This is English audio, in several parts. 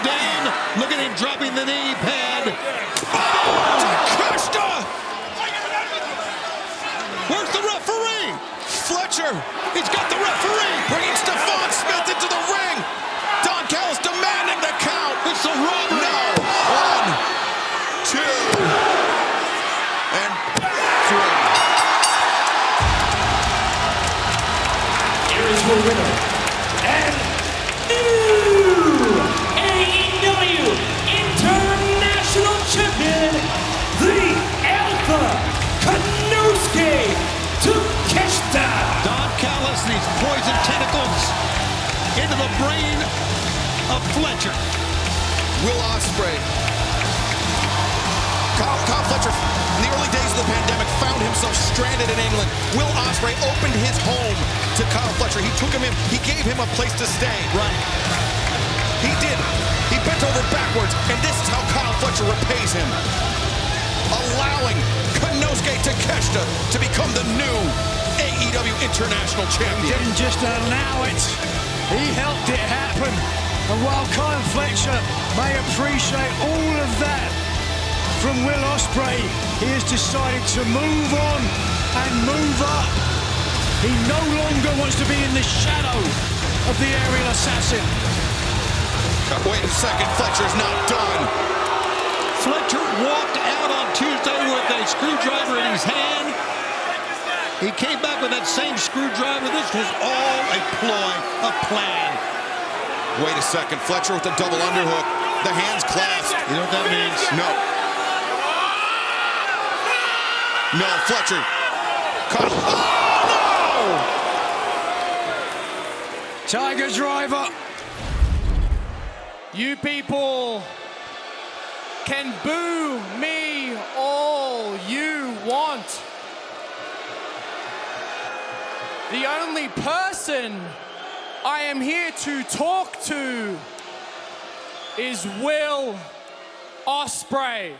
down. Look at him dropping the knee pad. Takeshita! Where's the referee? Fletcher! He's got the referee. Bringing Stephon Smith into the ring! Don Callis demanding the count! It's a robbery. No! 1, 2, and 3. Here is your winner, and new AEW International Champion, the Alpha Konosuke Takeshita. Don Callis, these poison tentacles into the brain of Fletcher. Will Ospreay. Kyle Fletcher, in the early days of the pandemic, found himself stranded in England. Will Ospreay opened his home to Kyle Fletcher. He took him in. He gave him a place to stay. Right. He did. He bent over backwards, and this is how Kyle Fletcher repays him. Allowing Konosuke Takeshita to become the new AEW International Champion. He didn't just allow it, he helped it happen. And while Kyle Fletcher may appreciate all of that from Will Ospreay, he has decided to move on and move up. He no longer wants to be in the shadow of the aerial assassin. Wait a second, Fletcher's not done. Fletcher walked out on Tuesday with a screwdriver in his hand. He came back with that same screwdriver. This was all a ploy, a plan. Wait a second, Fletcher with the double underhook. The hands clasped. You know what that means? No. No, Fletcher. Oh, no! Tiger driver. You people can boo me all you want. The only person I am here to talk to is Will Ospreay.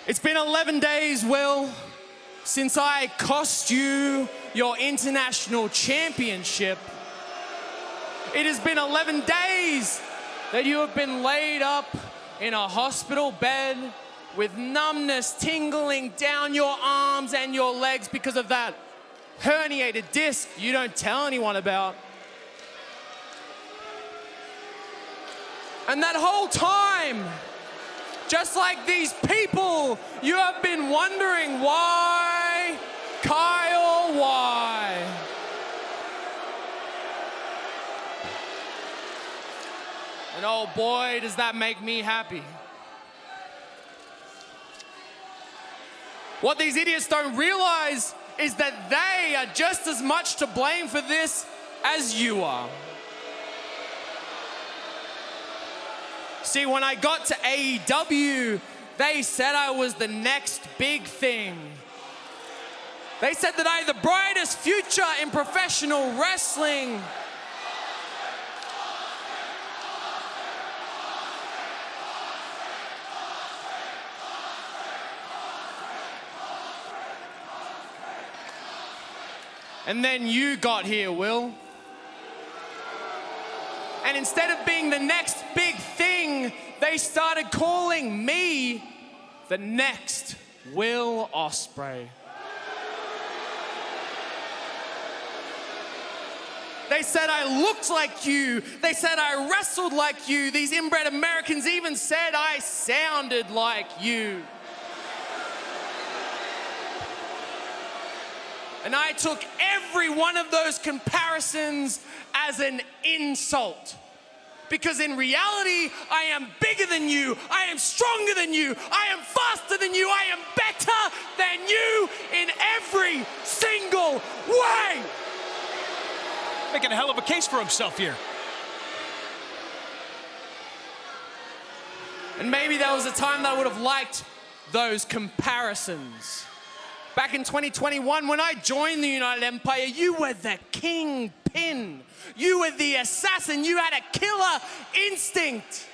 It's been 11 days, Will, since I cost you your international championship. It has been 11 days that you have been laid up in a hospital bed with numbness tingling down your arms and your legs because of that herniated disc you don't tell anyone about. And that whole time, just like these people, you have been wondering why, Kyle, why? And oh boy, does that make me happy. What these idiots don't realize is that they are just as much to blame for this as you are. See, when I got to AEW, they said I was the next big thing. They said that I had the brightest future in professional wrestling. And then you got here, Will. And instead of being the next big thing, they started calling me the next Will Ospreay. They said I looked like you. They said I wrestled like you. These inbred Americans even said I sounded like you. And I took every one of those comparisons as an insult. Because in reality, I am bigger than you, I am stronger than you, I am faster than you, I am better than you in every single way. Making a hell of a case for himself here. And maybe there was a time that I would have liked those comparisons. Back in 2021, when I joined the United Empire, you were the kingpin. You were the assassin. You had a killer instinct.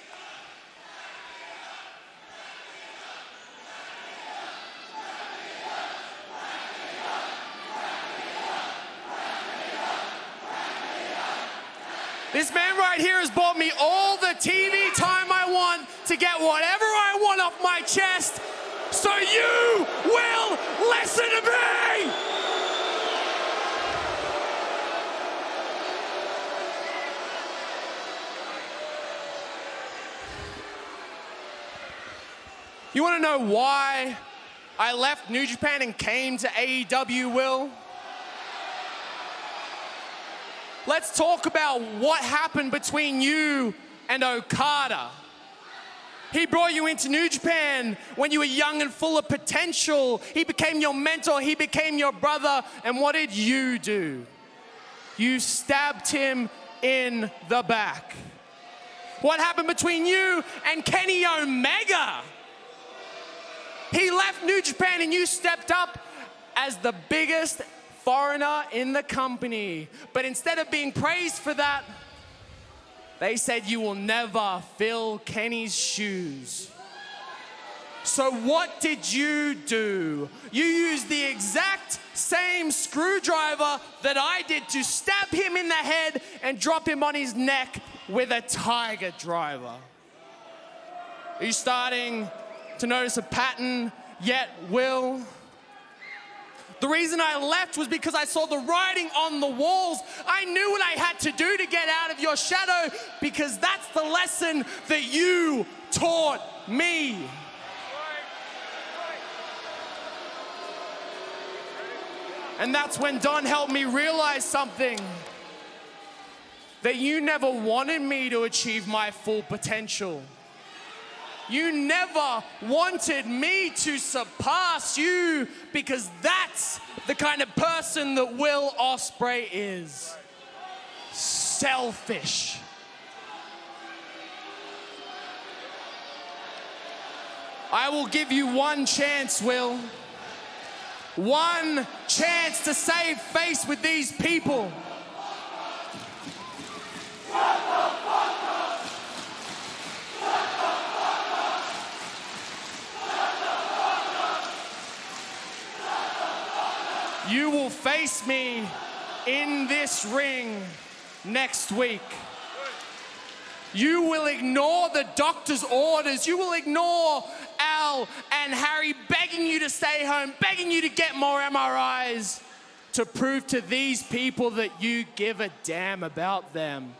This man right here has bought me all the TV time I want to get whatever I want off my chest, so you will listen to me! You want to know why I left New Japan and came to AEW, Will? Let's talk about what happened between you and Okada. He brought you into New Japan when you were young and full of potential. He became your mentor, he became your brother, and what did you do? You stabbed him in the back. What happened between you and Kenny Omega? He left New Japan and you stepped up as the biggest foreigner in the company. But instead of being praised for that, they said you will never fill Kenny's shoes. So what did you do? You used the exact same screwdriver that I did to stab him in the head and drop him on his neck with a tiger driver. Are you starting to notice a pattern yet, Will? The reason I left was because I saw the writing on the walls. I knew what I had to do to get out of your shadow, because that's the lesson that you taught me. And that's when Don helped me realize something. That you never wanted me to achieve my full potential. You never wanted me to surpass you, because that's the kind of person that Will Ospreay is. Selfish. I will give you one chance, Will. One chance to save face with these people. You will face me in this ring next week. You will ignore the doctor's orders. You will ignore Al and Harry begging you to stay home, begging you to get more MRIs, to prove to these people that you give a damn about them.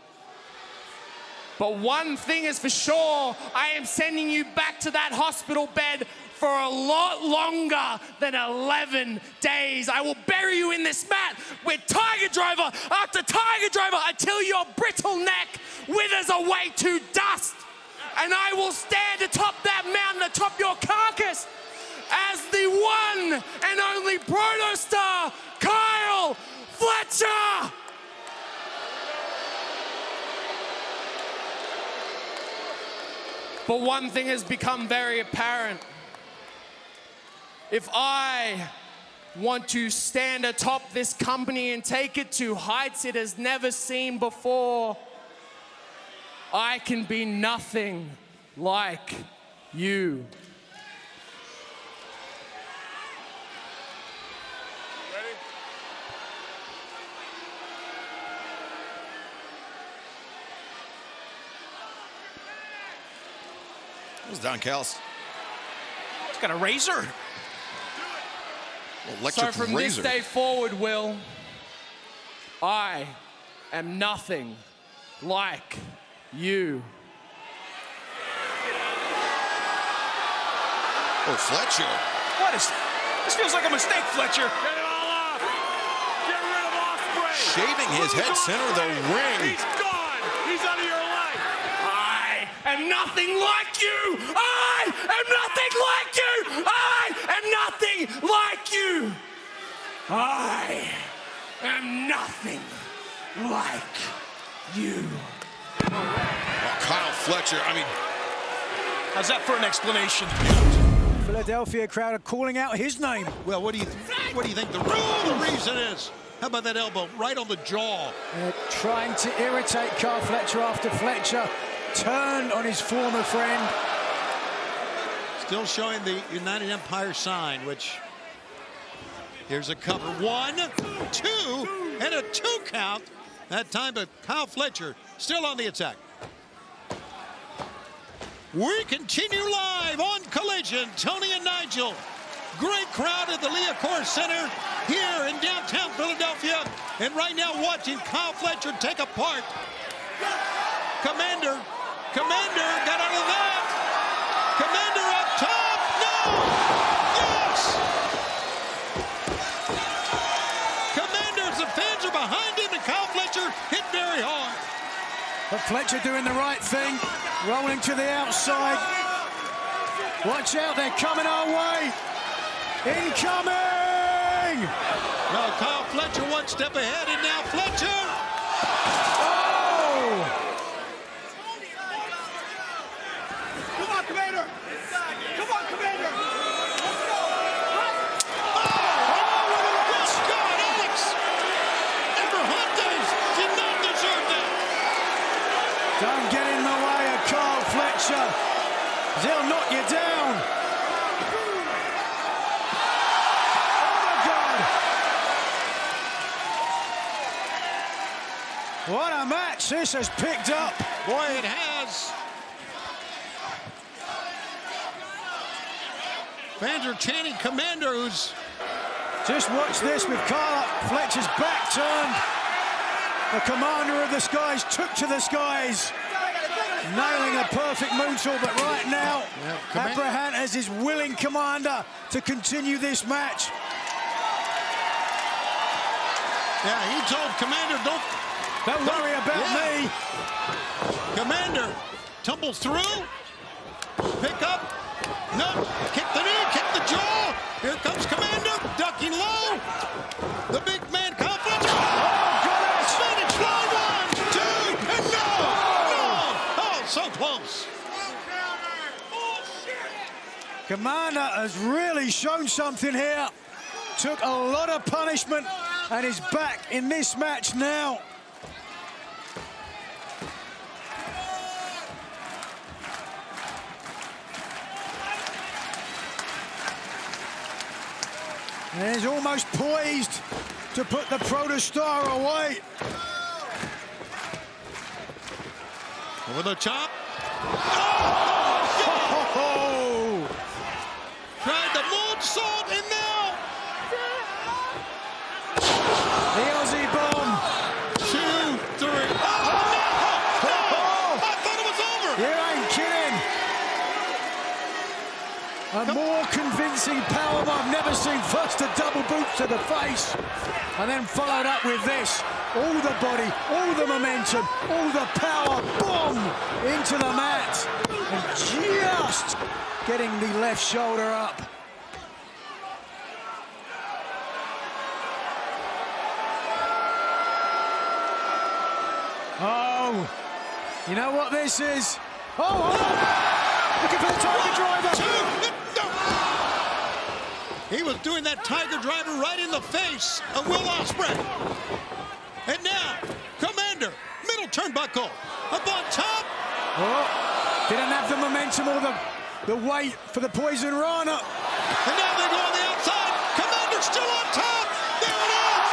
But one thing is for sure, I am sending you back to that hospital bed for a lot longer than 11 days. I will bury you in this mat with tiger driver after tiger driver until your brittle neck withers away to dust. And I will stand atop that mountain, atop your carcass, as the one and only Protostar, Kyle Fletcher! But one thing has become very apparent. If I want to stand atop this company and take it to heights it has never seen before, I can be nothing like you. That was Don Callis. He's got a razor. So from this day forward, Will, I am nothing like you. Oh, Fletcher. What is... This feels like a mistake, Fletcher. Get it all off. Get rid of Ospreay. Shaving his head center of the ring. He's gone. He's out of your life. I am nothing like you. I am nothing like you. I am nothing like you. I am nothing like you. Oh, Kyle Fletcher, I mean... How's that for an explanation? Philadelphia crowd are calling out his name. Well, what do you think the reason is? How about that elbow right on the jaw? Trying to irritate Kyle Fletcher after Fletcher turned on his former friend. Still showing the United Empire sign, which... Here's a cover. 1, 2, and a 2 count. That time, but Kyle Fletcher still on the attack. We continue live on Collision. Tony and Nigel. Great crowd at the Leocor Center here in downtown Philadelphia. And right now watching Kyle Fletcher take apart Kommander. Kommander got out of that. Kommander up top. No! Yes! Kommander, the fans are behind him, and Kyle Fletcher hit very hard. But Fletcher doing the right thing, rolling to the outside. Watch out, they're coming our way. Incoming! Now Kyle Fletcher one step ahead, and now Fletcher. Oh! Come on, Kommander! Come on, Kommander! Let's go! Good God, Alex! Ember Hunters did not deserve that. Don't get in the way of Kyle Fletcher. He'll knock you down. What a match this has picked up. Boy, it has. Fans are chanting Kommander, who's... Just watch this with Kyle Fletcher's back turned. The commander of the skies took to the skies. Nailing a perfect moonsault, but right now, Abrahantes is willing Kommander to continue this match. Yeah, he told Kommander, Don't worry about me. Kommander tumbles through. Pick up. No. Kick the knee. Kick the jaw. Here comes Kommander. Ducking low. The big man, Kyle Fletcher. Oh, God. Spinning fly. 1, 2, and no. No. Oh, so close. Kommander has really shown something here. Took a lot of punishment and is back in this match now. And he's almost poised to put the Protostar away. Over the top. Oh! Tried the moonsault, and now The Aussie bomb. 2, 3. Oh, no! I thought it was over. You ain't kidding. A more convincing powerbomb I've never seen. First a double boot to the face, and then followed up with this. All the body, all the momentum, all the power, boom, into the mat. And just getting the left shoulder up. Oh, you know what this is? Oh, looking for the tiger driver. He was doing that tiger driver right in the face of Will Ospreay. And now, Kommander, middle turnbuckle, up on top. Oh, didn't have the momentum or the weight for the Poison Rana. And now they go on the outside. Kommander still on top. There it is.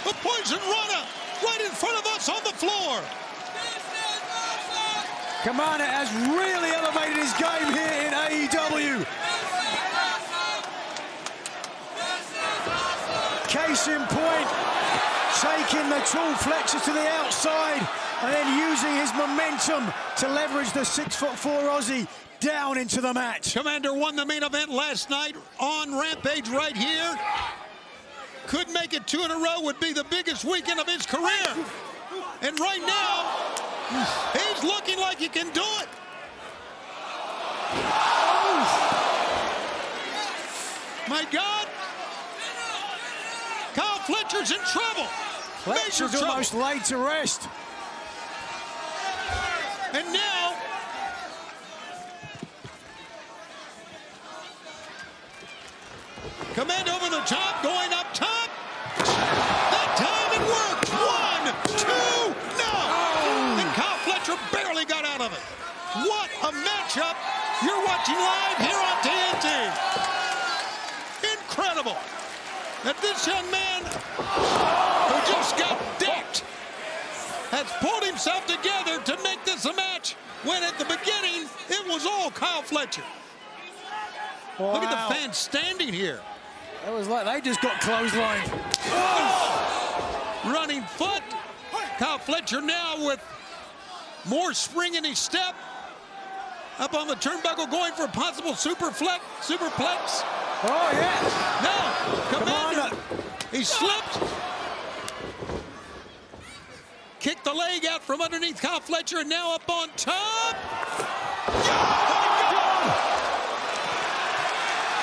The Poison Rana right in front of us on the floor. Kommander has really elevated his game here in AEW. Case in point, taking the tall Fletcher to the outside and then using his momentum to leverage the 6'4" Aussie down into the match. Kommander won the main event last night on Rampage right here. Could make it 2 in a row, would be the biggest weekend of his career. And right now, he's looking like he can do it. My God. Kyle Fletcher's in trouble. Fletcher's almost laid to rest. And now, Kommander over the top, going up top. That time it worked. 1, 2, no. Oh. And Kyle Fletcher barely got out of it. What a matchup. You're watching live here on TNT. Incredible that this young man who just got decked has pulled himself together to make this a match when at the beginning it was all Kyle Fletcher. Wow. Look at the fans standing here. It was like they just got clotheslined. Oh! Running foot. Kyle Fletcher now with more spring in his step. Up on the turnbuckle going for a possible superplex. Oh, yeah. No, Kommander. He slipped. Kicked the leg out from underneath Kyle Fletcher and now up on top.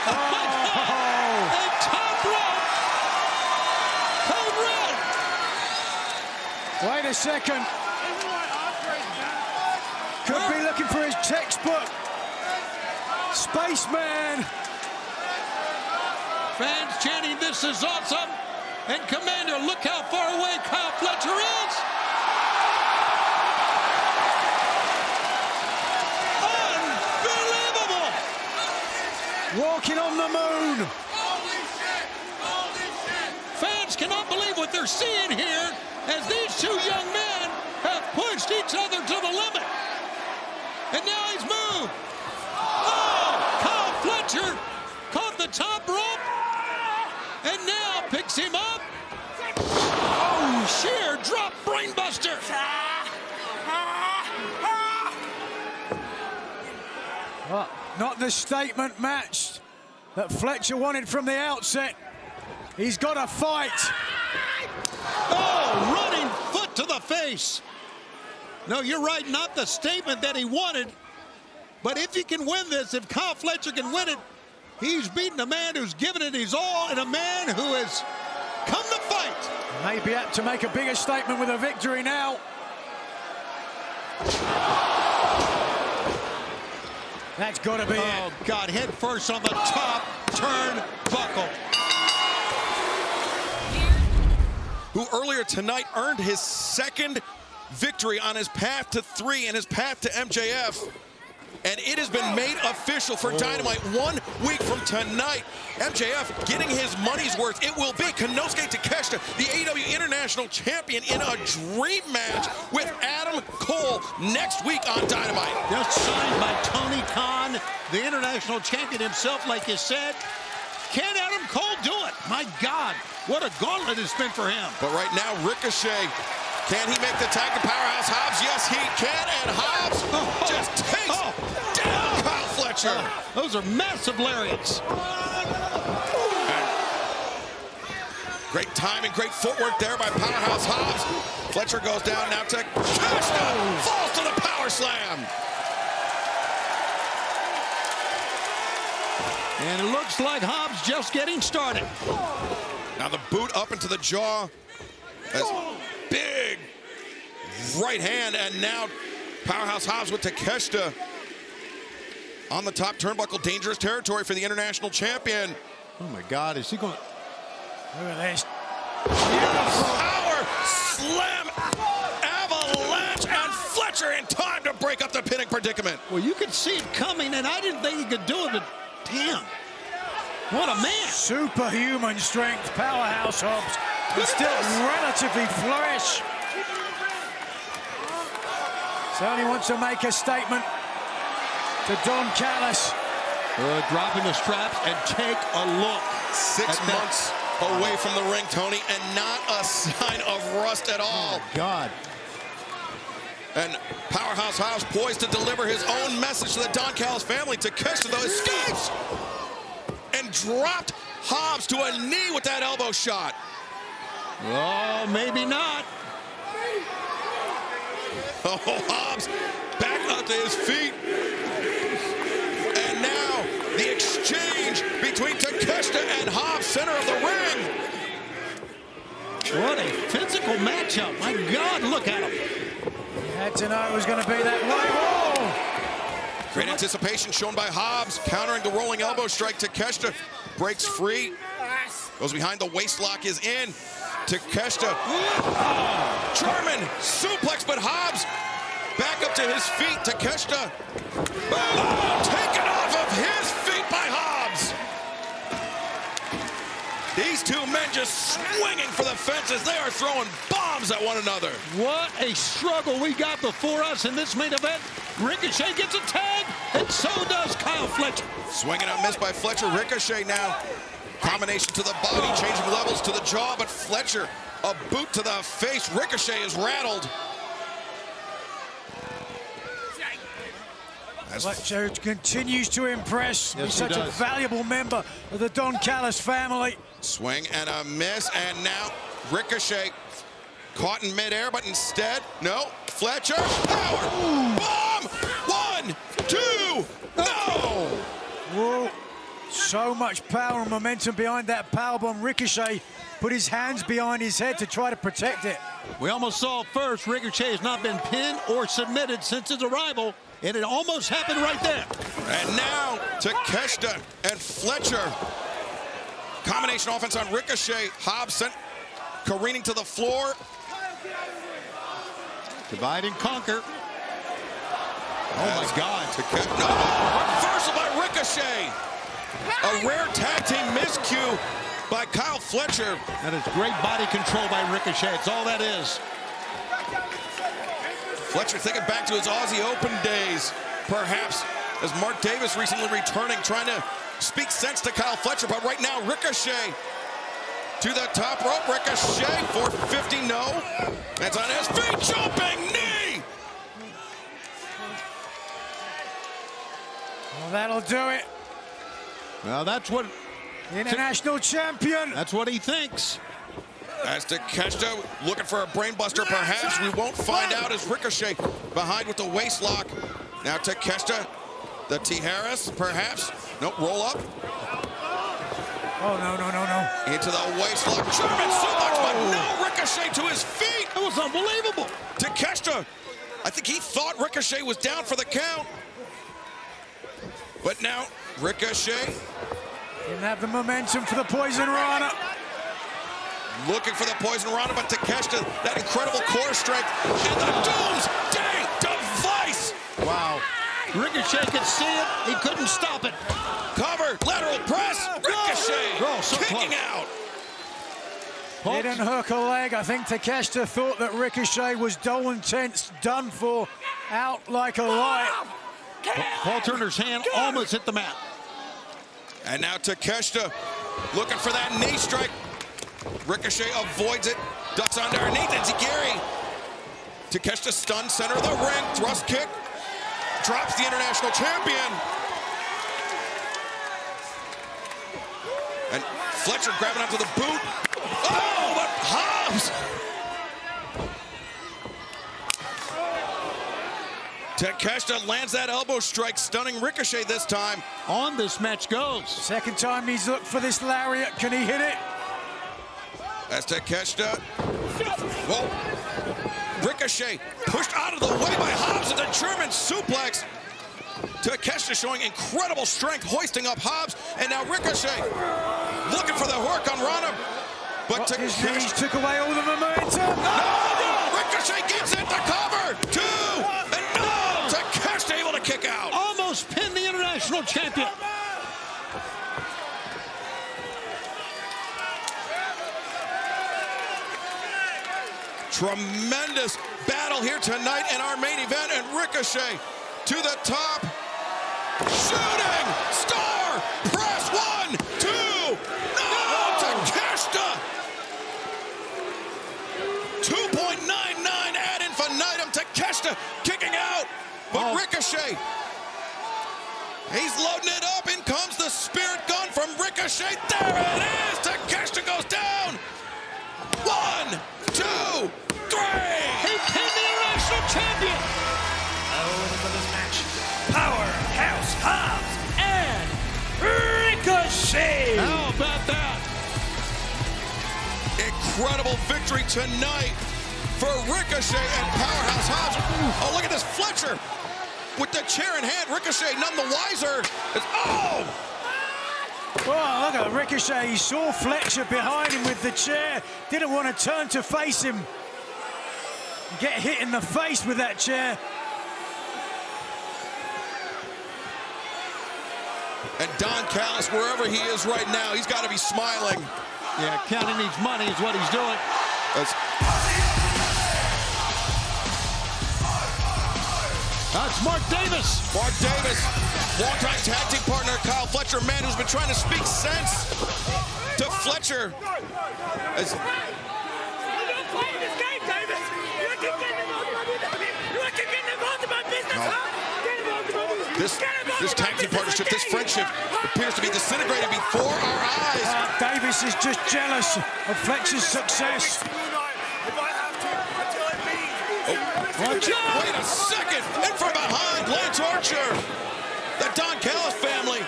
And top rope. Code red. Wait a second. Could be looking for his textbook. Spaceman. Fans chanting, "This is awesome." And Kommander, look how far away Kyle Fletcher is. Unbelievable. Walking on the moon. Fans cannot believe what they're seeing here as these two young men have pushed each other to the limit. And now he's moved. Oh, Kyle Fletcher caught the top rope and now picks him up. Oh, sheer drop brainbuster. Well, not the statement match that Fletcher wanted from the outset. He's got to fight. Oh, running foot to the face. No, you're right, not the statement that he wanted. But if he can win this, if Kyle Fletcher can win it, he's beaten a man who's given it his all and a man who has come to fight. Maybe apt to make a bigger statement with a victory now. That's got to be it. Oh, God, head first on the top turnbuckle. Who earlier tonight earned his second victory on his path to 3 and his path to MJF. And it has been made official for Dynamite 1 week from tonight. MJF getting his money's worth. It will be Konosuke Takeshita, the AEW International Champion, in a dream match with Adam Cole next week on Dynamite. Just signed by Tony Khan, the International Champion himself, like you said. Can Adam Cole do it? My God, what a gauntlet it's been for him. But right now, Ricochet, can he make the tag to Powerhouse Hobbs? Yes, he can, and Hobbs just takes down Kyle Fletcher. Those are massive lariats. Great timing, great footwork there by Powerhouse Hobbs. Fletcher goes down now to Takeshita, falls to the power slam. And it looks like Hobbs just getting started. Now the boot up into the jaw. That's big right hand, and now Powerhouse Hobbs with Takeshita on the top turnbuckle. Dangerous territory for the International Champion. Oh my God, is he going? Look at this. Power slam, avalanche, and Fletcher in time to break up the pinning predicament. Well, you could see it coming, and I didn't think he could do it, but damn, what a man. Superhuman strength, Powerhouse Hobbs. But still relatively flourish. Certainly wants to make a statement to Don Callis. Dropping the straps and take a look. 6 months away from the ring, Tony, and not a sign of rust at all. Oh, God. And Powerhouse Hobbs poised to deliver his own message to the Don Callis family. Takeshita, though, escapes and dropped Hobbs to a knee with that elbow shot. Oh, maybe not. Oh, Hobbs back up to his feet. And now the exchange between Takeshita and Hobbs, center of the ring. What a physical matchup. My God, look at him. You had to know it was going to be that way. Whoa! Great anticipation shown by Hobbs, countering the rolling elbow strike. Takeshita breaks free, goes behind the waist lock, is in. Takeshita, German suplex, but Hobbs back up to his feet. Takeshita, taken off of his feet by Hobbs. These two men just swinging for the fences. They are throwing bombs at one another. What a struggle we got before us in this main event. Ricochet gets a tag, and so does Kyle Fletcher. Swinging and missed by Fletcher. Ricochet now. Combination to the body, changing levels to the jaw, but Fletcher, a boot to the face. Ricochet is rattled. Fletcher continues to impress. Yes, He's such a valuable member of the Don Callis family. Swing and a miss, and now Ricochet caught in midair, but instead, no, Fletcher, power, bomb, 1, 2, no! Whoa. So much power and momentum behind that powerbomb. Ricochet put his hands behind his head to try to protect it. We almost saw first, Ricochet has not been pinned or submitted since his arrival, and it almost happened right there. And now Takeshita and Fletcher. Combination offense on Ricochet. Hobbs sent careening to the floor. Divide and conquer. Oh my God. No, reversal by Ricochet. A rare tag team miscue by Kyle Fletcher. That is great body control by Ricochet. It's all that is. Fletcher thinking back to his Aussie Open days, perhaps, as Mark Davis recently returning, trying to speak sense to Kyle Fletcher, but right now, Ricochet to the top rope. Ricochet, 450, no. That's on his feet, jumping knee. Well, that'll do it. Well, that's what... International champion. That's what he thinks. As Takeshita looking for a brainbuster, perhaps. We won't find out as Ricochet behind with the waist lock. Now Takeshita, the T-Harris, perhaps. Nope, roll up. Oh, no. Into the waist lock. German suplex, but no, Ricochet to his feet. That was unbelievable. Takeshita, I think he thought Ricochet was down for the count. But now, Ricochet. Didn't have the momentum for the Poison Rana. Looking for the Poison Rana, but Takeshita, that incredible core strength, and the Doomsday Device! Wow. Ricochet could see it. He couldn't stop it. Cover, lateral press, Ricochet Oh, so kicking close. out. Didn't hook a leg. I think Takeshita thought that Ricochet was dull and tense, done for, out like a light. Paul Turner's hand almost hit the mat. And now Takeshita looking for that knee strike. Ricochet avoids it, ducks underneath Enziguri. Takeshita stunned, center of the ring, thrust kick, drops the international champion. And Fletcher grabbing onto the boot. Oh, but Hobbs! Takeshita lands that elbow strike, stunning Ricochet this time. On this match goes. Second time he's looked for this lariat. Can he hit it? As Takeshita, whoa, Ricochet pushed out of the way by Hobbs with a German suplex. Takeshita showing incredible strength, hoisting up Hobbs, and now Ricochet looking for the Hurricane Rana, but His knees Takeshita, took away all the momentum. no! Ricochet gets it, the cover, 2, and no! Takeshita able to kick out. Almost pinned the international champion. Tremendous battle here tonight in our main event, and Ricochet to the top. Shooting star press, 1, 2, no! Takeshita! 2.99 ad infinitum. Takeshita kicking out, but Ricochet, he's loading it up. In comes the spirit gun from Ricochet. There it is. Takeshita goes down. 1, 2, 3. He pinned the international champion. For this match, Powerhouse Hobbs and Ricochet. How about that? Incredible victory tonight for Ricochet and Powerhouse Hobbs. Oh, look at this, Fletcher with the chair in hand. Ricochet none the wiser. Oh! Oh, look at Ricochet. He saw Fletcher behind him with the chair. Didn't want to turn to face him. Get hit in the face with that chair. And Don Callis, wherever he is right now, he's got to be smiling. Yeah, counting needs money is what he's doing. That's Mark Davis. Mark Davis, longtime tag team partner Kyle Fletcher, a man who's been trying to speak sense to Fletcher. As This tag team partnership, this friendship appears to be disintegrating before our eyes. Davis is just jealous of Fletcher's success. Wait a second! And from behind, Lance Archer, the Don Callis family,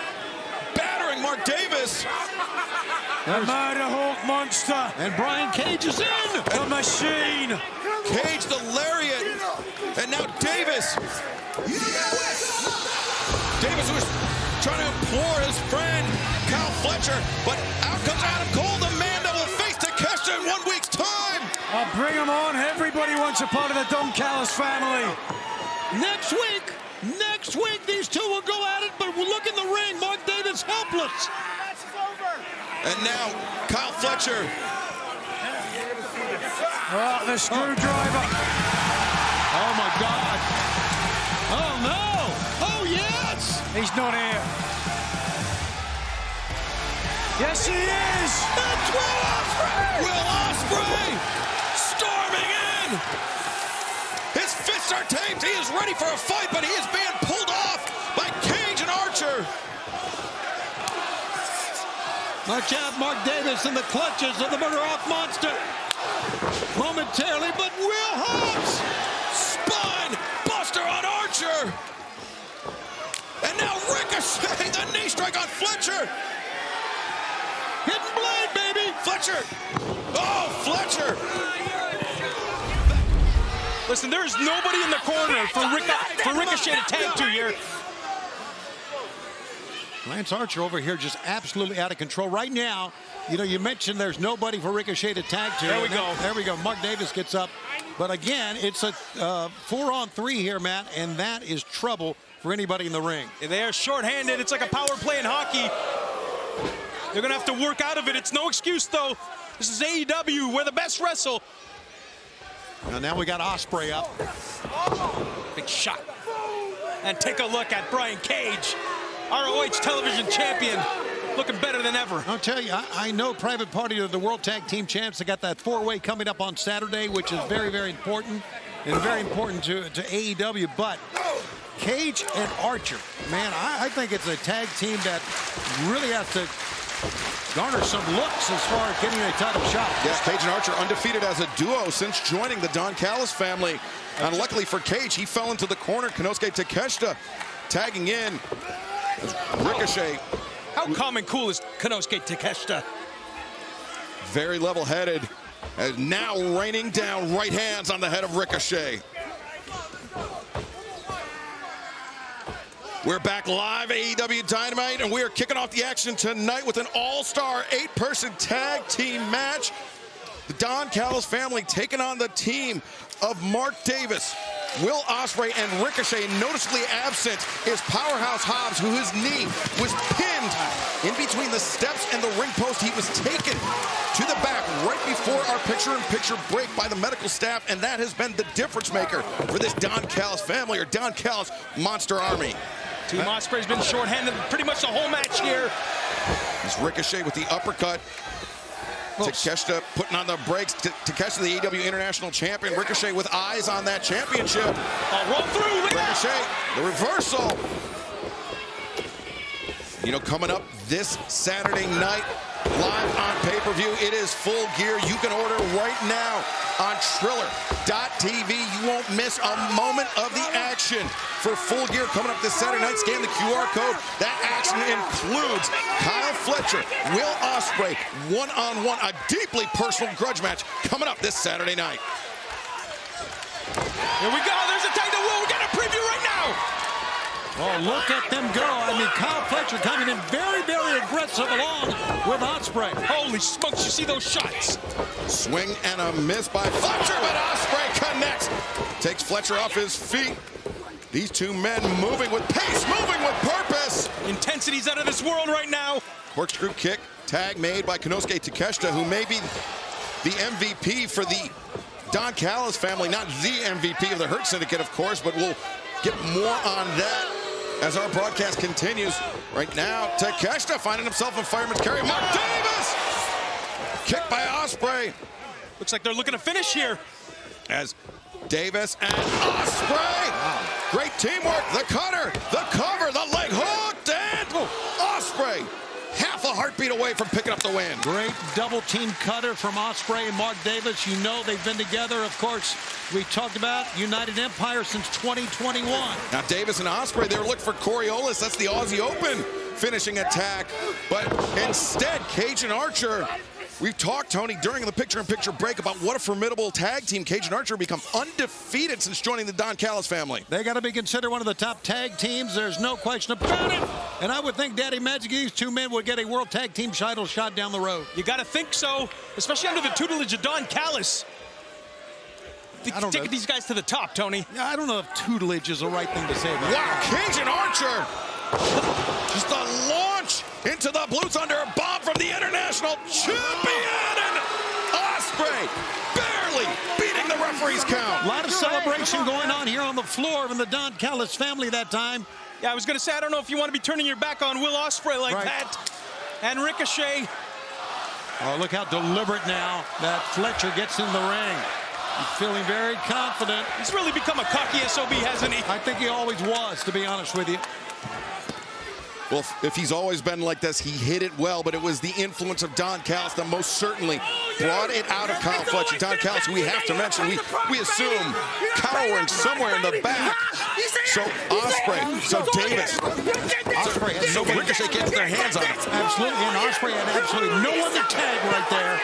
battering Mark Davis. The Murder Hawk monster. And Brian Cage is in. The machine. Cage the lariat. And now Davis. Davis was trying to implore his friend, Kyle Fletcher, but out comes Adam Cole, the man that will face Takeshita in 1 week's time. Bring him on. Everybody wants a part of the Don Callis family. Next week, these two will go at it, but we'll look in the ring. Mark Davis helpless. And now, Kyle Fletcher. Oh, the screwdriver. Oh, my God. Oh, no. Oh, yes. He's not here. Yes, he is. It's Will Ospreay. Will Ospreay storming in. His fists are taped. He is ready for a fight, but he is being pulled off by Cage and Archer. Watch out, Mark Davis in the clutches of the Murder Hawk monster. Momentarily, but Will Hobbs. Spine buster on Archer. And now Ricochet, the knee strike on Fletcher. Hidden blade, baby. Fletcher. Oh, Fletcher. Listen, there is nobody in the corner for Ricochet to tag to here. Lance Archer over here just absolutely out of control right now. You know, you mentioned there's nobody for Ricochet to tag to. There we go. There we go. Mark Davis gets up. But again, it's a 4-on-3 here, Matt, and that is trouble for anybody in the ring. They are shorthanded. It's like a power play in hockey. They're going to have to work out of it. It's no excuse, though. This is AEW, where the best wrestle. Now we got Ospreay up. Big shot. And take a look at Brian Cage, ROH television champion, looking better than ever. I'll tell you, I know Private Party are the World Tag Team Champs. They got that 4-way coming up on Saturday, which is very, very important, and very important to AEW. But Cage and Archer, man, I think it's a tag team that really has to garner some looks as far as getting a title shot. Yes, Cage and Archer undefeated as a duo since joining the Don Callis family. And luckily for Cage, he fell into the corner. Konosuke Takeshita tagging in. Ricochet. How calm and cool is Konosuke Takeshita? Very level-headed. And now raining down right hands on the head of Ricochet. We're back live, AEW Dynamite, and we are kicking off the action tonight with an all-star 8-person tag team match. The Don Callis family taking on the team of Mark Davis, Will Ospreay, and Ricochet. Noticeably absent is Powerhouse Hobbs, who his knee was pinned in between the steps and the ring post. He was taken to the back right before our picture-in-picture break by the medical staff, and that has been the difference maker for this Don Callis family, or Don Callis Monster Army. Team Ospreay's been shorthanded pretty much the whole match here. It's Ricochet with the uppercut. Takeshita putting on the brakes. Takeshita, the AEW International Champion. Ricochet with eyes on that championship. Roll through. Look at Ricochet, the reversal. You know, coming up this Saturday night, live on pay-per-view, it is Full Gear. You can order right now on Triller.tv. You won't miss a moment of the action for Full Gear coming up this Saturday night. Scan the QR code. That action includes Kyle Fletcher, Will Ospreay, one-on-one, a deeply personal grudge match coming up this Saturday night. Here we go. There's a title. We got a preview right now. Oh, look at them go. I mean, Kyle Fletcher coming in very, very aggressive along with Ospreay. Holy smokes, you see those shots. Swing and a miss by Fletcher, but Ospreay connects. Takes Fletcher off his feet. These two men moving with pace, moving with purpose. Intensity's out of this world right now. Corkscrew kick Tag made by Konosuke Takeshita, who may be the MVP for the Don Callis family. Not the MVP of the Hurt Syndicate, of course, but we'll get more on that as our broadcast continues. Right now, Takeshita finding himself in fireman's carry. Mark Davis! Kicked by Ospreay. Looks like they're looking to finish here. As Davis and Ospreay. Wow. Great teamwork. The cutter, the cover, the leg hooked, and Ospreay half a heartbeat away from picking up the win. Great double team cutter from Ospreay and Mark Davis. You know they've been together. Of course, we talked about United Empire since 2021. Now Davis and Ospreay, they were looking for Coriolis. That's the Aussie Open finishing attack. But instead, Cage and Archer. We've talked, Tony, during the picture-in-picture break about what a formidable tag team. Cage and Archer have become undefeated since joining the Don Callis family. They got to be considered one of the top tag teams. There's no question about it. And I would think Daddy Magic, these two men would get a World Tag Team title shot down the road. You got to think so, especially under the tutelage of Don Callis. Taking these guys to the top, Tony. Yeah, I don't know if tutelage is the right thing to say about wow, Cage and Archer. Just a launch into the Blue Thunder. Bomb from the International Champion. And Ospreay barely beating the referee's count. A lot of celebration going on here on the floor of the Don Callis family that time. Yeah, I was going to say, I don't know if you want to be turning your back on Will Ospreay like that. And Ricochet. Oh, look how deliberate now that Fletcher gets in the ring. He's feeling very confident. He's really become a cocky SOB, hasn't he? I think he always was, to be honest with you. Well, if he's always been like this, he hit it well, but it was the influence of Don Callis that most certainly brought it out of Kyle Fletcher. Don Callis, we have to mention, we assume cowering somewhere in the back. So Ospreay, so Davis. Ospreay has so Ricochet gets their hands on him. Absolutely, and Ospreay had absolutely no one to tag right there.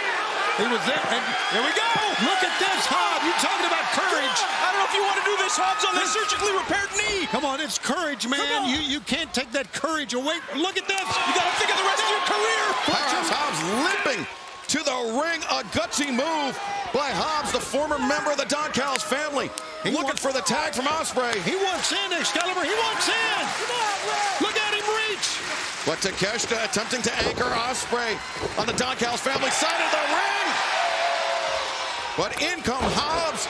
He was there, and here we go. Look at this, Hobbs. You talking about courage? I don't know if you want to do this, Hobbs, on this surgically repaired knee. Come on, it's courage, man. You can't take that courage away. Look at this. You got to think of the rest of your career. Hobbs limping to the ring. A gutsy move by Hobbs, the former member of the Don Callis family. Looking for the tag from Ospreay. He wants in, Excalibur. He wants in. Look at him reach. But Takeshita attempting to anchor Ospreay on the Don Callis family side of the ring. But in come Hobbs.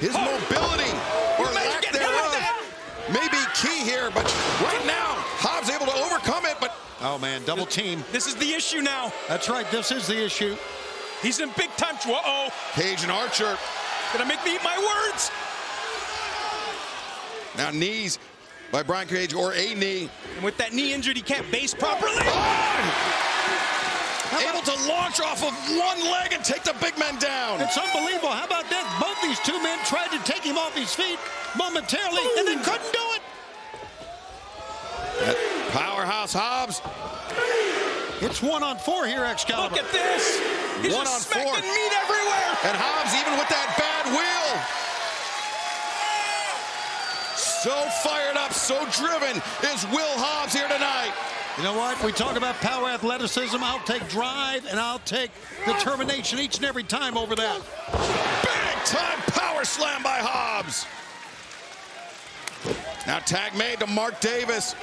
His mobility, or lack thereof, may be key here. But right now, Hobbs able to overcome it. But oh, man, double team. This is the issue now. That's right, this is the issue. He's in big time trouble. Uh-oh. Cage and Archer. Gonna make me eat my words. Now knees by Brian Cage, or a knee. And with that knee injured, he can't base properly. Able to launch off of one leg and take the big men down. It's unbelievable. How about that? Both these two men tried to take him off his feet momentarily, and they couldn't do it. That powerhouse Hobbs. It's 1-on-4 here, Excalibur. Look at this. He's just smacking meat everywhere. And Hobbs, even with that bad wheel, so fired up, so driven is Will Hobbs here tonight. You know what? We talk about power, athleticism. I'll take drive, and I'll take determination each and every time over that. Big time power slam by Hobbs. Now tag made to Mark Davis.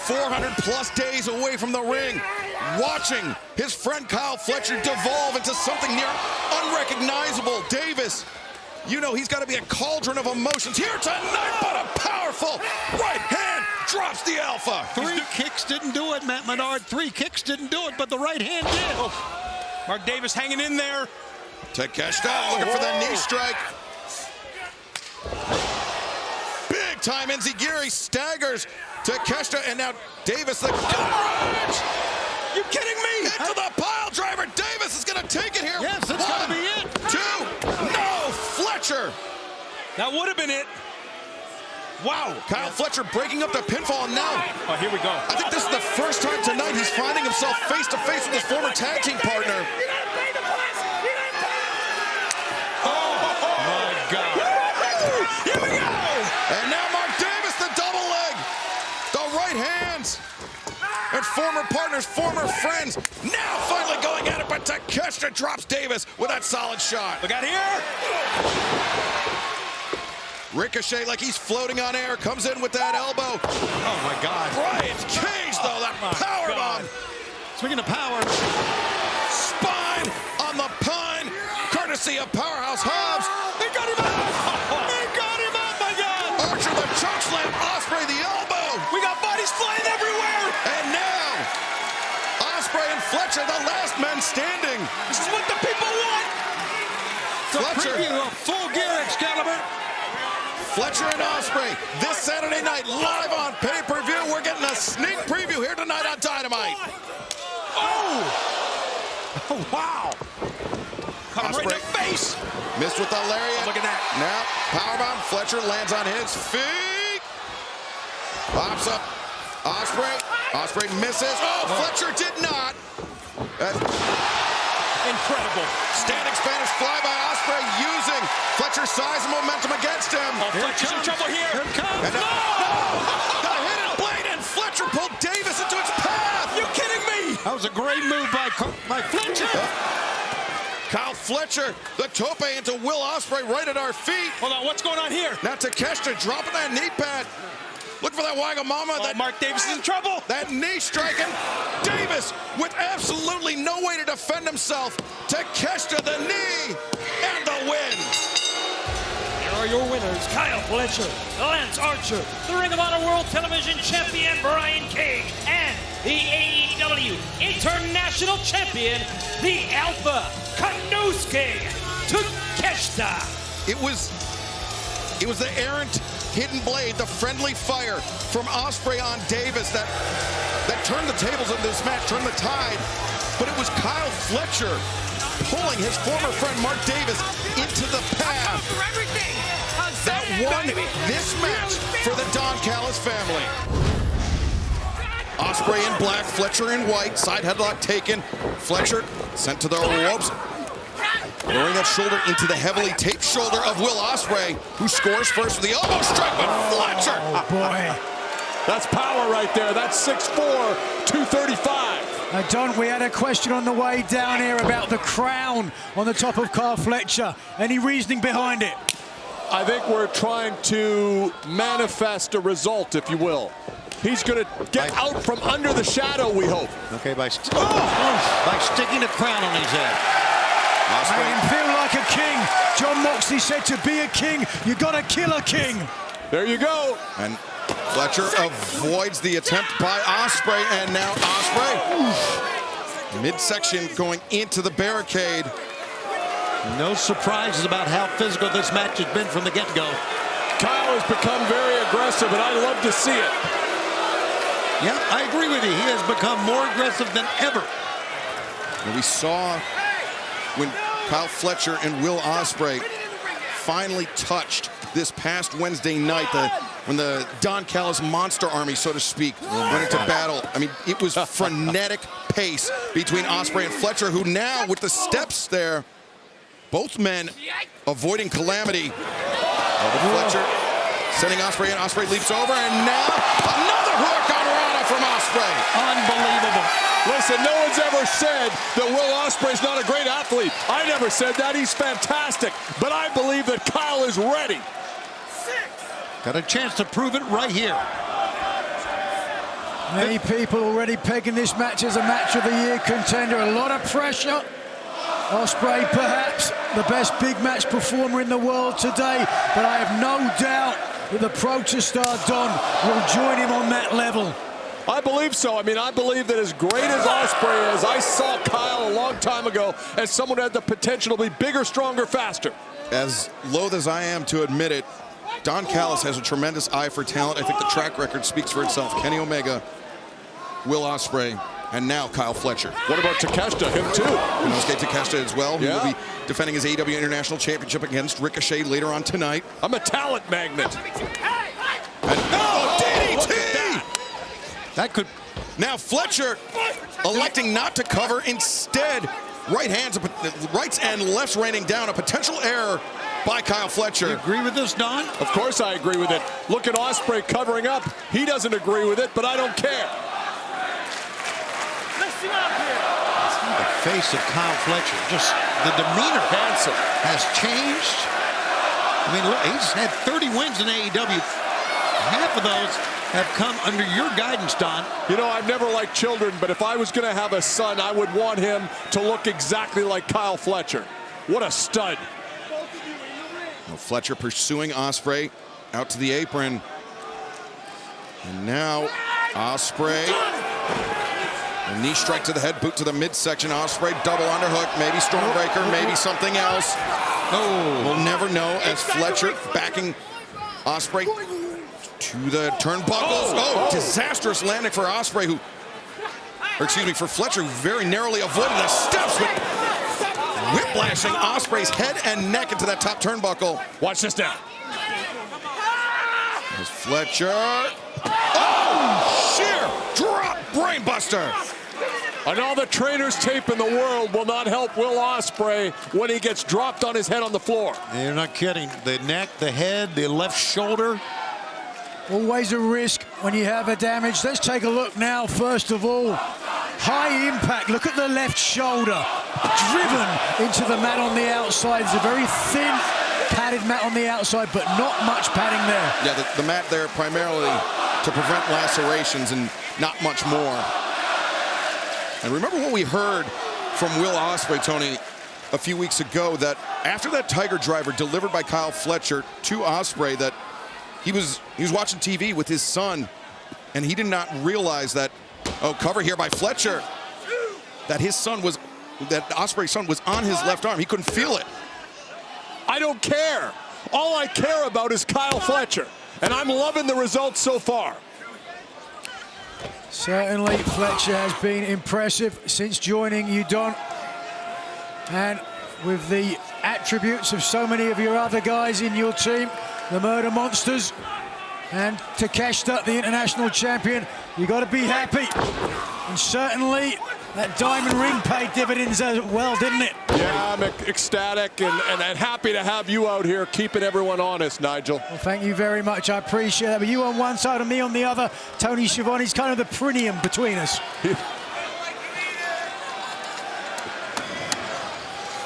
400-plus days away from the ring, watching his friend Kyle Fletcher devolve into something near unrecognizable. Davis, you know he's got to be a cauldron of emotions here tonight, but a powerful right hand drops the alpha. Three kicks didn't do it, Matt Menard. 3 kicks didn't do it, but the right hand did. Oh. Mark Davis hanging in there. Takeshita looking for the knee strike. Big time Enziguri staggers Takeshita, and now Davis the garage. You kidding me? Into the pile driver. Davis is going to take it here. Yes, that's got to be it. 2. No, Fletcher. That would have been it. Wow, Kyle Fletcher breaking up the pinfall now. Oh, here we go. I think this is the first time tonight he's finding himself face to face with his former tag team partner. Oh, my God. Here we go. And now Mark Davis, the double leg. The right hands. And former partners, former friends, now finally going at it, but Takeshita drops Davis with that solid shot. Look out here. Ricochet, like he's floating on air, comes in with that elbow. Oh, my God. Brian Cage, though, that power bomb. Speaking of power, Spine on the pine, courtesy of Powerhouse Hobbs. They got him out! They got him out, my God! Archer the choke slam, Ospreay the elbow. We got bodies flying everywhere. And now, Ospreay and Fletcher, the last men standing. This is what the people want. Fletcher. Preview of Full Gear, Excalibur. Fletcher and Ospreay this Saturday night live on pay-per-view. We're getting a sneak preview here tonight on Dynamite. Oh, wow. Caught him right in the face. Missed with the lariat. Look at that. Now, powerbomb. Fletcher lands on his feet. Pops up. Ospreay. Ospreay misses. Oh, Fletcher did not. Incredible. Standing Spanish fly by Ospreay using Fletcher's size and momentum against him. Oh, Fletcher's in trouble here. Here it comes. And the hidden blade, and Fletcher pulled Davis into its path. You kidding me? That was a great move by Fletcher. Kyle Fletcher, the tope into Will Ospreay right at our feet. Hold on, what's going on here? Now Takeshita dropping that knee pad. Look for that Wagamama. Oh, Mark Davis is in trouble. That knee striking. Davis with absolutely no way to defend himself. Takeshita the knee and the win. Here are your winners, Kyle Fletcher, Lance Archer, the Ring of Honor World Television Champion Brian Cage, and the AEW International Champion, the Alpha Konosuke Takeshita. It was the errant hidden blade, the friendly fire from Ospreay on Davis that turned the tables of this match, turned the tide. But it was Kyle Fletcher pulling his former friend Mark Davis into the path that won this match for the Don Callis family. Ospreay in black, Fletcher in white, side headlock taken. Fletcher sent to the ropes. Lowering that shoulder into the heavily taped shoulder of Will Ospreay, who scores first with the elbow strike, but Fletcher. Oh, boy. That's power right there. That's 6'4", 235. Don, we had a question on the way down here about the crown on the top of Kyle Fletcher. Any reasoning behind it? I think we're trying to manifest a result, if you will. He's going to get out from under the shadow, we hope. Okay, by sticking a crown on his head. Made him feel like a king. John Moxley said to be a king, you got to kill a king. There you go. And Fletcher avoids the attempt by Ospreay, and now Ospreay. Midsection going into the barricade. No surprises about how physical this match has been from the get-go. Kyle has become very aggressive, and I love to see it. Yeah, I agree with you. He has become more aggressive than ever. And we saw when Kyle Fletcher and Will Ospreay finally touched this past Wednesday night, when the Don Callis monster army, so to speak, went into battle. I mean, it was frenetic pace between Ospreay and Fletcher, who now, with the steps there, both men avoiding calamity. Fletcher sending Ospreay in. Ospreay leaps over, and now another hurricanrana from Ospreay. Unbelievable. Listen, no one's ever said that Will Ospreay's not a great athlete. I never said that. He's fantastic. But I believe that Kyle is ready. Got a chance to prove it right here. Many people already pegging this match as a match of the year contender. A lot of pressure. Ospreay perhaps the best big match performer in the world today, but I have no doubt that the Protostar Don will join him on that level. I believe so. I mean, I believe that as great as Ospreay is, I saw Kyle a long time ago as someone who had the potential to be bigger, stronger, faster. As loath as I am to admit it, Don Callis has a tremendous eye for talent. I think the track record speaks for itself. Kenny Omega, Will Ospreay, and now Kyle Fletcher. What about Takeshita? Him too. Konosuke Takeshita as well, who Yeah. will be defending his AEW International Championship against Ricochet later on tonight. I'm a talent magnet. And DDT! That could... Now Fletcher electing not to cover, instead rights and lefts raining down, a potential error by Kyle Fletcher. You agree with this, Don? Of course I agree with it. Look at Ospreay covering up. He doesn't agree with it, but I don't care. Listen up here. See the face of Kyle Fletcher. Just the demeanor has changed. I mean, look, he's had 30 wins in AEW. half of those have come under your guidance, Don. You know, I've never liked children, but if I was going to have a son, I would want him to look exactly like Kyle Fletcher. What a stud. Well, Fletcher pursuing Ospreay out to the apron. And now Ospreay. A knee strike to the head, boot to the midsection. Ospreay double underhook, maybe Stormbreaker, maybe something else. Oh, we'll never know as Fletcher backing Ospreay to the turnbuckles. Oh, disastrous landing for Ospreay, for Fletcher, who very narrowly avoided the steps with whiplashing Ospreay's head and neck into that top turnbuckle. Watch this now. There's Fletcher. Oh, sheer drop brainbuster. And all the trainer's tape in the world will not help Will Ospreay when he gets dropped on his head on the floor. You're not kidding. The neck, the head, the left shoulder. Always a risk when you have a damage. Let's take a look now, first of all. High impact. Look at the left shoulder. Driven into the mat on the outside. It's a very thin, padded mat on the outside, but not much padding there. Yeah, the mat there primarily to prevent lacerations and not much more. And remember what we heard from Will Ospreay, Tony, a few weeks ago, that after that Tiger Driver delivered by Kyle Fletcher to Ospreay, that he was watching TV with his son, and he did not realize that, cover here by Fletcher, that Ospreay's son was on his left arm. He couldn't feel it. I don't care. All I care about is Kyle Fletcher, and I'm loving the results so far. Certainly, Fletcher has been impressive since joining you, Don. And with the attributes of so many of your other guys in your team, the Murder Monsters, and Takeshita, the international champion, you got to be happy. And certainly, that diamond ring paid dividends as well, didn't it? Yeah, I'm ecstatic and happy to have you out here keeping everyone honest, Nigel. Well, thank you very much. I appreciate that. But you on one side and me on the other. Tony Schiavone's kind of the perineum between us.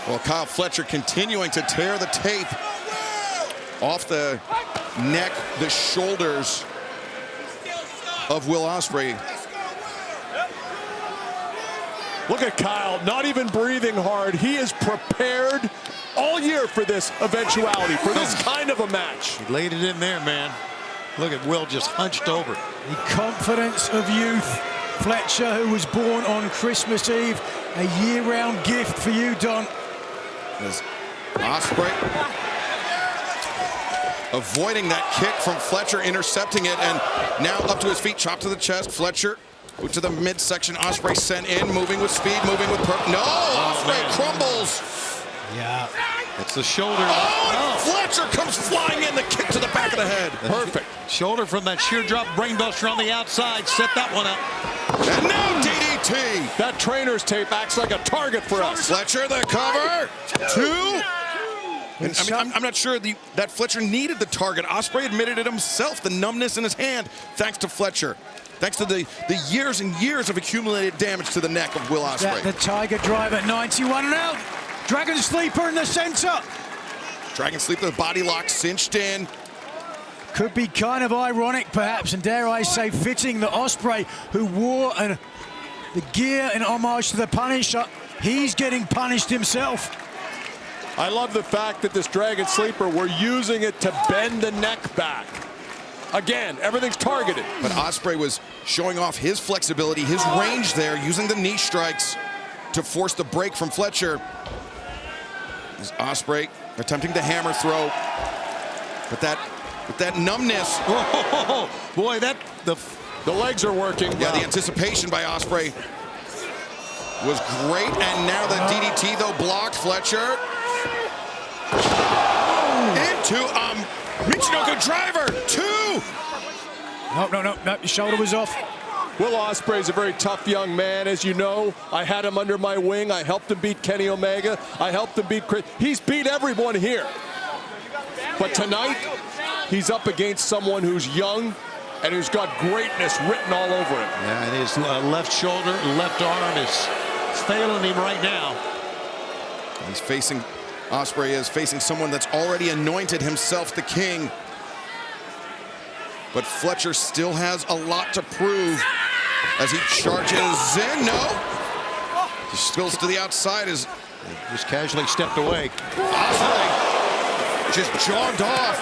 Well, Kyle Fletcher continuing to tear the tape off the neck, the shoulders of Will Ospreay. Look at Kyle, not even breathing hard. He is prepared all year for this eventuality, for this kind of a match. He laid it in there, man. Look at Will just hunched over. The confidence of youth. Fletcher, who was born on Christmas Eve, a year-round gift for you, Don. As Ospreay avoiding that kick from Fletcher, intercepting it, and now up to his feet, chop to the chest. Fletcher to the midsection. Ospreay sent in, moving with speed, moving with purpose. No, Ospreay crumbles. Yeah, it's the shoulder. Oh, Fletcher comes flying in, the kick to the back of the head. Perfect. Shoulder from that sheer drop brainbuster on the outside. Set that one up. And now DDT. That trainer's tape acts like a target for us. Fletcher, the cover. Two. And, I'm not sure that Fletcher needed the target. Ospreay admitted it himself, the numbness in his hand, thanks to Fletcher. Thanks to the years and years of accumulated damage to the neck of Will Ospreay. The Tiger Drive at 91 and out. Dragon Sleeper in the center. Dragon Sleeper, the body lock cinched in. Could be kind of ironic, perhaps, and dare I say, fitting that Ospreay, who wore the gear in homage to the Punisher, he's getting punished himself. I love the fact that this Dragon Sleeper, we're using it to bend the neck back. Again, everything's targeted. But Ospreay was showing off his flexibility, his range there, using the knee strikes to force the break from Fletcher. Is Ospreay attempting the hammer throw. But that numbness. Oh, boy, the legs are working. Yeah, the anticipation by Ospreay was great. And now the DDT, though, blocked. Fletcher into Michinoku driver. Two. No, the shoulder was off. Will Ospreay's a very tough young man, as you know. I had him under my wing. I helped him beat Kenny Omega. I helped him beat Chris. He's beat everyone here. But tonight, he's up against someone who's young and who's got greatness written all over him. Yeah, and his left shoulder, left arm is failing him right now. Ospreay is facing someone that's already anointed himself the king. But Fletcher still has a lot to prove as he charges in. No. He spills to the outside as Just casually stepped away. Ospreay just jogged off.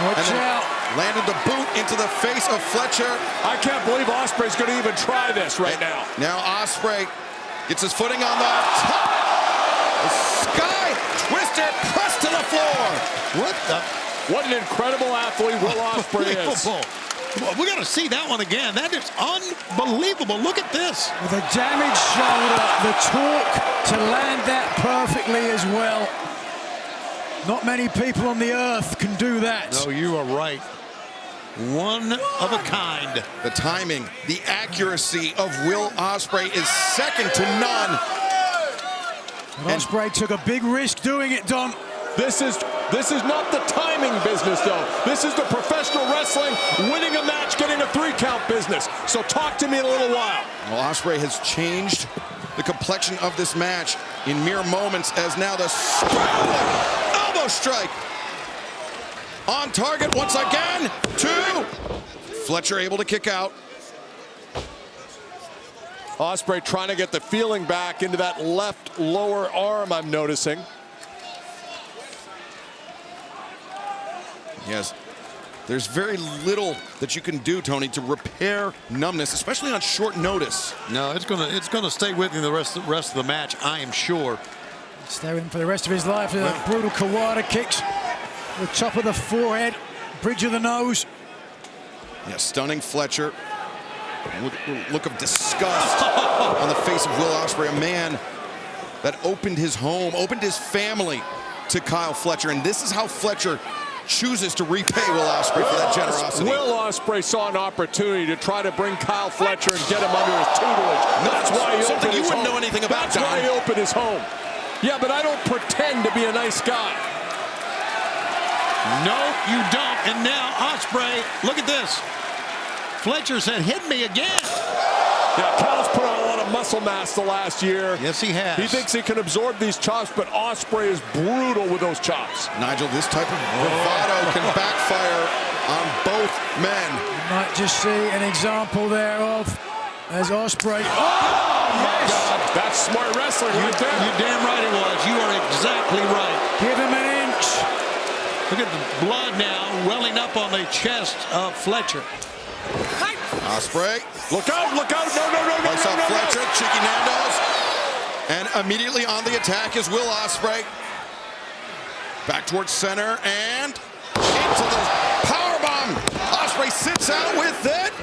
Watch out. Landed the boot into the face of Fletcher. I can't believe Ospreay's going to even try this right now. Now Ospreay gets his footing on the top. The sky twister pressed to the floor. What the? What an incredible athlete Will Ospreay is. Well, we got to see that one again. That is unbelievable. Look at this. With a damaged shoulder, the torque to land that perfectly as well. Not many people on the earth can do that. No, you are right. One of a kind. The timing, the accuracy of Will Ospreay is second to none. And Ospreay took a big risk doing it, Don. This is not the timing business, though. This is the professional wrestling, winning a match, getting a 3-count business. So talk to me in a little while. Well, Ospreay has changed the complexion of this match in mere moments as now the elbow strike. On target once again. 2. Fletcher able to kick out. Ospreay trying to get the feeling back into that left lower arm, I'm noticing. Yes, there's very little that you can do, Tony, to repair numbness, especially on short notice. No, it's gonna stay with him the rest of the match, I am sure. Stay with him for the rest of his life. The brutal Kawada kicks. The top of the forehead, bridge of the nose. Yeah, stunning Fletcher. Look of disgust on the face of Will Ospreay, a man that opened his home, opened his family to Kyle Fletcher, and this is how Fletcher chooses to repay Will Ospreay for that generosity. Will Ospreay saw an opportunity to try to bring Kyle Fletcher and get him under his tutelage. That's why he opened his home. You wouldn't know anything about. That's why he opened his home. Yeah, but I don't pretend to be a nice guy. No, you don't. And now Ospreay, look at this. Fletcher said, hit me again. Yeah, Kyle's put on a lot of muscle mass the last year. Yes, he has. He thinks he can absorb these chops, but Ospreay is brutal with those chops. Nigel, this type of bravado can backfire on both men. You might just see an example thereof as Ospreay. Oh, yes! That's smart wrestling right there. You're damn right it was. You are exactly right. Give him an inch. Look at the blood now welling up on the chest of Fletcher. Ospreay. Look out, look out. No, no, no, no, Lights no, off no, Fletcher, no. cheeky Nando's. And immediately on the attack is Will Ospreay. Back towards center and into the powerbomb. Ospreay sits out with it.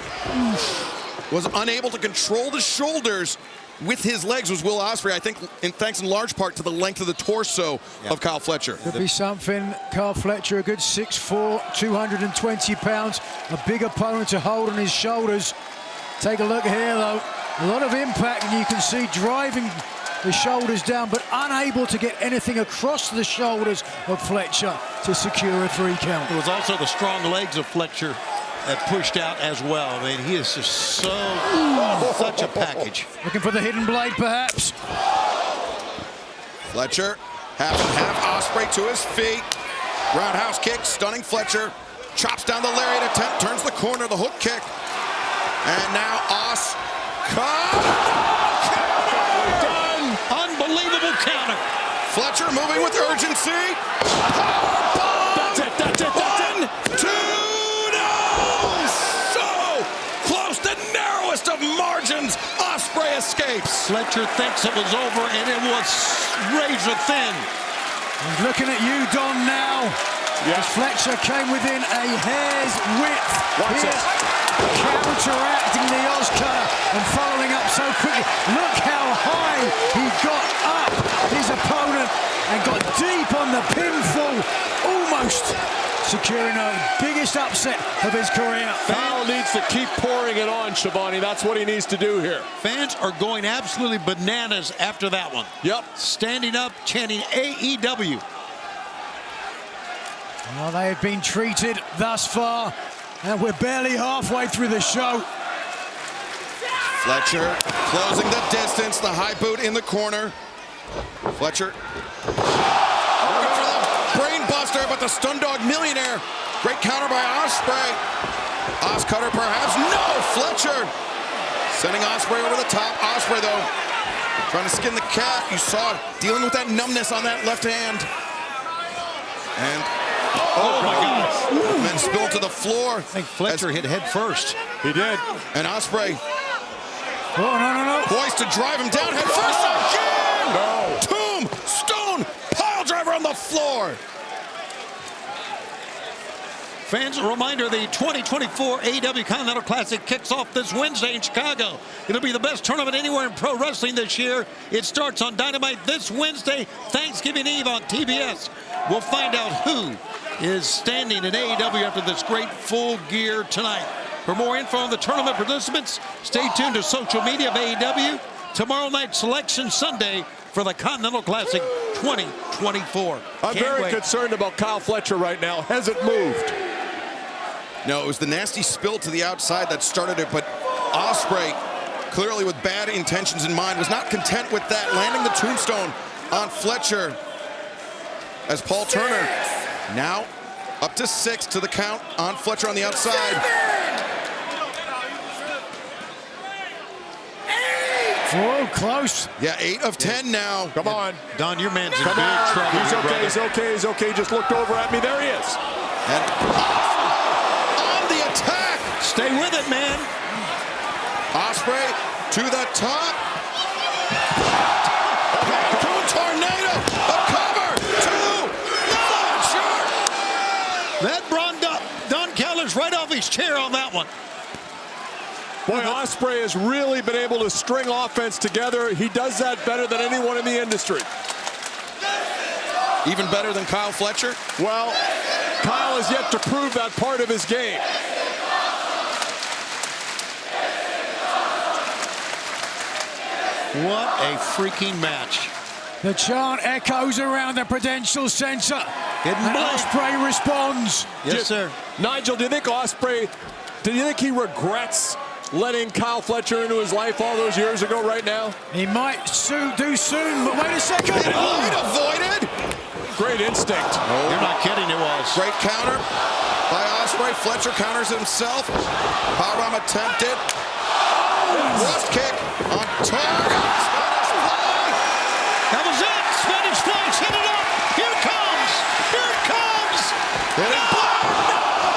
Was unable to control the shoulders with his legs was Will Ospreay, I think, thanks in large part to the length of the torso of Kyle Fletcher. Could be something. Kyle Fletcher, a good 6'4", 220 pounds, a big opponent to hold on his shoulders. Take a look here, though. A lot of impact, and you can see driving the shoulders down, but unable to get anything across the shoulders of Fletcher to secure a 3 count. It was also the strong legs of Fletcher that pushed out as well. I mean, he is just such a package. Looking for the hidden blade, perhaps. Fletcher, half and half. Ospreay to his feet. Roundhouse kick, stunning Fletcher. Chops down the lariat attempt, turns the corner, the hook kick. And now Done. Unbelievable counter. Fletcher moving with urgency. That's it, that's it, that's it. 1, 2, no! So close, the narrowest of margins. Ospreay escapes. Fletcher thinks it was over, and it was razor thin. He's looking at you, Don, now. As Fletcher came within a hair's width. Watch it. Counteracting the Oscar and following up so quickly. Look how high he got up his opponent and got deep on the pinfall, almost securing the biggest upset of his career. Kyle needs to keep pouring it on, Shivani. That's what he needs to do here. Fans are going absolutely bananas after that one. Yep. Standing up, chanting AEW. Well, they have been treated thus far, and we're barely halfway through the show. Fletcher closing the distance, the high boot in the corner. Fletcher looking for the brain buster, but the Stun Dog Millionaire Great counter by Ospreay. Cutter perhaps. No, Fletcher. Sending Ospreay over the top. Ospreay, though, trying to skin the cat. You saw it, dealing with that numbness on that left hand. And, oh my God. And then spilled to the floor. I think Fletcher hit head first. He did. And Ospreay. Oh, no. Poised to drive him down head first again. No. Tombstone pile driver on the floor. Fans, a reminder, the 2024 AEW Continental Classic kicks off this Wednesday in Chicago. It'll be the best tournament anywhere in pro wrestling this year. It starts on Dynamite this Wednesday, Thanksgiving Eve on TBS. We'll find out who is standing in AEW after this great full gear tonight. For more info on the tournament participants, stay tuned to social media of AEW. Tomorrow night, Selection Sunday for the Continental Classic 2024. I'm very concerned about Kyle Fletcher right now. Hasn't moved. No, it was the nasty spill to the outside that started it, but Ospreay, clearly with bad intentions in mind, was not content with that, landing the tombstone on Fletcher. As Paul Turner now up to 6 to the count on Fletcher on the outside. Oh, close. Yeah, 8 of 10 now. Come on. Don, your man's in Come big on. trouble. He's here, okay, brother. he's okay, he's okay. Just looked over at me. There he is. And on the attack. Stay with it, man. Ospreay to the top. Paragon tornado. A cover. 2. Fletcher. That brought Don Callis right off his chair on that one. Boy, Ospreay has really been able to string offense together. He does that better than anyone in the industry. Even better than Kyle Fletcher? Well, Kyle has yet to prove that part of his game. What a freaking match. The chant echoes around the Prudential Center. Hidden And blade. Ospreay responds. Yes, sir. Nigel, do you think he regrets letting Kyle Fletcher into his life all those years ago right now? He might do soon, but wait a second. Avoided. Great instinct. Oh, You're not kidding, it was. great counter by Ospreay. Fletcher counters himself. Powerbomb attempted. Thrust kick on target. Spanish fly. That was it. Spanish fly, set it up. Here it comes. Here it comes. Hitting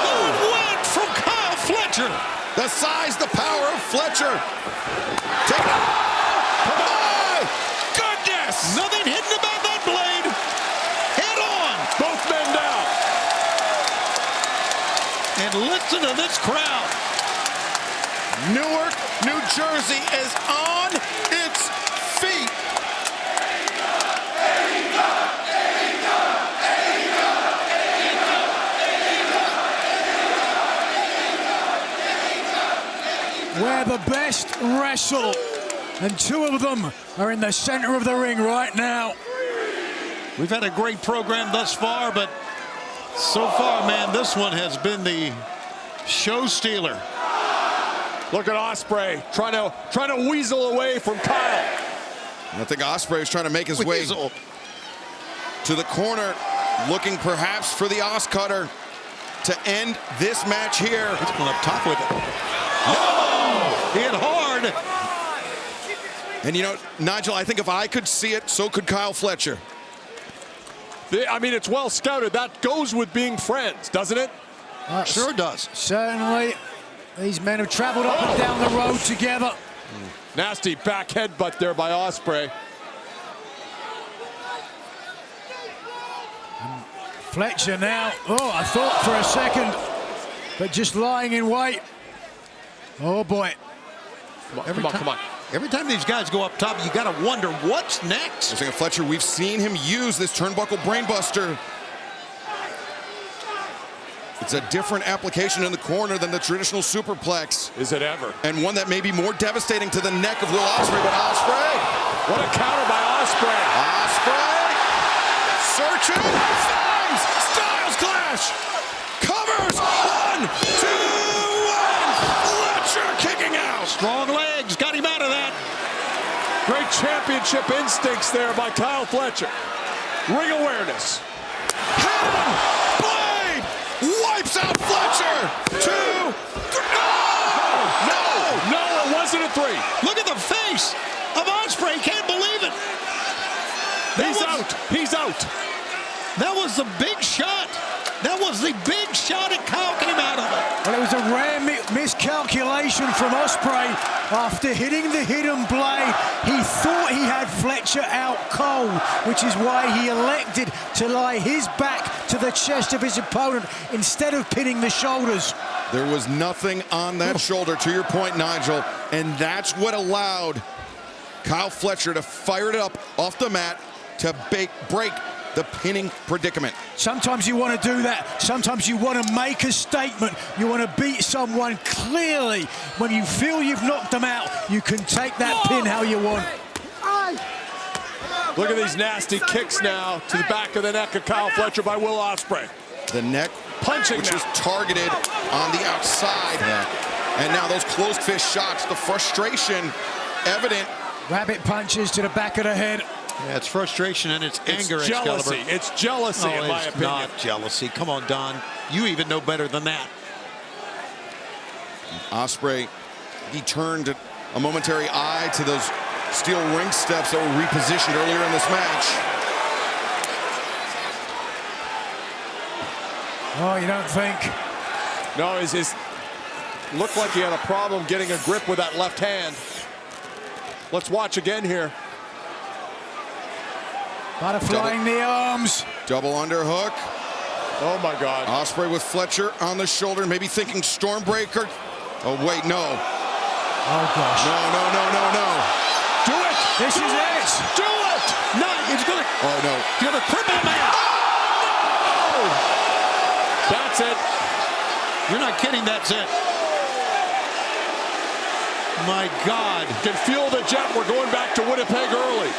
Good win from Kyle Fletcher. the size, the power of Fletcher. Take it. My goodness. Nothing hidden about that blade. Head on. Both men down. And listen to this crowd. Newark, New Jersey is on its feet. Where the best wrestle. And 2 of them are in the center of the ring right now. We've had a great program thus far, but so far, man, this one has been the show stealer. Look at Ospreay trying to weasel away from Kyle. I think Ospreay is trying to make his way to the corner, looking perhaps for the Os Cutter to end this match here. He's going up top with it. Oh, hit hard. And you know, Nigel, I think if I could see it, so could Kyle Fletcher. I mean, it's well scouted. That goes with being friends, doesn't it? Sure does. Certainly. These men have traveled up and down the road together. Nasty back headbutt there by Ospreay. Fletcher now. Oh, I thought for a second, but just lying in wait. Oh, boy. Come on. Every time these guys go up top, you got to wonder what's next. Looking at Fletcher, we've seen him use this turnbuckle brainbuster. It's a different application in the corner than the traditional superplex. Is it ever? And one that may be more devastating to the neck of Will Ospreay, but Ospreay. What a counter by Ospreay. Ospreay. Searching. Finds. Styles Clash. Covers. 1, 2, 1. Fletcher kicking out. Strong legs, got him out of that. Great championship instincts there by Kyle Fletcher. Ring awareness. Hand. Blade. Wipes out out. That was the big shot. That was the big shot, and Kyle came out of it. Well, it was a rare miscalculation from Ospreay. After hitting the hidden blade, he thought he had Fletcher out cold, which is why he elected to lie his back to the chest of his opponent instead of pinning the shoulders. There was nothing on that shoulder, to your point, Nigel, and that's what allowed Kyle Fletcher to fire it up off the mat to break the pinning predicament. Sometimes you want to do that. Sometimes you want to make a statement. You want to beat someone clearly. When you feel you've knocked them out, you can take that pin how you want. Look at these nasty kicks now to the back of the neck of Kyle Fletcher by Will Ospreay. The neck punching which now. was targeted on the outside. And now those closed fist shots, the frustration evident. Rabbit punches to the back of the head. Yeah, it's frustration and it's anger, jealousy. Excalibur. It's jealousy, in my it's opinion. not jealousy. Come on, Don. You even know better than that. Ospreay, he turned a momentary eye to those steel ring steps that were repositioned earlier in this match. Oh, you don't think? No, it looked like he had a problem getting a grip with that left hand. Let's watch again here. Butterflying the arms. Double underhook. Oh my God. Ospreay with Fletcher on the shoulder, maybe thinking Stormbreaker. Oh wait, no. Oh gosh. No. Do it. This is it. Do it. No, he's gonna. Oh no. He's gonna cripple man. That's it. You're not kidding. That's it. My God. Can feel the jet. We're going back to Winnipeg early.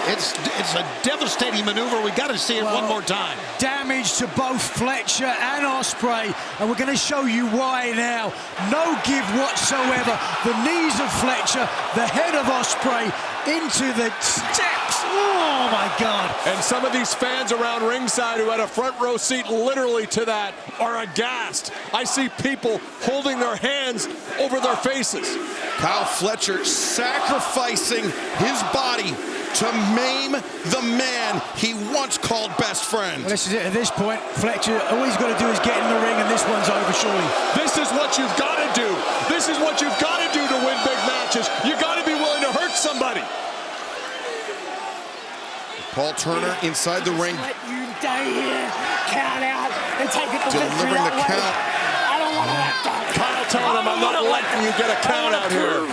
It's a devastating maneuver. We got to see it one more time. Damage to both Fletcher and Ospreay, and we're going to show you why now. No give whatsoever. The knees of Fletcher, the head of Ospreay into the steps. Oh my God. And some of these fans around ringside who had a front row seat literally to that are aghast. I see people holding their hands over their faces. Kyle Fletcher sacrificing his body to maim the man he once called best friend. Well, this is it. At this point, Fletcher, all he's got to do is get in the ring, and this one's over, surely. This is what you've got to do. This is what you've got to do to win big matches. You got to be willing to hurt somebody. Paul Turner inside the ring. Let you die here, count out, and take it to Delivering the count. I don't want that. Kyle telling him, I'm not letting you get a count out here.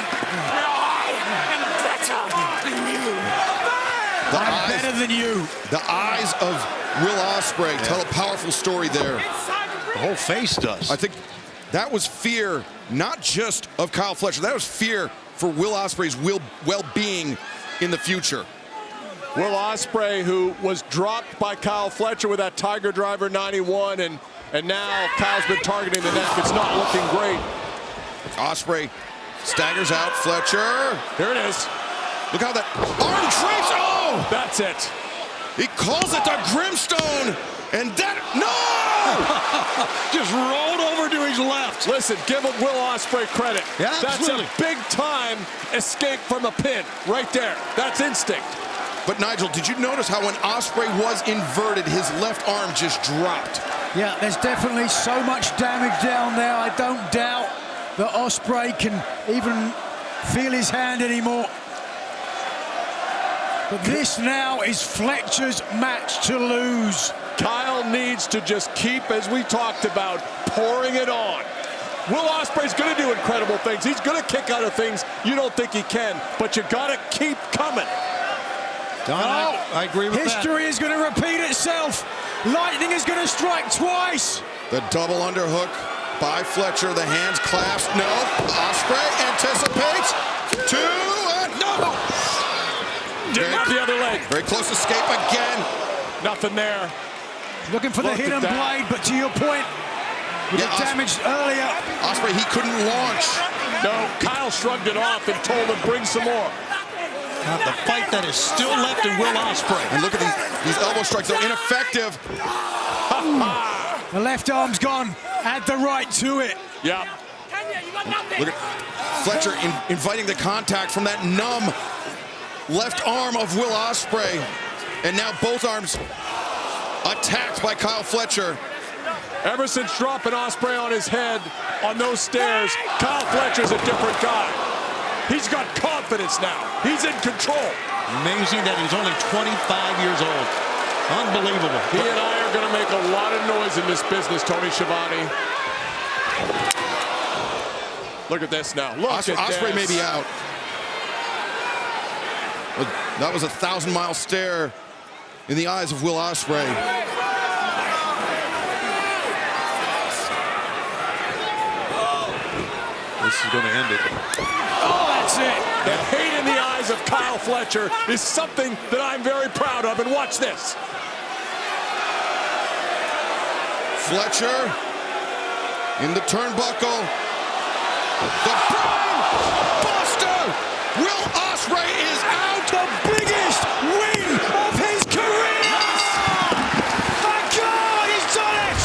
I'm better than you. The eyes of Will Ospreay tell a powerful story there. The whole face does. I think that was fear, not just of Kyle Fletcher. That was fear for Will Ospreay's well-being in the future. Will Ospreay, who was dropped by Kyle Fletcher with that Tiger Driver 91, and now Kyle's been targeting the neck. It's not looking great. Ospreay staggers out Fletcher. Here it is. Look how that arm drapes. Oh! That's it. He calls it the Grimstone. And that, no! Just rolled over to his left. Listen, give him Will Ospreay credit. Yeah, absolutely. That's a big-time escape from a pin right there. That's instinct. But Nigel, did you notice how when Ospreay was inverted, his left arm just dropped? Yeah, there's definitely so much damage down there. I don't doubt that Ospreay can even feel his hand anymore. But this now is Fletcher's match to lose. Kyle needs to just keep, as we talked about, pouring it on. Will Ospreay's going to do incredible things. He's going to kick out of things you don't think he can, but you got to keep coming. Don, I agree with History is going to repeat itself. Lightning is going to strike twice. The double underhook by Fletcher. The hands clasped. No. Ospreay anticipates. No. The other leg. Very close escape again. Nothing there. Looking for the hidden blade, but to your point, with the damage earlier. Ospreay, he couldn't launch. No, Kyle shrugged it off and told him, bring some more. The fight that is still left in Will Ospreay. And look at these elbow strikes. They're ineffective. The left arm's gone. Add the right to it. Yeah. Look at Fletcher inviting the contact from that numb left arm of Will Ospreay. And now both arms attacked by Kyle Fletcher. Ever since dropping Ospreay on his head on those stairs, Kyle Fletcher's a different guy. He's got confidence now. He's in control. Amazing that he's only 25 years old. Unbelievable. He and I are going to make a lot of noise in this business, Tony Schiavone. Look at this now. Look at Ospreay this. may be out. That was a 1,000-mile stare in the eyes of Will Ospreay. This is going to end it. Oh, that's it. The hate in the eyes of Kyle Fletcher is something that I'm very proud of. And watch this. Fletcher in the turnbuckle. The brain buster. Will Ospreay is out. The biggest win of his career! My God, he's done it!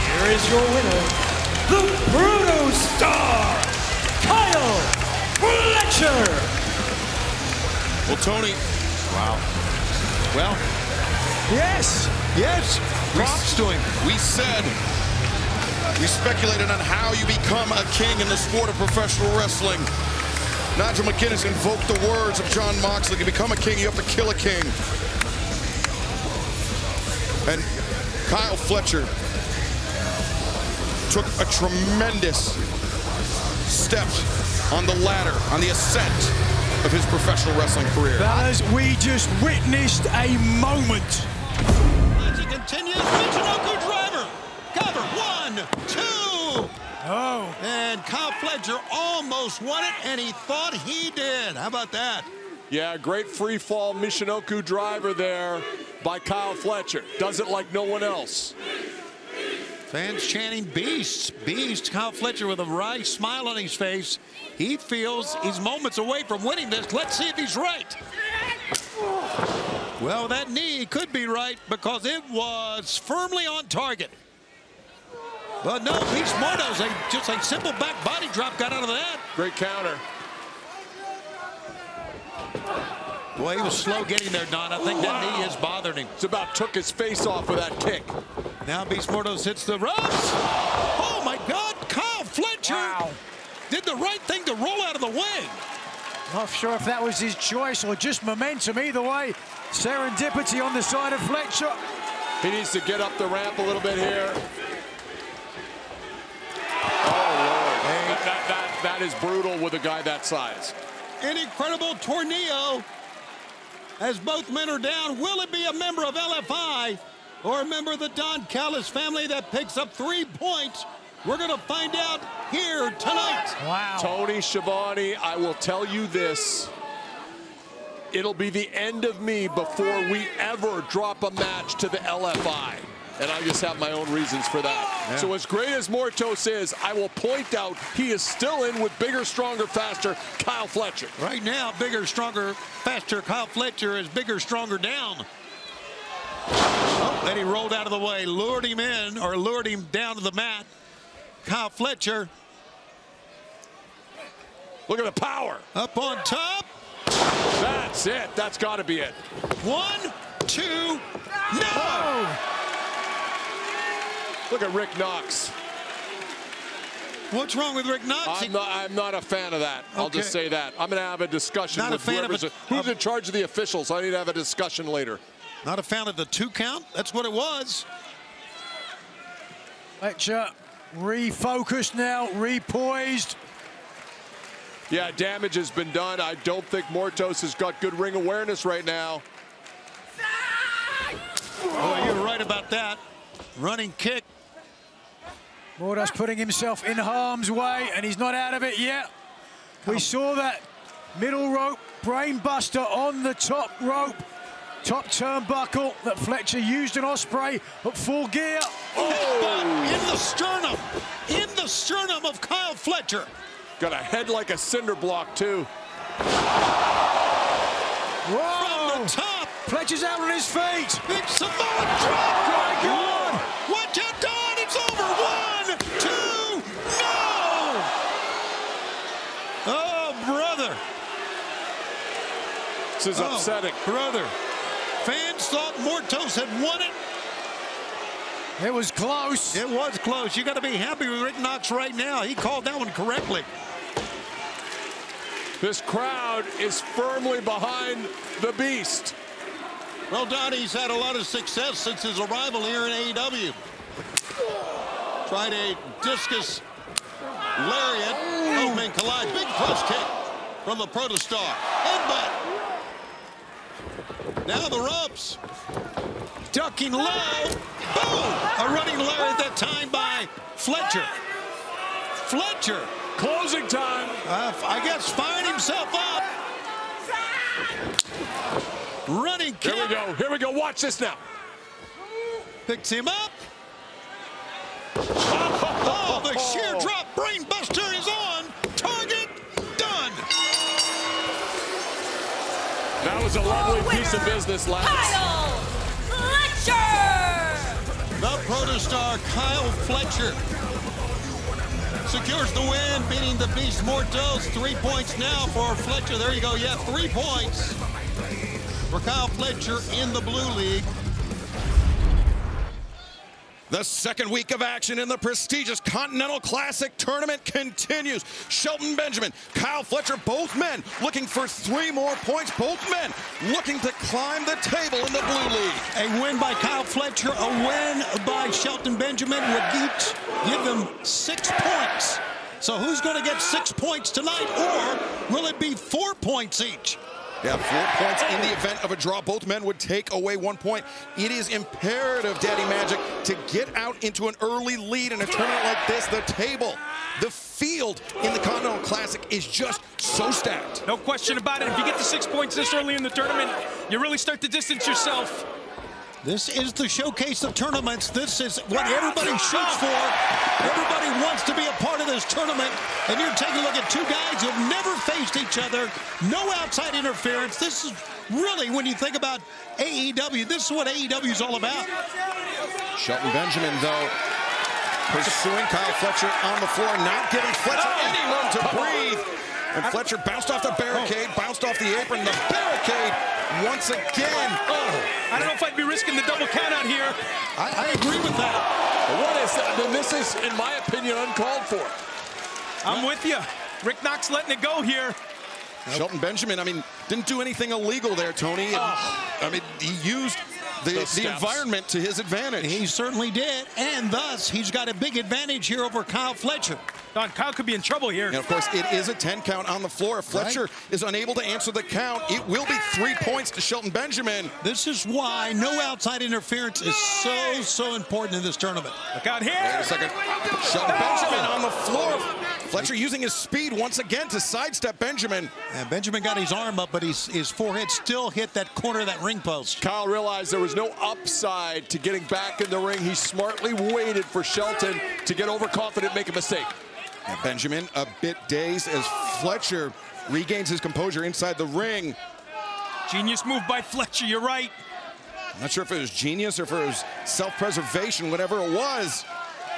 Here is your winner, the Protostar, Kyle Fletcher. Well, Tony. Wow. Well, Yes! yes. Props to him. We speculated on how you become a king in the sport of professional wrestling. Nigel McGuinness invoked the words of John Moxley. To become a king, you have to kill a king. And Kyle Fletcher took a tremendous step on the ladder, on the ascent of his professional wrestling career. Fellas, we just witnessed a moment. As he continues, Michinoku driver. Cover, 1, 2. Oh. And Kyle Fletcher almost won it, and he thought he did. How about that? Yeah, great free fall Michinoku driver there by Kyle Fletcher. Does it like no one else. Fans chanting beast, beast. Kyle Fletcher with a wry smile on his face. He feels he's moments away from winning this. Let's see if he's right. Well, that knee could be right because it was firmly on target. But no, Beast Mordo's just a simple back body drop got out of that. Great counter. Boy, he was slow getting there, Don. I think that knee has bothered him. It's about took his face off with that kick. Now Beast Mordos hits the ropes. Oh, my God. Kyle Fletcher did the right thing to roll out of the way. Not sure if that was his choice or just momentum. Either way, serendipity on the side of Fletcher. He needs to get up the ramp a little bit here. Oh, Lord. That is brutal with a guy that size. An incredible tornado as both men are down. Will it be a member of LFI or a member of the Don Callis family that picks up 3 points? We're going to find out here tonight. Wow. Tony Schiavone, I will tell you this. It'll be the end of me before we ever drop a match to the LFI. And I just have my own reasons for that. Yeah. So as great as Mortos is, I will point out he is still in with bigger, stronger, faster Kyle Fletcher. Right now, bigger, stronger, faster. Kyle Fletcher is bigger, stronger down. Oh, and he rolled out of the way, lured him in, or lured him down to the mat. Kyle Fletcher. Look at the power. Up on top. That's it. That's got to be it. 1, 2, no! Look at Rick Knox. What's wrong with Rick Knox? I'm not a fan of that. I'll just say that. I'm going to have a discussion Not a with fan of who's in charge of the officials. I need to have a discussion later. Not a fan of the 2 count? That's what it was. Fletcher refocused now, repoised. Yeah, damage has been done. I don't think Mortos has got good ring awareness right now. Oh, you're right about that. Running kick. Mordos putting himself in harm's way, and he's not out of it yet. We saw that middle rope brain buster on the top rope. Top turnbuckle that Fletcher used in Ospreay at full gear. Oh! In the sternum. In the sternum of Kyle Fletcher. Got a head like a cinder block, too. Whoa! From the top. Fletcher's out on his feet. Big Samoan drop. My God! Watch out, Don. It's over. 1, 2, no! Oh, brother. This is upsetting. Brother, fans thought Mortos had won it. It was close. It was close. You got to be happy with Rick Knox right now. He called that one correctly. This crowd is firmly behind the Beast. Well, Donnie's had a lot of success since his arrival here in AEW. Tried a discus lariat. Open collide. Big cross kick from the Protostar. Headbutt. Now the ropes. Ducking low. Boom! A running lariat that time by Fletcher. Fletcher. Closing time. I guess firing himself up. Running kick. Here we go. Here we go. Watch this now. Picks him up. Oh, the sheer drop. Brainbuster is on. Target done. That was a lovely piece of business, lads. Kyle Fletcher! The Protostar, Kyle Fletcher, secures the win, beating the Beast Mortos. 3 points now for Fletcher. There you go. Yeah, 3 points for Kyle Fletcher in the Blue League. The second week of action in the prestigious Continental Classic tournament continues. Shelton Benjamin, Kyle Fletcher, both men looking for 3 more points. Both men looking to climb the table in the Blue League. A win by Kyle Fletcher, a win by Shelton Benjamin would each give them 6 points. So who's going to get 6 points tonight, or will it be 4 points each? Yeah, 4 points in the event of a draw. Both men would take away 1 point. It is imperative, Daddy Magic, to get out into an early lead in a tournament like this. The table, the field in the Continental Classic is just so stacked. No question about it. If you get to 6 points this early in the tournament, you really start to distance yourself. This is the showcase of tournaments. This is what everybody shoots for. Everybody wants to be a part of this tournament. And you're taking a look at 2 guys who have never faced each other. No outside interference. This is really, when you think about AEW, this is what AEW is all about. Shelton Benjamin, though, pursuing Kyle Fletcher on the floor, not giving Fletcher any room to breathe. And Fletcher bounced off the barricade, bounced off the apron, the barricade once again. I don't know if I'd be risking the double count out here. I agree with that. What is that? I mean, this is, in my opinion, uncalled for. I'm with you. Rick Knox letting it go here. Shelton Benjamin, I mean, didn't do anything illegal there, Tony. I mean, he used the environment to his advantage. He certainly did, and thus he's got a big advantage here over Kyle Fletcher. Don, Kyle could be in trouble here. And of course, it is a 10 count on the floor. If Fletcher is unable to answer the count, it will be 3 points to Shelton Benjamin. This is why no outside interference is so important in this tournament. Look out here. Wait a second. Shelton Benjamin on the floor. Fletcher using his speed once again to sidestep Benjamin. And Benjamin got his arm up, but his forehead still hit that corner of that ring post. Kyle realized there was no upside to getting back in the ring. He smartly waited for Shelton to get overconfident, make a mistake. And Benjamin a bit dazed as Fletcher regains his composure inside the ring. Genius move by Fletcher, you're right. I'm not sure if it was genius or if it was self-preservation, whatever it was.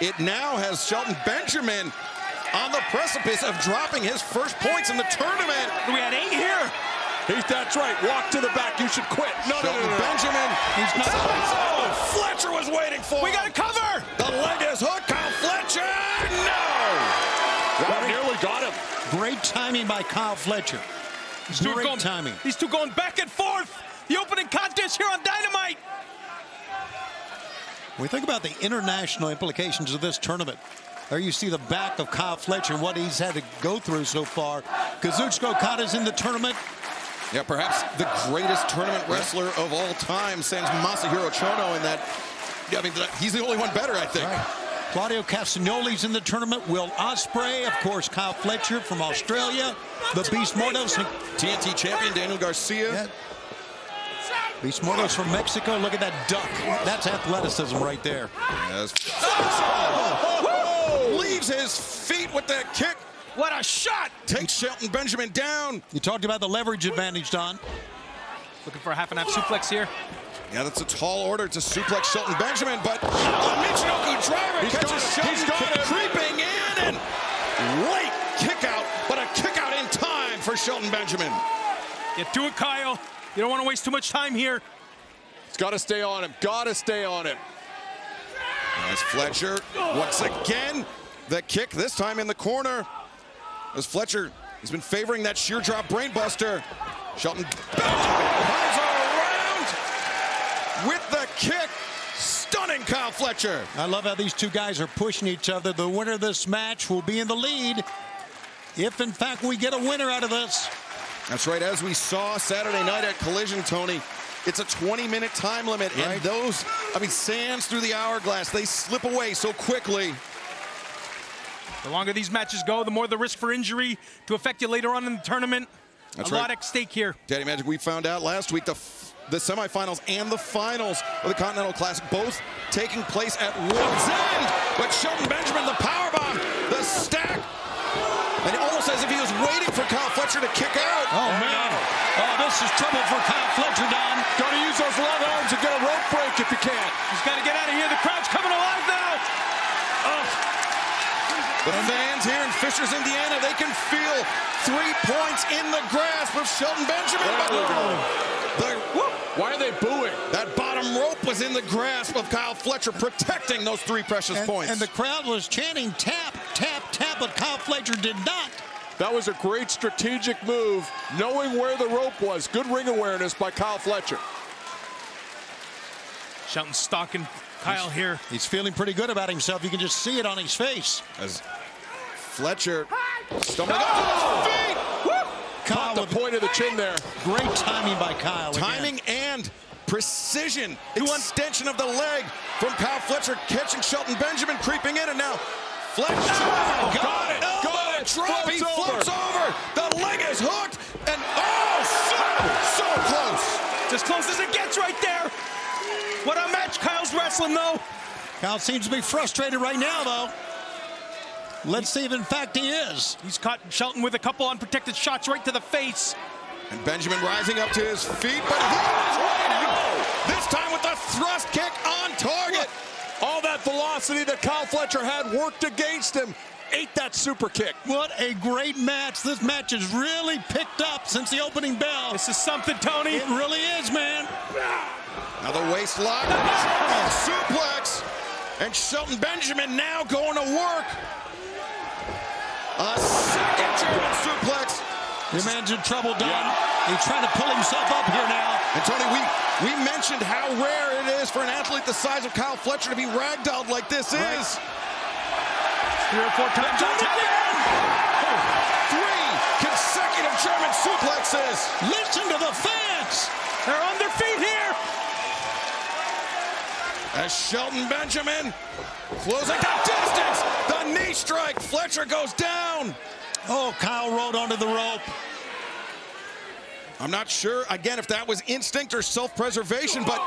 It now has Shelton Benjamin on the precipice of dropping his first points in the tournament. We had 8 here. That's right. Walk to the back. You should quit. No. Benjamin. He's not. Oh, Fletcher was waiting for We him. got to cover. The leg is hooked. Kyle Fletcher. No. Well, nearly got him. Great timing by Kyle Fletcher. Great timing. These two going back and forth. The opening contest here on Dynamite. When we think about the international implications of this tournament, there you see the back of Kyle Fletcher and what he's had to go through so far. Kazuchika Okada's in the tournament. Yeah, perhaps the greatest tournament wrestler of all time, sans Masahiro Chono, in that, I mean, he's the only one better, I think. Right. Claudio Castagnoli's in the tournament. Will Ospreay, of course, Kyle Fletcher from Australia. The Beast Mortos. TNT champion Daniel Garcia. Yeah. Beast Mortos from Mexico. Look at that duck. That's athleticism right there. Yes. Leaves his feet with that kick. What a shot. Takes Shelton Benjamin down. You talked about the leverage advantage, Don. Looking for a half and half suplex here. Yeah, that's a tall order to suplex Shelton Benjamin, but a Michinoku driver catches Shelton creeping in, and late kick out, but a kick out in time for Shelton Benjamin. Get to it, Kyle. You don't want to waste too much time here. He's got to stay on him. Got to stay on him. As Fletcher, once again, the kick, this time in the corner. As Fletcher, he's been favoring that sheer drop brainbuster. Shelton comes around with the kick. Stunning Kyle Fletcher. I love how these two guys are pushing each other. The winner of this match will be in the lead if, in fact, we get a winner out of this. That's right, as we saw Saturday night at Collision, Tony, it's a 20-minute time limit, right. and those, sands through the hourglass, they slip away so quickly. The longer these matches go, the more the risk for injury to affect you later on in the tournament. That's a lot right. at stake here. Daddy Magic, we found out last week the semifinals and the finals of the Continental Classic both taking place at one's end. But Shelton Benjamin, the powerbomb, the stack, and almost as if he was waiting for Kyle Fletcher to kick out. Oh, man. Oh, this is trouble for Kyle Fletcher, Don. Got to use those long arms and get a rope break if you can. He's got to get out of here. The crowd's coming alive now. The fans here in Fishers, Indiana, they can feel 3 points in the grasp of Shelton Benjamin. Why are they booing? That bottom rope was in the grasp of Kyle Fletcher, protecting those 3 precious points. And the crowd was chanting tap, tap, tap, but Kyle Fletcher did not. That was a great strategic move, knowing where the rope was. Good ring awareness by Kyle Fletcher. Shelton stalking Kyle here. He's feeling pretty good about himself. You can just see it on his face. As Fletcher stumbling up to his feet. Kyle Caught the point of the chin there. Great timing by Kyle. Timing and precision. Extension of the leg from Kyle Fletcher, catching Shelton Benjamin, creeping in, and now Fletcher. Got it. Elbow drop. He Floats floats over. The leg is hooked, and so close. As close as it gets right there. What a match Kyle's wrestling, though. Kyle seems to be frustrated right now, though. Let's see if, in fact, he is. He's caught Shelton with a couple unprotected shots right to the face. And Benjamin rising up to his feet, but he is waiting. This time with the thrust kick on target. All that velocity that Kyle Fletcher had worked against him. Ate that super kick. What a great match. This match has really picked up since the opening bell. This is something, Tony. It really is, man. Now the waist lock, suplex, and Shelton Benjamin now going to work. A second German suplex. Your man's in trouble, Don. He's trying to pull himself up here now. And Tony, we mentioned how rare it is for an athlete the size of Kyle Fletcher to be ragdolled like this is. 3 or 4 times. 3 consecutive German suplexes. Listen to the fans. They're on their feet here. As Shelton Benjamin closing the distance. The knee strike. Fletcher goes down. Oh, Kyle rode onto the rope. I'm not sure, again, if that was instinct or self-preservation, but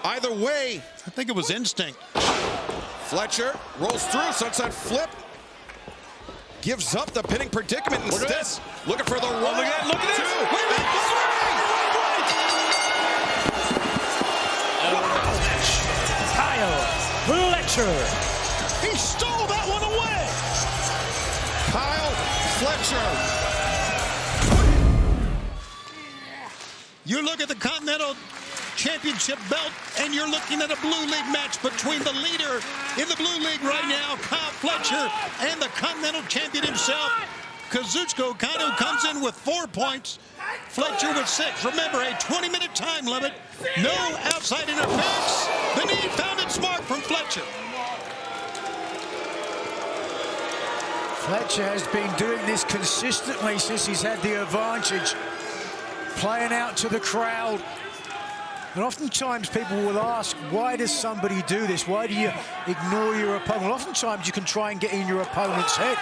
either way. I think it was instinct. Fletcher rolls through, sunset flip. Gives up the pinning predicament instead. Look at this. Looking for the roll. Look at this. 2, Kyle Fletcher. He stole that one away. Kyle Fletcher. You look at the Continental Championship belt, and you're looking at a Blue League match between the leader in the Blue League right now, Kyle Fletcher, and the Continental Champion himself, Kazuchika Okada, comes in with 4 points. Fletcher with 6. Remember, a 20-minute time limit. No outside interference. The knee found its mark from Fletcher. Fletcher has been doing this consistently since he's had the advantage, playing out to the crowd. And oftentimes people will ask, why does somebody do this? Why do you ignore your opponent? Well, oftentimes you can try and get in your opponent's head.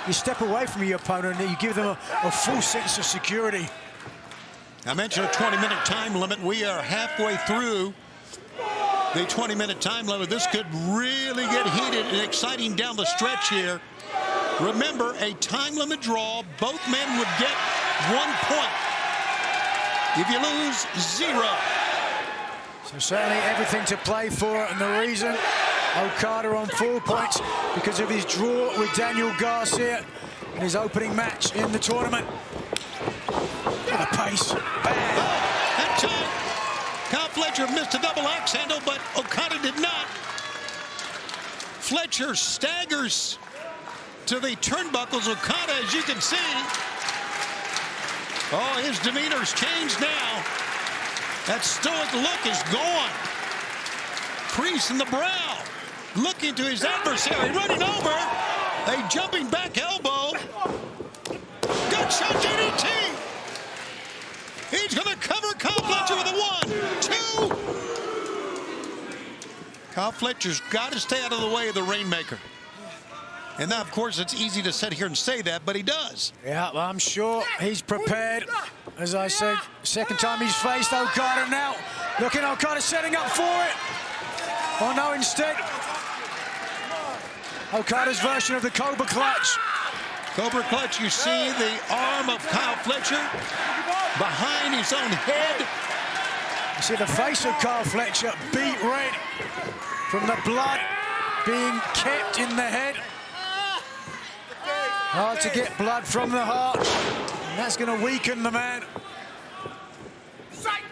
You step away from your opponent and you give them a full sense of security. I mentioned a 20-minute time limit. We are halfway through the 20-minute time limit. This could really get heated and exciting down the stretch here. Remember, a time limit draw, both men would get 1 point. If you lose, 0. So certainly everything to play for, and the reason Okada on 4 points because of his draw with Daniel Garcia in his opening match in the tournament. What a pace. Bam. That Fletcher missed a double axe handle, but Okada did not. Fletcher staggers to the turnbuckles. Okada, as you can see, oh, his demeanor's changed now. That stoic look is gone. Crease in the brow. Looking to his adversary, running over. A jumping back elbow. Good shot, DDT. He's going to cover Kyle Fletcher with a 1, 2. Kyle Fletcher's got to stay out of the way of the Rainmaker. And now, of course, it's easy to sit here and say that, but he does. Yeah, I'm sure he's prepared. As I said, second time he's faced Okada now. Looking, Okada setting up for it. Oh, no, instead, Okada's version of the Cobra Clutch. Cobra Clutch, you see the arm of Kyle Fletcher behind his own head. You see the face of Kyle Fletcher beat red from the blood being kept in the head. Hard to get blood from the heart, and that's going to weaken the man.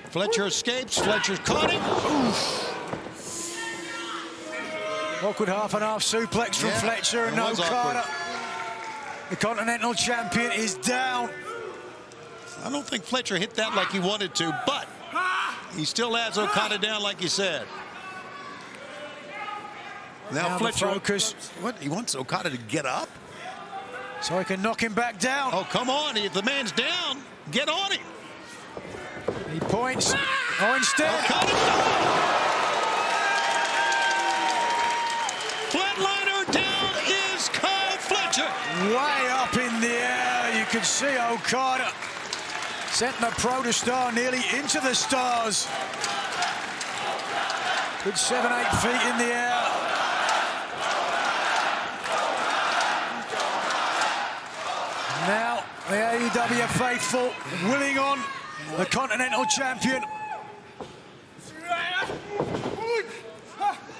Fletcher escapes. Fletcher's caught him. Oof. Awkward half and half suplex from Fletcher and Okada. The Continental Champion is down. I don't think Fletcher hit that like he wanted to, but he still has Okada down like you said. Now Fletcher, focus. What, he wants Okada to get up? So he can knock him back down. Oh, come on, if the man's down, get on him. He points. Oh, instead. Okada, flatliner down is Kyle Fletcher. Way up in the air, you can see Okada sent the Protostar nearly into the stars. Good 7-8 feet in the air. Now the AEW faithful willing on the Continental Champion.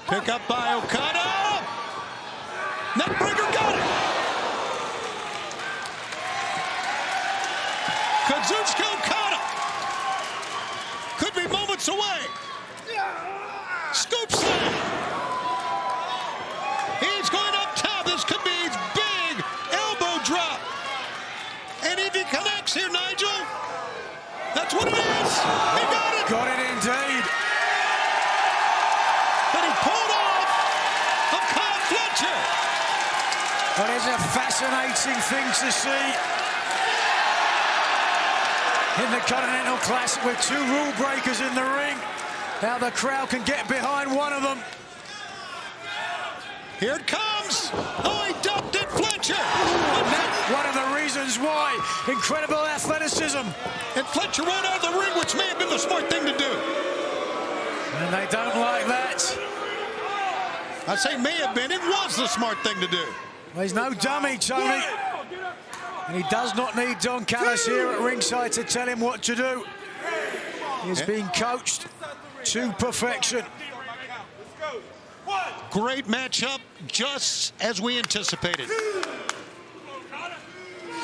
Pick up by Okada. Neckbreaker got it. Kazuchika Okada could be moments away. Scoop slam. He's going up top. This could be his big elbow drop. And if he connects here, Nigel, that's what it is. He got it. Got it indeed. But he pulled off of Kyle Fletcher. But it's a fascinating thing to see in the Continental Classic with two rule breakers in the ring. Now the crowd can get behind one of them. Here it comes. Oh, he dumped it, Fletcher. And that's one of the reasons why. Incredible athleticism. And Fletcher ran out of the ring, which may have been the smart thing to do. And they don't like that. I say may have been. It was the smart thing to do. Well, he's no dummy, Tony. And he does not need Don Callis here at ringside to tell him what to do. He's being coached to perfection. Great matchup, just as we anticipated.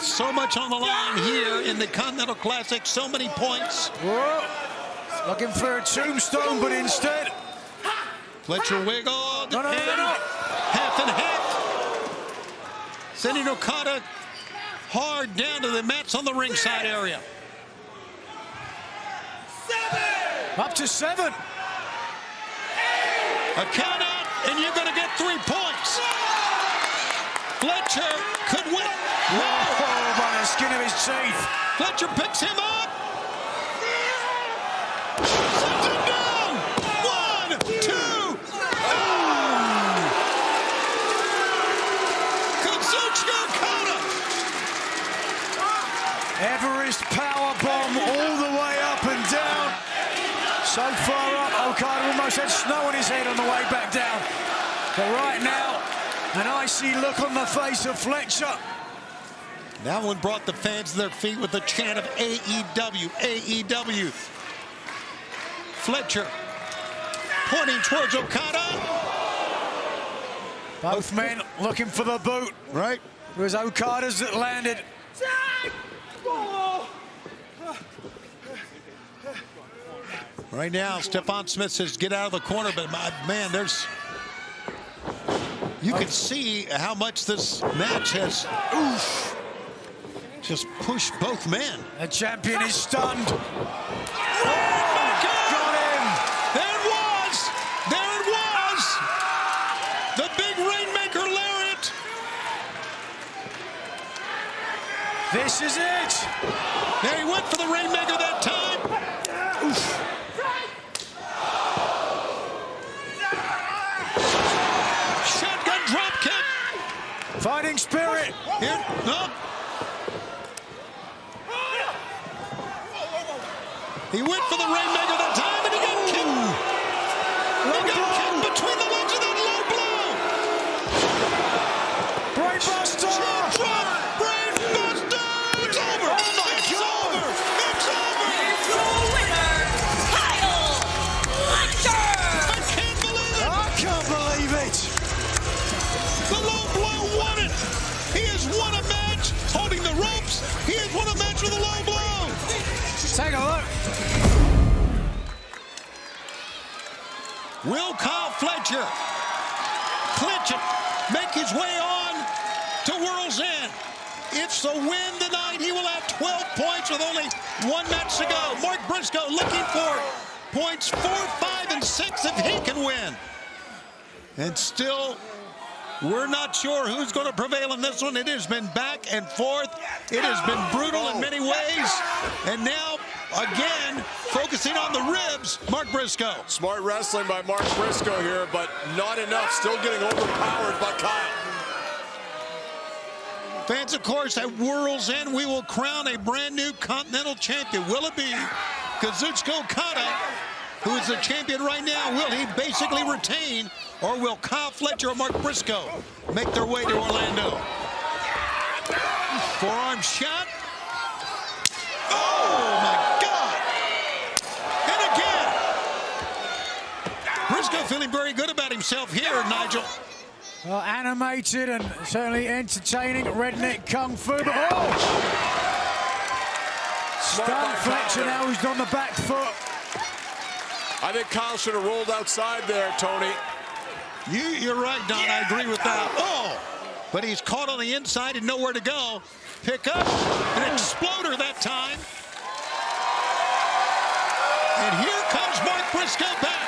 So much on the line here in the Continental Classic, so many points. Whoa. Looking for a tombstone, but instead... Fletcher wiggled, No. half and half. Sending Okada hard down to the mats on the ringside area. Up to 7. A count out, and you're going to get 3 points. Fletcher could win. Whoa, by the skin of his teeth. Fletcher picks him up. Sends him down. 1, 2. Kazuchika Okada. Everest powerbomb all the way up and down. So far up, Okada almost had snow on his head on the way back down. But right now, an icy look on the face of Fletcher. That one brought the fans to their feet with the chant of AEW, AEW. Fletcher pointing towards Okada. Both men looking for the boot. Right. It was Okada's that landed. Right now, Stephon Smith says get out of the corner, but man, you can see how much this match has just pushed both men. The champion is stunned. Got him! There it was! There it was! The big Rainmaker lariat! This is it! There he went for the Rainmaker that time. Oof. Shotgun drop kick. Fighting spirit. Here, no. He went for the Rainmaker that time, and he got kicked. He got kicked between the legs of that low blow. Brainbuster. Drop, Brainbuster. It's over. Oh my God. Over. It's over. The winner, Kyle Fletcher. I can't believe it. I can't believe it. The low blow won it. He has won a match holding the ropes. He has won a match with a low blow. Take a look. Will Kyle Fletcher clinch it, make his way on to World's End. It's the win tonight. He will have 12 points with only one match to go. Mark Brisco looking for points 4, 5, and 6 if he can win. And still, we're not sure who's going to prevail in this one. It has been back and forth. It has been brutal in many ways. And now, again, focusing on the ribs, Mark Brisco. Smart wrestling by Mark Brisco here, but not enough. Still getting overpowered by Kyle. Fans, of course, at World's End, we will crown a brand new Continental champion. Will it be Kazuchika Okada, who is the champion right now? Will he basically retain, or will Kyle Fletcher or Mark Brisco make their way to Orlando? Forearm shot. Oh, my God. And again. Brisco feeling very good about himself here, Nigel. Well, animated and certainly entertaining redneck kung fu. But Stunned Fletcher now, who's on the back foot. I think Kyle should have rolled outside there, Tony. You're right, Don. I agree with that. Oh, but he's caught on the inside and nowhere to go. Pick up an exploder that time. And here comes Mark Brisco back.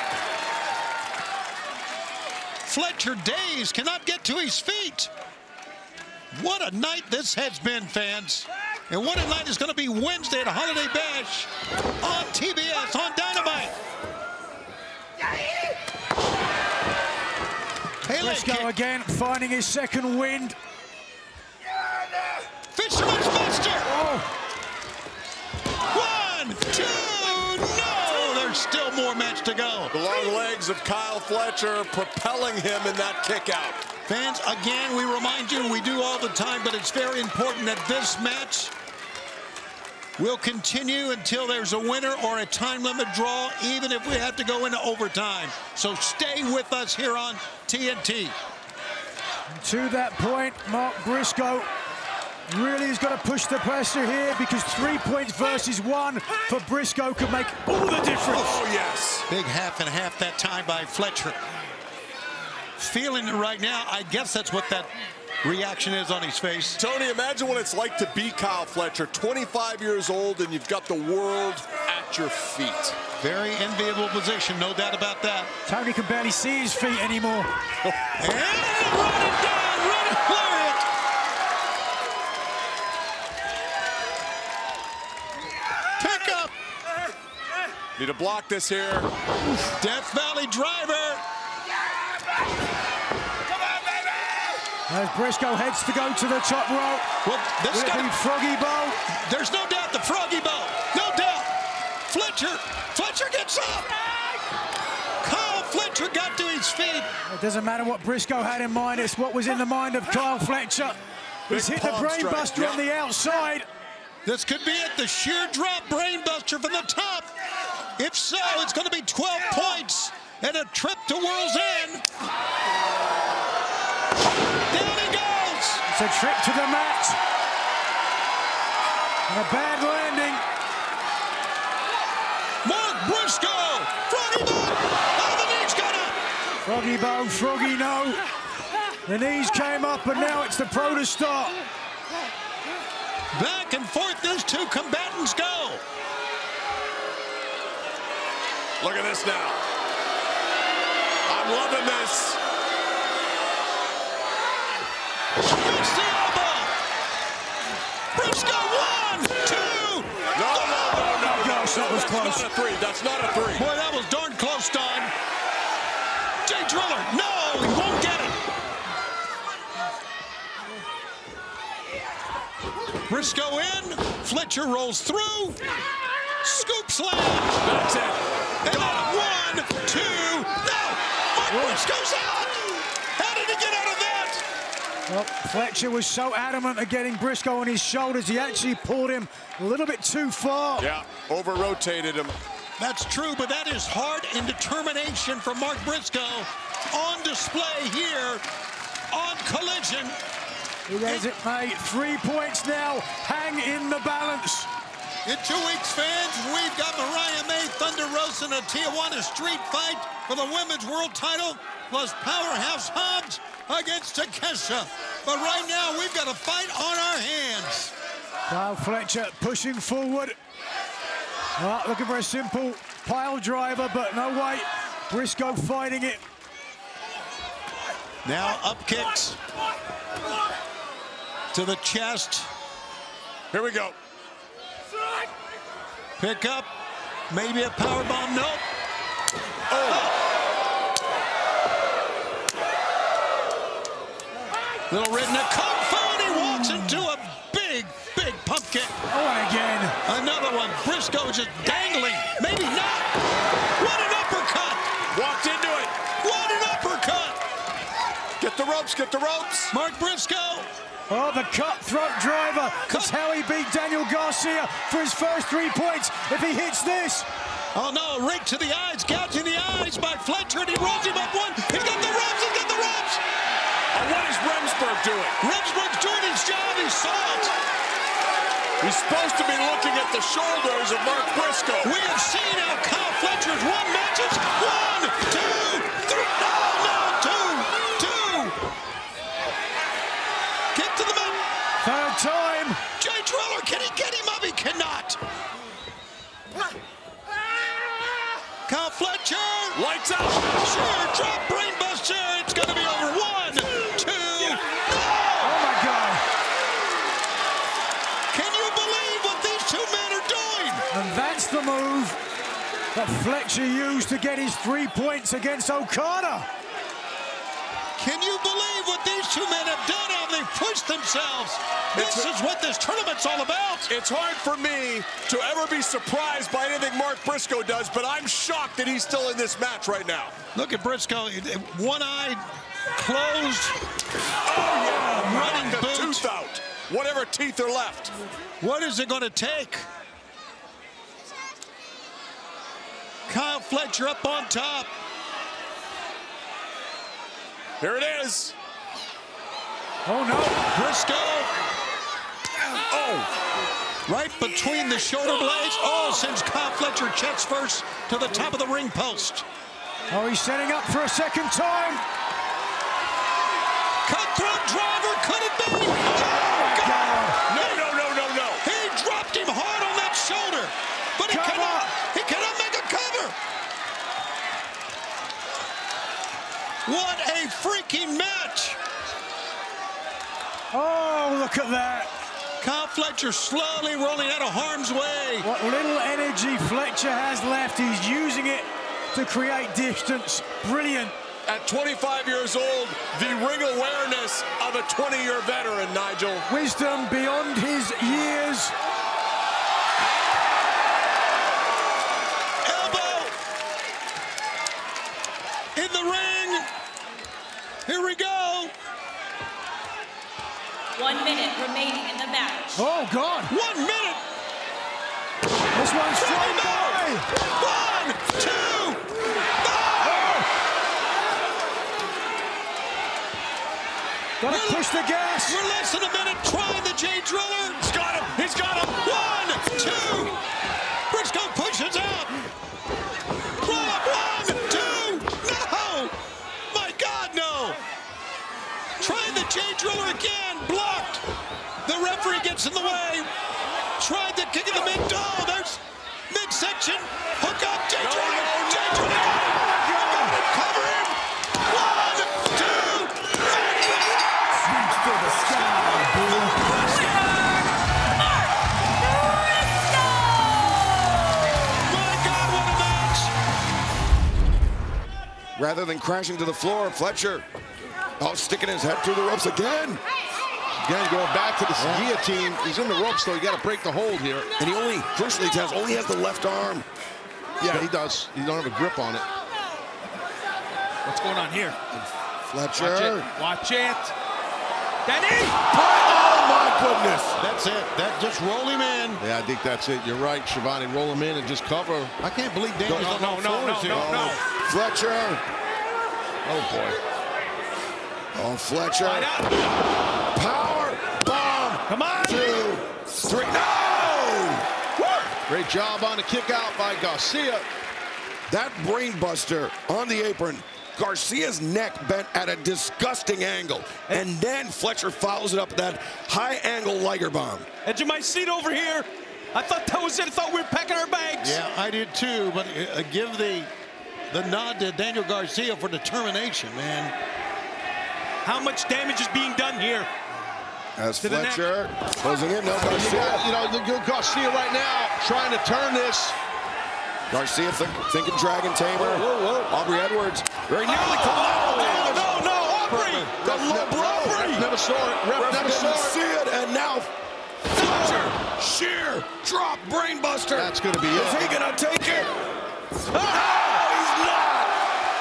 Fletcher dazed, cannot get to his feet. What a night this has been, fans. And what a night is going to be Wednesday at Holiday Bash on TBS, on Dynamite. Brisco again, finding his second wind. Fisherman's Buster. Oh. 1, 2, no! There's still more match to go. The long legs of Kyle Fletcher propelling him in that kick out. Fans, again, we remind you, we do all the time, but it's very important that this match will continue until there's a winner or a time limit draw, even if we have to go into overtime. So stay with us here on TNT. To that point, Mark Brisco really has got to push the pressure here, because 3 points versus 1 for Brisco could make all the difference. Oh, yes. Big half and half that time by Fletcher. Feeling it right now. I guess that's what that reaction is on his face. Tony, imagine what it's like to be Kyle Fletcher, 25 years old, and you've got the world at your feet. Very enviable position, no doubt about that. Tony can barely see his feet anymore. And running down, running lariat. Pick up. Need to block this here. Death Valley driver. As Brisco heads to go to the top rope. Well, this Will it be Froggy Bow? There's no doubt the Froggy Bow. No doubt. Fletcher gets up. Kyle Fletcher got to his feet. It doesn't matter what Brisco had in mind. It's what was in the mind of Kyle Fletcher. He's hit the brainbuster on the outside. This could be it, the sheer drop brainbuster from the top. If so, it's going to be 12 points and a trip to World's End. Down he goes. It's a trip to the mat. And a bad landing. Mark Brisco, froggy bone. Oh, the knee's got up. Froggy bone, froggy no. The knees came up, and now it's the Protostar. Back and forth these two combatants go. Look at this now. I'm loving this. It's the elbow. Brisco, 1, 2. No. Gosh, that was close. That's not a three. That's not a three. Boy, that was darn close, Don. Jay Driller, no, he won't get it. Brisco in, Fletcher rolls through, scoop slam. That's it. And then 1, 2, no! Mark Brisco's out! How did he get out of that? Well, Fletcher was so adamant at getting Brisco on his shoulders, he actually pulled him a little bit too far. Yeah, over-rotated him. That's true, but that is heart and determination from Mark Brisco on display here on Collision. He has it made. 3 points now. Hang in the balance. In 2 weeks, fans, we've got Mariah May, Thunder Rosa, and a Tijuana street fight for the women's world title, plus Powerhouse Hobbs against Teesha. But right now, we've got a fight on our hands. Kyle Fletcher pushing forward. Looking for a simple pile driver, but no way. Brisco fighting it. Now up kicks to the chest. Here we go. Pick up, maybe a power bomb. Nope. Little redneck kung fu, and he walks into a big pump kick. Oh, and again. Another one. Brisco just dangling. Maybe not. What an uppercut. Walked into it. What an uppercut. Get the ropes, get the ropes. Mark Brisco. Oh, the cutthroat driver. That's how he beat Daniel Garcia for his first 3 points. If he hits this. Oh no, right to the eyes, gouging the eyes by Fletcher, and he rolls him up one. He's got the ropes, he's got the ropes. And what is Remsburg doing? Remsburg's doing his job, he saw it. He's supposed to be looking at the shoulders of Mark Brisco. We have seen how Kyle Fletcher's won matches. 1, 2, 3. No, 2. Kick to the mat. Third time. Jay Driller, can he get him up? He cannot. Kyle Fletcher. Lights out. Sure, drop brainbuster. It's going to be over. 1, 2. No! Oh, my God. Can you believe what these two men are doing? And that's the move that Fletcher used to get his 3 points against Okada. Can you believe what these two men have done? How they've pushed themselves. This is what this tournament's all about. It's hard for me to ever be surprised by anything Mark Brisco does, but I'm shocked that he's still in this match right now. Look at Brisco, one eye closed. Oh, yeah, running knocked a boot. tooth out. Whatever teeth are left. What is it going to take? Kyle Fletcher up on top. Here it is. Oh, no. Brisco. Oh. Right between the shoulder blades. Oh, sends Kyle Fletcher chest first to the top of the ring post. Oh, he's setting up for a second time. Cutthroat driver, could it be? Oh, God. No. He dropped him hard on that shoulder, but he cannot make a cover. What a freaking match. Oh, look at that. Kyle Fletcher slowly rolling out of harm's way. What little energy Fletcher has left, he's using it to create distance. Brilliant. At 25 years old, the ring awareness of a 20-year veteran, Nigel. Wisdom beyond his years. Elbow in the ring. Here we go. 1 minute remaining in the match. Oh, God. 1 minute. This one's flying by. 1, 2. Gotta push the gas. We're less than a minute trying the Jay Driller. He's got him. 1, 2. Brisco pushes out. Trying the J driller again. Blocked. The referee gets in the way. Tried the kick in the mid. Oh, there's midsection. Hook up. J driller. J driller. Hook up and cover him. 1, 2, 3. Reach for the sky, Blue. Rather than crashing to the floor, Fletcher, sticking his head through the ropes again. Again, going back to the guillotine. He's in the ropes, though. You got to break the hold here. And he crucially, Taz, only has the left arm. Yeah, he does. He don't have a grip on it. What's going on here? Fletcher. Watch it. Danny! Oh, my goodness. That's it. That just roll him in. Yeah, I think that's it. You're right, Shivani. Roll him in and just cover. I can't believe Daniel's on all fours here. No. Fletcher. Oh, boy. Oh, Fletcher. Right out. Power bomb. Come on. 2, 3. No! Great job on the kick out by Garcia. That brainbuster on the apron. Garcia's neck bent at a disgusting angle. And then Fletcher follows it up with that high-angle Liger bomb. Edge of my seat over here. I thought that was it. I thought we were packing our bags. Yeah, I did too, but give the nod to Daniel Garcia for determination, man. How much damage is being done here? As To the neck. Fletcher closing in. No, Garcia. Garcia right now trying to turn this. Garcia thinking Dragon Tamer. Whoa. Aubrey Edwards very nearly collateral damage. No, Aubrey! The low blow. Never saw it. Ref never saw Didn't it. see it, and now Fletcher, sheer drop brainbuster. That's going to be Is it. he gonna take it? Oh, he's not.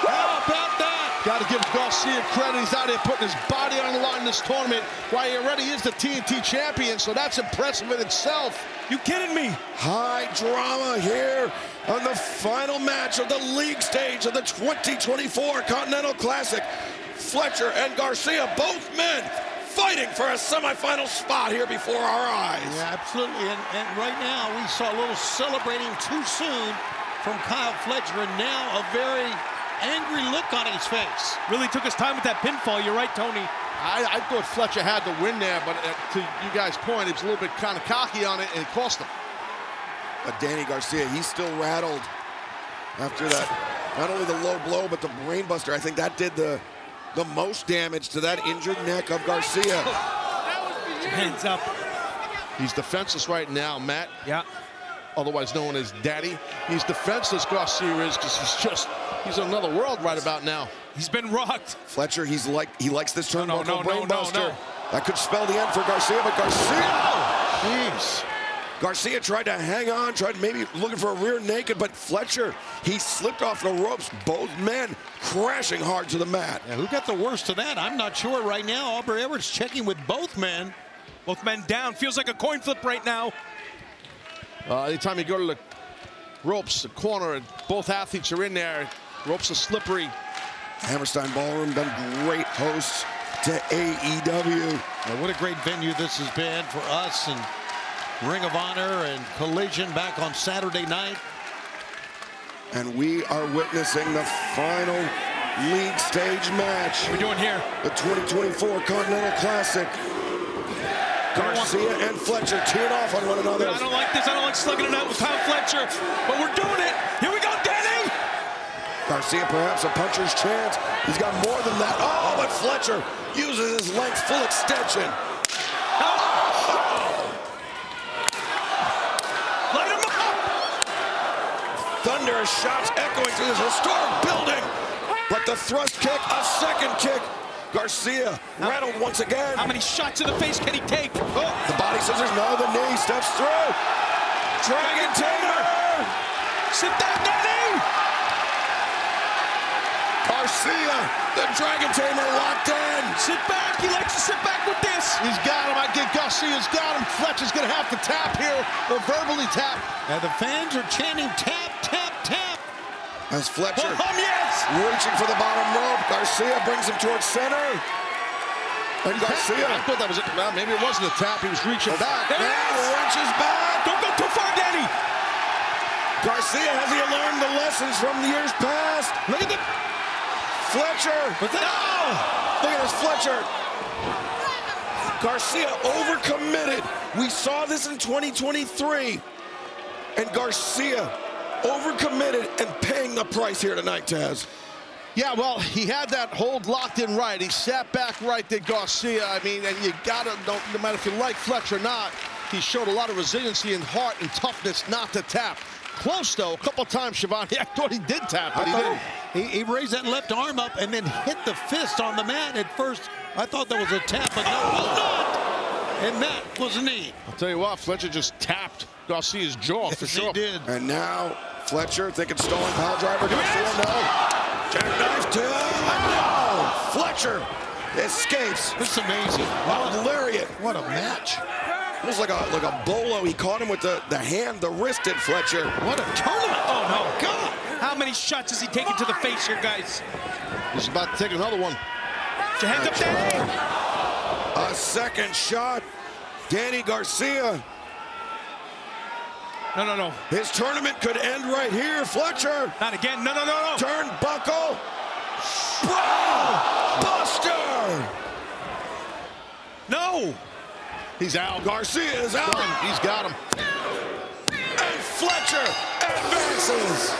How about that? Got to give Garcia credit. He's out there putting his body on the line in this tournament while he already is the TNT champion, so that's impressive in itself. You kidding me? High drama here on the final match of the league stage of the 2024 Continental Classic. Fletcher and Garcia, both men, fighting for a semifinal spot here before our eyes. Yeah, absolutely. And right now, we saw a little celebrating too soon from Kyle Fletcher, and now a very angry look on his face. Really took his time with that pinfall. You're right, Tony. I thought Fletcher had the win there, but to you guys' point, he was a little bit kind of cocky on it, and it cost him. But Danny Garcia, he's still rattled after that. Not only the low blow, but the brainbuster. I think that did the most damage to that injured neck of Garcia. Hands up. He's defenseless right now, Matt. Yeah. Otherwise known as Daddy. He's defenseless, Garcia is, because he's in another world right about now. He's been rocked. Fletcher, he likes this turnbuckle No. brainbuster. That could spell the end for Garcia, but Garcia! Jeez. Garcia tried to hang on, tried maybe looking for a rear naked, but Fletcher, he slipped off the ropes. Both men crashing hard to the mat. Yeah, who got the worst of that? I'm not sure right now. Aubrey Edwards checking with both men. Both men down. Feels like a coin flip right now. Anytime you go to the ropes, the corner, and both athletes are in there, ropes are slippery. Hammerstein Ballroom been great hosts to AEW. Yeah, what a great venue this has been for us, and Ring of Honor and Collision back on Saturday night. And we are witnessing the final league stage match. What are we doing here? The 2024 Continental Classic. Garcia and Fletcher teeing off on one another. I don't like this. I don't like slugging it out with Kyle Fletcher, but we're doing it. Here we go, Danny! Garcia perhaps a puncher's chance. He's got more than that. Oh, but Fletcher uses his length full extension. Light him up! Thunderous shots echoing through this historic building. But the thrust kick, a second kick. Garcia rattled once again. How many shots in the face can he take? Oh, the body scissors, no, the knee steps through. Dragon Tamer. Sit down, Danny! Garcia, the Dragon Tamer locked in. Sit back. He likes to sit back with this. He's got him. I think Garcia's got him. Fletcher's going to have to tap here, or verbally tap. Now the fans are chanting tap, tap, tap. As Fletcher Yes! reaching for the bottom rope, Garcia brings him towards center. And Garcia, I thought that was it. Well, maybe it wasn't a tap. He was reaching back. There it is! wrenches back. Don't go too far, Danny! Garcia, has he learned the lessons from the years past? Look at the Fletcher. But then, Look at this Fletcher Garcia overcommitted. We saw this in 2023. And Garcia overcommitted and paying the price here tonight, Taz. Yeah, well, he had that hold locked in right. He sat back right there, Garcia. I mean, and you gotta, no matter if you like Fletcher or not, he showed a lot of resiliency and heart and toughness not to tap. Close, though, a couple times, Schiavone. I thought he did tap, but he didn't. He raised that left arm up and then hit the fist on the mat. At first, I thought that was a tap, but no, it was not. And that was a knee. I'll tell you what, Fletcher just tapped Garcia's jaw for sure. He did. And now Fletcher thinking stolen power driver. Garcia, no. Jackknife to no. Fletcher escapes. This is amazing. Wow, lariat. What a match. It was like a bolo. He caught him with the hand, the wristed Fletcher. What a tournament. Oh, no. God. How many shots has he taken to the face here, guys? He's about to take another one. Put your hands up, Danny. A second shot. Danny Garcia. No. His tournament could end right here. Fletcher. Not again. No. Turnbuckle. Brawl. Buster. No. He's out. Garcia is out. He's got him. And Fletcher advances.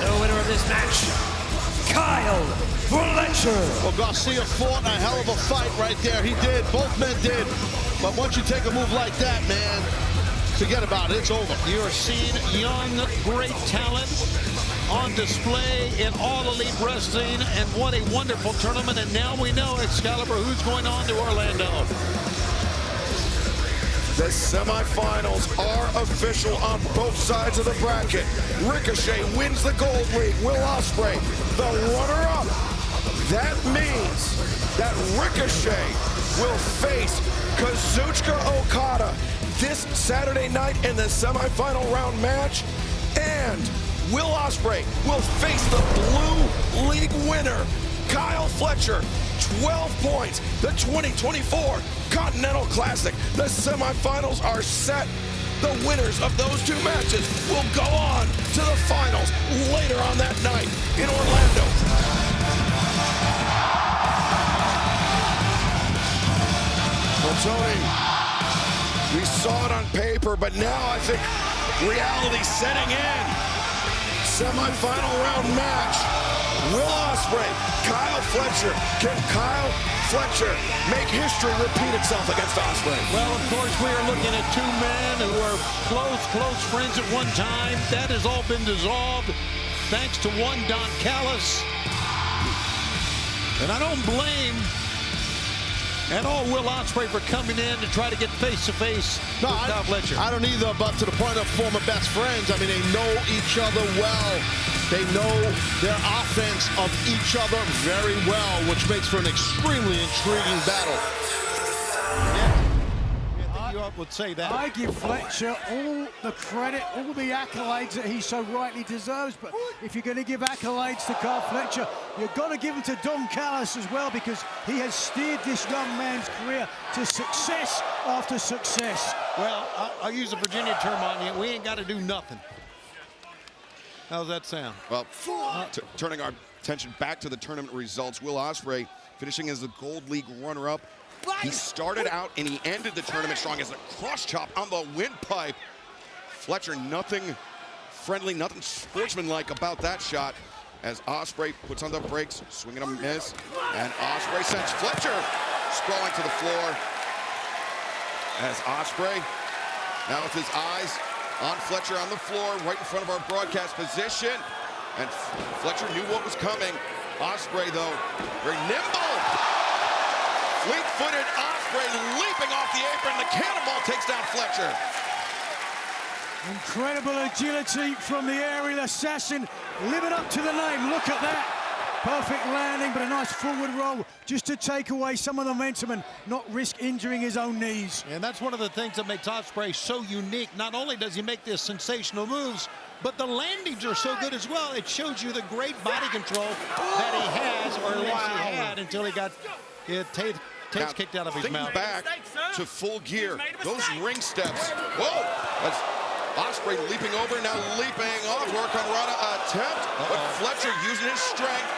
The winner of this match, Kyle Fletcher. Well, Garcia fought a hell of a fight right there. He did. Both men did. But once you take a move like that, man, forget about it. It's over. You are seeing young, great talent on display in All Elite Wrestling, and what a wonderful tournament. And now we know, Excalibur, who's going on to Orlando. The semifinals are official on both sides of the bracket. Ricochet wins the Gold League. Will Ospreay, the runner-up. That means that Ricochet will face Kazuchika Okada this Saturday night in the semifinal round match. And Will Ospreay will face the Blue League winner, Kyle Fletcher. 12 points. The 2024 Continental Classic. The semifinals are set. The winners of those two matches will go on to the finals later on that night in Orlando. Well, Tony, we saw it on paper, but now I think reality's setting in. Semifinal round match. Will Ospreay, Kyle Fletcher. Can Kyle Fletcher make history repeat itself against Ospreay? Well, of course, we are looking at two men who are close friends at one time. That has all been dissolved thanks to one Don Callis. And I don't blame at all Will Ospreay for coming in to try to get face-to-face with Kyle Fletcher. I don't either, but to the point of former best friends. I mean, they know each other well. They know their offense of each other very well, which makes for an extremely intriguing battle. I think you would say that. I give Fletcher all the credit, all the accolades that he so rightly deserves. But if you're going to give accolades to Kyle Fletcher, you've got to give them to Don Callis as well, because he has steered this young man's career to success after success. Well, I'll use a Virginia term on you. We ain't got to do nothing. How's that sound? Well, turning our attention back to the tournament results, Will Ospreay finishing as the Gold League runner-up. He started out and he ended the tournament strong as a cross chop on the windpipe. Fletcher, nothing friendly, nothing sportsmanlike about that shot as Ospreay puts on the brakes, swinging a miss, and Ospreay sends Fletcher sprawling to the floor. As Ospreay, now with his eyes on Fletcher on the floor, right in front of our broadcast position. And Fletcher knew what was coming. Ospreay, though, very nimble. Fleet-footed Ospreay leaping off the apron. The cannonball takes down Fletcher. Incredible agility from the aerial assassin, living up to the name. Look at that. Perfect landing, but a nice forward roll just to take away some of the momentum and not risk injuring his own knees. And that's one of the things that makes Ospreay so unique. Not only does he make these sensational moves, but the landings are so good as well. It shows you the great body control that he has, or at least he had, until he got taste kicked out of his mouth. Back to full gear. Those ring steps. Whoa! That's Ospreay leaping over, now leaping off. Work on Rana attempt, but Fletcher using his strength.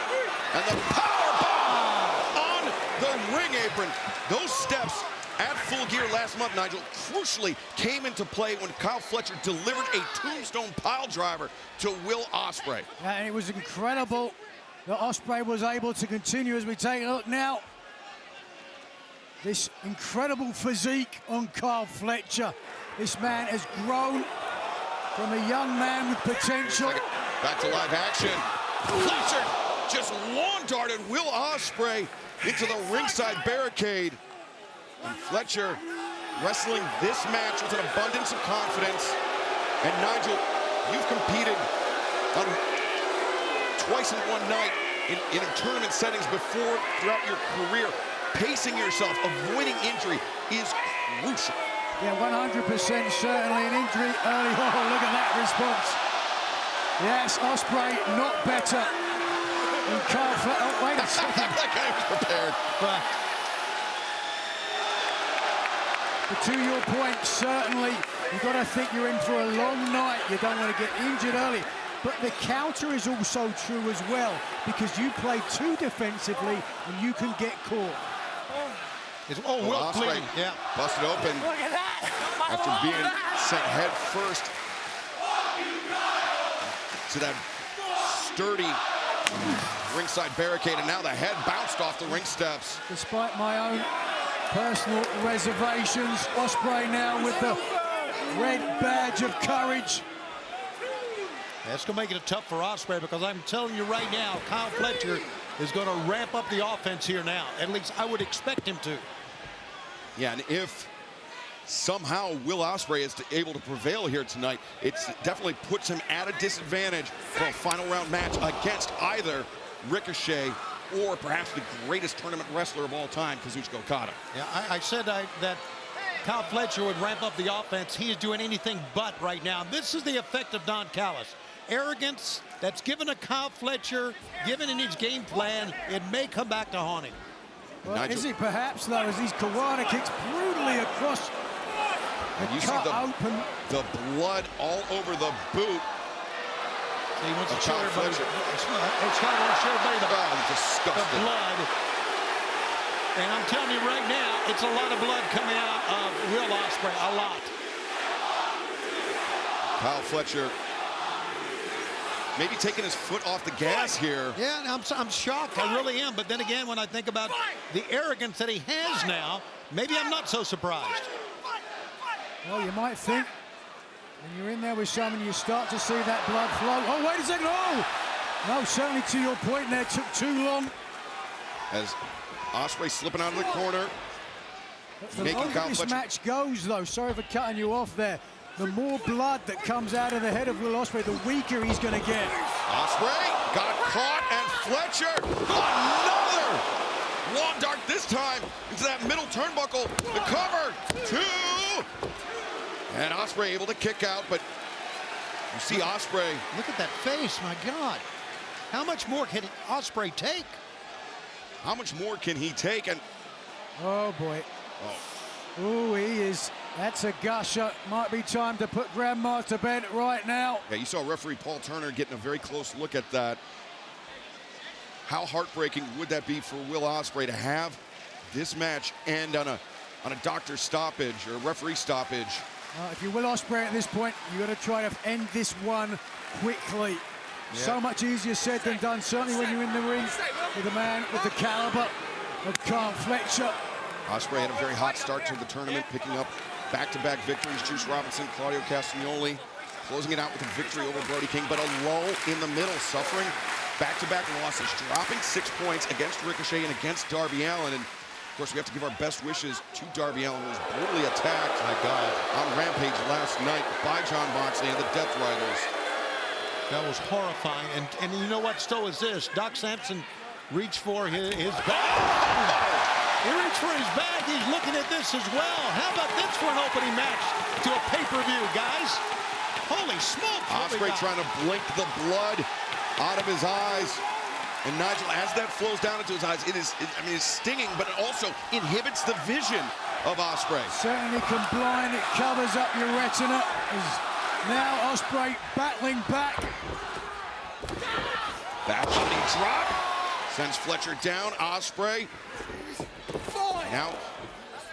And the power bomb on the ring apron. Those steps at Full Gear last month, Nigel, crucially came into play when Kyle Fletcher delivered a tombstone pile driver to Will Ospreay. Yeah, and it was incredible that Ospreay was able to continue. As we take a look now, this incredible physique on Kyle Fletcher. This man has grown from a young man with potential. Back to live action. Fletcher just lawn darted Will Ospreay into the ringside barricade. And Fletcher wrestling this match with an abundance of confidence. And Nigel, you've competed on twice in one night in tournament settings before throughout your career. Pacing yourself, avoiding injury is crucial. Yeah, 100% certainly an injury early. Oh, look at that response. Yes, Ospreay not better than Kyle Fletcher. Oh, wait a second. That guy was prepared. But to your point, certainly, you've got to think you're in for a long night. You don't want to get injured early. But the counter is also true as well, because you play too defensively and you can get caught. Will Ospreay busted open after being sent head first to that sturdy ringside barricade, and now the head bounced off the ring steps. Despite my own personal reservations, Ospreay now with the red badge of courage. That's going to make it tough for Ospreay, because I'm telling you right now, Kyle Fletcher is going to ramp up the offense here now. At least I would expect him to. Yeah, and if somehow Will Ospreay is able to prevail here tonight, it definitely puts him at a disadvantage for a final round match against either Ricochet or perhaps the greatest tournament wrestler of all time, Kazuchika Okada. Yeah, I said that Kyle Fletcher would ramp up the offense. He is doing anything but right now. This is the effect of Don Callis. Arrogance that's given to Kyle Fletcher, given in his game plan, it may come back to haunt him. Well, is he perhaps, though, as these Kawada kicks brutally across and you see the blood all over the boot. So he wants to show everybody. It's got to show everybody the blood. And I'm telling you right now, it's a lot of blood coming out of Will Ospreay, a lot. Kyle Fletcher maybe taking his foot off the gas here. Yeah, I'm shocked. I really am. But then again, when I think about the arrogance that he has now, maybe I'm not so surprised. Well, you might think when you're in there with someone, you start to see that blood flow. Oh, wait a second. Oh! No, certainly to your point there, took too long. As Ospreay slipping out of the corner. The longer this match goes, though, sorry for cutting you off there, the more blood that comes out of the head of Will Ospreay, the weaker he's going to get. Ospreay got caught, and Fletcher, another long dart, this time into that middle turnbuckle. The cover, 2. And Ospreay able to kick out, but you see Ospreay. Look at that face, my God. How much more can Ospreay take? How much more can he take? And oh, boy. Oh, he is. That's a gusher. Might be time to put Grandma to bed right now. Yeah, you saw referee Paul Turner getting a very close look at that. How heartbreaking would that be for Will Ospreay to have this match end on a doctor stoppage or a referee stoppage? If you're Will Ospreay at this point, you got to try to end this one quickly. Yeah. So much easier said than done, certainly when you're in the ring with a man with the caliber of Kyle Fletcher. Ospreay had a very hot start to the tournament, picking up back-to-back victories. Juice Robinson, Claudio Castagnoli, closing it out with a victory over Brody King, but a lull in the middle, suffering back-to-back losses, dropping 6 points against Ricochet and against Darby Allin. And of course, we have to give our best wishes to Darby Allin, who was brutally attacked on Rampage last night by John Moxley and the Death Riders. That was horrifying. And you know what? So is this. Doc Sampson reached for his bag. He reached for his bag. He's looking at this as well. How about this for an opening match to a pay-per-view, guys? Holy smokes. Ospreay trying to blink the blood out of his eyes. And Nigel, as that flows down into his eyes, it's stinging, but it also inhibits the vision of Ospreay. Certainly can blind. It covers up your retina. Now Ospreay battling back. Back body drop. Sends Fletcher down. Ospreay Now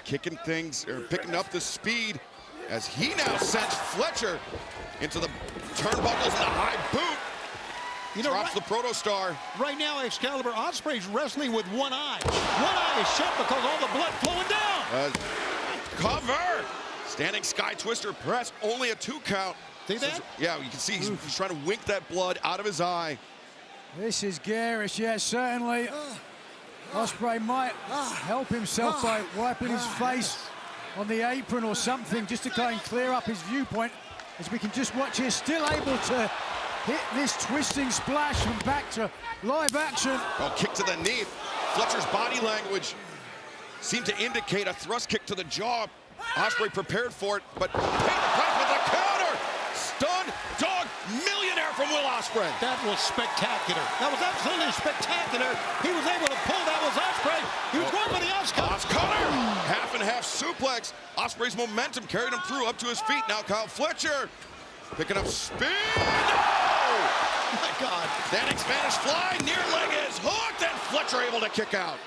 kicking things, or picking up the speed as he now sends Fletcher into the turnbuckles and a high boot. You know, drops the Protostar. Right now, Excalibur, Ospreay's wrestling with one eye. One eye is shut because all the blood flowing down. Cover! Standing Sky Twister press, only a 2 count. See that? Yeah, you can see he's trying to wink that blood out of his eye. This is garish, yes, certainly. Ospreay might help himself by wiping his face on the apron or something just to try and clear up his viewpoint. As we can just watch here, still able to hit this twisting splash from back to live action. Oh, kick to the knee. Fletcher's body language seemed to indicate a thrust kick to the jaw. Ospreay prepared for it, but paid the price with a counter. Stunned dog millionaire from Will Ospreay. That was spectacular. That was absolutely spectacular. He was able to pull. That was Ospreay. He was going for the Oscutter. Half and half suplex. Ospreay's momentum carried him through up to his feet. Now Kyle Fletcher picking up speed. Oh my God. Standing Spanish fly. Near leg is hooked, and Fletcher able to kick out.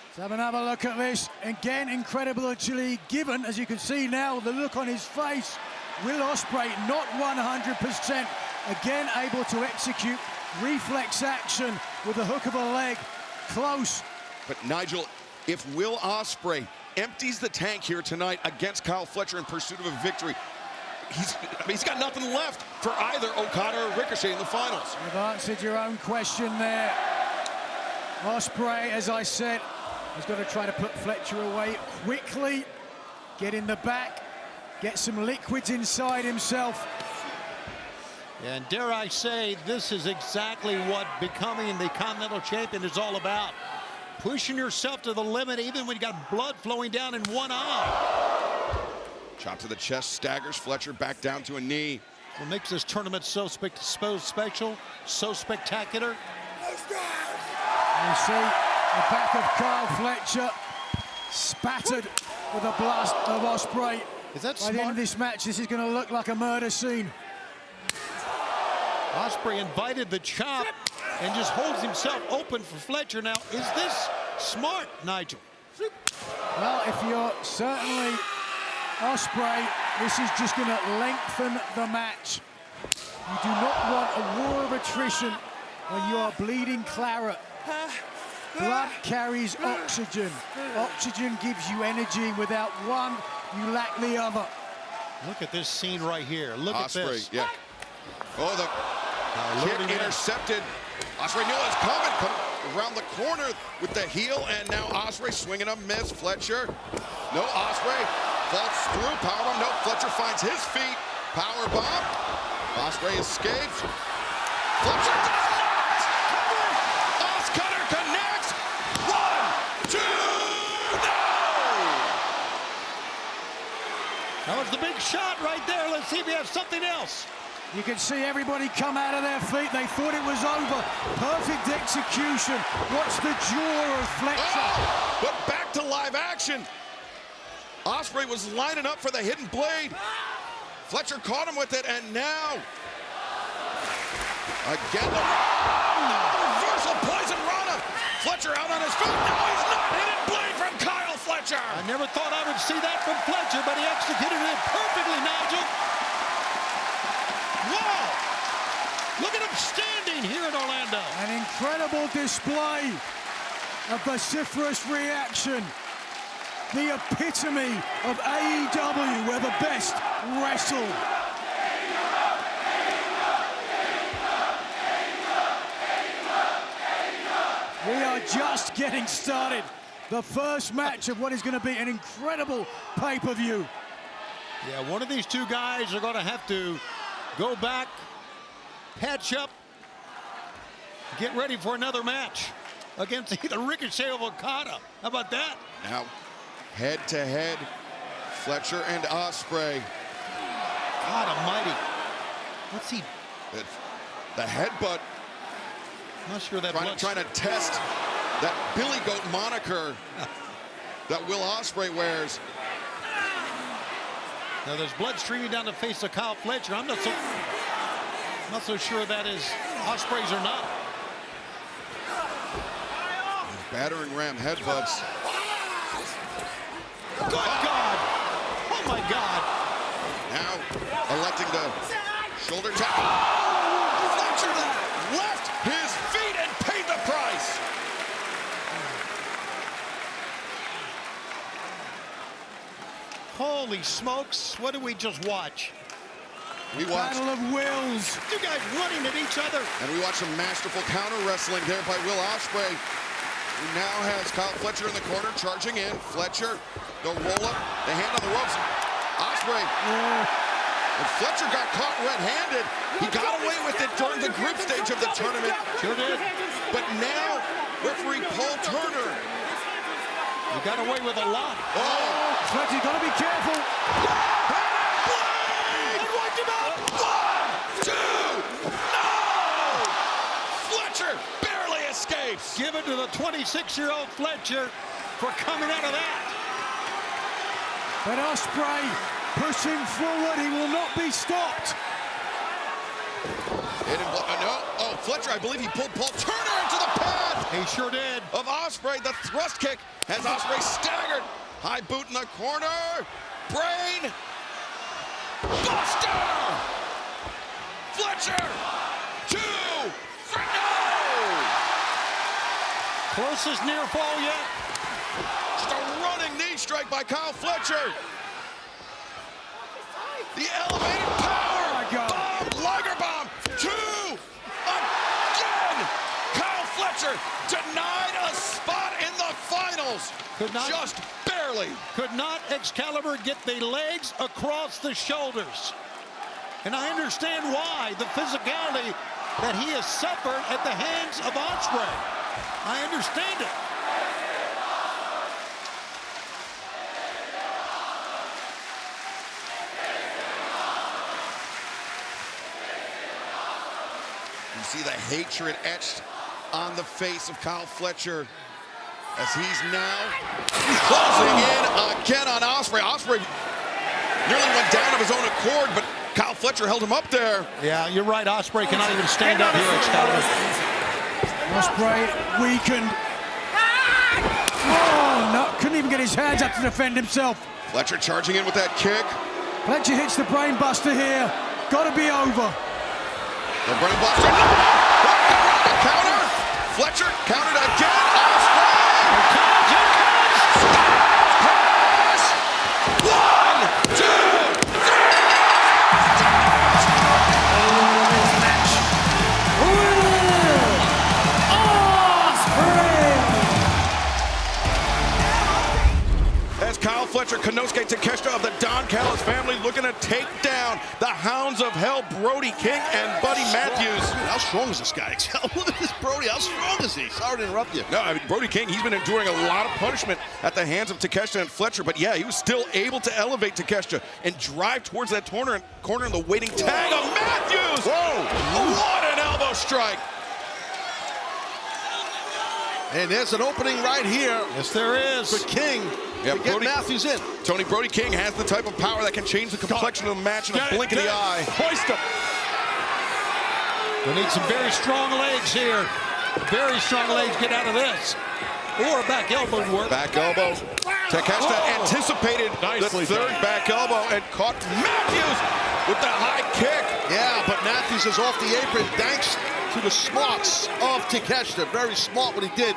Let's have another look at this. Again, incredible agility given, as you can see now, the look on his face. Will Ospreay not 100%. Again, able to execute reflex action with the hook of a leg. Close. But Nigel, if Will Ospreay empties the tank here tonight against Kyle Fletcher in pursuit of a victory, he's got nothing left for either Okada or Ricochet in the finals. You've answered your own question there. Ospreay, as I said, has got to try to put Fletcher away quickly, get in the back, get some liquids inside himself. And dare I say, this is exactly what becoming the Continental Champion is all about. Pushing yourself to the limit even when you got blood flowing down in one eye. Chop to the chest, staggers Fletcher back down to a knee. What makes this tournament so special, so spectacular? You see the back of Kyle Fletcher spattered with a blast of Ospreay. Is that By the end of this match, this is going to look like a murder scene. Ospreay invited the chop and just holds himself open for Fletcher. Now, is this smart, Nigel? Well, if you're certainly Ospreay, this is just going to lengthen the match. You do not want a war of attrition when you are bleeding claret. Blood carries oxygen. Oxygen gives you energy. Without one, you lack the other. Look at this scene right here. Look at this. Yeah. Oh, the kick intercepted. Ospreay knew it was coming. Come around the corner with the heel, and now Ospreay swinging a miss. Fletcher. No, Ospreay falls through. Powerbomb. No, Fletcher finds his feet. Powerbomb. Ospreay escapes. Fletcher does not cover. Oscutter connects. 1, 2, no! That was the big shot right there. Let's see if we have something else. You can see everybody come out of their feet. They thought it was over. Perfect execution. Watch the jaw of Fletcher. Oh, but back to live action. Ospreay was lining up for the hidden blade. Fletcher caught him with it, and now again the reversal poison Rana. Fletcher out on his feet. No, he's not. Hidden blade from Kyle Fletcher. I never thought I would see that from Fletcher, but he executed it perfectly, Nigel. Wow! Look at him standing here in Orlando. An incredible display of vociferous reaction. The epitome of AEW, where the best wrestle. We are just getting started. The first match of what is going to be an incredible pay-per-view. Yeah, one of these two guys are going to have to go back, patch up, get ready for another match against either Ricochet or Okada. How about that? Now, head-to-head, Fletcher and Ospreay. God almighty. What's he? The headbutt. Not sure that trying to test that Billy Goat moniker that Will Ospreay wears. Now there's blood streaming down the face of Kyle Fletcher. I'm not so sure that is Ospreay's or not. Battering ram headbutts. Good God! Oh my God! Now electing to shoulder tap. Fletcher left his feet and paid the price. Holy smokes, what did we just watch? We watched, Battle of wills. Two guys running at each other. and we watched some masterful counter wrestling there by Will Ospreay, who now has Kyle Fletcher in the corner, charging in. Fletcher, the roll-up, the hand on the ropes. Ospreay. And Fletcher got caught red-handed. He got away with it during the group stage of the tournament. Sure did. But now, referee Paul Turner. He got away with a lot. Oh, Fletcher, gotta be careful. and wiped him out. 1, 2, no! Fletcher barely escapes. Give it to the 26-year-old Fletcher for coming out of that. But Ospreay pushing forward. He will not be stopped. No. Oh, Fletcher, I believe he pulled Paul Turner into the path He sure did. of Ospreay. The thrust kick has Ospreay staggered. High boot in the corner. Brain. Buster! Fletcher! 2, 3, no! Closest near fall yet. Just a running knee strike by Kyle Fletcher. The elevated power. Oh my God. Bomb, Liger bomb. 2 again. Kyle Fletcher denied a spot in the finals. Could not- Just barely. Could not Excalibur get the legs across the shoulders. And I understand why, the physicality that he has suffered at the hands of Ospreay. I understand it. You see the hatred etched on the face of Kyle Fletcher as he's now closing in again on Ospreay. Ospreay nearly went down of his own accord, but Kyle Fletcher held him up there. Yeah, you're right. Ospreay cannot even stand up here, Excalibur. Ospreay weakened. Oh, no, couldn't even get his hands up to defend himself. Fletcher charging in with that kick. Fletcher hits the brain buster here. Gotta be over. The brain buster. Counter. Fletcher countered again. Ospreay. Pass. 1, 2, 3. As Kyle Fletcher, Konosuke Takeshita of the Don Callis family looking to take down the Hounds of Hell, Brody King and Buddy Matthews. How strong is this guy? Look at this Brody. How strong is he? Sorry to interrupt you. No, I mean, Brody King, he's been enduring a lot of punishment at the hands of Takeshita and Fletcher, but yeah, he was still able to elevate Takeshita and drive towards that corner in the waiting tag of Matthews. Whoa! What an elbow strike. And there's an opening right here Yes, there is. for King Yeah, to get Matthews in. Brody King has the type of power that can change the complexion of the match in a blink of the eye. Hoist him. We need some very strong legs here. Very strong legs get out of this. Or a back elbow would work. Back elbow. Takeshita anticipated the third back elbow and caught Matthews with the high kick. Yeah, but Matthews is off the apron thanks to the smarts of Takeshita. Very smart what he did,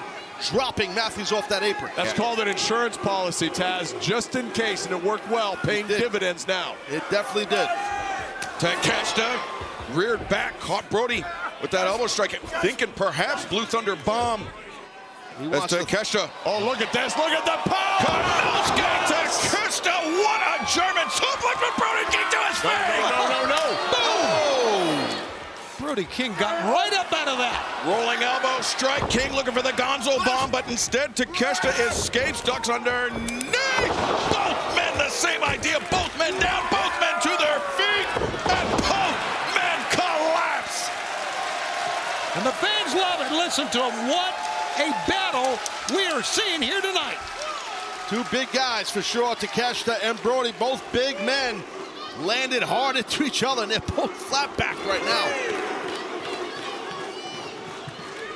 dropping Matthews off that apron. That's called an insurance policy, Taz, just in case, and it worked well, paying dividends now. It definitely did. Takeshita reared back, caught Brody with that elbow strike, thinking perhaps Blue Thunder bomb. As Takeshita. Oh, look at this. Look at the power. Konosuke Takeshita, what a German suplex with Brody King to his face. No. Boom. Brody King got right up out of that. Rolling elbow strike. King looking for the Gonzo bomb, but instead Takeshita escapes, ducks underneath. Both men the same idea. Both men down, both men to their feet, and both men collapse. And the fans love it. Listen to him. What a battle we are seeing here tonight. Two big guys for sure, Takeshita and Brody, both big men, landed hard into each other, and they're both flat back right now.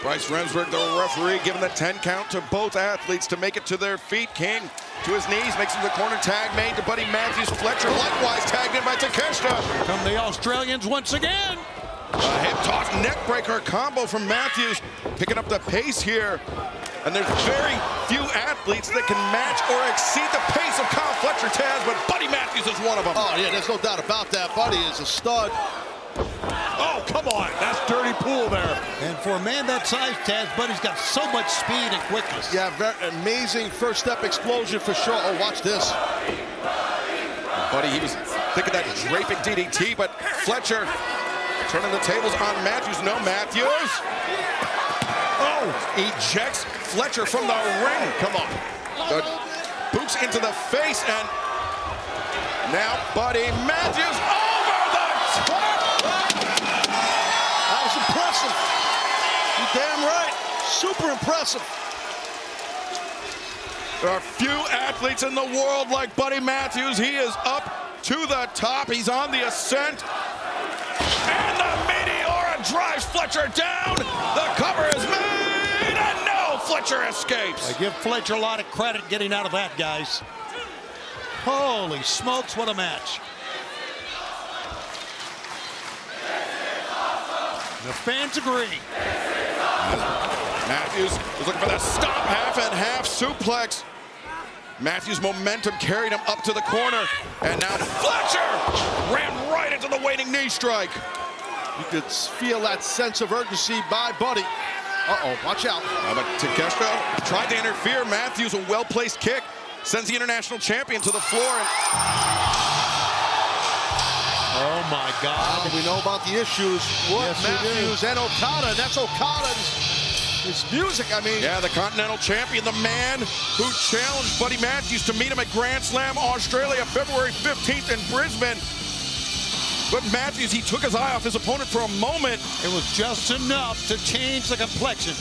Bryce Remsburg, the referee, giving the 10 count to both athletes to make it to their feet. King to his knees, makes it to the corner, tag made to Buddy Matthews. Fletcher likewise tagged in by Takeshita. Here come the Australians once again. A hip toss neck breaker combo from Matthews, picking up the pace here. And there's very few athletes that can match or exceed the pace of Kyle Fletcher, Taz, but Buddy Matthews is one of them. Oh, yeah, there's no doubt about that. Buddy is a stud. Oh, come on. That's dirty pool there. And for a man that size, Taz, Buddy's got so much speed and quickness. Yeah, very amazing first step explosion for sure. Oh, watch this. Buddy, he was thinking that draping DDT, but Fletcher turning the tables on Matthews. No, Matthews. Oh, ejects Fletcher from the ring. Come on. The boots into the face, and now Buddy Matthews over the top. That was impressive. You're damn right. Super impressive. There are few athletes in the world like Buddy Matthews. He is up to the top. He's on the ascent. And the Meteora drives Fletcher down. The cover is made, and no, Fletcher escapes. I give Fletcher a lot of credit getting out of that, guys. Holy smokes, what a match. The fans agree. Matthews is looking for that stop half and half suplex. Matthews' momentum carried him up to the corner. And now Fletcher ran right into the waiting knee strike. You could feel that sense of urgency by Buddy. Uh-oh, watch out. But Takeshita tried to interfere. Matthews, a well-placed kick, sends the international champion to the floor. Oh, my God. We know about the issues with Matthews and Okada, and that's Okada's music, I mean. Yeah, the Continental Champion, the man who challenged Buddy Matthews to meet him at Grand Slam Australia, February 15th in Brisbane. But Matthews, he took his eye off his opponent for a moment. It was just enough to change the complexion.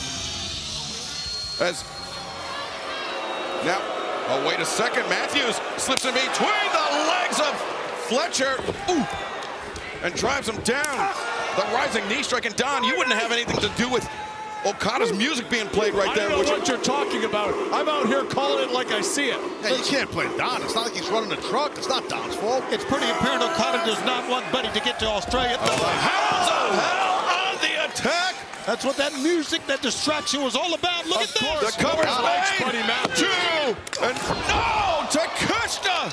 Now, oh, wait a second. Matthews slips in between the legs of Fletcher. Ooh, and drives him down. The rising knee strike. And Don, you wouldn't have anything to do with Okada's music being played right there. I don't know what you're talking about. I'm out here calling it like I see it. Yeah, you can't blame Don. It's not like he's running a truck. It's not Don's fault. It's pretty apparent Okada does not want Buddy to get to Australia. The Hounds of Hell on the attack. That's what that music, that distraction was all about. Look at this. The cover's made. Buddy Matthews. Two. And no, Takeshita.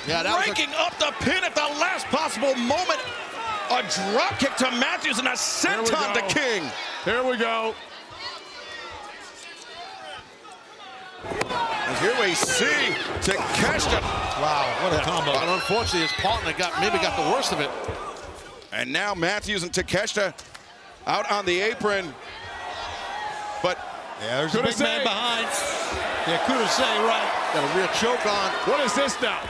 Yeah, that breaking up the pin at the last possible moment. A drop kick to Matthews and a senton to King. Here we go. And here we see Takeshita. Wow, what a combo. And unfortunately, his partner maybe got the worst of it. And now Matthews and Takeshita out on the apron. But yeah, there's a big man behind. Yeah, Kudasai, right. Got a rear choke on. What is this now?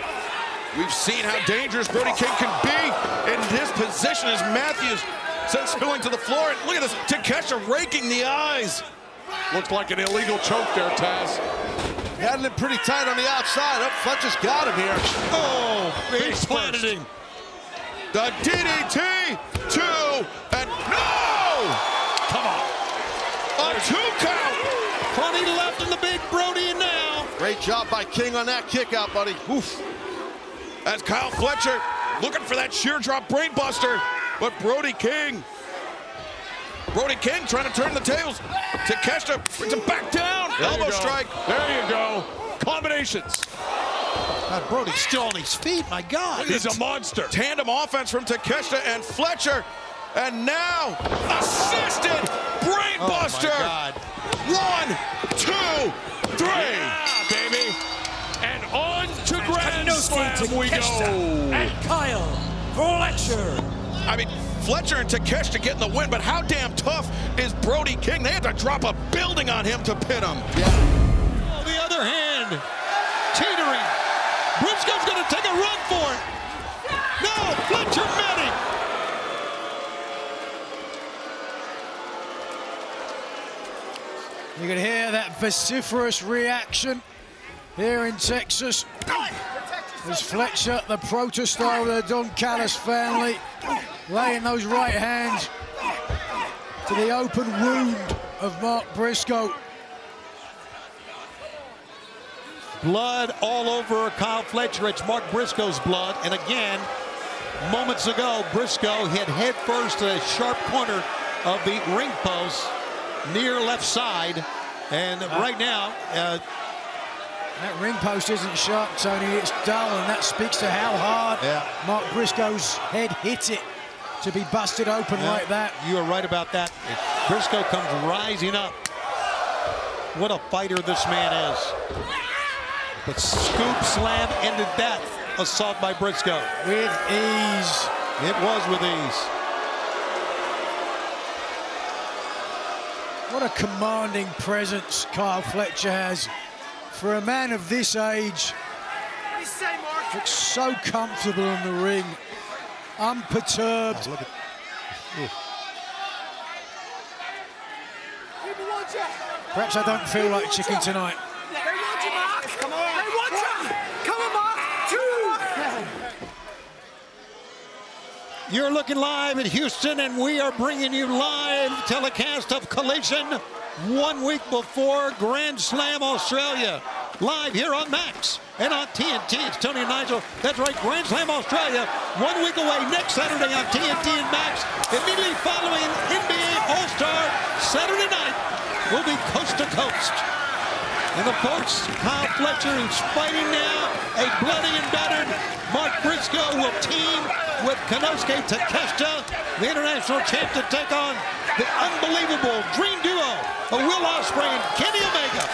We've seen how dangerous Brody King can be in his position as Matthews sends spilling to the floor. And look at this, Takeshita raking the eyes. Looks like an illegal choke there, Taz. Had it pretty tight on the outside. Oh, Fletcher's got him here. Oh, he planted him. The DDT, two, and no! Come on. A 2 count. Plenty left in the big Brody now. Great job by King on that kick out, buddy. Oof. As Kyle Fletcher looking for that sheer drop brainbuster, but Brody King trying to turn the tables. Takeshita brings him back down. Elbow strike. There you go. Combinations. God, Brody's still on his feet, my God. He's a monster. Tandem offense from Takeshita and Fletcher. And now, assisted brainbuster. Oh, my God. 1, 2, 3. Yeah, baby. And on to Grand Slam we go. And Kyle Fletcher. I mean, Fletcher and Takeshita getting the win, but how damn tough is Brody King? They had to drop a building on him to pin him. On the other hand, teetering. Brisco's going to take a run for it. No, Fletcher met him. You can hear that vociferous reaction here in Texas. As Fletcher, the Protostar of the Don Callis family, laying those right hands to the open wound of Mark Brisco. Blood all over Kyle Fletcher. It's Mark Brisco's blood. And again, moments ago, Brisco hit head first to the sharp corner of the ring post near left side. And right now, that ring post isn't sharp, Tony. It's dull, and that speaks to how hard Mark Brisco's head hit it to be busted open like that. You are right about that. Brisco comes rising up. What a fighter this man is. But scoop slam ended that assault by Brisco. With ease. It was with ease. What a commanding presence Kyle Fletcher has. For a man of this age, looks so comfortable in the ring, unperturbed. Perhaps I don't feel like chicken tonight. Come on. Hey, watch out! Come on, Mark. You're looking live in Houston, and we are bringing you live telecast of Collision 1 week before Grand Slam Australia. Live here on Max and on TNT. It's Tony and Nigel. That's right, Grand Slam Australia 1 week away next Saturday on TNT and Max. Immediately following NBA All-Star Saturday night will be coast to coast. And of course, Kyle Fletcher, who's fighting now, a bloody and battered Mark Brisco, will team with Konosuke Takeshita, the international champ, to take on the unbelievable dream duo of Will Ospreay and Kenny Omega.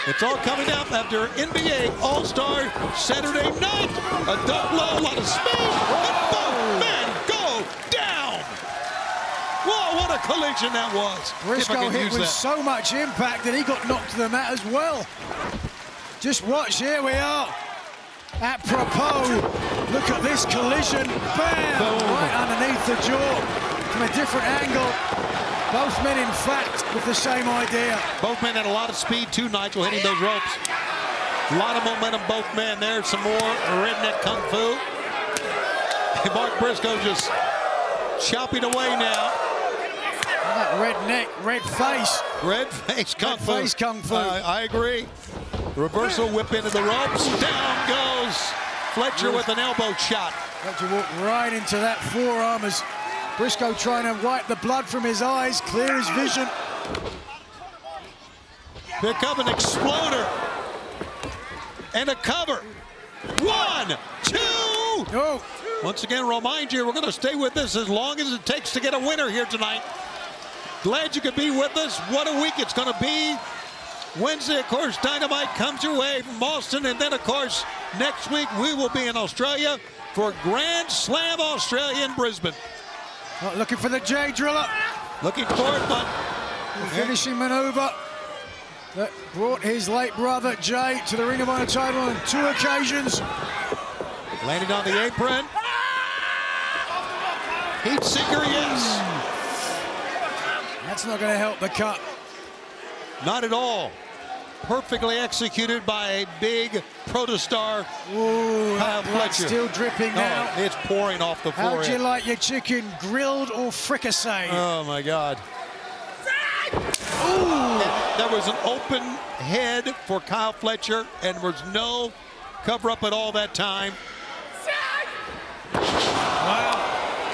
It's all coming up after NBA All-Star Saturday night. A duck low, a lot of speed, and both men go down. Whoa, what a collision that was. Brisco hit with so much impact that he got knocked to the mat as well. Just watch, here we are. Apropos, look at this collision. Bam! Boom. Right underneath the jaw from a different angle. Both men, in fact, with the same idea. Both men had a lot of speed too, Nigel, hitting those ropes. A lot of momentum, both men. There's some more redneck kung fu. And Mark Brisco just chopping away now. That red neck, red face. Red face kung fu. Red face kung fu. I agree. Reversal whip into the ropes. Down goes Fletcher with an elbow shot. Fletcher walked right into that forearm as Brisco trying to wipe the blood from his eyes, clear his vision. Pick up an exploder. And a cover. 1, 2. Oh. Once again, remind you, we're going to stay with this as long as it takes to get a winner here tonight. Glad you could be with us. What a week it's going to be. Wednesday, of course, Dynamite comes your way from Boston. And then, of course, next week we will be in Australia for Grand Slam Australia in Brisbane. Looking for the J Driller. Looking for it, but finishing maneuver that brought his late brother Jay to the Ring of Honor title on 2 occasions. Landed on the apron. Heat seeker, yes. That's not going to help the cut. Not at all. Perfectly executed by a big Protostar. Kyle Fletcher. Still dripping now. Oh, it's pouring off the floor. How'd you like your chicken, grilled or fricasseed? Oh my God. There was an open head for Kyle Fletcher, and there was no cover up at all that time. Wow.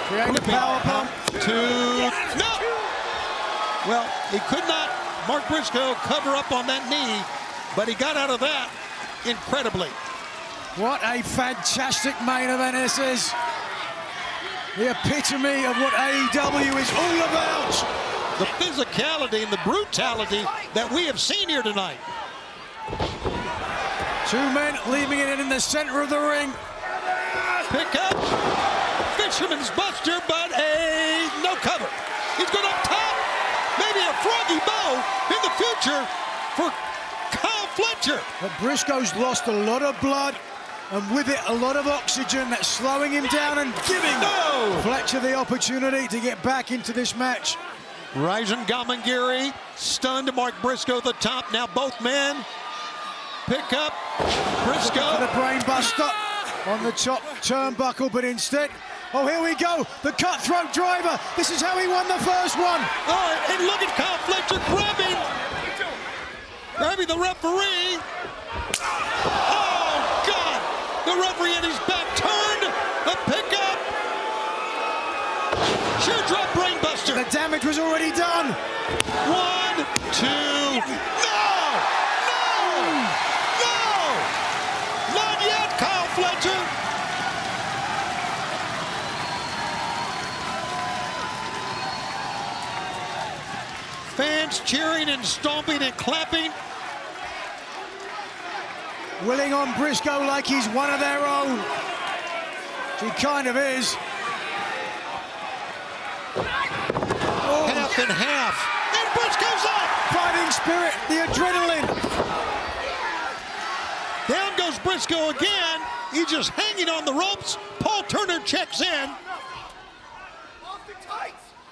Creative power pump. 2. No! Well, he could not, Mark Brisco, cover up on that knee, but he got out of that incredibly. What a fantastic main event this is. The epitome of what AEW is all about. The physicality and the brutality that we have seen here tonight. 2 men leaving it in the center of the ring. Pick up. Fisherman's Buster, but no cover. He's going up top. Maybe a froggy bow in the future for Kyle Fletcher. But Brisco's lost a lot of blood, and with it a lot of oxygen that's slowing him down and giving Fletcher the opportunity to get back into this match. Ryzen Kommander stunned Mark Brisco at the top. Now both men pick up Brisco. For the brain buster on the top turnbuckle, but instead Oh, here we go. The cutthroat driver. This is how he won the first one. Oh, and look at Kyle Fletcher grabbing the referee. Oh, God. The referee had his back turned. The pickup. Sheer drop brainbuster. The damage was already done. 1, 2. No! Not yet, Kyle Fletcher. Fans cheering and stomping and clapping. Willing on Brisco like he's one of their own. He kind of is. Oh. Half and half. And Brisco's up. Fighting spirit, the adrenaline. Down goes Brisco again. He's just hanging on the ropes. Paul Turner checks in.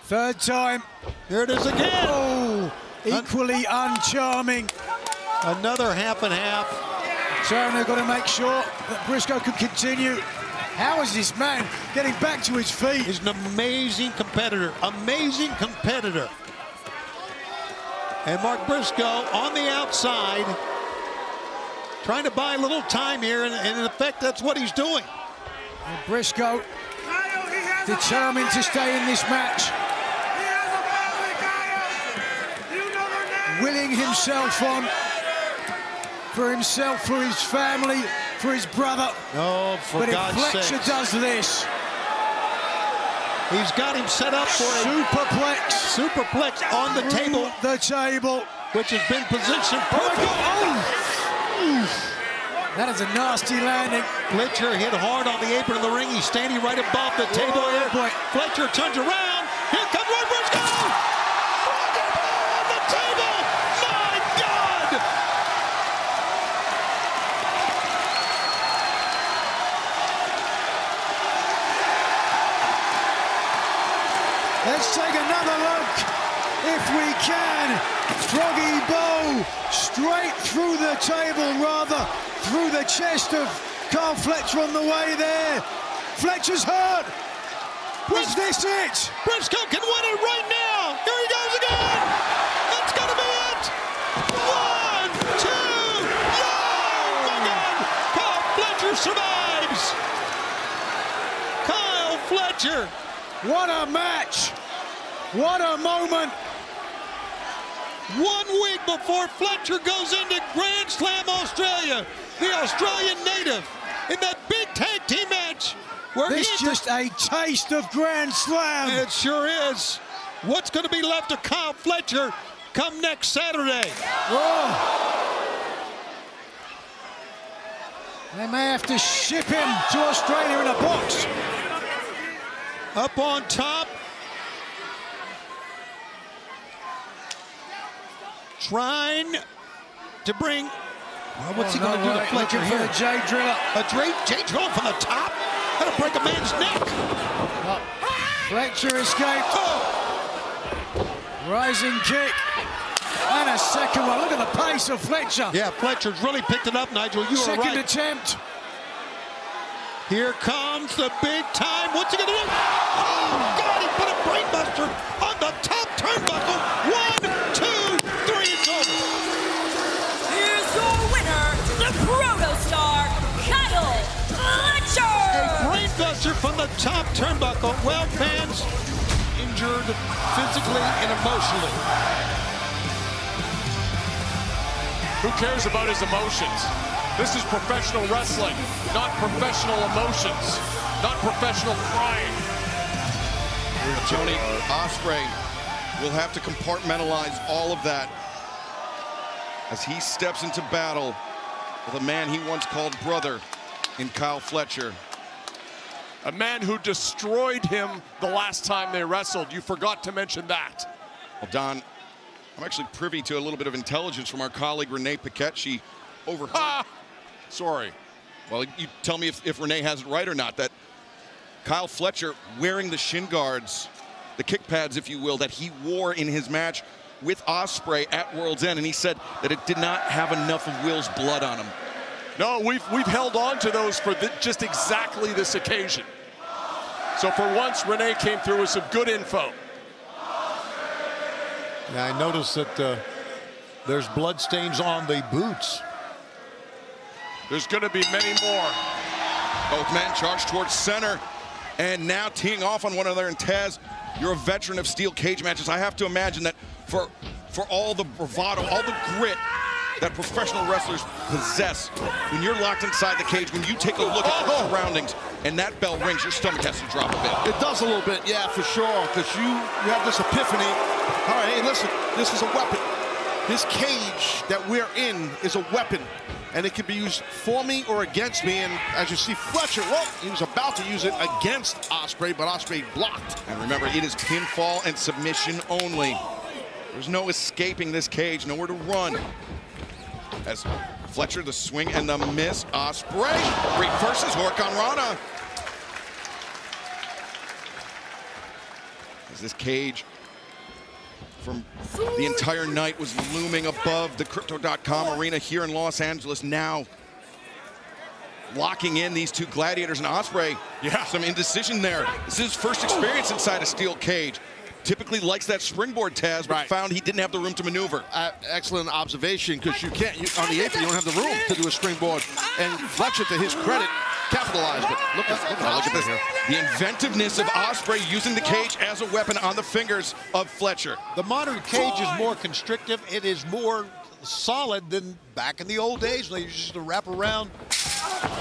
Third time. Here it is again. Oh, equally uncharming. Another half and half. Turner got to make sure that Brisco could continue. How is this man getting back to his feet? He's an amazing competitor. Amazing competitor. And Mark Brisco on the outside, trying to buy a little time here, and in effect, that's what he's doing. And Brisco determined to stay in this match. Willing himself on for himself, for his family, for his brother. Oh, for God's sake. But if Fletcher does this, he's got him set up for a superplex on the table. The table, which has been positioned perfectly. That is a nasty landing. Fletcher hit hard on the apron of the ring. He's standing right above the table here. Fletcher turns around. Here comes Roy Brisco. On the table. My God. Let's take another look, if we can. Froggy Bow straight through the table, rather through the chest of Kyle Fletcher on the way there. Fletcher's hurt. Was this it? Brisco can win it right now. Here he goes again. That's gonna be it. 1, 2. Oh my God. Kyle Fletcher survives. Kyle Fletcher. What a match! What a moment! 1 week before Fletcher goes into Grand Slam Australia, the Australian native, in that big tag team match. Where this just a taste of Grand Slam. It sure is. What's going to be left of Kyle Fletcher come next Saturday? Oh. They may have to ship him to Australia in a box. Up on top. Trying to bring. Well, what's he going to do to Fletcher here? For the J Driller. A J Driller from the top? That'll break a man's neck. Fletcher escaped. Rising kick. And a second one. Look at the pace of Fletcher. Yeah, Fletcher's really picked it up, Nigel. You are right. Second attempt. Here comes the big time. What's he going to do? Oh, God, he put a brainbuster on the top turnbuckle. 1, 2, 3, it's over. Here's your winner, the Protostar, Kyle Fletcher. A brainbuster from the top turnbuckle. Well, fans, injured physically and emotionally. Who cares about his emotions? This is professional wrestling, not professional emotions, not professional crying. Tony Ospreay will have to compartmentalize all of that as he steps into battle with a man he once called brother in Kyle Fletcher. A man who destroyed him the last time they wrestled. You forgot to mention that. Well, Don, I'm actually privy to a little bit of intelligence from our colleague Renee Paquette. She overheard. Sorry. Well, you tell me if Renee has it right or not, that Kyle Fletcher wearing the shin guards, the kick pads, if you will, that he wore in his match with Ospreay at World's End, and he said that it did not have enough of Will's blood on him. No, we've held on to those for just exactly this occasion. So for once, Renee came through with some good info. Yeah, I noticed that there's blood stains on the boots. There's going to be many more. Both men charge towards center. And now teeing off on one another. And Taz, you're a veteran of steel cage matches. I have to imagine that for all the bravado, all the grit that professional wrestlers possess, when you're locked inside the cage, when you take a look at the surroundings and that bell rings, your stomach has to drop a bit. It does a little bit, yeah, for sure, because you have this epiphany. All right, hey, listen, this is a weapon. This cage that we're in is a weapon, and it can be used for me or against me. And as you see, Fletcher, well, he was about to use it against Ospreay, but Ospreay blocked. And remember, it is pinfall and submission only. There's no escaping this cage, nowhere to run. As Fletcher, the swing and the miss. Ospreay reverses Hurricane Rana. As this cage from the entire night was looming above the Crypto.com arena here in Los Angeles, now locking in these two gladiators. And Ospreay, some indecision there. This is his first experience inside a steel cage. Typically likes that springboard, Taz, but found he didn't have the room to maneuver. Excellent observation, because you can't, on the apron, you don't have the room to do a springboard. And Fletcher, to his credit, capitalized. But look at this. The inventiveness of Ospreay using the cage as a weapon on the fingers of Fletcher. The modern cage is more constrictive. It is more solid than back in the old days when they used to wrap around.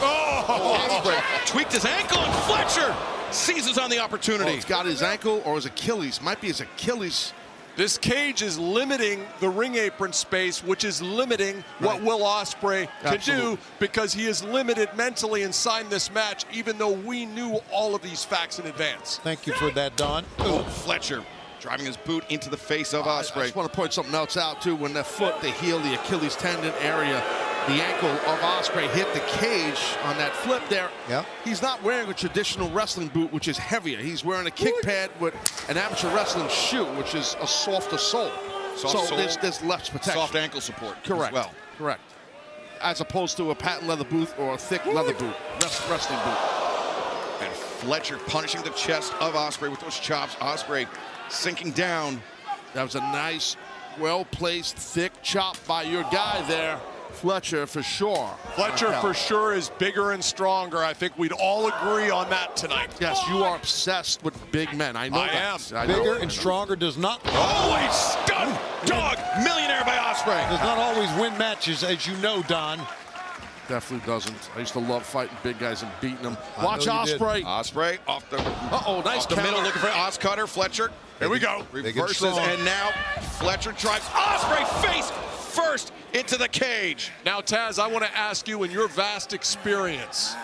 Ospreay tweaked his ankle, and Fletcher seizes on the opportunity. Well, he's got his ankle or his Achilles. Might be his Achilles. This cage is limiting the ring apron space, which is limiting what Will Ospreay can do, because he is limited mentally inside this match, even though we knew all of these facts in advance. Thank you for that, Don. Fletcher driving his boot into the face of Ospreay. I just want to point something else out, too. When the foot, the heel, the Achilles tendon area, the ankle of Ospreay hit the cage on that flip there. Yep. He's not wearing a traditional wrestling boot, which is heavier. He's wearing a kick pad with an amateur wrestling shoe, which is a softer sole. There's less protection. Soft ankle support. Correct. As well. Correct. As opposed to a patent leather boot or a thick leather boot, wrestling boot. And Fletcher punishing the chest of Ospreay with those chops. Ospreay sinking down. That was a nice, well-placed, thick chop by your guy there. Fletcher, for sure. Fletcher, for sure, is bigger and stronger. I think we'd all agree on that tonight. Yes, you are obsessed with big men. I know that. I am. Bigger and stronger does not always stun dog millionaire by Ospreay. Does not always win matches, as you know, Don. Definitely doesn't. I used to love fighting big guys and beating them. Watch Ospreay. Ospreay off the nice the middle, looking for Os Cutter. Fletcher. Here we go. Reverses, and now Fletcher drives Ospreay face first into the cage. Now, Taz, I want to ask you, in your vast experience,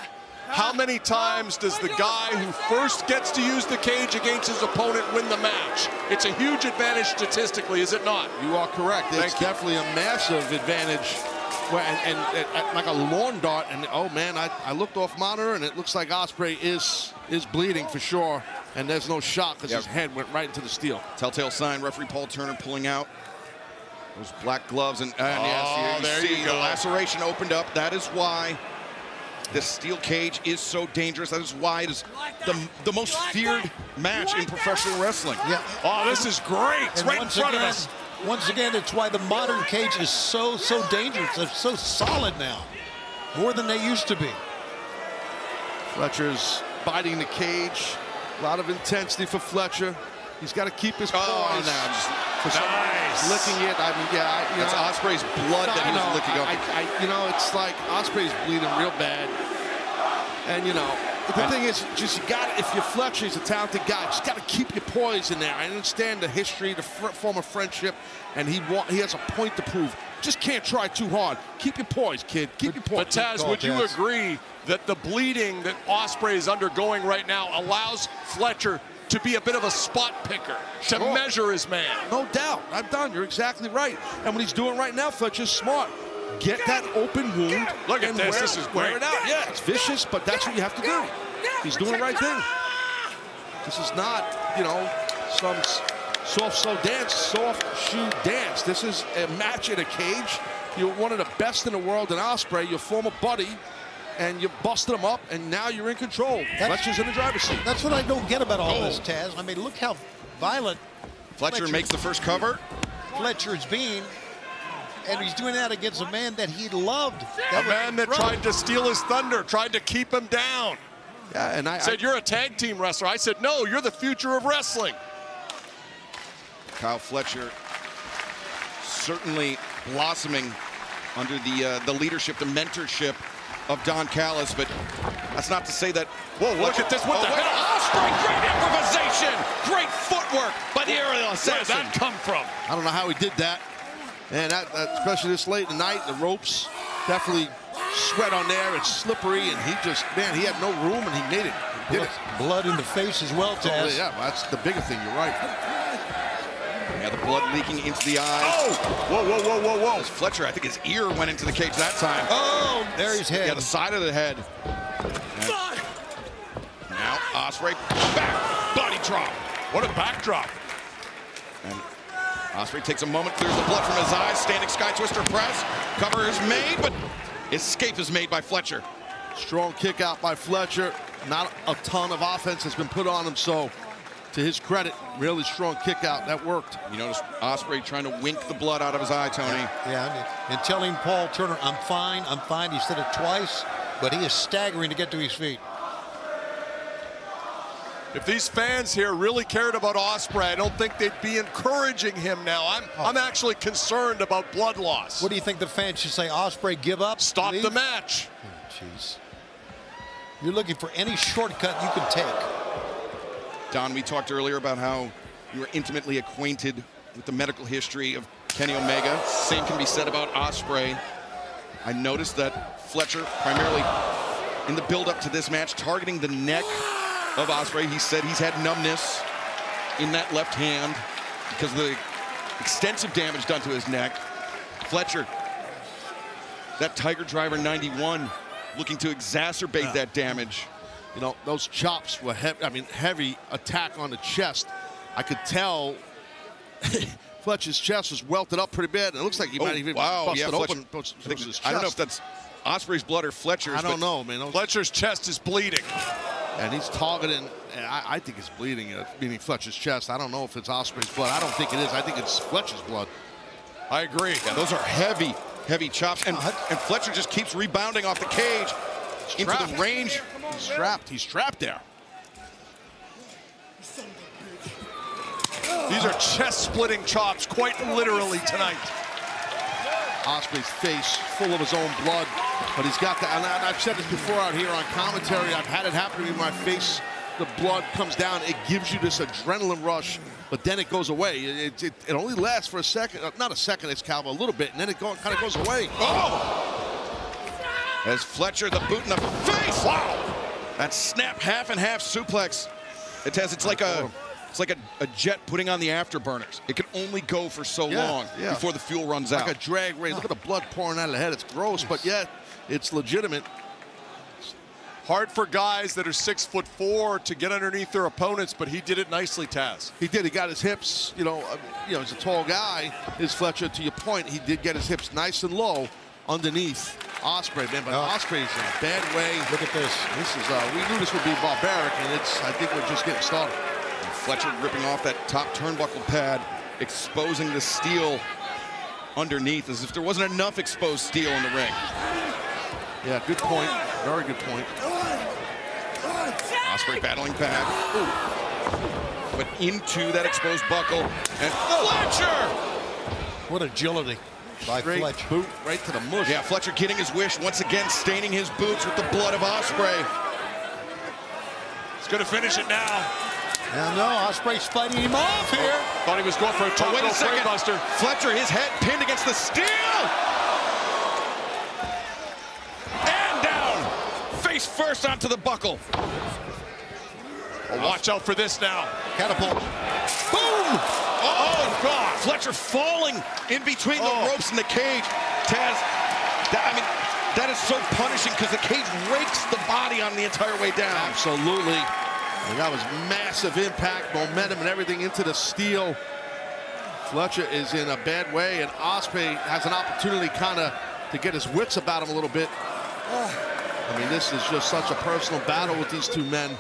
how many times does the guy who first gets to use the cage against his opponent win the match? It's a huge advantage statistically, is it not? You are correct. It's definitely a massive advantage. Well, and like a lawn dart, and oh man, I looked off monitor, and it looks like Ospreay is bleeding for sure, and there's no shock because his head went right into the steel. Telltale sign, referee Paul Turner pulling out those black gloves, and yes, there see you go. The laceration opened up. That is why the steel cage is so dangerous. That is why it is the most feared match in professional wrestling. Yeah. Oh, this is great. It's right in front of us. Once again, it's why the modern cage is so dangerous. It's so solid now, more than they used to be. Fletcher's biting the cage. A lot of intensity for Fletcher. He's got to keep his poise. Nice. Licking it. I mean, it's Ospreay's blood that he was licking up. It's like Ospreay's bleeding real bad. And, the thing is, just if you're Fletcher, he's a talented guy, just got to keep your poise in there. I understand the history, the former friendship, and he has a point to prove. Just can't try too hard. Keep your poise, kid. Keep your poise. But Taz, would you agree that the bleeding that Ospreay is undergoing right now allows Fletcher to be a bit of a spot picker, to measure his man? No doubt. I'm done. You're exactly right. And what he's doing right now, Fletcher's smart. Get that open wound. Look at this. This is wear great. it out. Yeah, it's vicious, but that's what you have to do. He's doing the right thing. This is not, some soft shoe dance. This is a match in a cage. You're one of the best in the world in Ospreay, your former buddy, and you busted him up, and now you're in control. Fletcher's in the driver's seat. That's what I don't get about all this, Taz. I mean, look how violent Fletcher makes the first cover. Fletcher's being, and he's doing that against a man that he loved. A man that tried to steal his thunder, tried to keep him down. Yeah, and I said, you're a tag team wrestler. I said, no, you're the future of wrestling. Kyle Fletcher certainly blossoming under the leadership, the mentorship of Don Callis, but that's not to say that. Whoa, look at this. What the hell? Ospreay, great improvisation. Great footwork by the aerial assassin. Where did that come from? I don't know how he did that. And that especially this late in the night, the ropes definitely sweat on there. It's slippery, and he just, man, he had no room, and he made it. He did it. Blood in the face as well, Taz. Yeah, that's the bigger thing. You're right. Yeah, the blood leaking into the eyes. Oh! Whoa, whoa, whoa, whoa, whoa. Fletcher, I think his ear went into the cage that time. Oh, there's his head. Yeah, the side of the head. And now Ospreay, back body drop. What a backdrop. And Ospreay takes a moment, clears the blood from his eyes, standing sky twister press. Cover is made, but escape is made by Fletcher. Strong kick out by Fletcher. Not a ton of offense has been put on him, so to his credit, really strong kick out. That worked. You notice Ospreay trying to wink the blood out of his eye, Tony. Yeah, and telling Paul Turner, I'm fine, I'm fine. He said it twice, but he is staggering to get to his feet. If these fans here really cared about Ospreay, I don't think they'd be encouraging him now. I'm actually concerned about blood loss. What do you think the fans should say? Ospreay, give up? Stop leave? the match. Oh, jeez. You're looking for any shortcut you can take. Don, we talked earlier about how you were intimately acquainted with the medical history of Kenny Omega. Same can be said about Ospreay. I noticed that Fletcher, primarily in the build-up to this match, targeting the neck of Ospreay. He said he's had numbness in that left hand because of the extensive damage done to his neck. Fletcher, that Tiger Driver 91, looking to exacerbate that damage. You know, those chops were heavy. I mean, heavy attack on the chest. I could tell Fletcher's chest was welted up pretty bad. And it looks like he might even busted open. I don't know if that's Ospreay's blood or Fletcher's. I don't know, man. Fletcher's chest is bleeding. And he's targeting, I think it's bleeding, meaning Fletcher's chest. I don't know if it's Ospreay's blood. I don't think it is. I think it's Fletcher's blood. I agree. Yeah, those are heavy, heavy chops. And Fletcher just keeps rebounding off the cage into the range. He's trapped. He's trapped there. These are chest-splitting chops, quite literally tonight. Ospreay's face full of his own blood, but he's got that. And I've said this before out here on commentary. I've had it happen to me. My face, the blood comes down. It gives you this adrenaline rush, but then it goes away. It only lasts for a second. Not a second, it's Calvo, a little bit, and then it kind of goes away. Oh! As Fletcher, the boot in the face. Wow! That snap half and half suplex. It's like a jet putting on the afterburners. It can only go for so long before the fuel runs out. Like a drag race. Look at the blood pouring out of the head. It's gross, but yet it's legitimate. Hard for guys that are 6'4" to get underneath their opponents, but he did it nicely, Taz. He did. He got his hips. You know, he's a tall guy. Is Fletcher, to your point, he did get his hips nice and low underneath Ospreay, man. But Ospreay's in a bad way. Look at this. This is we knew this would be barbaric, and I think we're just getting started. Fletcher ripping off that top turnbuckle pad, exposing the steel underneath, as if there wasn't enough exposed steel in the ring. Yeah, good point. Very good point. Ospreay battling back. Ooh. But into that exposed buckle. And Fletcher! What agility by Fletcher. Boot right to the mush. Yeah, Fletcher getting his wish, once again staining his boots with the blood of Ospreay. He's going to finish it now. Yeah, no, Ospreay's fighting him off here. Thought he was going for a top rope brainbuster. Fletcher, his head pinned against the steel. And down. Face first onto the buckle. Well, watch out for this now. Catapult. Boom! Oh, God. Fletcher falling in between the ropes and the cage. Taz, that is so punishing because the cage rakes the body on the entire way down. Absolutely. That was massive impact, momentum, and everything into the steel. Fletcher is in a bad way, and Ospreay has an opportunity kind of to get his wits about him a little bit. I mean, this is just such a personal battle with these two men.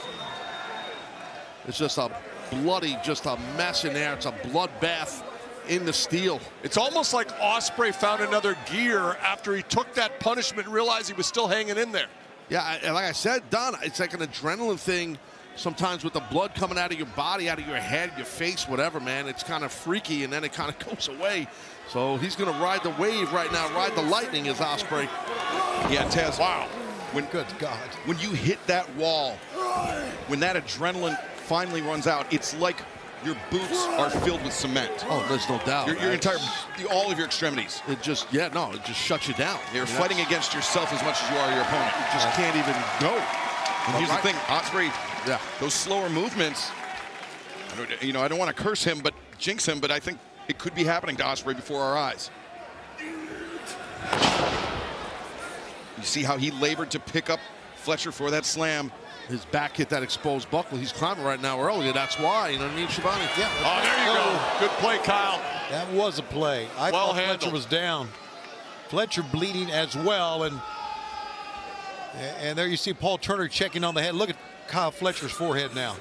It's just a bloody, just a mess in there. It's a bloodbath in the steel. It's almost like Ospreay found another gear after he took that punishment and realized he was still hanging in there. Yeah, and like I said, Don, it's like an adrenaline thing. Sometimes with the blood coming out of your body, out of your head, your face, whatever, man, it's kind of freaky, and then it kind of goes away. So he's going to ride the wave right now, ride the lightning, is Ospreay. Yeah, Taz. Wow. Good God. When you hit that wall, when that adrenaline finally runs out, it's like your boots are filled with cement. Oh, there's no doubt. Your entire, all of your extremities. It just, it just shuts you down. You're fighting against yourself as much as you are your opponent. You just can't even go. And here's the thing, Ospreay, those slower movements, I don't want to curse him, but jinx him, but I think it could be happening to Ospreay before our eyes. You see how he labored to pick up Fletcher for that slam. His back hit that exposed buckle. He's climbing right now earlier. That's why, you know what I mean, Schiavone? Yeah. Oh, there you go. Good play, Kyle. That was a play. I thought Fletcher was down. Fletcher bleeding as well, and there you see Paul Turner checking on the head. Look at Kyle Fletcher's forehead now.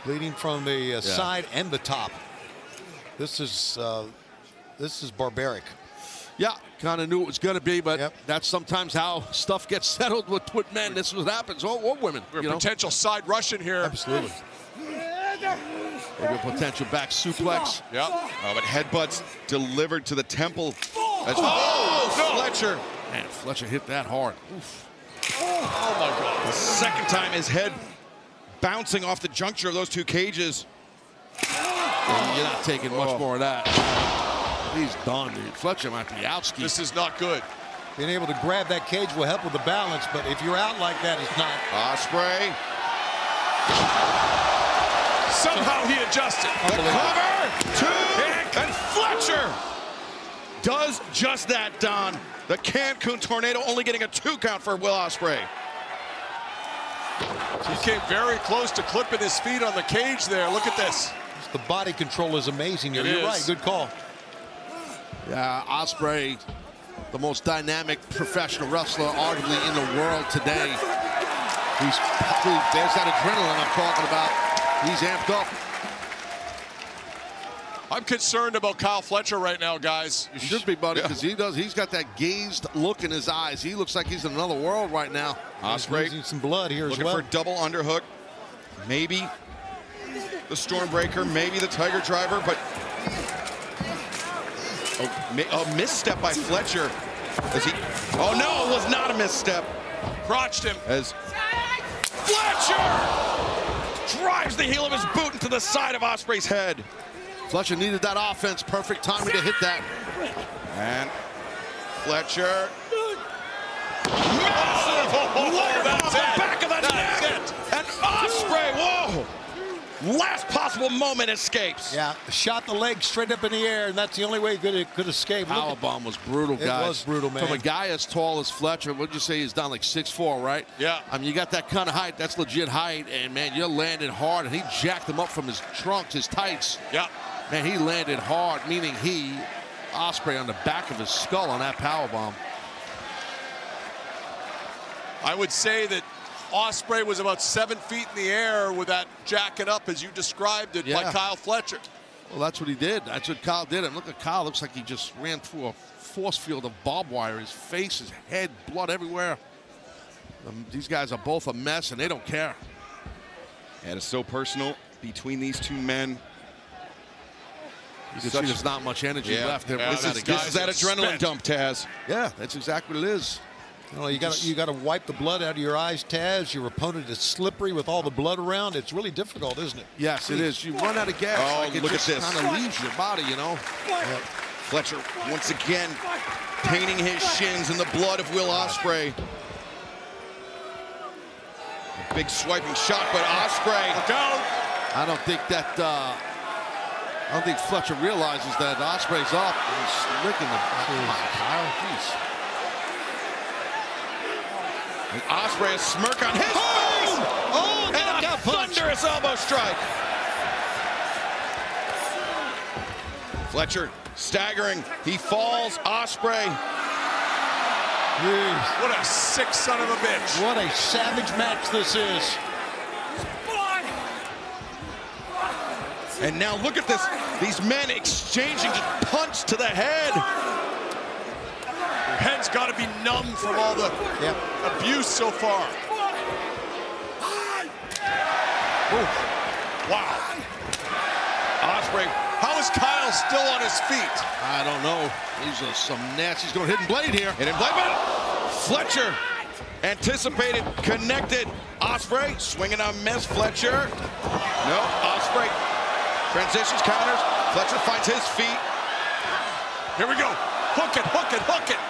Bleeding from the side and the top. This is barbaric. Yeah, kind of knew it was going to be, but that's sometimes how stuff gets settled with men. This is what happens, or women. Potential side Russian here. Absolutely. Maybe a potential back suplex. Yep. Oh, but headbutts delivered to the temple. Fletcher. Man, Fletcher hit that hard. Oof. Oh, my God. The second time his head bouncing off the juncture of those two cages. You're not taking much more of that. He's done, dude. Fletcher might be out ski. This is not good. Being able to grab that cage will help with the balance, but if you're out like that, it's not. Ospreay. Somehow he adjusted. The cover, and Fletcher does just that, Don. The Cancun Tornado only getting a 2 count for Will Ospreay. He came very close to clipping his feet on the cage there. Look at this. The body control is amazing here. You're right. Good call. Yeah, Ospreay, the most dynamic professional wrestler arguably in the world today. There's that adrenaline I'm talking about. He's amped up. I'm concerned about Kyle Fletcher right now, guys. You should be, buddy, because he's got that gazed look in his eyes. He looks like he's in another world right now. Ospreay losing some blood here as well. Looking for a double underhook. Maybe the Stormbreaker, maybe the Tiger Driver, but a misstep by Fletcher. Oh no, it was not a misstep. Crotched him. As Fletcher drives the heel of his boot into the side of Ospreay's head. Fletcher needed that offense. Perfect timing to hit that. And Fletcher. That's the back of the neck. And Ospreay, whoa. Last possible moment escapes. Yeah, shot the leg straight up in the air, and that's the only way it could escape. Powerbomb was brutal, guys. It was brutal, man. From a guy as tall as Fletcher, what'd you say he's down like 6'4", right? Yeah. I mean, you got that kind of height. That's legit height, and, man, you're landing hard, and he jacked him up from his trunks, his tights. Yeah. Man, he landed hard, meaning Ospreay on the back of his skull on that powerbomb. I would say that Ospreay was about 7 feet in the air with that jacking up as you described it by Kyle Fletcher. Well, that's what he did. That's what Kyle did. And look at Kyle. Looks like he just ran through a force field of barbed wire. His face, his head, blood everywhere. These guys are both a mess, and they don't care. And it's so personal between these two men. You can see there's not much energy left. This is that adrenaline dump, Taz. Yeah, that's exactly what it is. You know, you got to wipe the blood out of your eyes, Taz. Your opponent is slippery with all the blood around. It's really difficult, isn't it? Yes, it is. You run out of gas. Oh, look at this. Kind of leaves your body, you know. Yep. Fletcher once again painting his shins in the blood of Will Ospreay. A big swiping shot, but Ospreay. Go. I don't think Fletcher realizes that Ospreay's up. He's licking the Kyle. Jeez. And Ospreay, a smirk on his face! Oh, and a thunderous elbow strike! Fletcher staggering. He falls. Ospreay Jeez. What a sick son of a bitch. What a savage match this is. And now look at this. These men exchanging just punch to the head. Your head's got to be numb from all the abuse so far. Wow. Ospreay, how is Kyle still on his feet? I don't know. These are some nasty. He's going hidden blade here. Hidden blade, but Fletcher anticipated, connected. Ospreay swinging on miss. Fletcher. No, Ospreay transitions, counters. Fletcher finds his feet. Here we go. Hook it, hook it, hook it.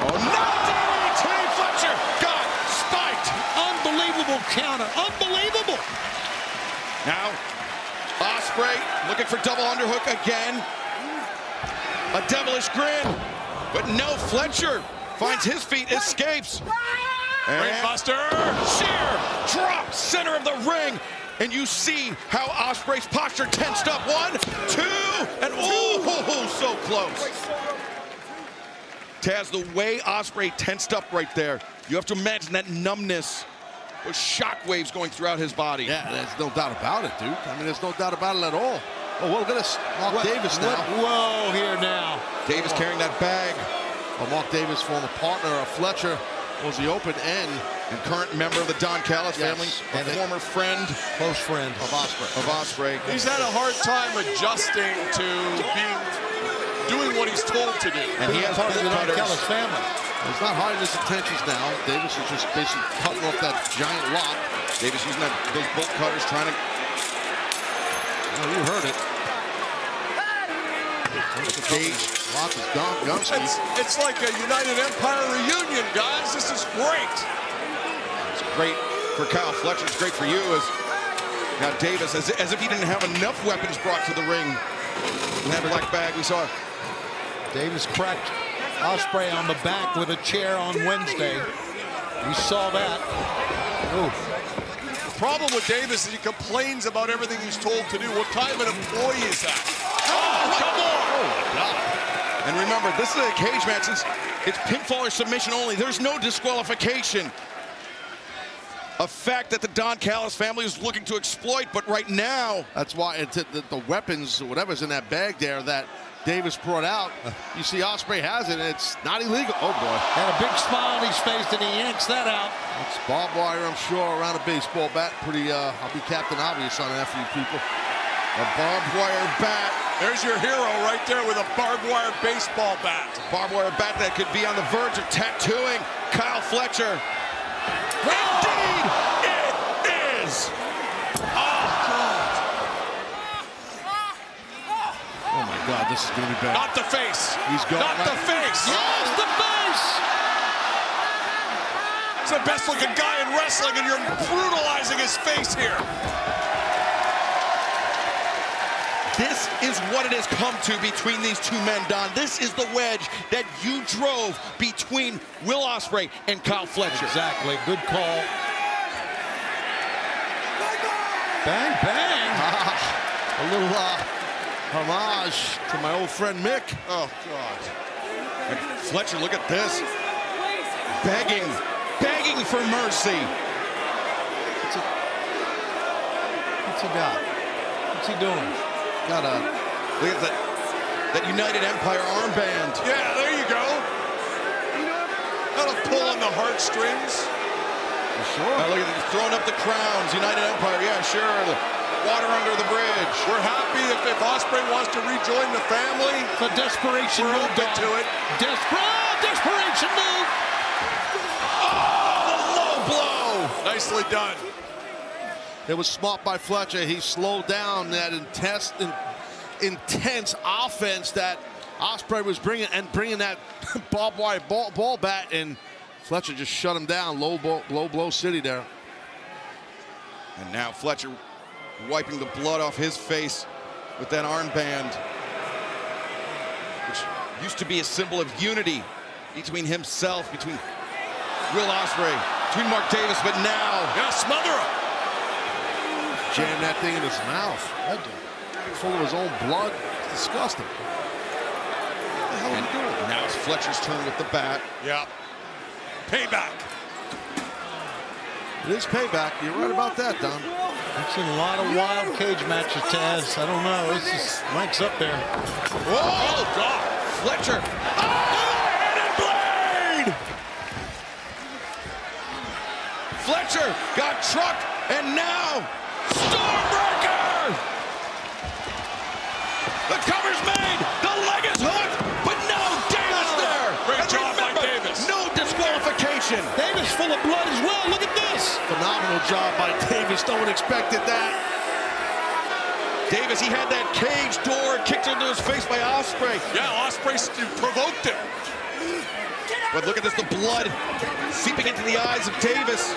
Oh, no! DDT! Fletcher got spiked. Unbelievable counter. Unbelievable. Now, Ospreay looking for double underhook again. A devilish grin. But no, Fletcher finds his feet, escapes. Brainbuster. Sheer drop, center of the ring. And you see how Ospreay's posture tensed up. 1, 2, and oh, so close. Taz, the way Ospreay tensed up right there, you have to imagine that numbness, those shockwaves going throughout his body. Yeah, there's no doubt about it, dude. I mean, there's no doubt about it at all. Oh, well, look at this. Mark Davis now. Whoa, here now. Davis carrying that bag. Well, Mark Davis, former partner of Fletcher, was the open end. And current member of the Don Callis family, and a former friend, close friend of Ospreay. He's had a hard time adjusting to doing what he's told to do. And he has part of the Don Callis family. He's not hiding his intentions now. Davis is just basically cutting off that giant lock. Davis using those bolt cutters, trying to. Oh, you heard it. Cage. Lock is Gunski. It's like a United Empire reunion, guys. This is great. Great for Kyle Fletcher. It's great for you. Now Davis, as if he didn't have enough weapons brought to the ring in that black bag. We saw Davis cracked Ospreay on the back with a chair on Wednesday. We saw that. Ooh. The problem with Davis is he complains about everything he's told to do. What kind of an employee is that? Oh, come on! Oh, my God. And remember, this is a cage match. It's pinfall or submission only. There's no disqualification. A fact that the Don Callis family is looking to exploit, but right now... That's why it's the weapons, whatever's in that bag there that Davis brought out, you see Ospreay has it, and it's not illegal. Oh, boy. Had a big smile on his face, and he yanks that out. It's barbed wire, I'm sure, around a baseball bat. Pretty, I'll be Captain Obvious on that for you people. A barbed wire bat. There's your hero right there with a barbed wire baseball bat. Barbed wire bat that could be on the verge of tattooing Kyle Fletcher. Indeed, it is. Oh, my God, this is going to be bad. Not the face. He's going. Not the face. Yes, the face. He's the best looking guy in wrestling, and you're brutalizing his face here. This is what it has come to between these two men, Don. This is the wedge that you drove between Will Ospreay and Kyle Fletcher. Exactly. Good call. Bang, bang. A little homage to my old friend Mick. Oh, God. And Fletcher, look at this. Begging for mercy. What's he got? What's he doing? Got a... Look at that United Empire armband. Yeah, there you go. That'll pull on the heartstrings. Sure. Look at it, throwing up the crowns. United Empire, yeah, sure. The water under the bridge. We're happy if Ospreay wants to rejoin the family. The desperation We're move. open to it. Desperation move. Oh, the low blow. Nicely done. It was smart by Fletcher. He slowed down that intense offense that Ospreay was bringing that barbed wire ball bat, and Fletcher just shut him down. Low blow city there. And now Fletcher wiping the blood off his face with that armband, which used to be a symbol of unity between himself, between Will Ospreay, between Mark Davis, but now... Yeah, smother him. Jam that thing in his mouth. Full of his own blood. It's disgusting. What the hell are you doing? Now it's Fletcher's turn with the bat. Yeah. Payback. It is payback. You're right about that, Don. I've seen a lot of wild cage matches, Taz. I don't know. This is ranks up there. Oh, God. Fletcher. Oh, blade! Fletcher got trucked, and now Stormbreaker! The cover's made. The leg is hooked, but no Davis there. Great And job by remember, Davis. No disqualification. Davis full of blood as well. Look at this. Phenomenal job by Davis. No one expected that. Davis, he had that cage door kicked into his face by Ospreay. Yeah, Ospreay provoked him. But look at this, the blood seeping into the eyes of Davis.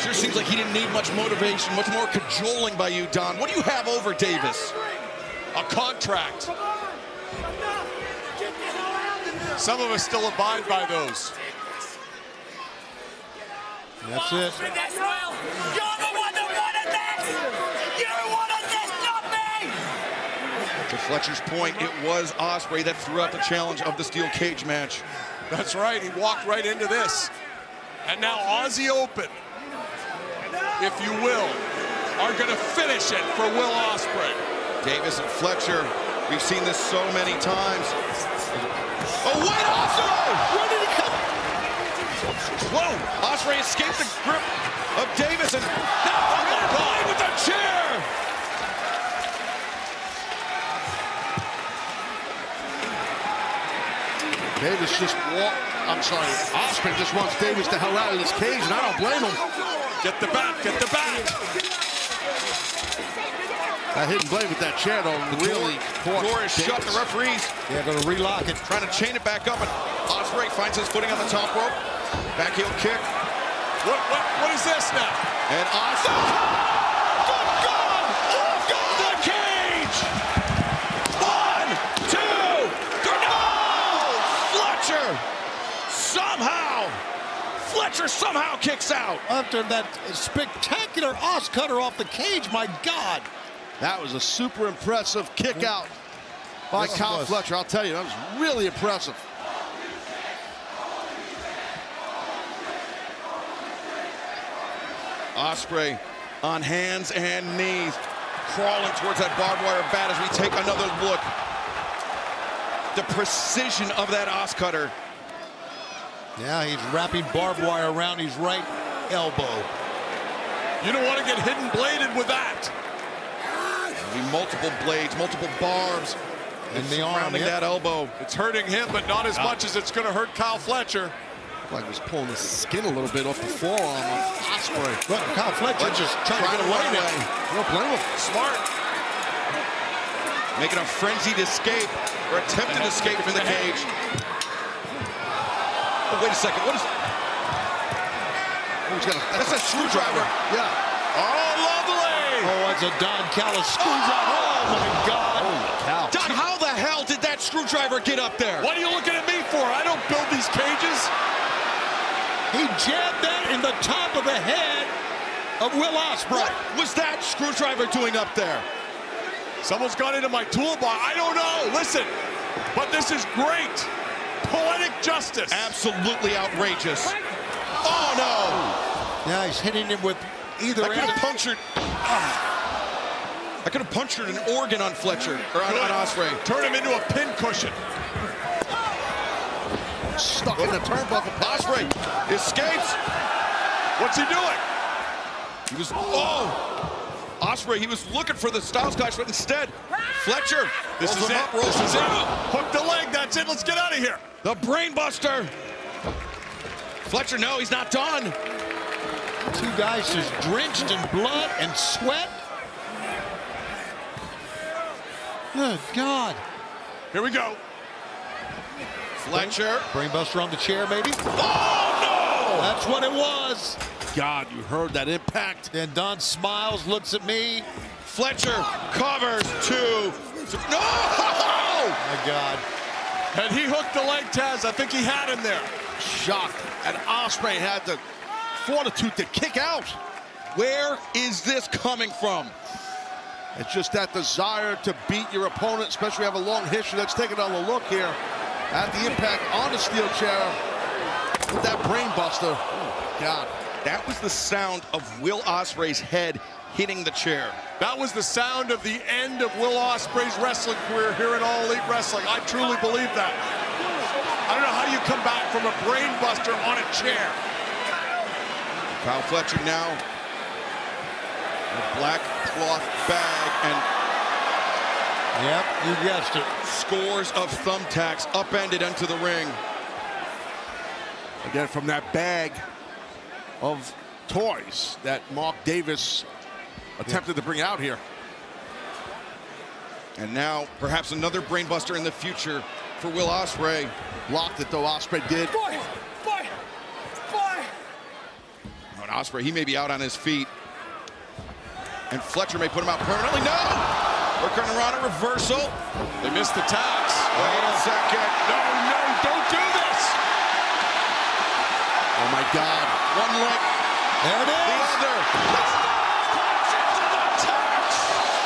Sure seems like he didn't need much motivation, much more cajoling by you, Don. What do you have over Davis? A contract. Some of us still abide by those. That's it. You're the one that wanted this! You wanted this, not me! To Fletcher's point, it was Ospreay that threw out the challenge of the steel cage match. That's right, he walked right into this. And now Aussie Open, if you will, are gonna finish it for Will Ospreay. Davis and Fletcher, we've seen this so many times. Oh, wait, Ospreay! Where did he come? Whoa, Ospreay escaped the grip of Davis and now blade with the chair! Davis just Ospreay just wants Davis the hell out of this cage, and I don't blame him. Get the bat, get the bat! That hidden blade with that chair, though, really caught Door is shut, the referees They're going to relock it. trying to chain it back up, and Ospreay finds his footing on the top rope. Back heel kick. What is this now? And Ospreay. Good God! Off the cage! 1, 2, 3. No! Fletcher somehow kicks out. After that spectacular os cutter off the cage, my God. That was a super impressive kick out by Kyle Fletcher. I'll tell you, that was really impressive. Ospreay on hands and knees, crawling towards that barbed wire bat as we take another look. The precision of that os cutter. Yeah, he's wrapping barbed wire around his right elbow. You don't want to get hidden bladed with that. There'll be multiple blades, multiple barbs. In the arm, surrounding that elbow. It's hurting him, but not as much as it's going to hurt Kyle Fletcher. Like he was pulling the skin a little bit off the forearm of Ospreay. Look, Kyle Fletcher just trying to get away now. Don't blame him. Smart. Making a frenzied escape, or attempted escape from the cage. Oh, wait a second, what is... That's a screwdriver. Yeah. Oh, lovely. Oh, that's a Don Callis screwdriver. Oh, my God. Holy cow. Don, how the hell did that screwdriver get up there? What are you looking at me for? I don't build these cages. He jabbed that in the top of the head of Will Ospreay. What was that screwdriver doing up there? Someone's gone into my toolbox. I don't know. Listen, but this is great. Poetic justice. Absolutely outrageous. Oh, no. Yeah, he's hitting him with either I could end. have punctured... I could have punctured an organ on Fletcher, or on Ospreay. Turn him into a pin cushion. Stuck in the turnbuckle. Ospreay escapes. What's he doing? He was... Oh! Ospreay, he was looking for the Styles Clash, but instead, Fletcher This rolls is him it. up, rolls This is him it. out. Hook the leg. That's it. Let's get out of here. The Brain Buster. Fletcher, no, he's not done. Two guys just drenched in blood and sweat. Good God. Here we go. Fletcher. Brainbuster on the chair, maybe. Oh, no! That's what it was. God, you heard that impact. Then Don smiles, looks at me. Fletcher covers 2. No! My God. And he hooked the leg, Taz. I think he had him there. Shocked. And Ospreay had the fortitude to kick out. Where is this coming from? It's just that desire to beat your opponent, especially have a long history. Let's take another look here at the impact on the steel chair with that brain buster. Oh, God. That was the sound of Will Ospreay's head hitting the chair. That was the sound of the end of Will Ospreay's wrestling career here in All Elite Wrestling. I truly believe that. I don't know how you come back from a brain buster on a chair. Kyle Fletcher now, a black cloth bag, and Yep, you guessed it. scores of thumbtacks upended into the ring. Again, from that bag of toys that Mark Davis attempted to bring out here. And now, perhaps another brainbuster in the future for Will Ospreay. Blocked it, though, Ospreay did. Boy! And Ospreay, he may be out on his feet. And Fletcher may put him out permanently. No! We're going to run a reversal. They missed the tax. Wait a second. No, don't do this. Oh, my God. One leg. There it The is. other.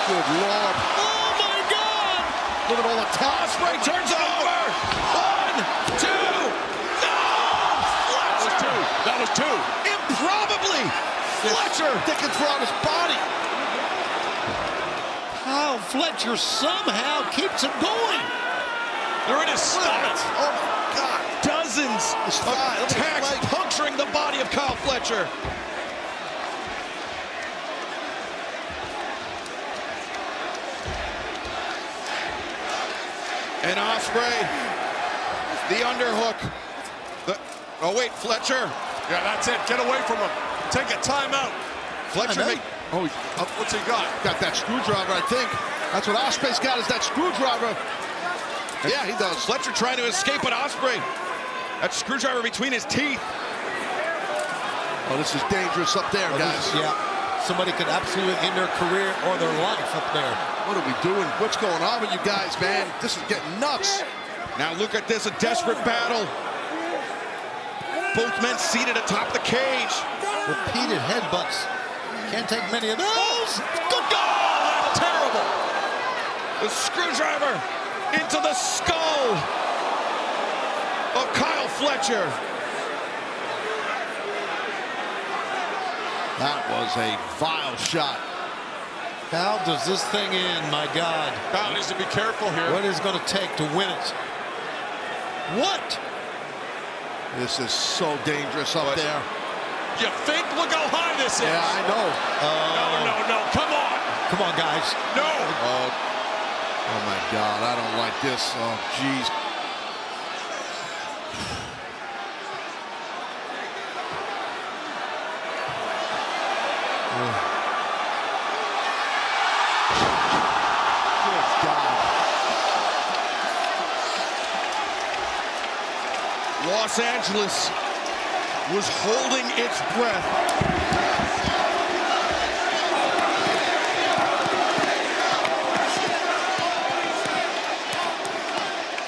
Good Lord. Oh, my God. Look at all the tax. Ospreay turns it over. 1, 2. No! Fletcher. That was two. Improbably. Fletcher. Dickens throughout his body. Kyle Fletcher somehow keeps it going. They're in his stomach. Oh, my God. Dozens His of thigh, look at his attacks leg. puncturing the body of Kyle Fletcher. And Ospreay, the underhook. Oh wait, Fletcher. Yeah, that's it. Get away from him. Take a timeout. Fletcher Timeout? make, Oh, What's he got? got that screwdriver, I think. That's what Ospreay's got, is that screwdriver. Yeah, he does. Fletcher trying to escape, but Ospreay, that screwdriver between his teeth. Oh, this is dangerous up there, guys. Yeah, somebody could absolutely end their career or their life up there. What are we doing? What's going on with you guys, man? This is getting nuts. Now look at this, a desperate battle. Both men seated atop the cage. Repeated headbutts. Can't take many of those. Good goal! Terrible. The screwdriver into the skull of Kyle Fletcher. That was a vile shot. How does this thing end, my God? Kyle needs to be careful here. What is it going to take to win it? What? This is so dangerous up there. You think? Look how high this is. Yeah, I know. No. Come on. Come on, guys. No. Oh, my God. I don't like this. Oh, jeez. Good God. Los Angeles was holding its breath.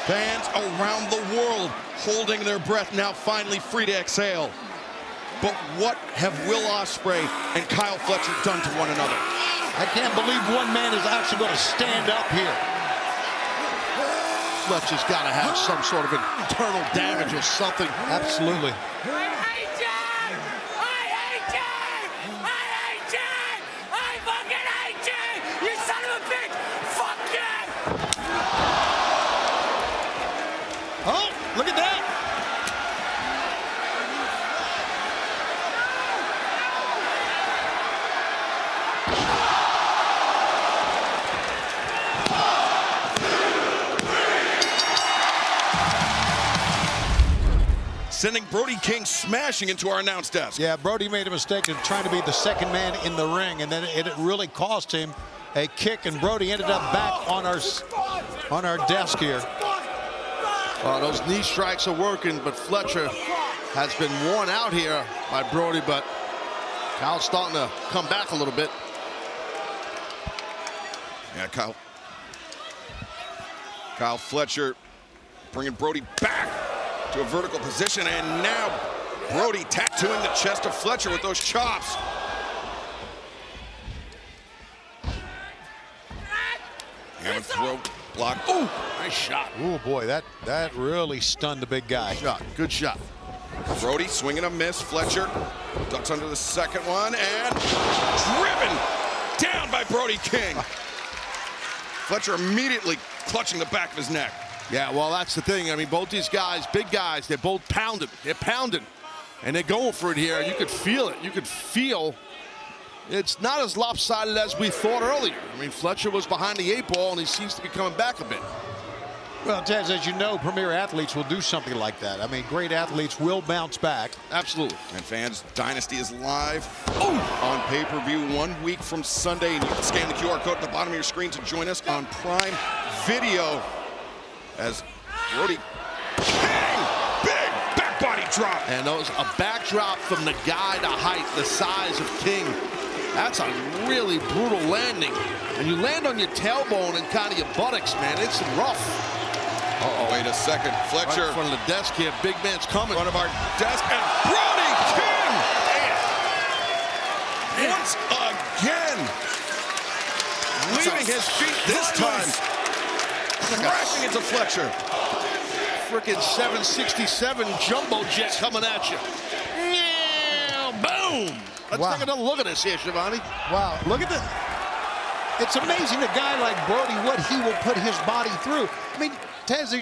Fans around the world holding their breath, now finally free to exhale. But what have Will Ospreay and Kyle Fletcher done to one another? I can't believe one man is actually going to stand up here. Fletcher's got to have some sort of internal damage or something. Absolutely. I hate you! I hate you! I hate you! I fucking hate you! You son of a bitch! Fuck you! Oh, look at that. Sending Brody King smashing into our announce desk. Yeah, Brody made a mistake in trying to be the second man in the ring, and then it really cost him a kick, and Brody ended up back on our desk here. Those knee strikes are working, but Fletcher has been worn out here by Brody, but Kyle's starting to come back a little bit. Yeah, Kyle Fletcher bringing Brody back to a vertical position, and now Brody tattooing the chest of Fletcher with those chops. And throat block. Ooh, nice shot. Oh boy, that really stunned the big guy. Good shot. Brody swinging a miss. Fletcher ducks under the second one and driven down by Brody King. Fletcher immediately clutching the back of his neck. Yeah, well, that's the thing. I mean, both these guys, big guys, they're both pounding. They're pounding. And they're going for it here. You could feel it. You could feel it's not as lopsided as we thought earlier. I mean, Fletcher was behind the 8 ball, and he seems to be coming back a bit. Well, Taz, as you know, premier athletes will do something like that. I mean, great athletes will bounce back. Absolutely. And fans, Dynasty is live on pay-per-view 1 week from Sunday. And you can scan the QR code at the bottom of your screen to join us on Prime Video. As Brody King, big back body drop. And those a backdrop from the guy to height, the size of King. That's a really brutal landing. And you land on your tailbone and kind of your buttocks, man. It's rough. Uh-oh, wait a second. Fletcher. Right in front of the desk here. Big man's coming. In front of our desk. And Brody King. Once again. Leaving his feet this time. Crashing into Fletcher. Frickin' 767 jumbo jet coming at you. Boom. Let's take another look at this here, Shivani. Wow, look at this. It's amazing a guy like Brody, what he will put his body through. I mean, Taz,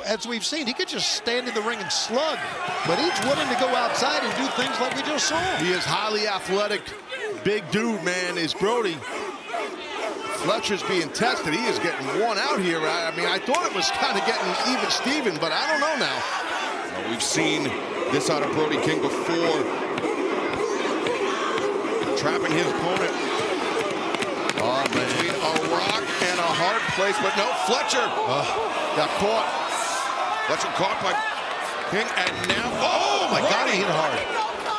as we've seen, he could just stand in the ring and slug, but he's willing to go outside and do things like we just saw. He is highly athletic, big dude, man, is Brody. Fletcher's being tested. He is getting worn out here. I mean, I thought it was kind of getting even Steven, but I don't know now. Well, we've seen this out of Brody King before. Trapping his opponent. Between a rock and a hard place, but no, Fletcher got caught. Fletcher caught by King, and now, oh my God, he hit hard.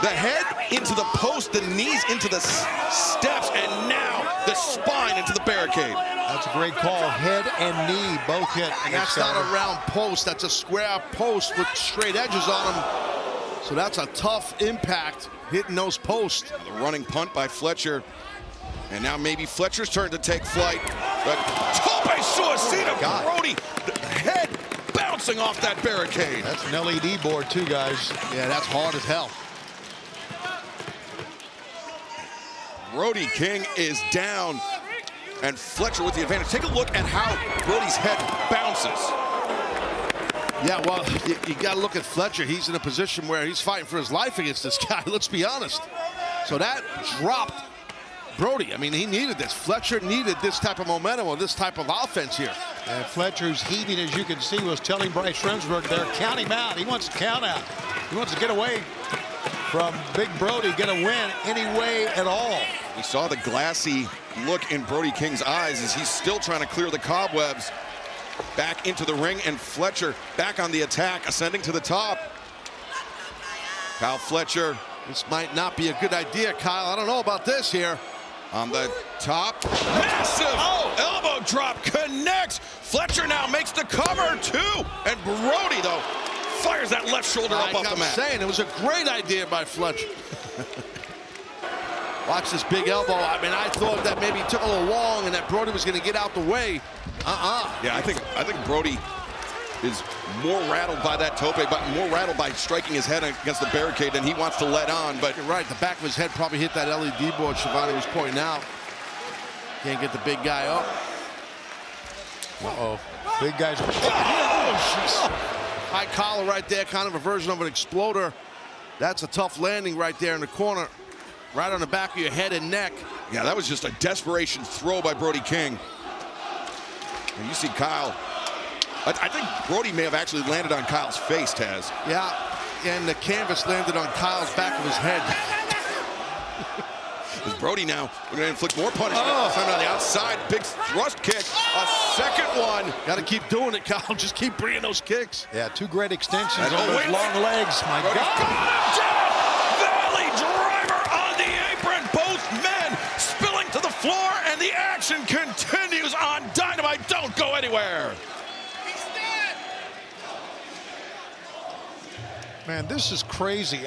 The head into the post, the knees into the steps, and now the spine into the barricade. That's a great call. Head and knee both hit. And that's not a round post. That's a square post with straight edges on them. So that's a tough impact hitting those posts. The running punt by Fletcher. And now maybe Fletcher's turn to take flight. But tope suicida, Brody. The head bouncing off that barricade. That's an LED board too, guys. Yeah, that's hard as hell. Brody King is down, and Fletcher with the advantage. Take a look at how Brody's head bounces. Yeah, well, you got to look at Fletcher. He's in a position where he's fighting for his life against this guy, let's be honest. So that dropped Brody. I mean, he needed this. Fletcher needed this type of momentum or this type of offense here. And Fletcher's heaving, as you can see, was telling Bryce Remsburg there, count him out. He wants to count out. He wants to get away from Big Brody, get a win any way at all. We saw the glassy look in Brody King's eyes as he's still trying to clear the cobwebs. Back into the ring, and Fletcher back on the attack, ascending to the top. Kyle Fletcher. This might not be a good idea, Kyle. I don't know about this here. On the top. Massive elbow drop connects. Fletcher now makes the cover, too. And Brody, though, fires that left shoulder up off the mat. I'm saying, it was a great idea by Fletcher. Watch this big elbow. I mean, I thought that maybe it took a little long and that Brody was going to get out the way. Yeah, I think Brody is more rattled by that tope, but more rattled by striking his head against the barricade than he wants to let on. But you're right, the back of his head probably hit that LED board Shivani was pointing out. Can't get the big guy up. Big guys. High collar right there, kind of a version of an exploder. That's a tough landing right there in the corner. Right on the back of your head and neck. Yeah, that was just a desperation throw by Brody King. And you see Kyle. I think Brody may have actually landed on Kyle's face, Taz. Yeah, and the canvas landed on Kyle's back of his head. As Brody now, we're going to inflict more punishment. Time on the outside, big thrust kick, a second one. Got to keep doing it, Kyle. Just keep bringing those kicks. Yeah, two great extensions on those long legs. My God. Valley driver on the apron. Both men spilling to the floor, and the action continues on Dynamite. Don't go anywhere. Man, this is crazy.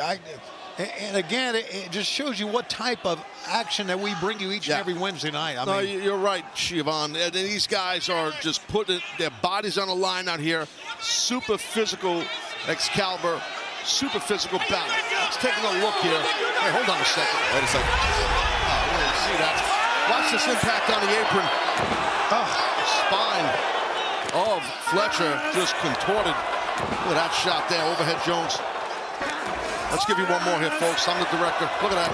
And again, it just shows you what type of action that we bring you each and every Wednesday night. No, you're right, Siobhan. And these guys are just putting their bodies on the line out here. Super physical Excalibur, super physical battle. Let's take a look here. Hey, hold on a second. Wait a second. Oh, we didn't see that. Watch this impact on the apron. Oh, spine of Fletcher just contorted. Look at that shot there, overhead Jones. Let's give you one more here, folks. I'm the director. Look at that.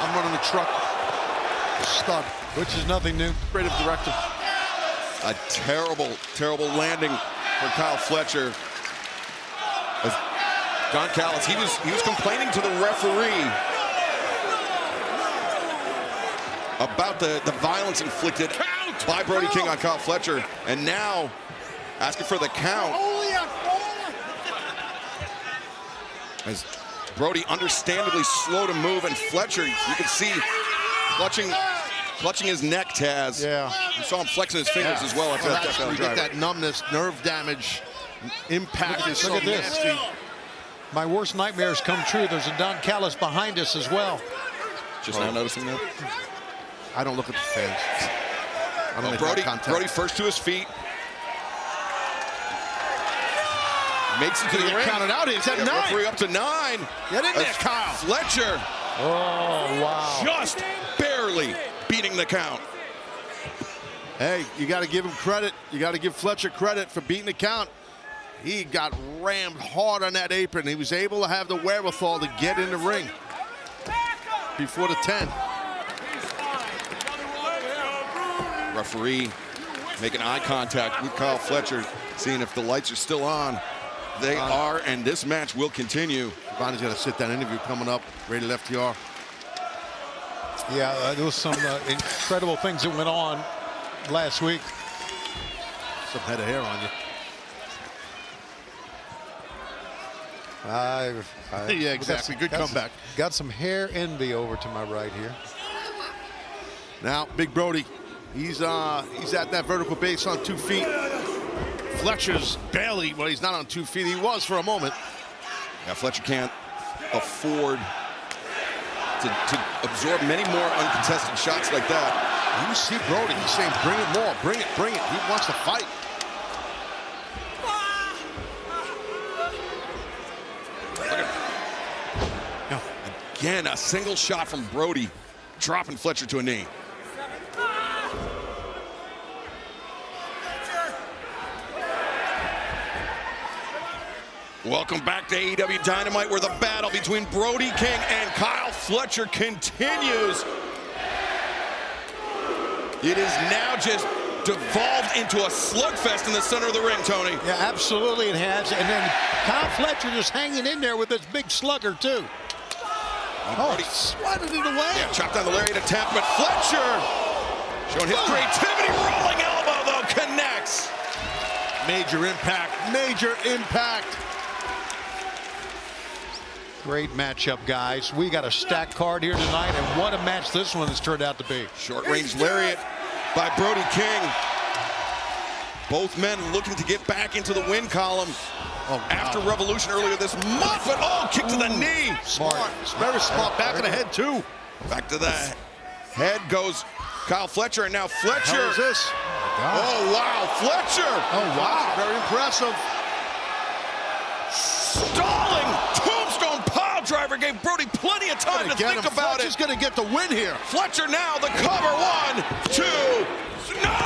I'm running the truck. Stud. Which is nothing new. Creative director. A terrible, terrible landing for Kyle Fletcher. As Don Callis, he was complaining to the referee about the violence inflicted by Brody King on Kyle Fletcher, and now asking for the count. As Brody understandably slow to move, and Fletcher, you can see clutching his neck, Taz. Yeah. You saw him flexing his fingers as well after that where you get that numbness, nerve damage. Impact is so Look at this. nasty. My worst nightmares come true. There's a Don Callis behind us as well. Just now noticing that? I don't look at the fans. I don't make Brody, eye contact. Brody first to his feet. Makes it to the ring. Counted out. He's at 9. Referee up to 9. Get in there, Kyle. Fletcher. Oh, wow. Just barely beating the count. Hey, you got to give him credit. You got to give Fletcher credit for beating the count. He got rammed hard on that apron. He was able to have the wherewithal to get in the ring before the 10. Referee making eye contact with Kyle Fletcher, seeing if the lights are still on. They are, and this match will continue. Bonnie's got a sit-down interview coming up. Rated FTR. Yeah, there was some incredible things that went on last week. Some head of hair on you. Yeah, exactly. Good comeback. Got some hair envy over to my right here. Now, Big Brody, he's at that vertical base on 2 feet. Fletcher's barely, well, he's not on 2 feet. He was for a moment. Yeah, Fletcher can't afford to absorb many more uncontested shots like that. You see Brody, he's saying, bring it more, bring it, bring it. He wants to fight. Again, a single shot from Brody, dropping Fletcher to a knee. Welcome back to AEW Dynamite, where the battle between Brody King and Kyle Fletcher continues. It is now just devolved into a slugfest in the center of the ring, Tony. Yeah, absolutely it has. And then Kyle Fletcher just hanging in there with this big slugger, too. Brody swatted it away. Yeah, chopped down the lariat attempt, but Fletcher showing his creativity. Rolling elbow, though, connects. Major impact, major impact. Great matchup, guys. We got a stacked card here tonight, and what a match this one has turned out to be. Short-range lariat by Brody King. Both men looking to get back into the win column after Revolution earlier this month, but kick to the knee. Smart, very smart. Back of the head, too. Back to the head goes Kyle Fletcher, and now Fletcher. How is this? Oh, wow, Fletcher. Oh, wow, very impressive. Stalling tombstone pile driver gave Brody plenty of time to think about it. Fletcher's going to get the win here. Fletcher now the cover. 1, 2. No!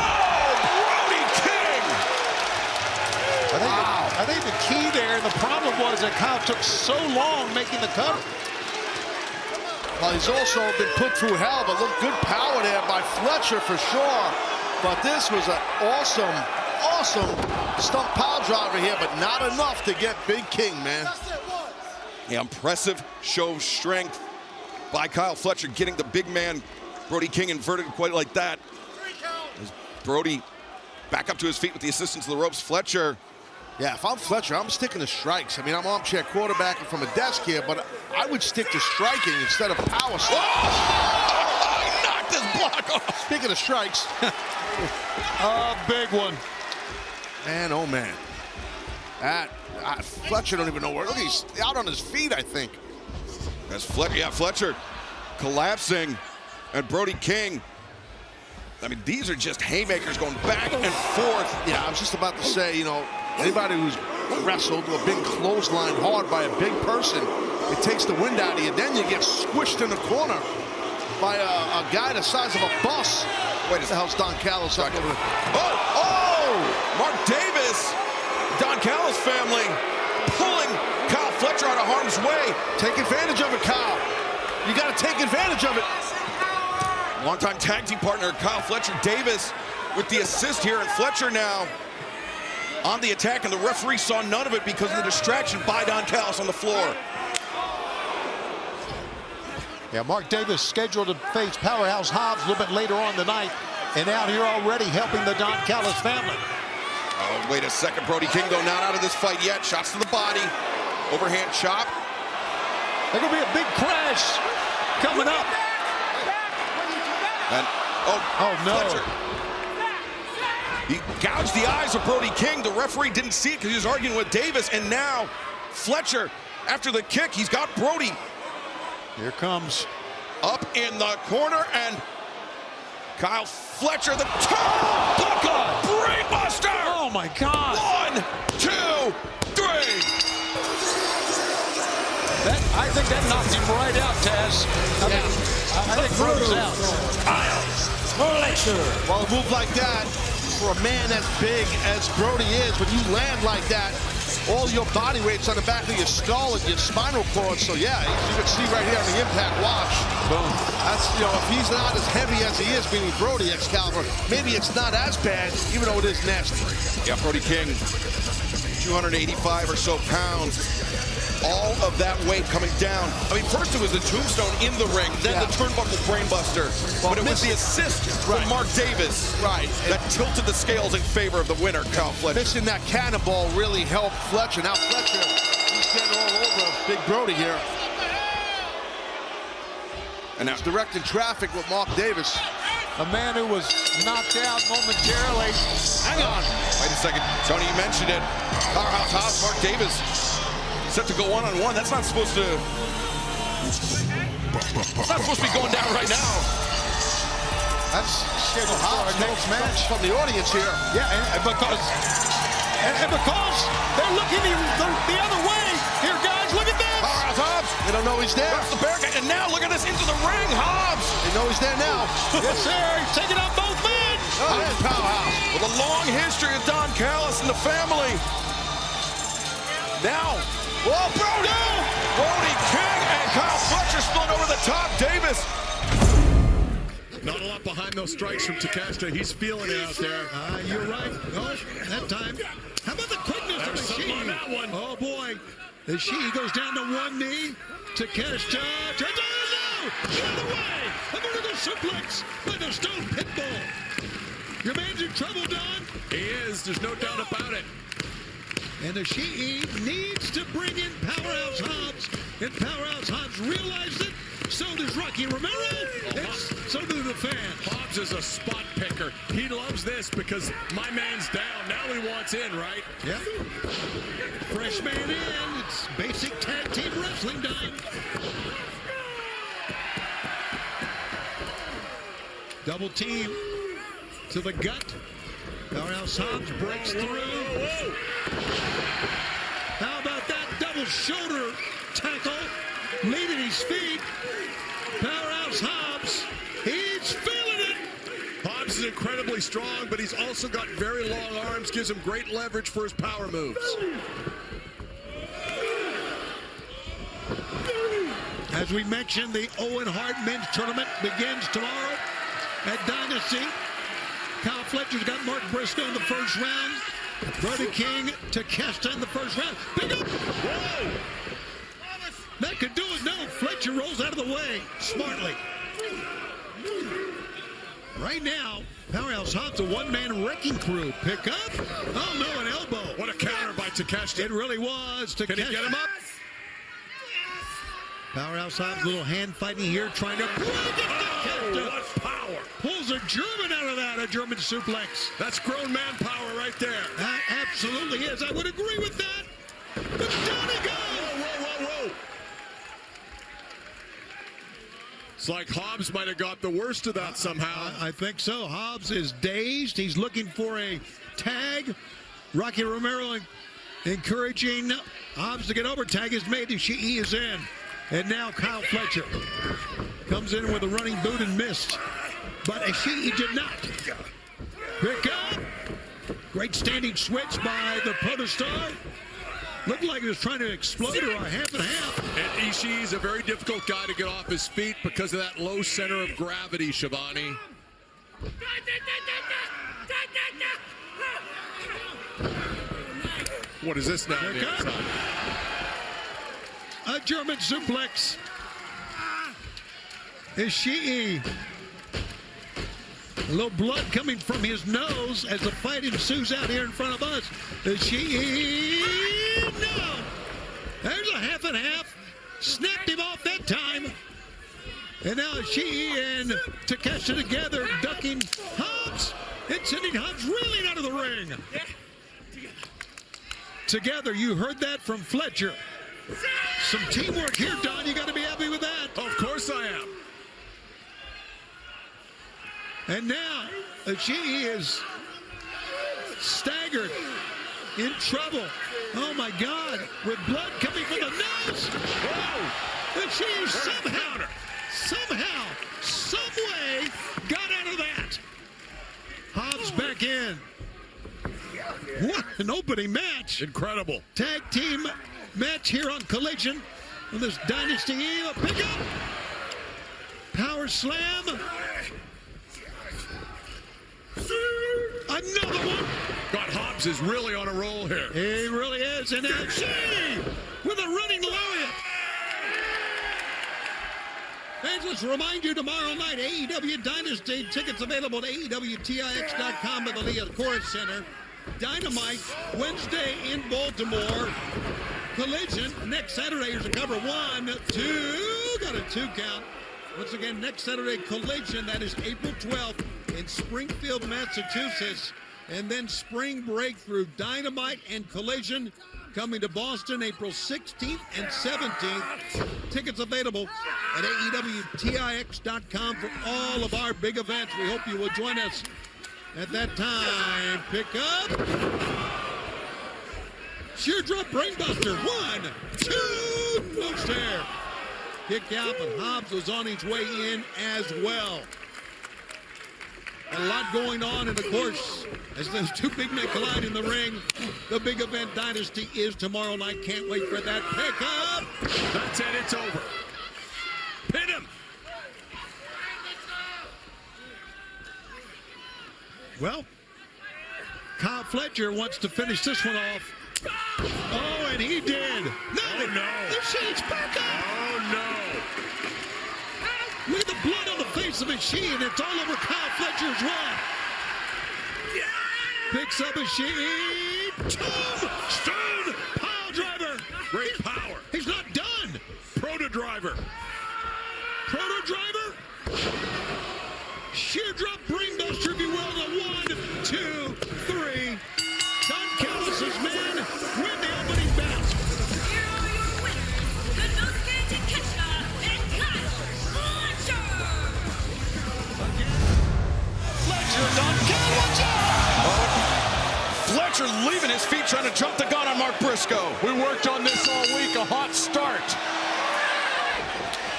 Brody King! I think the key there, and the problem was that Kyle took so long making the cover. Well, he's also been put through hell, but look, good power there by Fletcher for sure. But this was an awesome stump pile driver here, but not enough to get Big King, man. Yeah, impressive show of strength by Kyle Fletcher, getting the big man Brody King inverted quite like that. As Brody back up to his feet with the assistance of the ropes. Fletcher. Yeah, if I'm Fletcher, I'm sticking to strikes. I mean, I'm armchair quarterbacking from a desk here, but I would stick to striking instead of power slap. He knocked his block off. Speaking of strikes. A big one. Man, oh man. Fletcher don't even know where. Look, he's out on his feet, I think. As Fletcher collapsing, and Brody King. I mean, these are just haymakers going back and forth. Yeah, I was just about to say, you know, anybody who's wrestled to a big clothesline hard by a big person, it takes the wind out of you. Then you get squished in the corner by a guy the size of a bus. Wait, the hell's Don Callis up over there? Oh! Mark Davis, Don Callis family, pulling Kyle Fletcher out of harm's way. Take advantage of it, Kyle. You got to take advantage of it. Longtime tag team partner Kyle Fletcher, Davis with the assist here, and Fletcher now on the attack, and the referee saw none of it because of the distraction by Don Callis on the floor. Yeah, Mark Davis scheduled to face Powerhouse Hobbs a little bit later on tonight, and out here already helping the Don Callis family. Oh, wait a second, Brody King, though, not out of this fight yet. Shots to the body, overhand chop. There's gonna be a big crash coming up. And, oh no. Fletcher. He gouged the eyes of Brody King. The referee didn't see it because he was arguing with Davis, and now Fletcher, after the kick, he's got Brody. Here comes. Up in the corner, and Kyle Fletcher, the turnbuckle brainbuster! Oh my God! 1, 2, 3. I think that knocked him right out, Taz. I think Brody's out. Kyle Fletcher. Well, a move like that, for a man as big as Brody is, when you land like that, all your body weight's on the back of your skull and your spinal cord. So yeah, you can see right here on the impact watch. Boom. That's, you know, if he's not as heavy as he is, meaning Brody Excalibur, maybe it's not as bad, even though it is nasty. Yeah, Brody King, 285 or so pounds. All of that weight coming down. I mean, first it was the tombstone in the ring, then the turnbuckle brainbuster. Well, but it was the assist from Mark Davis that tilted the scales in favor of the winner, Kyle Fletcher. Missing that cannonball really helped Fletcher. Now Fletcher, he's getting all over Big Brody here. And now directing traffic with Mark Davis. A man who was knocked out momentarily. Hang on. Wait a second. Tony, you mentioned it. Powerhouse Hobbs, Mark Davis. Set to go one-on-one. That's not supposed to... It's not supposed to be going down right now. That's scheduled for our next match from the audience here. Yeah, and because they're looking the other way. Here, guys, look at this. Powerhouse Hobbs. They don't know he's there. That's the barricade. And now look at this into the ring. Hobbs. They know he's there now. Yes, sir. He's taking out both men. Oh, and Powerhouse. With a long history of Don Callis and the family. Now... Whoa, Brody! Brody King and Kyle Fletcher split over the top. Davis. Not a lot behind those strikes from Takeshita. He's feeling it out there. You're right. Oh, that time. How about the quickness of the She? On that one. Oh, boy. The She goes down to one knee. Takeshita. No! The other way. A vertical suplex by the Stone Pitbull. Your man's in trouble, Don. He is. There's no doubt about it. And the She needs to bring in Powerhouse Hobbs. And Powerhouse Hobbs realized it. So does Rocky Romero. And so do the fans. Hobbs is a spot picker. He loves this because my man's down. Now he wants in, right? Yeah. Fresh man in. It's basic tag team wrestling, Don. Double team to the gut. Powerhouse Hobbs breaks through. How about that double shoulder tackle? Leading his feet. Powerhouse Hobbs, he's feeling it. Hobbs is incredibly strong, but he's also got very long arms, gives him great leverage for his power moves. As we mentioned, the Owen Hart Men's Tournament begins tomorrow at Dynasty. Kyle Fletcher's got Mark Brisco in the first round. Brody King to Takeshita in the first round. Pick up. Whoa! That could do it. No, Fletcher rolls out of the way smartly. Right now, Powerhouse Hobbs, a one-man wrecking crew. Pick up. Oh, no, an elbow. What a counter by Takeshita. It really was. Can he get him up? Powerhouse Hobbs, little hand fighting here, trying to break it. Oh, what power. Pulls a German out of that, a German suplex. That's grown man power right there. That absolutely is. I would agree with that. But down he goes. Whoa, whoa, whoa, whoa. Looks like Hobbs might have got the worst of that somehow. I think so. Hobbs is dazed. He's looking for a tag. Rocky Romero encouraging Hobbs to get over. Tag is made. Ishii is in. And now Kyle Fletcher comes in with a running boot and missed. But Ishii did not. Pick up. Great standing switch by the Protostar. Looked like he was trying to explode or a half and half. And Ishii is a very difficult guy to get off his feet because of that low center of gravity, Shivani. What is this now? A German suplex. Ishii. A little blood coming from his nose as the fight ensues out here in front of us. Ishii. No. There's a half and half. Snapped him off that time. And now Ishii and Takeshita together ducking Hobbs and sending Hobbs reeling out of the ring. Together, you heard that from Fletcher. Some teamwork here, Don. You got to be happy with that. Of course I am. And now, Ishii is staggered, in trouble. Oh my God, with blood coming from the nose. Whoa! Ishii somehow, some way, got out of that. Hobbs back in. What an opening match. Incredible. Tag team match here on Collision on this Dynasty Eve. Pick up. Power slam. Another one. God, Hobbs is really on a roll here. He really is. And now Ishii with a running lariat. And let's remind you, tomorrow night, AEW Dynasty. Tickets available at AEWTIX.com at the Leah Chorus Center. Dynamite, Wednesday in Baltimore. Collision, next Saturday. Here's a cover. 1, 2. Got a 2 count. Once again, next Saturday, Collision. That is April 12th in Springfield, Massachusetts. And then spring breakthrough, Dynamite and Collision coming to Boston April 16th and 17th. Tickets available at AEWTIX.com for all of our big events. We hope you will join us at that time. Pick up. Sheer drop brainbuster. 1, 2. No stare. Kick out, but Hobbs was on his way in as well. A lot going on, and of course, as those two big men collide in the ring, the big event Dynasty is tomorrow night. Can't wait for that. Pick up. That's it. It's over. Pin him. Well, Kyle Fletcher wants to finish this one off. Oh, and he did. No. Oh, no. The Sheet's back up. Oh, no. Look at the blood on the face of Ishii, and it's all over Kyle Fletcher's run. Picks up Ishii. Tombstone pile driver. Great power. He's not done. Proto driver. Proto driver. Sheer drop brainbuster, if you will. The 1, 2, 3. Don Callis' men win the opening bout. Here are your winners, the Nosuke Takeshita and Kyle Fletcher. Fletcher, Don Callis, watch out! Fletcher leaving his feet, trying to jump the gun on Mark Brisco. We worked on this all week. A hot start.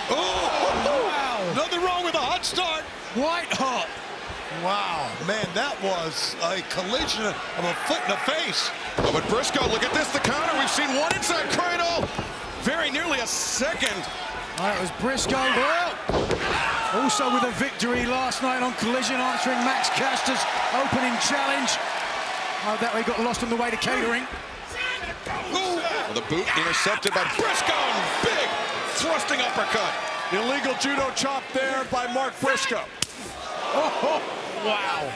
Oh, wow. Nothing wrong with a hot start. White hot. Wow, man, that was a collision of a foot in the face. Oh, but Brisco, look at this, the counter. We've seen one inside cradle. Very nearly a second. That was Brisco. Well, also with a victory last night on Collision, answering Max Caster's opening challenge. Oh, that way got lost on the way to catering. Well, the boot intercepted by Brisco. Big thrusting uppercut. Illegal judo chop there by Mark Brisco. Oh, wow.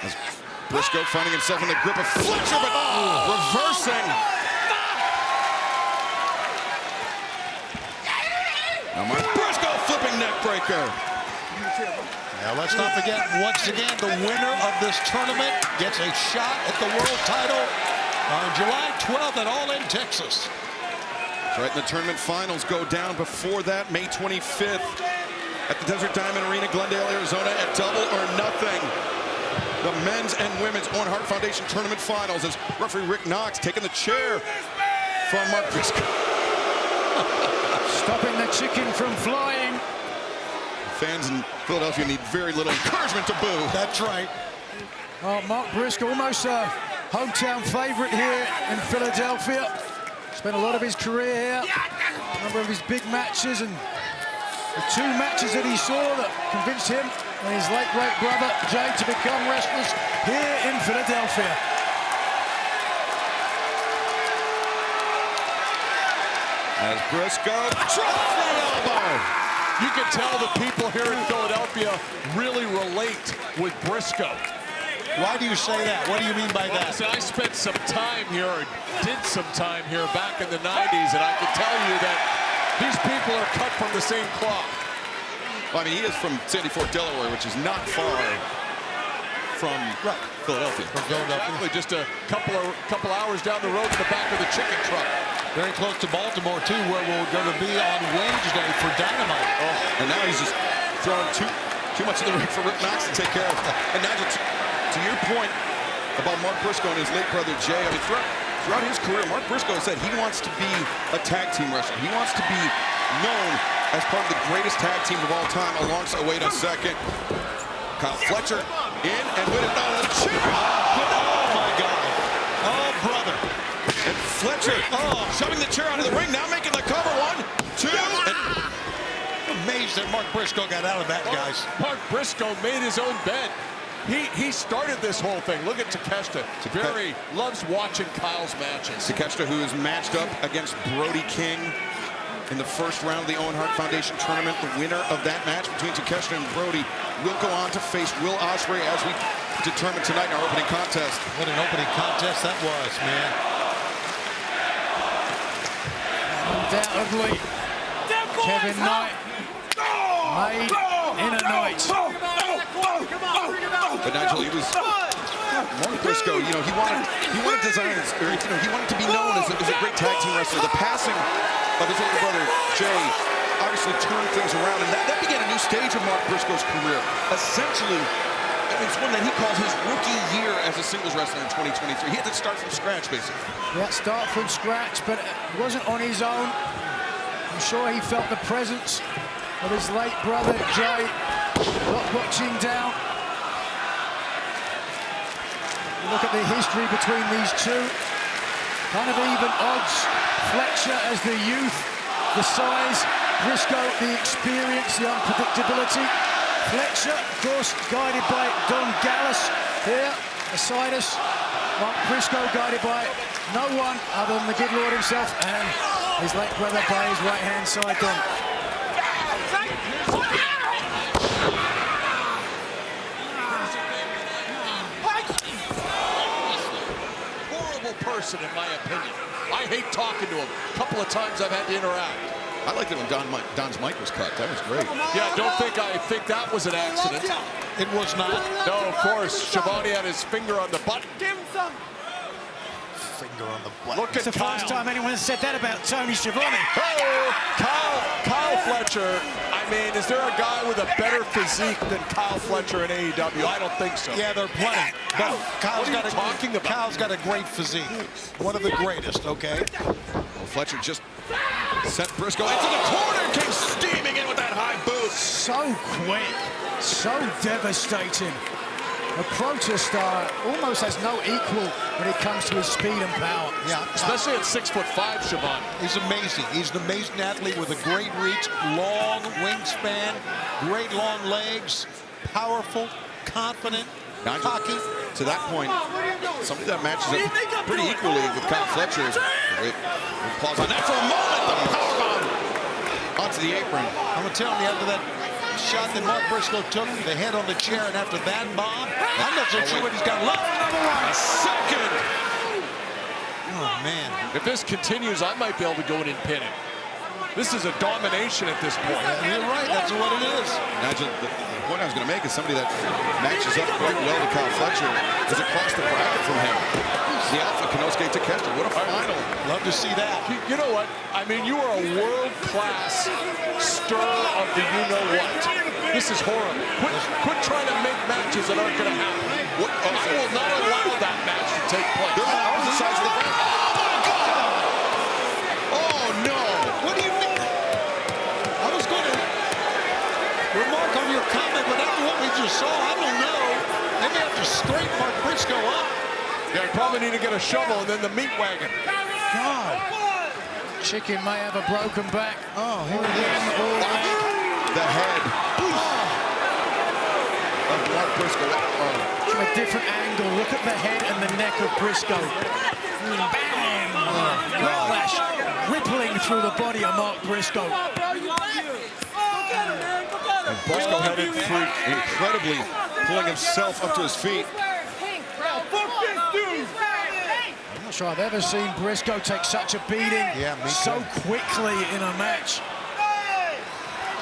As Brisco finding himself in the grip of Fletcher, but reversing. Now Mark Brisco flipping neck breaker. Now let's not forget, once again, the winner of this tournament gets a shot at the world title on July 12th at All In, Texas. Right, and the tournament finals go down before that, May 25th at the Desert Diamond Arena, Glendale, Arizona, at Double or Nothing. The men's and women's Owen Hart Foundation tournament finals as referee Rick Knox taking the chair from Mark Brisco. Stopping the chicken from flying. Fans in Philadelphia need very little encouragement to boo. That's right. Oh, Mark Brisco, almost a hometown favorite here in Philadelphia. Spent a lot of his career here, a number of his big matches, and the 2 matches that he saw that convinced him and his late great brother Jay to become wrestlers here in Philadelphia. As Brisco drops the elbow. You can tell the people here in Philadelphia really relate with Brisco. Why do you say that? What do you mean by that? Listen, I spent some time here, or did some time here back in the 90s, and I can tell you that these people are cut from the same cloth. Well, I mean, he is from Sandy Fort, Delaware, which is not far from Philadelphia. From Philadelphia. Exactly, just a couple hours down the road in the back of the chicken truck. Very close to Baltimore, too, where we're going to be on Wednesday for Dynamite. Oh, and now he's just throwing too much of the ring for Rick Knox to take care of. And Nigel, to your point about Mark Brisco and his late brother Jay, I mean, throughout his career, Mark Brisco said he wants to be a tag team wrestler. He wants to be known as part of the greatest tag team of all time alongside, wait a second, Kyle Fletcher in and with it on the chair. Oh, my God. Oh, brother. And Fletcher, shoving the chair out of the ring, now making the cover. 1, 2, and Amazed that Mark Brisco got out of that, guys. Mark Brisco made his own bed. He started this whole thing. Look at Takeshita. Loves watching Kyle's matches. Takeshita, who is matched up against Brody King in the first round of the Owen Hart Foundation tournament. The winner of that match between Takeshita and Brody will go on to face Will Ospreay as we determine tonight in our opening contest. What an opening contest that was, man. Undoubtedly, Kevin Knight made in a night. But Nigel, he was Mark Brisco. You know, he wanted designs, or he wanted to be known as a great tag team wrestler. The passing of his older brother Jay obviously turned things around, and that began a new stage of Mark Brisco's career. Essentially, it's one that he calls his rookie year as a singles wrestler in 2023. He had to start from scratch, basically. Yeah, start from scratch, but it wasn't on his own. I'm sure he felt the presence of his late brother Jay watching down. Look at the history between these two. Kind of even odds. Fletcher as the youth, the size. Brisco, the experience, the unpredictability. Fletcher, of course, guided by Don Callis here beside us. Mark Brisco guided by no one other than the good Lord himself and his late brother by his right-hand side, Don. Person, in my opinion. I hate talking to him. A couple of times I've had to interact. I liked it when Don's mic was cut. That was great. Yeah, I think that was an accident. It was not. No, of course. Schiavone had his finger on the button. Give him some. Finger on the button. Look at It's the first time anyone has said that about Tony Schiavone. Kyle Fletcher. I mean, is there a guy with a better physique than Kyle Fletcher in AEW? I don't think so. Yeah, there are plenty. But Kyle's what are you talking about? Kyle's got a great physique. One of the greatest, okay? Well, Fletcher just sent Brisco into the corner. Came steaming in with that high boot. So quick, so devastating. The Protostar almost has no equal when it comes to his speed and power. Yeah, especially at 6'5", Schiavone. He's amazing. He's an amazing athlete with a great reach, long wingspan, great long legs, powerful, confident, cocky. To that point, somebody that matches up pretty equally with Kyle Fletcher. Wait, pause on that for a moment. The powerbomb onto the apron. I'm gonna tell you, after that shot that Mark Brisco took, the head on the chair, and after that bomb, I'm not so sure what he's got left. A second. Oh, man. If this continues, I might be able to go in and pin him. This is a domination at this point. You're right, that's what it is. Imagine the point I was going to make is somebody that matches up quite well to Kyle Fletcher is across the bracket from him. The Alpha Konosuke Takeshita. What a final. Love to see that. You know what? I mean, you are a world-class stir of the you-know-what. This is horrible. Quit trying to make matches that aren't going to happen. I will not allow that match to take place. They're on opposite sides of the bracket. Oh, my God! Oh, no. What do you mean? I was going to remark on your comment, but after what we just saw, I don't know. They may have to straighten Mark Brisco up. Yeah, probably need to get a shovel and then the meat wagon. God. Chicken may have a broken back. Oh, here it is. The head of Mark Brisco. From a different angle, look at the head and the neck of Brisco. Bang! Whiplash rippling through the body of Mark Brisco. And Brisco headed free, incredibly pulling himself up to his feet. I'm not sure I've ever seen Brisco take such a beating so quickly in a match.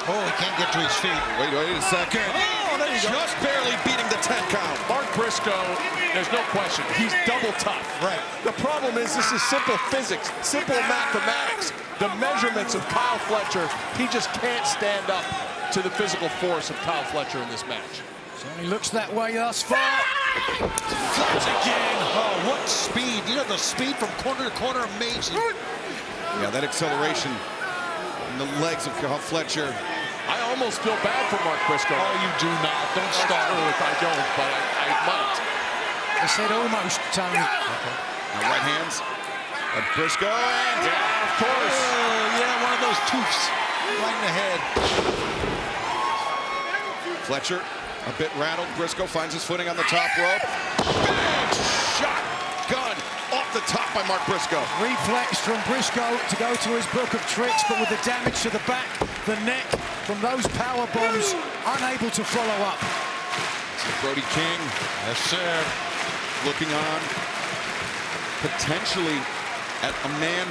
Oh, he can't get to his feet. Wait a second. Oh, there you go. Just barely beating the 10 count. Mark Brisco, there's no question, he's double tough. Right. The problem is this is simple physics, simple mathematics. The measurements of Kyle Fletcher, he just can't stand up to the physical force of Kyle Fletcher in this match. Certainly looks that way thus far. Flaps again. Oh, what speed. You know, the speed from corner to corner, amazing. Yeah, that acceleration in the legs of Kyle Fletcher. I almost feel bad for Mark Brisco. Oh, you do not. Don't start. If I don't, but I might. I said almost, Tony. Okay. Now right hands of Brisco, and yeah, of course. Oh, yeah, one of those tooths right in the head. Fletcher a bit rattled. Brisco finds his footing on the top rope. Big shot, gun off the top by Mark Brisco. Reflex from Brisco to go to his book of tricks, but with the damage to the back, the neck, from those power bombs, unable to follow up. Brody King, Yes, sir. looking on potentially at a man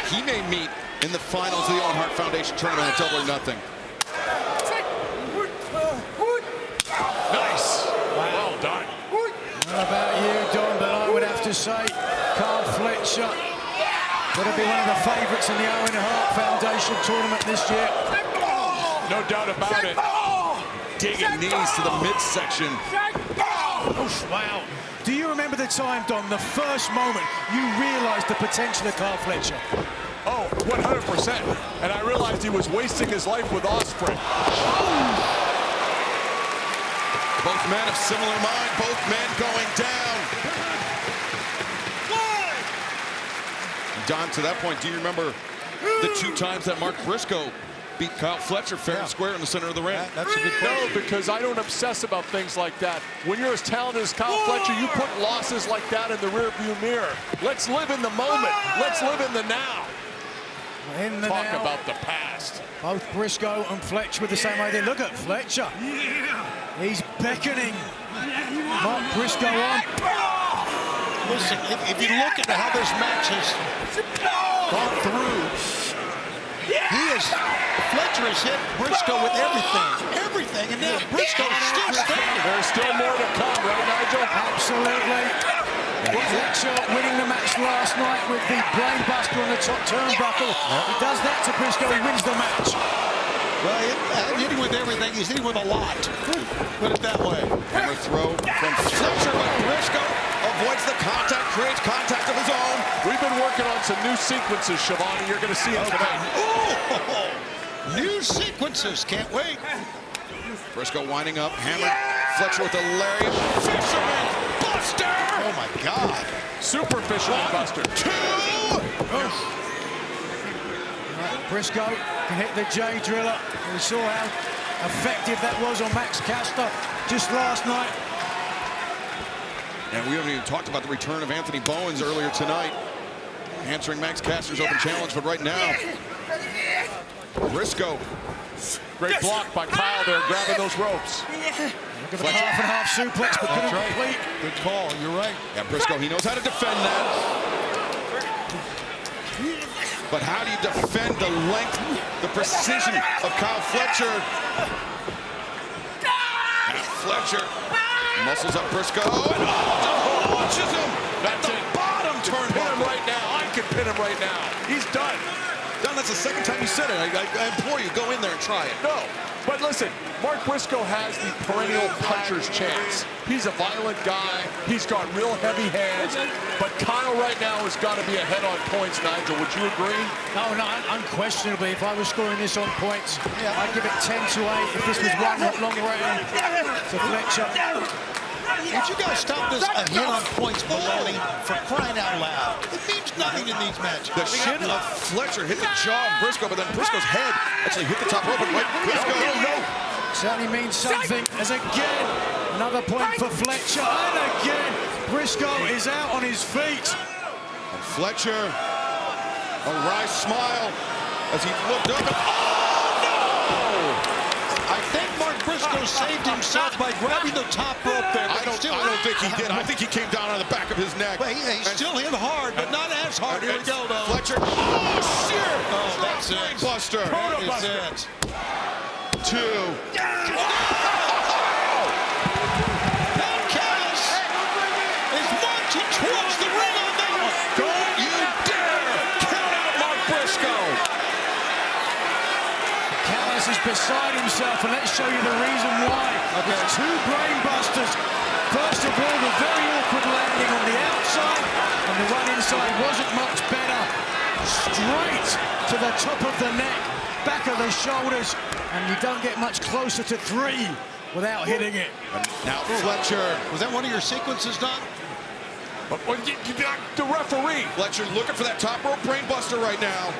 he may meet in the finals of the Owen Hart Foundation tournament at Double or Nothing. Nice. Well done. I don't know about you, Don, but I would have to say Kyle Fletcher would be one of the favorites in the Owen Hart Foundation tournament this year. No doubt about it. Digging knees to the midsection. Oof, wow. Do you remember the time, Don, the first moment you realized the potential of Kyle Fletcher? Oh, 100%. And I realized he was wasting his life with Ospreay. Both men of similar mind, both men going down. Don, to that point, do you remember the 2 times that Mark Brisco beat Kyle Fletcher fair and square in the center of the ring? That's a good question. No, because I don't obsess about things like that. When you're as talented as Kyle Fletcher, you put losses like that in the rearview mirror. Let's live in the moment. Let's live in the now. In the Talk now, about the past. both Brisco and Fletcher with the same idea. Look at Fletcher. He's beckoning Mark Brisco on. Listen, if you look at how this match has gone through, Fletcher has hit Brisco with everything, and now Brisco's still standing. There's still more to come, right, Nigel? Absolutely. Fletcher winning the match last night with the brainbuster on the top turnbuckle. He does that to Brisco, he wins the match. Well, hitting with everything, he's hitting with a lot. Put it that way. Hammer throw from Fletcher, but Brisco avoids the contact, creates contact of his own. We've been working on some new sequences, Shivani. You're going to see it tonight. Oh, new sequences. Can't wait. Brisco winding up, hammered Fletcher with a lariat. Fisherman Buster! Oh, my God. Super Fisherman Buster. 2! Brisco can hit the J driller. We saw how effective that was on Max Caster just last night. And we haven't even talked about the return of Anthony Bowens earlier tonight. Answering Max Caster's open challenge, but right now, Brisco. Great block by Kyle there, grabbing those ropes. Look at the half and half suplex, but couldn't complete. Good call. You're right. Yeah, Brisco, he knows how to defend that. But how do you defend the length, the precision of Kyle Fletcher? And Fletcher muscles up Brisco and launches him at the bottom turnbuckle. Pin him right now. I can pin him right now. He's done. Don, that's the second time you said it. I implore you, go in there and try it. No, but listen, Mark Brisco has the perennial puncher's chance. He's a violent guy. He's got real heavy hands. But Kyle right now has got to be ahead on points, Nigel. Would you agree? No, unquestionably. If I was scoring this on points, I'd give it 10-8 if this was one long round to Fletcher. Would you guys stop this a hit on points baloney for crying out loud? It means nothing in these matches. The shin of Fletcher hit the jaw of Brisco, but then Brisco's head actually hit the top rope and right Brisco. Certainly means something as again, another point for Fletcher. And again, Brisco is out on his feet. And Fletcher, a wry smile as he looked up. Oh, no! I think Mark Brisco saved himself by grabbing the top rope there. I don't think he did. I think he came down on the back of his neck. Well, he still hit hard, but not as hard. Here we go, though. Fletcher. Oh, shit! Oh, that's it. Buster. That is it. 2. Don Callis is marching towards the ring on that one. Don't you dare count out Mark Brisco. Callis is beside himself, and let's show you the reason why. There's 2 brain busters. First of all, the very awkward landing on the outside, and the one inside wasn't much better. Straight to the top of the neck, back of the shoulders, and you don't get much closer to 3 without hitting it. Now Fletcher. Was that one of your sequences, Don? But the referee. Fletcher looking for that top rope brainbuster right now.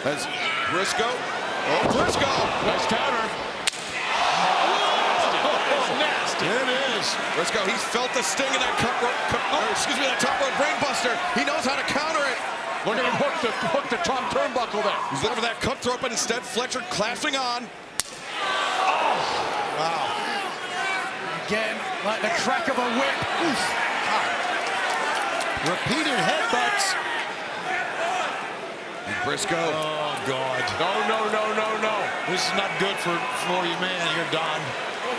As Brisco. Oh, Brisco. Nice counter. Nasty. It is. Brisco, he's felt the sting in that that top rope brainbuster. He knows how to counter it. Look at him hook the top turnbuckle there. He's looking for that cutthroat, but instead Fletcher clasping on. Oh, wow. Again, like the crack of a whip. Repeated headbutts. And Brisco. Oh, God. No. This is not good for you, man. You're Don.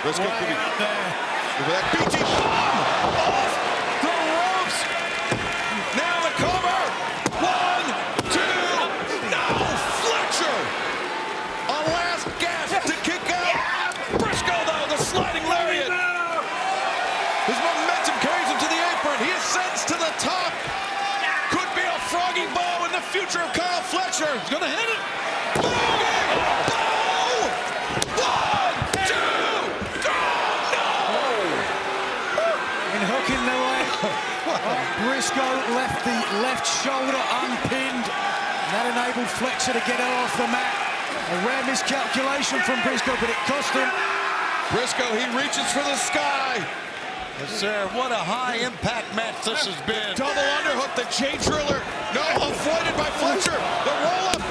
Brisco could be out there. with that BT bomb off the ropes. Now the cover. 1, 2. No, Fletcher. A last gasp to kick out. Brisco, though, the sliding lariat. His momentum carries him to the apron. He ascends to the top. Could be a froggy bow in the future of Kyle Fletcher. He's going to hit it. Froggy bow. 1, 2. In hooking the leg. Brisco left the left shoulder unpinned. That enabled Fletcher to get her off the mat. A rare miscalculation from Brisco, but it cost him. Brisco, he reaches for the sky. Yes, sir. What a high-impact match this has been. Double underhook, the J Driller. No, avoided by Fletcher. The roll-up,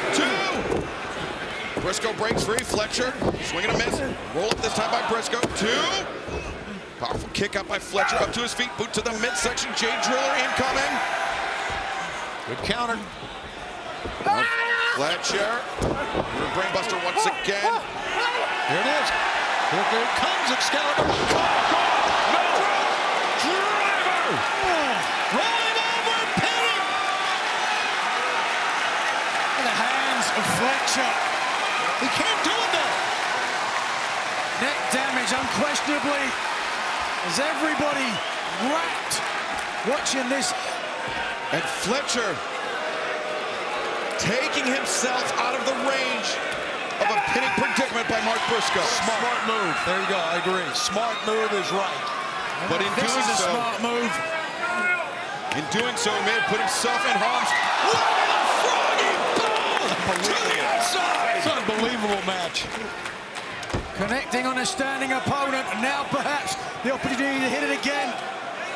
2. Brisco breaks free. Fletcher, swing and a miss. Roll-up this time by Brisco, 2. Powerful kick out by Fletcher, up to his feet. Boot to the midsection. J Driller incoming. Good counter. Fletcher. Brainbuster once again. Here it is. Here it comes, Excalibur. No! Driver! Rolling over, pinning. In the hands of Fletcher. He can't do it now. Neck damage, unquestionably. As everybody wrapped watching this. And Fletcher taking himself out of the range of a pinning predicament by Mark Brisco. Smart move. There you go. I agree. Smart move is right. But in This doing is a so, smart move. he may have put himself in harm's way. A froggy bow to the outside. It's an unbelievable match. Connecting on a standing opponent, and now perhaps the opportunity to hit it again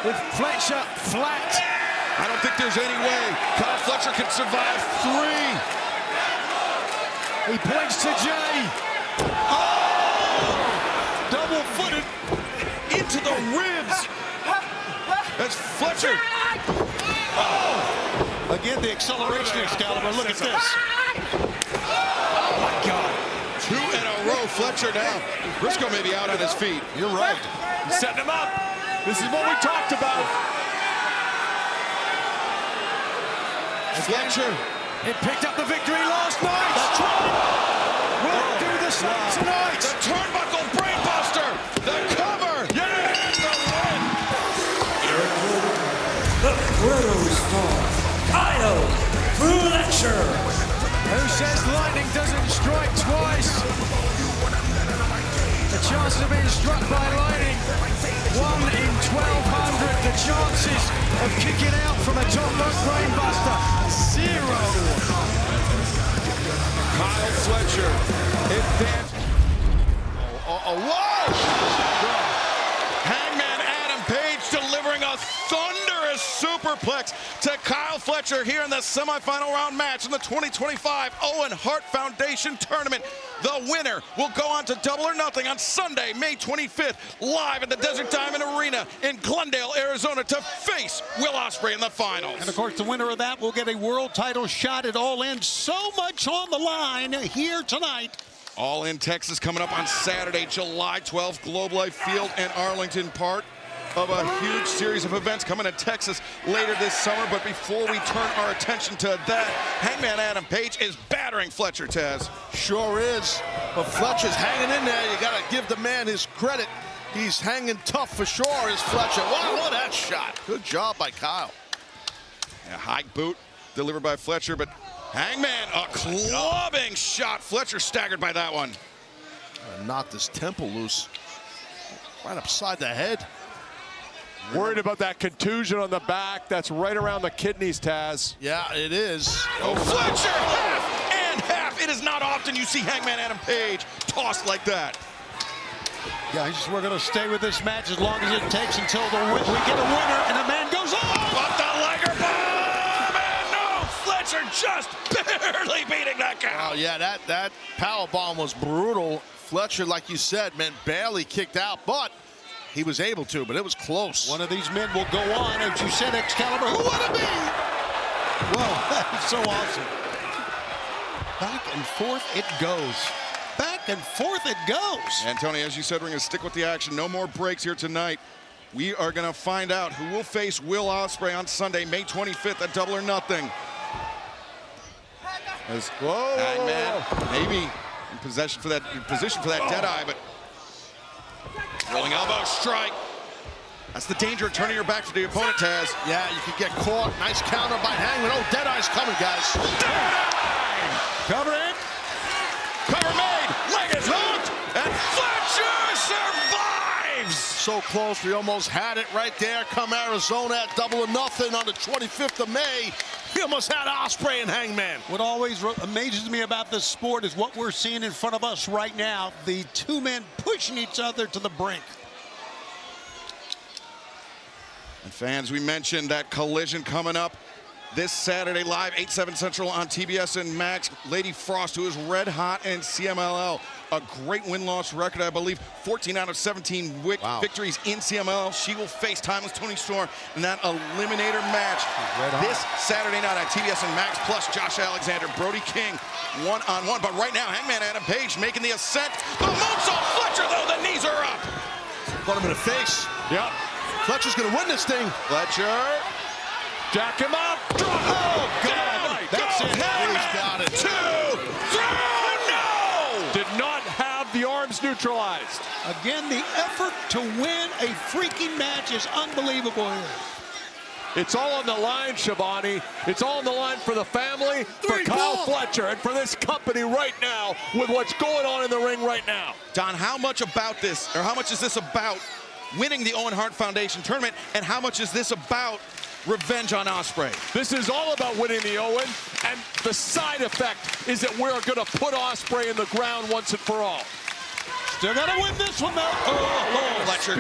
with Fletcher flat. I don't think there's any way Kyle Fletcher can survive 3. He points to Jay. Oh! Double-footed into the ribs as Fletcher. Oh! Again, the acceleration, Excalibur. Look at this. Oh, my God. 2 in a row, Fletcher down. Brisco may be out on his feet. You're right. He's setting him up. This is what we talked about. Fletcher. It picked up the victory last night. That's right. Will it do the same tonight? The turnbuckle brainbuster. The cover. Yeah, the win. The Protostar, Kyle Fletcher. Who says lightning doesn't strike twice? The chances of being struck by lightning, 1 in 1,200. The chances of kicking out from a top rope brainbuster, 0. Kyle Fletcher advanced. Whoa! Hangman Adam Page delivering a thunderous superplex to Kyle Fletcher here in the semifinal round match in the 2025 Owen Hart Foundation Tournament. The winner will go on to Double or Nothing on Sunday, May 25th, live at the Desert Diamond Arena in Glendale, Arizona, to face Will Ospreay in the finals. And of course, the winner of that will get a world title shot at All In. So much on the line here tonight. All In Texas coming up on Saturday, July 12th, Globe Life Field in Arlington, part of a huge series of events coming to Texas later this summer. But before we turn our attention to that, Hangman Adam Page is battering Fletcher, Taz. Sure is, but Fletcher's hanging in there. You got to give the man his credit. He's hanging tough for sure, is Fletcher. Wow, look at that shot. Good job by Kyle. A high boot delivered by Fletcher, but Hangman, a clubbing shot. Fletcher staggered by that one. Knocked his temple loose. Right upside the head. Worried about that contusion on the back. That's right around the kidneys, Taz. Yeah, it is. Oh, Fletcher, half and half. It is not often you see Hangman Adam Page tossed like that. Guys, we're going to stay with this match as long as it takes until we get a winner and the man goes on. But the Liger bomb, and no, Fletcher just barely beating that guy. Oh, yeah, that power bomb was brutal. Fletcher, like you said, man, barely kicked out, but he was able to, but it was close. One of these men will go on, as you said, Excalibur. Who would it be? Well, that is so awesome. Back and forth it goes. Back and forth it goes. And Tony, as you said, we're going to stick with the action. No more breaks here tonight. We are going to find out who will face Will Ospreay on Sunday, May 25th at Double or Nothing. As Hangman maybe in position for that Deadeye, but rolling elbow strike. That's the danger of turning your back for the opponent, Taz. Yeah, you could get caught. Nice counter by Hangman. Oh, Deadeye's coming, guys. Cover it. Cover made. Leg is hooked. And Fletcher survives. So close. We almost had it right there. Come Arizona at Double or Nothing on the 25th of May. We almost had Ospreay and Hangman. What always amazes me about this sport is what we're seeing in front of us right now. The two men pushing each other to the brink. And fans, we mentioned that Collision coming up this Saturday live, 8/7 Central on TBS and Max. Lady Frost, who is red hot in CMLL. A great win-loss record, I believe. 14 out of 17 victories in CMLL. She will face Timeless Tony Storm in that eliminator match this Saturday night on TBS and Max, plus Josh Alexander, Brody King, one-on-one. But right now, Hangman Adam Page making the ascent. The moonsault Fletcher, though, the knees are up. Got him in the face. Yep. Fletcher's going to win this thing. Fletcher. Jack him up. Drop. Oh, God. That's it. He's got it. 2, 3, no! Did not have the arms neutralized. Again, the effort to win a freaking match is unbelievable here. It's all on the line, Shivani. It's all on the line for the family, for Kyle Fletcher, and for this company right now with what's going on in the ring right now. Don, how much about this, or how much is this about winning the Owen Hart Foundation tournament, and how much is this about revenge on Ospreay? This is all about winning the Owen, and the side effect is that we're going to put Ospreay in the ground once and for all. Still got to win this one, though. Oh, Fletcher,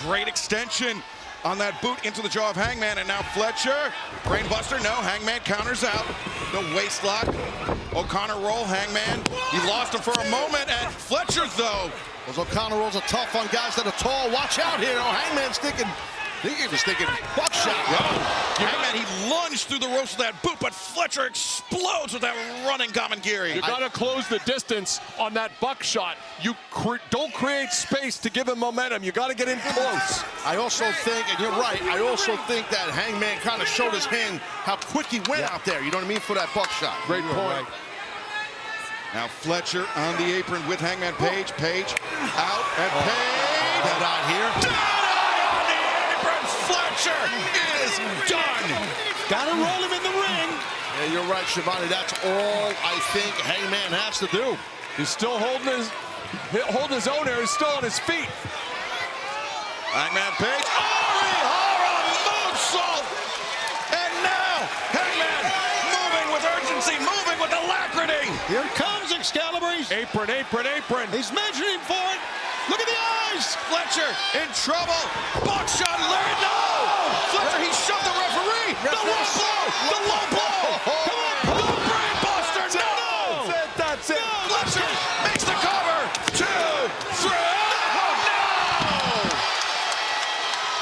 great extension on that boot into the jaw of Hangman, and now Fletcher, brainbuster, no, Hangman counters out. The waist lock, O'Connor roll, Hangman, he lost him for a moment, and Fletcher, though. Those O'Connor rolls are tough on guys that are tall. Watch out here. Oh, Hangman's thinking, he was thinking, watch buckshot. Hangman, he lunged through the ropes with that boot, but Fletcher explodes with that running Kommander. You got to close the distance on that buckshot. You don't create space to give him momentum. You got to get in close. I also think, and you're right, I also think that Hangman kind of showed his hand how quick he went out there, you know what I mean, for that buckshot. Great point. Now Fletcher on the apron with Hangman Page. Page out, and Page. Dead out here. Dead on the apron. Fletcher is done. Gotta roll him in the ring. Yeah, you're right, Shivani. That's all I think Hangman has to do. He's still holding his own here. He's still on his feet. Hangman Page. Horror moonsault. And now Hangman moving with urgency, moving with alacrity. Here comes Excalibur. Apron, apron, apron. He's measuring for it. Look at the eyes. Fletcher in trouble. Buckshot, Larry, no! Fletcher, he shoved the referee. The low blow. The low blow. Come on, the brain buster. No! That's it. Fletcher makes the cover. 2, 3. No!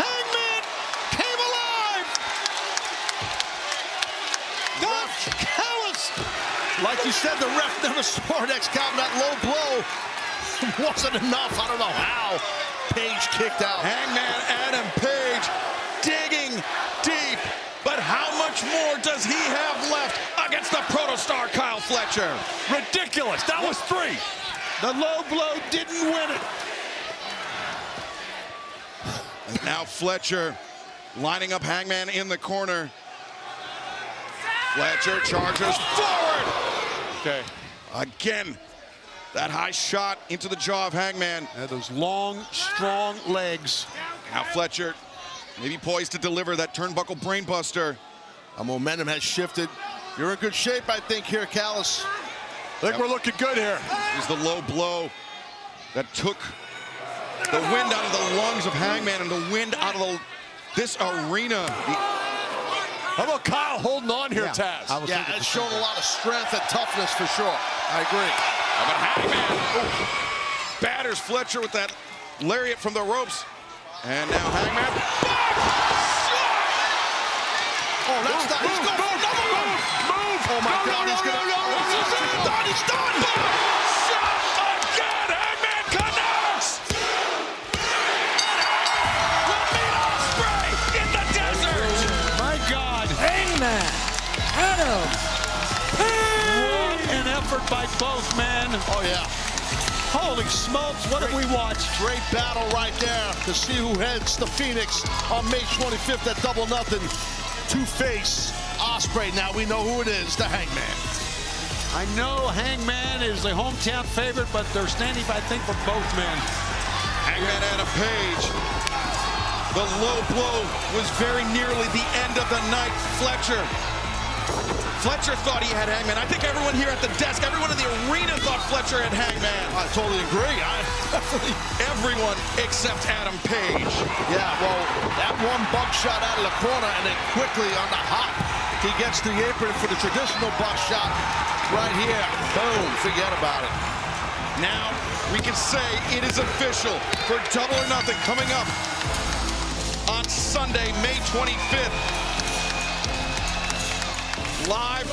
Hangman came alive. Don Callis. Like you said, the ref never scored Excalibur. That low blow wasn't enough. I don't know how. Page kicked out. Hangman Adam Page digging deep. But how much more does he have left against the Protostar Kyle Fletcher? Ridiculous. That was 3. The low blow didn't win it. And now Fletcher lining up Hangman in the corner. Fletcher charges forward. Okay. Again, that high shot into the jaw of Hangman. Those long, strong legs. Now Fletcher maybe poised to deliver that turnbuckle brainbuster. Our momentum has shifted. You're in good shape, I think, here, Callis. I think we're looking good here. Is the low blow that took the wind out of the lungs of Hangman and the wind out of this arena. How about Kyle holding on here, Taz? Yeah, it's shown a lot of strength and toughness for sure. I agree. But Hangman batters Fletcher with that lariat from the ropes. And now Hangman. Oh, that's not. He's going for another one. Move. Oh, my God. He's going to. He's done. He's done. Shot again. Hangman connects. Will meet Ospreay in the desert. My God. Hangman Adam What an effort by both men. Oh, yeah. Holy smokes, what have we watched? Great battle right there to see who heads the Phoenix on May 25th at Double Nothing to face Ospreay. Now we know who it is, the Hangman. I know Hangman is the hometown favorite, but they're standing, I think, for both men. Hangman Adam Page. The low blow was very nearly the end of the night. Fletcher thought he had Hangman. I think everyone here at the desk, everyone in the arena thought Fletcher had Hangman. I totally agree. Everyone except Adam Page. Yeah, well, that one buckshot out of the corner, and then quickly on the hop, he gets the apron for the traditional buckshot right here. Boom, forget about it. Now we can say it is official for Double or Nothing coming up on Sunday, May 25th. Live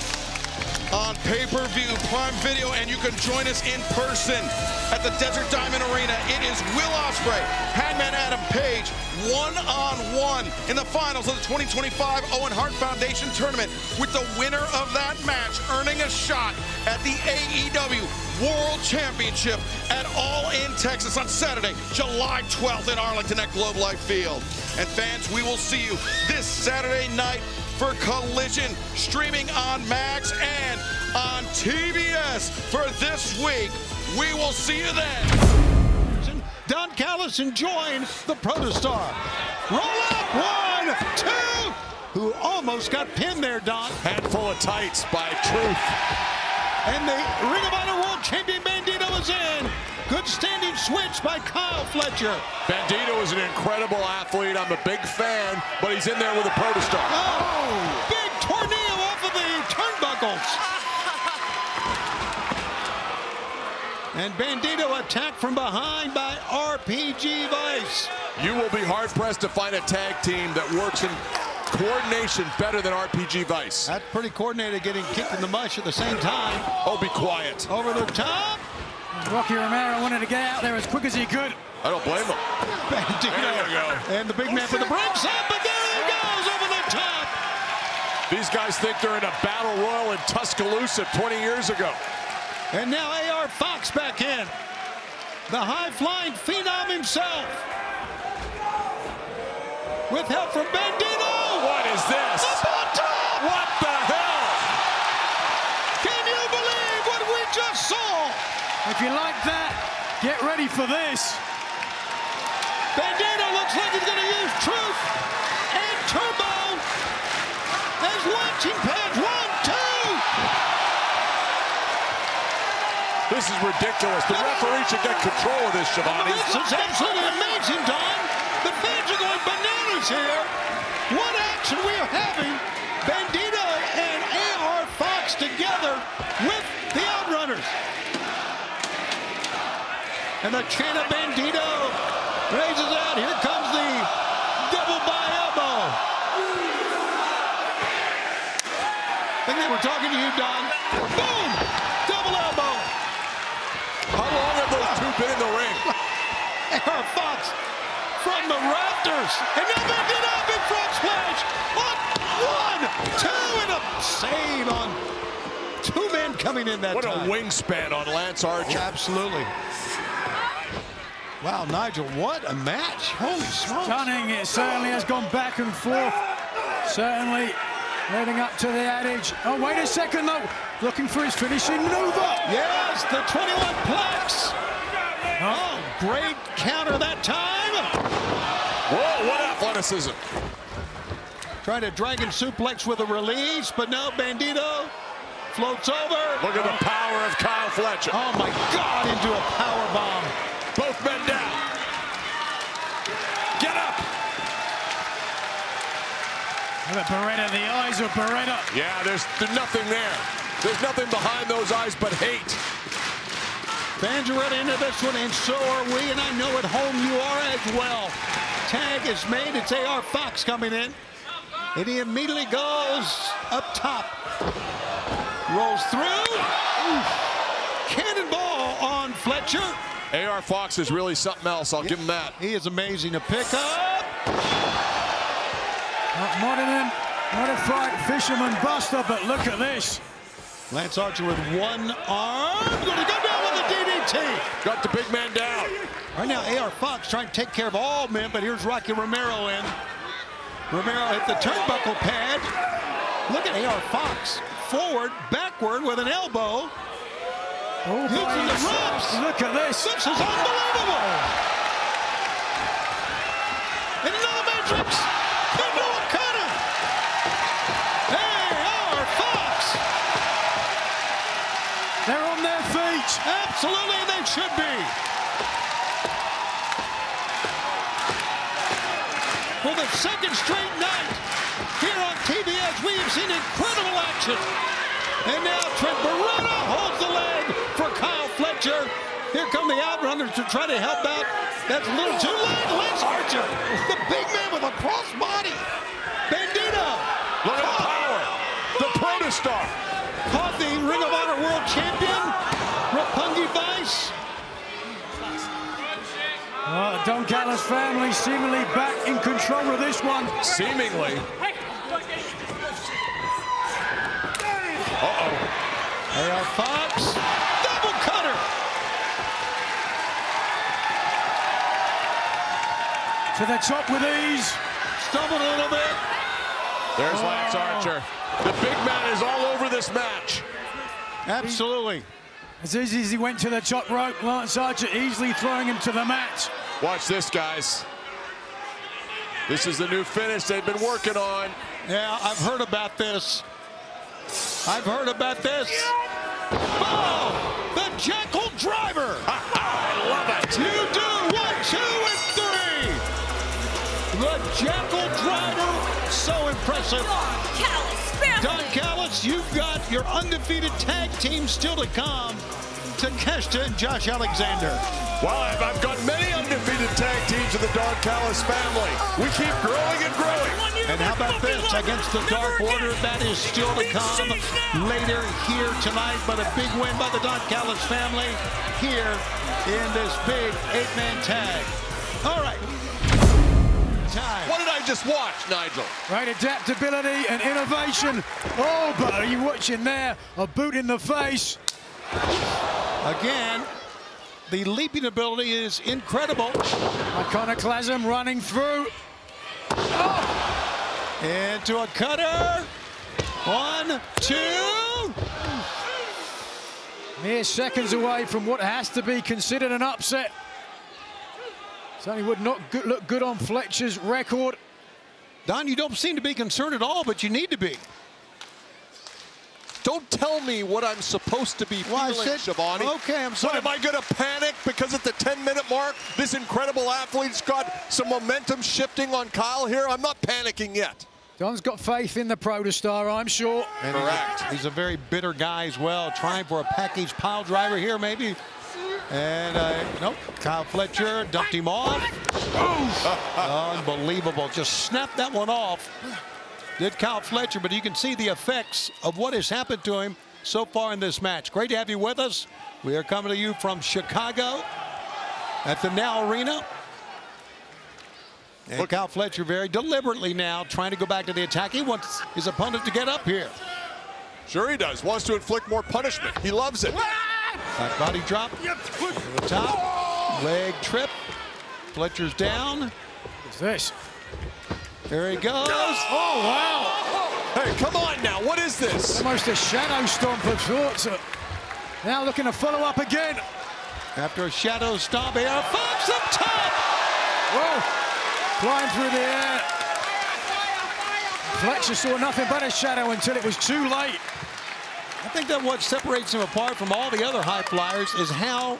on pay-per-view, Prime Video, and you can join us in person at the Desert Diamond Arena. It is Will Ospreay, Hangman Adam Page, one-on-one in the finals of the 2025 Owen Hart Foundation Tournament, with the winner of that match earning a shot at the AEW World Championship at All In Texas on Saturday, July 12th in Arlington at Globe Life Field. And fans, we will see you this Saturday night for Collision, streaming on Max and on TBS for this week. We will see you then. Don Callis enjoying the Protostar. Roll up, 1, 2. Who almost got pinned there, Don. Handful of tights by Truth. And the Ring of Honor World Champion Bandido is in. Good standing switch by Kyle Fletcher. Bandido is an incredible athlete. I'm a big fan, but he's in there with a Protostar. Oh, big tornado off of the turnbuckles. And Bandido attacked from behind by RPG Vice. You will be hard-pressed to find a tag team that works in coordination better than RPG Vice. That's pretty coordinated, getting kicked in the mush at the same time. Oh, be quiet. Over the top. Rocky Romero wanted to get out there as quick as he could. I don't blame him. Bandido. There you go. And the big man for the brakes up, but there he goes over the top. These guys think they're in a battle royal in Tuscaloosa 20 years ago. And now AR Fox back in. The high-flying phenom himself. With help from Bandido. What is this? Up on top. What the hell? Can you believe what we just saw? If you like that, get ready for this. Bandido looks like he's going to use truth and turbo as launching pads. 1, 2. This is ridiculous. The referee should get control of this, Shivani. This is absolutely amazing, Don. The fans are going bananas here. What action we are having. Bandido and AR Fox together with the Outrunners. And the chant of Bandido raises out. Here comes the double by elbow. I think they were talking to you, Don. Boom! Double elbow. How long have those two been in the ring? AR Fox from the rafters. And now Bandido, big frog splash. 1, 2, and a save on 2 men coming in that What time. a wingspan on Lance Archer. Absolutely. Wow, Nigel, what a match. Holy smokes. Stunning. It certainly has gone back and forth. Certainly leading up to the adage. Oh, wait a second, though. Looking for his finishing maneuver. Yes, the 21-plex. Oh, great counter that time. Whoa, what athleticism. Trying to dragon suplex with a release, but no, Bandido floats over. Look at the power of Kyle Fletcher. Oh, my God, into a power bomb. Both men down. Get up. Look at Beretta, the eyes of Beretta. Yeah, there's nothing there. There's nothing behind those eyes but hate. Fans are ready into this one, and so are we, and I know at home you are as well. Tag is made. It's AR Fox coming in, and he immediately goes up top. Rolls through. Oof. Cannonball on Fletcher. AR Fox is really something else. I'll give him that. He is amazing to pick up. Modified Fisherman Buster, but look at this. Lance Archer with one arm. Going to go down with a DDT. Got the big man down. Right now, AR Fox trying to take care of all men, but here's Rocky Romero in. Romero hit the turnbuckle pad. Look at AR Fox. Forward, backward with an elbow. Oh, Using the ropes. Look at this. This is unbelievable. And another matrix. Into Okada. AR Fox. They're on their feet. Absolutely, they should be. For the second straight night here on TBS, we have seen incredible action. And now Trent Beretta holds the leg for Kyle Fletcher. Here come the Outrunners to try to help out. That's a little too late. Lance Archer, the big man with a crossbody. Bandido. Look at the power. The Protostar. Caught the Ring of Honor World Champion, Roppongi Vice. Don Callis Family seemingly back in control of this one. Seemingly. Uh-oh. AR Fox, double cutter. To the top with ease. Stumbled a little bit. There's Lance Archer. The big man is all over this match. Absolutely. As easy as he went to the top rope, Lance Archer easily throwing him to the mat. Watch this, guys. This is the new finish they've been working on. Yeah, I've heard about this. I've heard about this. Oh, the Jackal Driver. I love it. You do 1, 2, and 3. The Jackal Driver, so impressive. Don Callis, you've got your undefeated tag team still to come. Takeshita and Josh Alexander. Well, I've got many undefeated tag teams in the Don Callis family. We keep growing and growing. And how about this against the Dark Order? That is still to come later here tonight, but a big win by the Don Callis family here in this big 8-man tag. All right. Time. What did I just watch, Nigel? Great adaptability and innovation. Oh, but are you watching there? A boot in the face. Again, the leaping ability is incredible. Iconoclasm running through. Oh! Into a cutter. 1, 2. Mere seconds away from what has to be considered an upset. Certainly would not look good on Fletcher's record. Don, you don't seem to be concerned at all, but you need to be. Don't tell me what I'm supposed to be feeling, Schiavone. Okay, I'm sorry. What, am I going to panic because at the 10-minute mark, this incredible athlete's got some momentum shifting on Kyle here? I'm not panicking yet. Don's got faith in the Protostar, I'm sure. And correct. He's a very bitter guy as well, trying for a package pile driver here, maybe. And nope, Kyle Fletcher dumped him off. Unbelievable, just snapped that one off. Did Kyle Fletcher, but you can see the effects of what has happened to him so far in this match. Great to have you with us. We are coming to you from Chicago at the Now Arena. And Kyle Fletcher very deliberately now trying to go back to the attack. He wants his opponent to get up here. Sure he does. Wants to inflict more punishment. He loves it. Back body drop to the top. Leg trip. Fletcher's down. What's this? There he goes. Oh, wow. Hey, come on now. What is this? Almost a shadow stomp of sorts. Now looking to follow up again. After a shadow stomp here, Fox up top. Whoa. Flying through the air. Fletcher saw nothing but a shadow until it was too late. I think that what separates him apart from all the other high flyers is how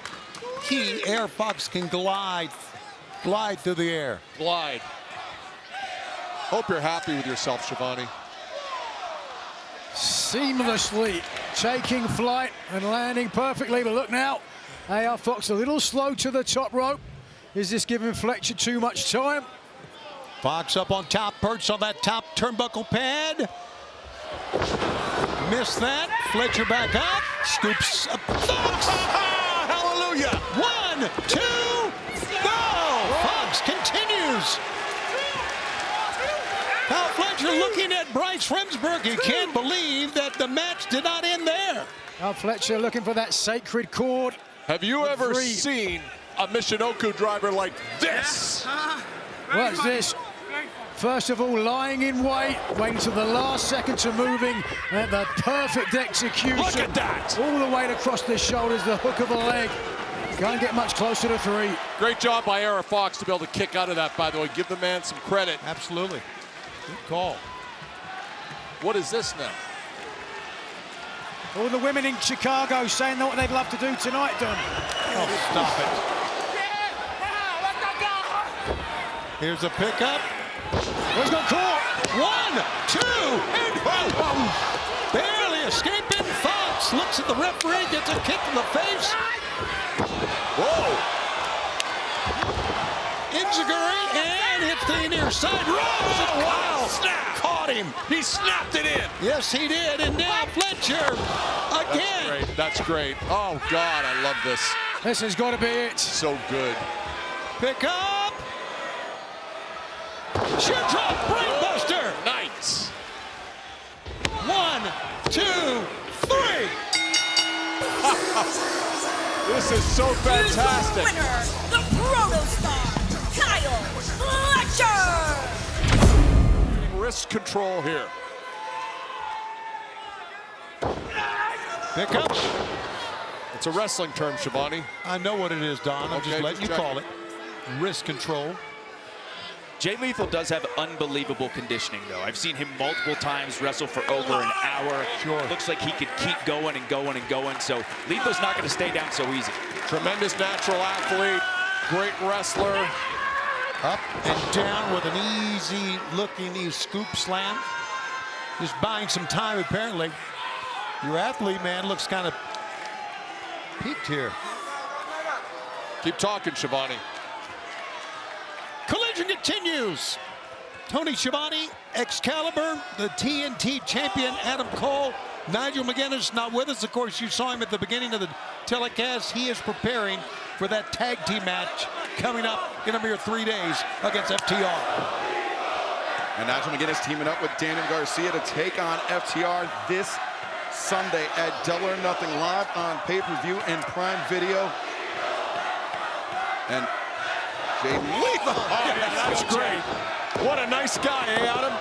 he, Air Fox, can glide through the air. Glide. Hope you're happy with yourself, Schiavone. Seamlessly taking flight and landing perfectly. But look now, AR Fox a little slow to the top rope. Is this giving Fletcher too much time? Fox up on top, perched on that top turnbuckle pad. Missed that. Fletcher back up. Scoops up. Fox! Hallelujah! 1, 2, go! Fox continues. Kyle Fletcher looking at Bryce Remsburg. He can't believe that the match did not end there. Kyle Fletcher looking for that sacred cord. Have you ever seen a Michinoku driver like this? What's this? First of all, lying in wait, waiting to the last second to moving, and the perfect execution. Look at that! All the way across the shoulders, the hook of the leg. Can't get much closer to 3. Great job by AR Fox to be able to kick out of that, by the way. Give the man some credit. Absolutely. Good call. What is this now? All the women in Chicago saying what they'd love to do tonight, Don. Oh, stop it. Here's a pickup. Who's got caught? 1, 2, and barely escaping. Fox looks at the referee, gets a kick in the face. Whoa! Enziguri and hits the near side. Oh, wow! Snap! Caught him. He snapped it in. Yes, he did. And now Fletcher again. That's great. That's great. Oh God, I love this. This has got to be it. So good. Pick up. Sheer drop, brainbuster. Nice. 1, 2, 3. This is so fantastic. Here's your winner, the Protostar, Kyle Fletcher. Wrist control here. Pick up. It's a wrestling term, Schiavone. I know what it is, Don. I'm just letting you call it. Wrist control. Jay Lethal does have unbelievable conditioning, though. I've seen him multiple times wrestle for over an hour. Sure. Looks like he could keep going and going and going, so Lethal's not going to stay down so easy. Tremendous natural athlete, great wrestler. Up and down with an easy-looking scoop slam. Just buying some time, apparently. Your athlete, man, looks kind of peaked here. Keep talking, Schiavone. Collision continues. Tony Schiavone Excalibur, the TNT champion, Adam Cole. Nigel McGuinness not with us. Of course, you saw him at the beginning of the telecast. He is preparing for that tag team match coming up in a mere 3 days against FTR. And Nigel McGuinness teaming up with Daniel Garcia to take on FTR this Sunday at Double or Nothing, live on pay-per-view and Prime Video. And Jay Lethal. Oh, yeah, that's great. What a nice guy, eh, Adam?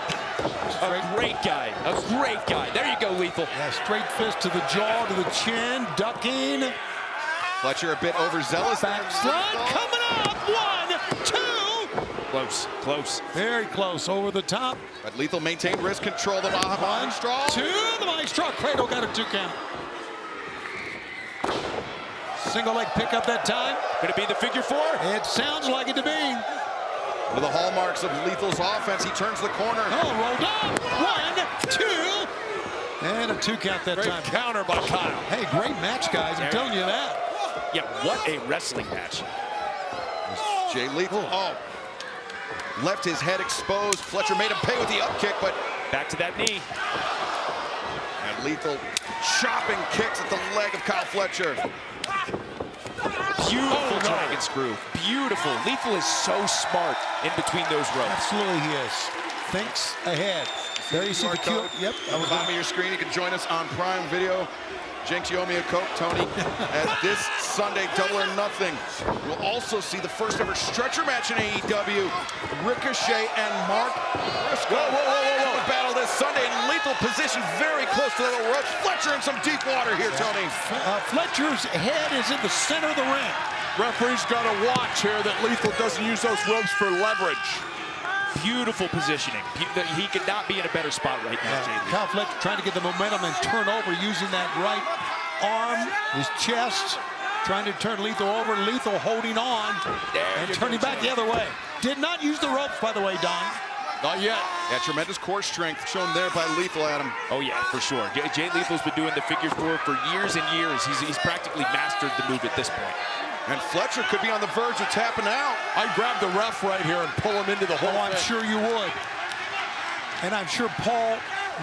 A great guy. A great guy. There you go, Lethal. Yeah, straight fist to the jaw, to the chin, ducking. Fletcher a bit overzealous. Backslide coming up. 1, 2. Close, close. Very close, over the top. But Lethal maintained wrist control. The Maestro. 2, the Maestro. Cradle got a 2 count. Single leg pickup that time. Could it be the figure 4? It sounds like it to be. With the hallmarks of Lethal's offense, he turns the corner. Oh, rolled up. 1, 2. And a 2 count that Great time. counter by Kyle. Hey, great match, guys. I'm telling you that. Yeah, what a wrestling match. Jay Lethal, left his head exposed. Fletcher made him pay with the up kick, but back to that knee. And Lethal chopping kicks at the leg of Kyle Fletcher. Beautiful dragon screw. Beautiful. Lethal is so smart in between those ropes. Absolutely he is. Thinks ahead. There you see the cue. Yep. On the bottom of your screen, you can join us on Prime Video. Jinx, you owe me a Coke, Tony. As this Sunday, Double or Nothing. We'll also see the first ever stretcher match in AEW. Ricochet and Mark Brisco. Whoa. Battle this Sunday, and Lethal positioned very close to the ropes. Fletcher in some deep water here, Tony. Fletcher's head is in the center of the ring. Referee's got to watch here that Lethal doesn't use those ropes for leverage. Beautiful positioning. He could not be in a better spot right now, Jay Lethal. Kyle Fletcher trying to get the momentum and turn over using that right arm, his chest, trying to turn Lethal over. Lethal holding on and turning back the other way. Did not use the ropes, by the way, Don. Not yet. Yeah, tremendous core strength shown there by Lethal, Adam. Oh, yeah, for sure. Jay Lethal's been doing the figure 4 for years and years. He's practically mastered the move at this point. And Fletcher could be on the verge of tapping out. I'd grab the ref right here and pull him into the hole. I'm sure you would. And I'm sure Paul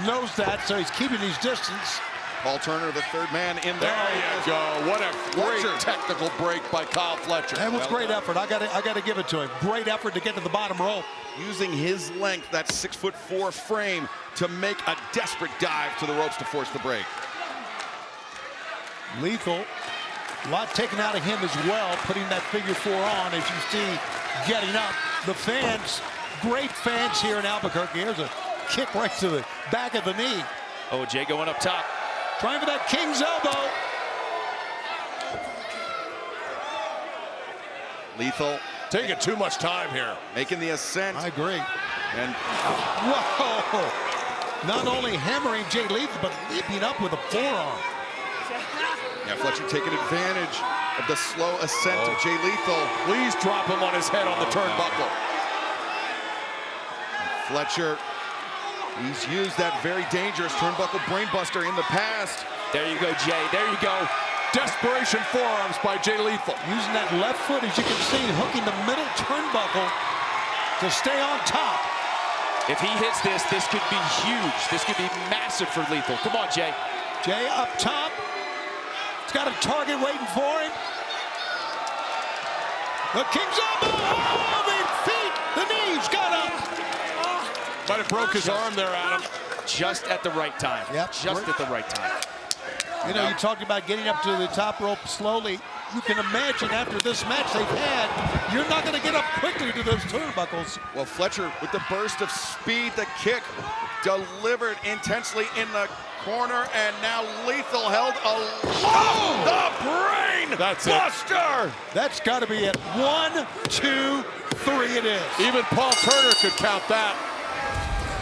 knows that, so he's keeping his distance. Paul Turner, the third man in there. There you go. What a great technical break by Kyle Fletcher. That was great effort. I got to give it to him. Great effort to get to the bottom rope. Using his length, that 6'4" frame, to make a desperate dive to the ropes to force the break. Lethal, a lot taken out of him as well, putting that figure 4 on, as you see, getting up. The fans, great fans here in Albuquerque. Here's a kick right to the back of the knee. Oh, Jay going up top. Trying for that King's elbow. Lethal taking too much time here. Making the ascent. I agree. And whoa! Not only hammering Jay Lethal, but leaping up with a forearm. Yeah, Fletcher taking advantage of the slow ascent of Jay Lethal. Please drop him on his head on the turnbuckle. Fletcher, he's used that very dangerous turnbuckle brainbuster in the past. There you go, Jay. There you go. Desperation forearms by Jay Lethal. Using that left foot, as you can see, hooking the middle turnbuckle to stay on top. If he hits this, this could be huge. This could be massive for Lethal. Come on, Jay. Jay up top. He's got a target waiting for him. The King's elbow. Oh, the feet, the knees got up. Might have broke his arm there, Adam. Just at the right time. Yep. Just at the right time. You know, you talked about getting up to the top rope slowly. You can imagine after this match they've had, you're not going to get up quickly to those turnbuckles. Well, Fletcher with the burst of speed, the kick delivered intensely in the corner, and now Lethal held the brain That's buster. That's got to be it. 1, 2, 3 it is. Even Paul Turner could count that.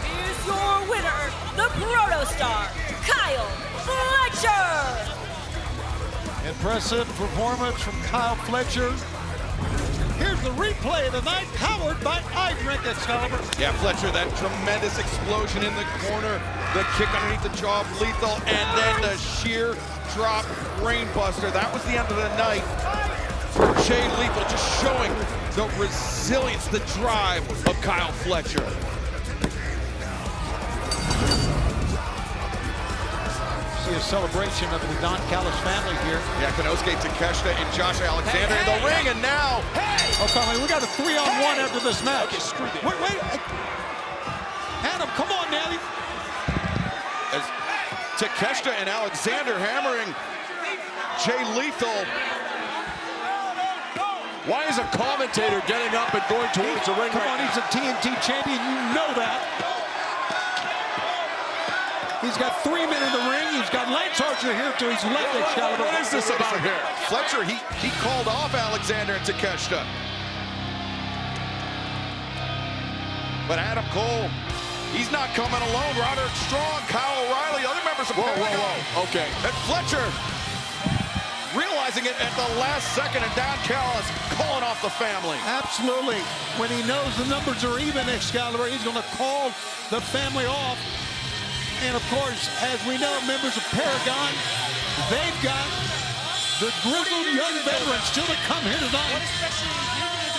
Here's your winner, the Protostar, Kyle Fletcher. Impressive performance from Kyle Fletcher. Here's the replay of the night, powered by iDrink Excalibur. Yeah, Fletcher, that tremendous explosion in the corner, the kick underneath the jaw of Lethal, and then the sheer drop brainbuster. That was the end of the night for Jay Lethal, just showing the resilience, the drive of Kyle Fletcher. a celebration of the Don Callis family here. Yeah, Konosuke Takeshita and Josh Alexander in the ring, and now... Okay, we got a 3-on-1 after this match. Okay, screw this. Wait. Adam, come on now. As Takeshita and Alexander hammering Jay Lethal. Why is a commentator getting up and going towards the ring? Come on, he's a TNT champion. You know that. He's got 3 men in the ring. He's got Lance Archer here too. He's left Excalibur. What is this about here? Fletcher, he called off Alexander and Takeshita. But Adam Cole, he's not coming alone. Roderick Strong, Kyle O'Reilly, other members of Paragon. Whoa. Okay. And Fletcher realizing it at the last second, and Don Callis calling off the family. Absolutely. When he knows the numbers are even, Excalibur, he's going to call the family off. And of course, as we know, members of Paragon, they've got the grizzled young veterans still to come here tonight.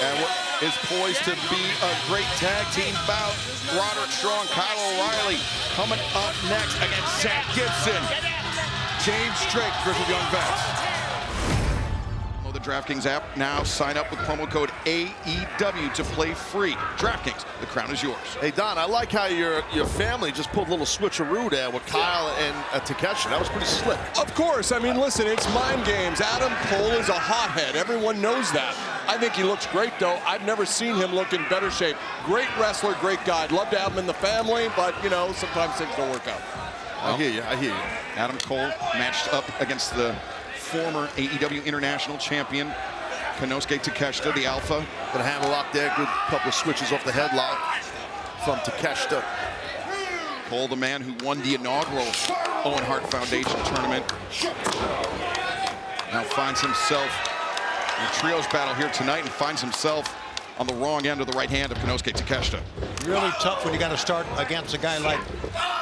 And what is poised to be a great tag team bout. Roderick Strong, Kyle O'Reilly coming up next against Zach Gibson. James Drake, grizzled young vets. The DraftKings app now. Sign up with promo code AEW to play free. DraftKings, the crown is yours. Hey, Don, I like how your family just pulled a little switcheroo there with Kyle and Takeshita. That was pretty slick. Of course. I mean, listen, it's mind games. Adam Cole is a hothead. Everyone knows that. I think he looks great, though. I've never seen him look in better shape. Great wrestler, great guy. I'd love to have him in the family, but, you know, sometimes things don't work out. I hear you. Adam Cole matched up against the former AEW International Champion, Konosuke Takeshita, the Alpha. Got a hammerlock there. Good couple of switches off the headlock from Takeshita. Cole, the man who won the inaugural Owen Hart Foundation tournament, now finds himself in a trios battle here tonight and finds himself on the wrong end of the right hand of Konosuke Takeshita. Really tough when you got to start against a guy like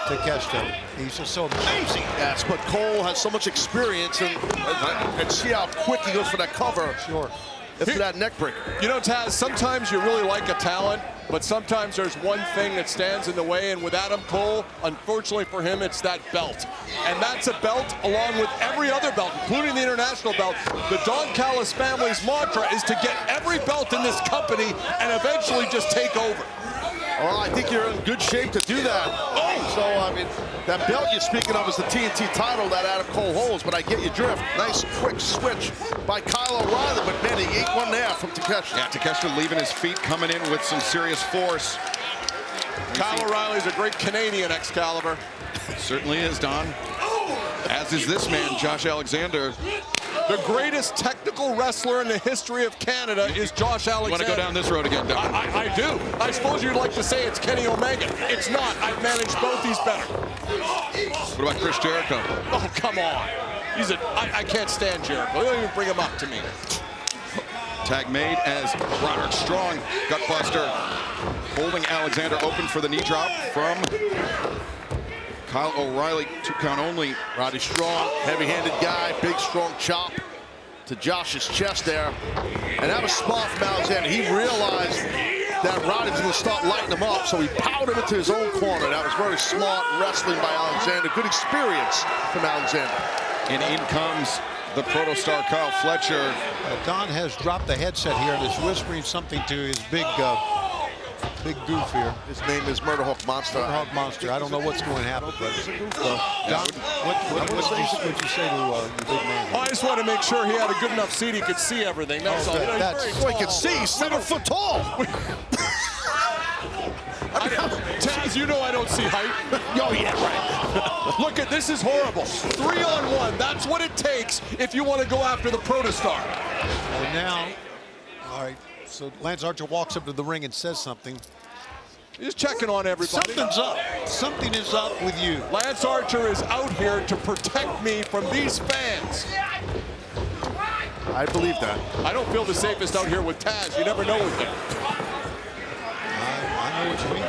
Takeshita. He's just so amazing. Yes, but Cole has so much experience, and see how quick he goes for that cover. Sure. After that neck breaker. You know, Taz, sometimes you really like a talent, but sometimes there's one thing that stands in the way, and with Adam Cole, unfortunately for him, it's that belt. And that's a belt along with every other belt, including the international belt. The Don Callis family's mantra is to get every belt in this company and eventually just take over. Well, I think you're in good shape to do that. So, I mean, that belt you're speaking of is the TNT title that Adam Cole holds, but I get your drift. Nice, quick switch by Kyle O'Reilly, but man, he ate one there from Takeshita. Yeah, Takeshita leaving his feet, coming in with some serious force. Kyle O'Reilly's a great Canadian, Excalibur. Certainly is, Don. As is this man, Josh Alexander. The greatest technical wrestler in the history of Canada is Josh Alexander. You want to go down this road again, Don? I do. I suppose you'd like to say it's Kenny Omega. It's not. I've managed both. He's better. What about Chris Jericho? Oh, come on. I can't stand Jericho. Don't even bring him up to me. Tag made as Roderick Strong, gutbuster, holding Alexander open for the knee drop from Kyle O'Reilly, 2 count only. Roddy Strong, heavy-handed guy, big, strong chop to Josh's chest there. And that was smart from Alexander. He realized that Roddy was going to start lighting him up, so he powered him into his own corner. That was very smart wrestling by Alexander. Good experience from Alexander. And in comes the Protostar, Kyle Fletcher. Don has dropped the headset here and is whispering something to his big goof here. His name is Murderhawk Monster. Murderhawk Monster. I don't know what's going to happen, but it's a goof though. Don, what did you say to your big man? Oh, I just want to make sure he had a good enough seat he could see everything. That's all. Good. You know, That's all he can see. He's 7 foot tall. Taz, you know I don't see height. Oh, yeah, right. Look at this is horrible. 3-on-1. That's what it takes if you want to go after the Protostar. And now, all right. So Lance Archer walks up to the ring and says something. He's checking on everybody. Something's up. Something is up with you. Lance Archer is out here to protect me from these fans. I believe that. I don't feel the safest out here with Taz. You never know with him. I know what you mean.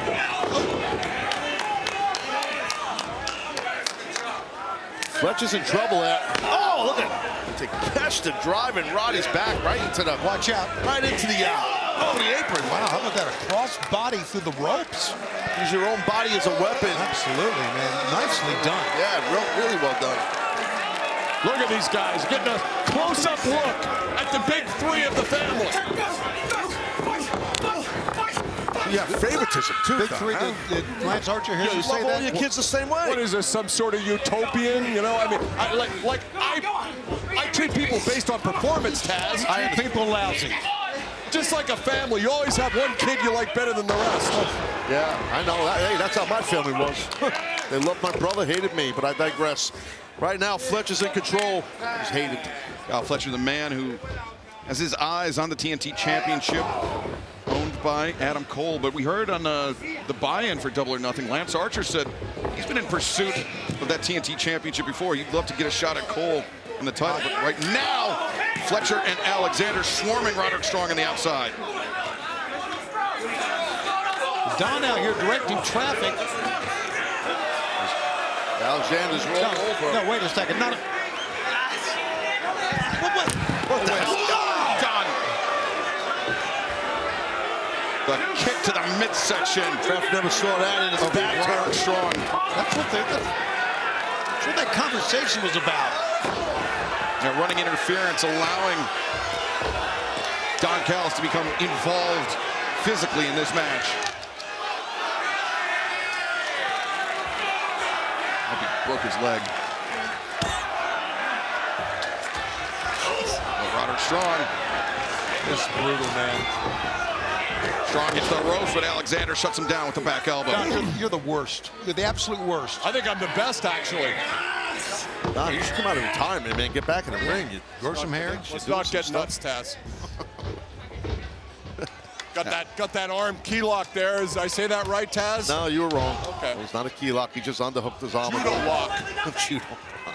Fletcher's in trouble there. Oh, look at Takeshita driving Roddy's back right into the, watch out, right into the Oh, the apron. Wow, how about that? A cross body through the ropes. Use your own body as a weapon. Absolutely, man. Nicely done. Yeah, really well done. Look at these guys getting a close-up look at the big three of the family. You have favoritism, too. Big three. Did Lance Archer hear you say love all that? your kids the same way. What is this, some sort of utopian? You know, I mean, I treat people based on performance, Taz. I treat people lousy. Just like a family, you always have one kid you like better than the rest. Yeah, I know. Hey, that's how my family was. They loved my brother, hated me, but I digress. Right now, Fletcher's in control. He's hated. Kyle Fletcher, the man who has his eyes on the TNT Championship, owned by Adam Cole. But we heard on the buy-in for Double or Nothing, Lance Archer said he's been in pursuit of that TNT Championship before. He'd love to get a shot at Cole in the title, but right now, Fletcher and Alexander swarming Roderick Strong on the outside. Don out here directing traffic. Alexander's rolling over. No, wait a second. Not a... What the hell? Don. The kick to the midsection. Ref never saw that in his back. Roderick Strong. That's what that conversation was about. Now running interference, allowing Don Callis to become involved physically in this match. Hope he broke his leg. Roderick Strong. This is brutal, man. Strong gets the ropes, but Alexander shuts him down with the back elbow. Don, you're the worst. You're the absolute worst. I think I'm the best, actually. Nah, you should come out of retirement, man. Get back in the ring. You Grow some hair. Let's not get nuts, Taz. Got that arm key lock there. Is I say that right, Taz? No, you were wrong. Okay. It was not a key lock. He just underhooked his arm. Judo lock. Judo lock.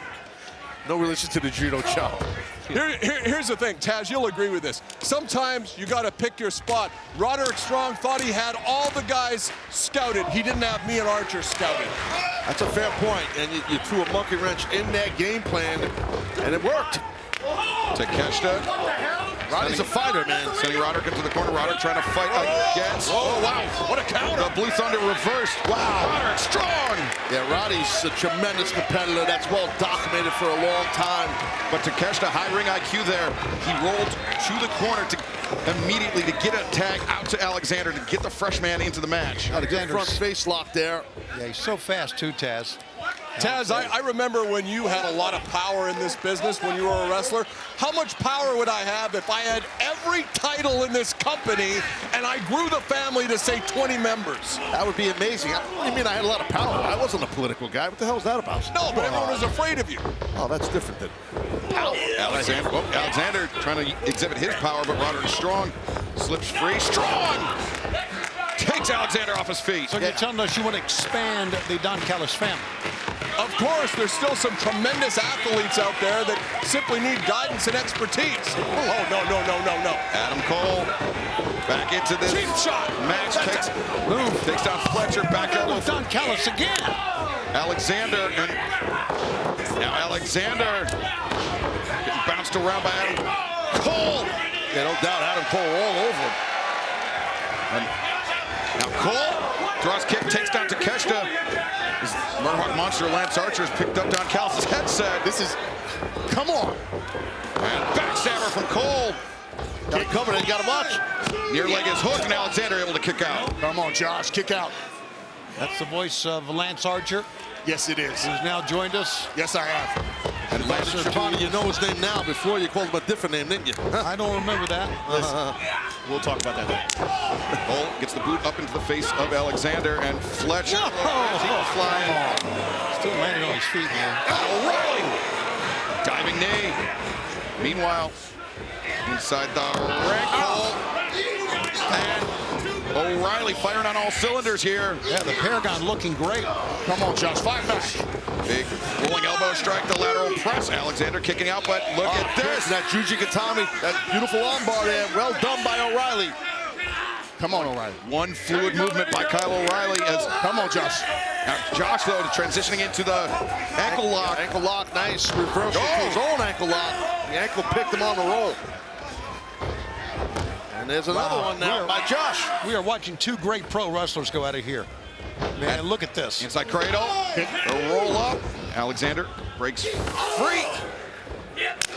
No relation to the judo chop. Here's the thing, Taz, you'll agree with this. Sometimes you got to pick your spot. Roderick Strong thought he had all the guys scouted. He didn't have me and Archer scouted. That's a fair point, and you threw a monkey wrench in that game plan, and it worked. Takeshita. Roddy's a fighter, man. Sending Roderick into the corner. Roderick trying to fight against. Oh, wow. What a counter. The Blue Thunder reversed. Wow. Roderick Strong. Yeah, Roddy's a tremendous competitor. That's well documented for a long time. But Takeshita, high ring IQ there. He rolled to the corner to immediately to get a tag out to Alexander to get the fresh man into the match. Got a good front face lock there. Yeah, he's so fast too, Taz. Taz, I remember when you had a lot of power in this business when you were a wrestler. How much power would I have if I had every title in this company and I grew the family to, say, 20 members? That would be amazing. What do you mean I had a lot of power? I wasn't a political guy. What the hell is that about? No, but everyone was afraid of you. Oh, that's different than power. Alexander trying to exhibit his power, but Roderick Strong slips free. Strong takes Alexander off his feet. So you're telling us you want to expand the Don Callis family? Of course, there's still some tremendous athletes out there that simply need guidance and expertise. Oh, no. Adam Cole back into this cheap shot. Match takes down Fletcher, back elbow. Don Callis again. Alexander, and now Alexander getting bounced around by Adam Cole. Yeah, no doubt, Adam Cole all over him. And now Cole draws kick, takes down Takeshita. Murdoch Monster Lance Archer has picked up Don Callis' headset. This is, come on. And backstabber from Cole. Got it covered, and got him watch. Near leg is hooked, and Alexander able to kick out. Come on, Josh, kick out. That's the voice of Lance Archer. Yes, it is. Who's now joined us. Yes, I have. And Lance Archer, you know his name now. Before you called him a different name, didn't you? I don't remember that. We'll talk about that later. Cole gets the boot up into the face of Alexander, and Fletcher flying. Still landing on his feet, man. O'Reilly. Diving knee. Meanwhile, inside the ring. And O'Reilly firing on all cylinders here. Yeah, the Paragon looking great. Come on, Josh, fight back. Big rolling elbow strike, the lateral press. Alexander kicking out, but look at this. That Juji Katami, that beautiful armbar there. Well done by O'Reilly. Come on, O'Reilly. One fluid movement by Kyle O'Reilly. Come on, Josh. Now Josh, though, transitioning into the ankle lock. Ankle lock, nice. Reversal to his own ankle lock. The ankle picked him on the roll. And there's another one now by Josh. We are watching two great pro wrestlers go out of here. Man, look at this. Inside cradle, a roll up. Alexander breaks free.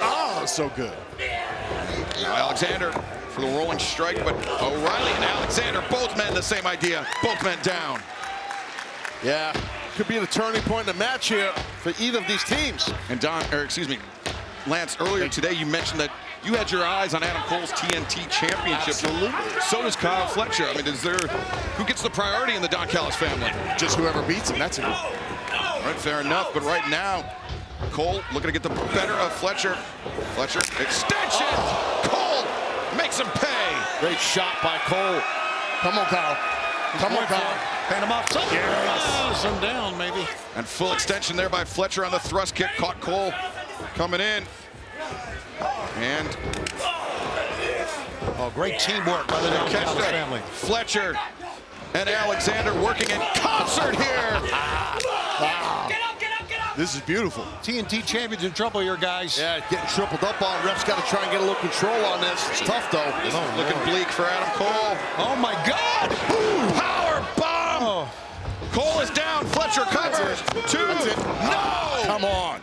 Oh, so good. Now Alexander for the rolling strike, but O'Reilly and Alexander, both men the same idea. Both men down. Yeah, could be the turning point in the match here for either of these teams. And Lance, earlier today you mentioned that you had your eyes on Adam Cole's TNT Championship. Absolutely. So does Kyle Fletcher. I mean, who gets the priority in the Don Callis family? Just whoever beats him, that's it. All right, fair enough, but right now, Cole looking to get the better of Fletcher. Fletcher, extension! Cole makes him pay. Great shot by Cole. Come on, Kyle. Come on, Kyle. Pan him off. Yes. Him down, maybe. And full extension there by Fletcher on the thrust kick. Caught Cole coming in. And great teamwork by the Don Callis family. Fletcher and Alexander working in concert here. Wow. This is beautiful. TNT champions in trouble here, guys. Yeah, getting tripled up on. Ref's got to try and get a little control on this. It's tough, though. This is looking bleak for Adam Cole. Oh, my God. Power bomb. Cole is down. Fletcher covers. Two. That's it. No. Come on.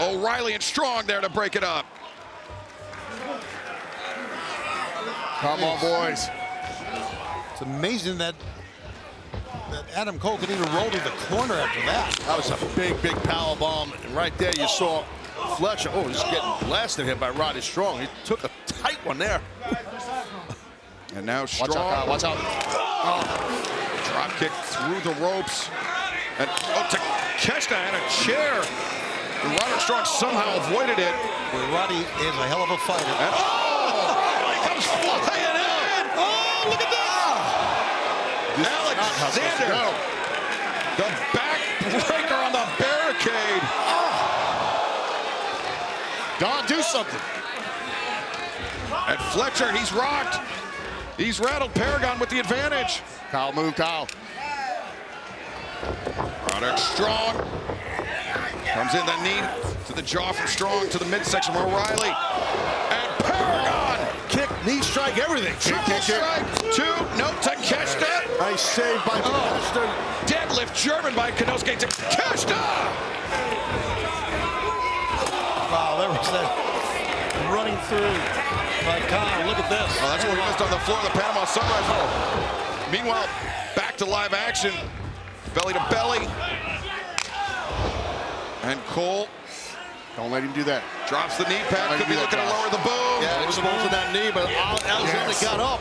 O'Reilly and Strong there to break it up. Come on, boys. It's amazing that Adam Cole could even roll to the corner after that. That was a big, big power bomb. And right there you saw Fletcher. Oh, he's getting blasted here by Roddy Strong. He took a tight one there. And now Strong. Watch out, Kyle. Watch out. Oh. Drop kick through the ropes. And to Keshna and a chair. And Roderick Strong somehow avoided it. Well, Roddy is a hell of a fighter. And, he comes flying in. Oh, look at this. Alexander, the backbreaker on the barricade. Don, do something. And Fletcher, he's rocked. He's rattled. Paragon with the advantage. Kyle, move, Kyle. Roderick Strong comes in the knee to the jaw from Strong to the midsection from O'Reilly. And Paragon. Kick, knee strike, everything. Triple strike. Two. No, Takeshita. Nice save by Takeshita. Deadlift German by Konosuke Takeshita. Wow, there was that running through by Kyle. Look at this. Oh, that's what he missed on the floor of the Panama Sunrise. Oh. Meanwhile, back to live action. Belly to belly. And Cole. Don't let him do that. Drops the knee pad. Could be looking to lower the boom. Yeah, it was exposing that knee, but Alexander got up.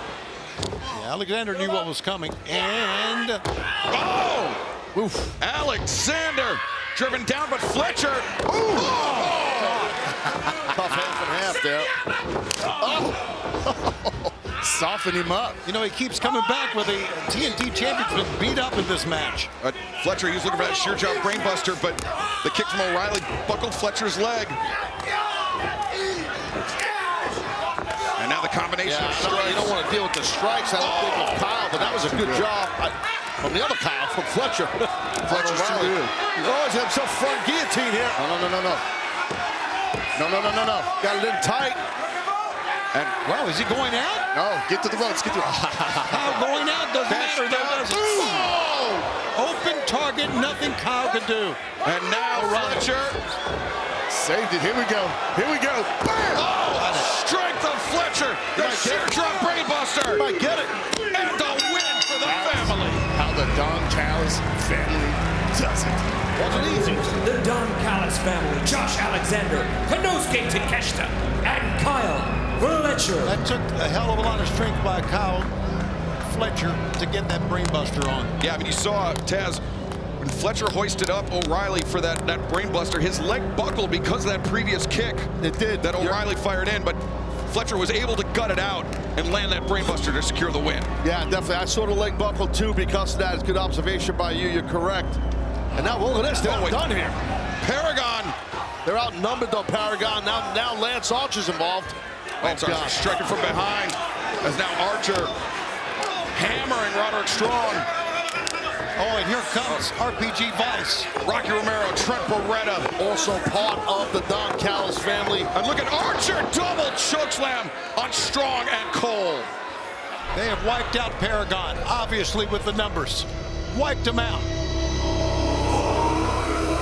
Yeah, Alexander knew what was coming. And... Oh! Oof. Alexander driven down, but Fletcher. Ooh! Oh. Tough half and half there. Oh! Soften him up. You know, he keeps coming back with the TNT champion's been beat up in this match. Fletcher, he was looking for that sheer jaw brainbuster, but the kick from O'Reilly buckled Fletcher's leg. And now the combination of strikes. You don't want to deal with the strikes, I don't think, of Kyle, but that was a good job from the other Kyle, from Fletcher. Fletcher's too good. He always has some front guillotine here. No. Got it in tight. And, wow, is he going out? No, get to the ropes, get to the Kyle going out doesn't matter, though, does it? Oh! Open target, nothing Kyle can do. And now Fletcher saved it. Here we go. Bam! Oh, strength of Fletcher. The sheer drop brainbuster. Might get it. And the win for the family. How the Don Callis family does it. Wasn't easy. The Don Callis family, Josh Alexander, Konosuke Takeshita, and Kyle Fletcher. That took a hell of a lot of strength by Kyle Fletcher to get that brainbuster on. Yeah, I mean, you saw, Taz, when Fletcher hoisted up O'Reilly for that brainbuster, his leg buckled because of that previous kick. It did. That O'Reilly fired in, but Fletcher was able to gut it out and land that brainbuster to secure the win. Yeah, definitely. I saw the leg buckle, too, because of that. It's good observation by you. You're correct. And now, look at this. They're done here. Paragon. They're outnumbered, though, Paragon. Now Lance Archer's involved. Lance Archer striking from behind as now Archer hammering Roderick Strong. Oh, and here comes RPG Vice. Rocky Romero, Trent Beretta, Also part of the Don Callis family. and look at Archer, double chokeslam on Strong and Cole. They have wiped out Paragon, obviously with the numbers. Wiped them out.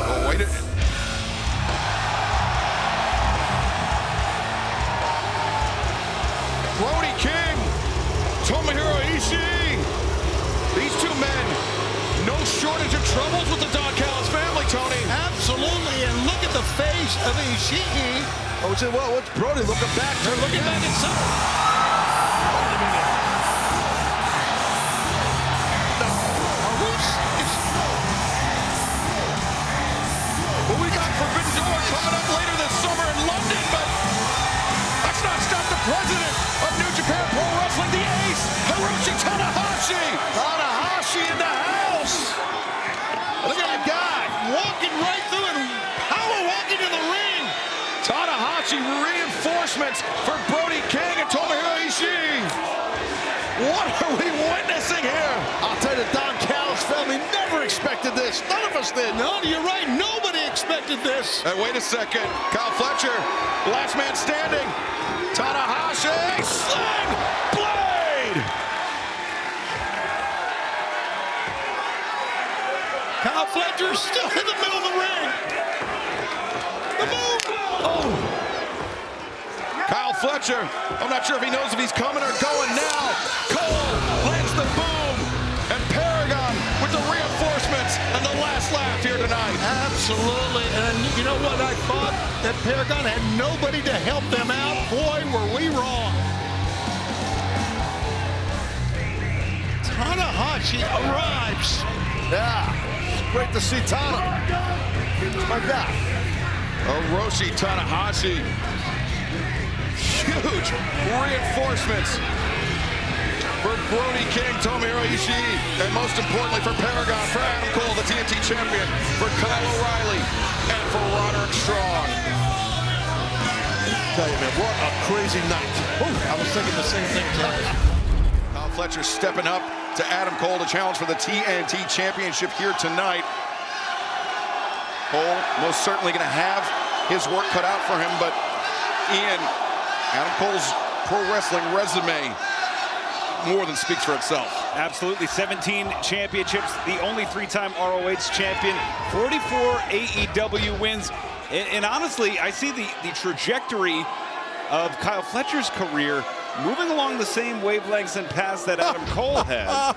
Oh, wait a minute. Brody King, Tomohiro Ishii. These two men, no shortage of troubles with the Don Callis family, Tony. Absolutely, and look at the face of Ishii. Oh, well, what's Brody looking back? They're looking back at something. Well, we got Forbidden Door coming up later this summer in London, but let's not stop the president of New Japan Pro Wrestling, the ace, Hiroshi Tanahashi. Tanahashi in the house. Look at that guy. Walking right through and power walking to the ring. Tanahashi reinforcements for Brody King and Tomohiro Ishii. What are we witnessing here? I'll tell you, the Don Callis family never expected this. None of us did. No, you're right. Nobody expected this. Hey, wait a second. Kyle Fletcher, last man standing. Tanahashi, sling, blade. Kyle Fletcher still in the middle of the ring. The move. Oh. Kyle Fletcher, I'm not sure if he knows if he's coming or going now. Cole lands the boom. And Paragon with the reinforcements and the last laugh here tonight. Absolutely. And you know what? I thought that Paragon had nobody to help them out. Boy, were we wrong. Tanahashi arrives. Yeah, it's great to see Tana. It's my guy. Hiroshi Tanahashi. Huge reinforcements for Brody King, Tomohiro Ishii, and most importantly for Paragon, for Adam Cole, the TNT champion, for Kyle O'Reilly, and for Roderick Strong. Tell you, man, what a crazy night. Ooh, I was thinking the same thing, Terry. Kyle Fletcher stepping up to Adam Cole to challenge for the TNT championship here tonight. Cole most certainly going to have his work cut out for him, but Ian, Adam Cole's pro wrestling resume more than speaks for itself. Absolutely, 17 championships, the only three-time ROH champion, 44 AEW wins. And honestly, I see the trajectory of Kyle Fletcher's career moving along the same wavelengths and paths that Adam Cole has.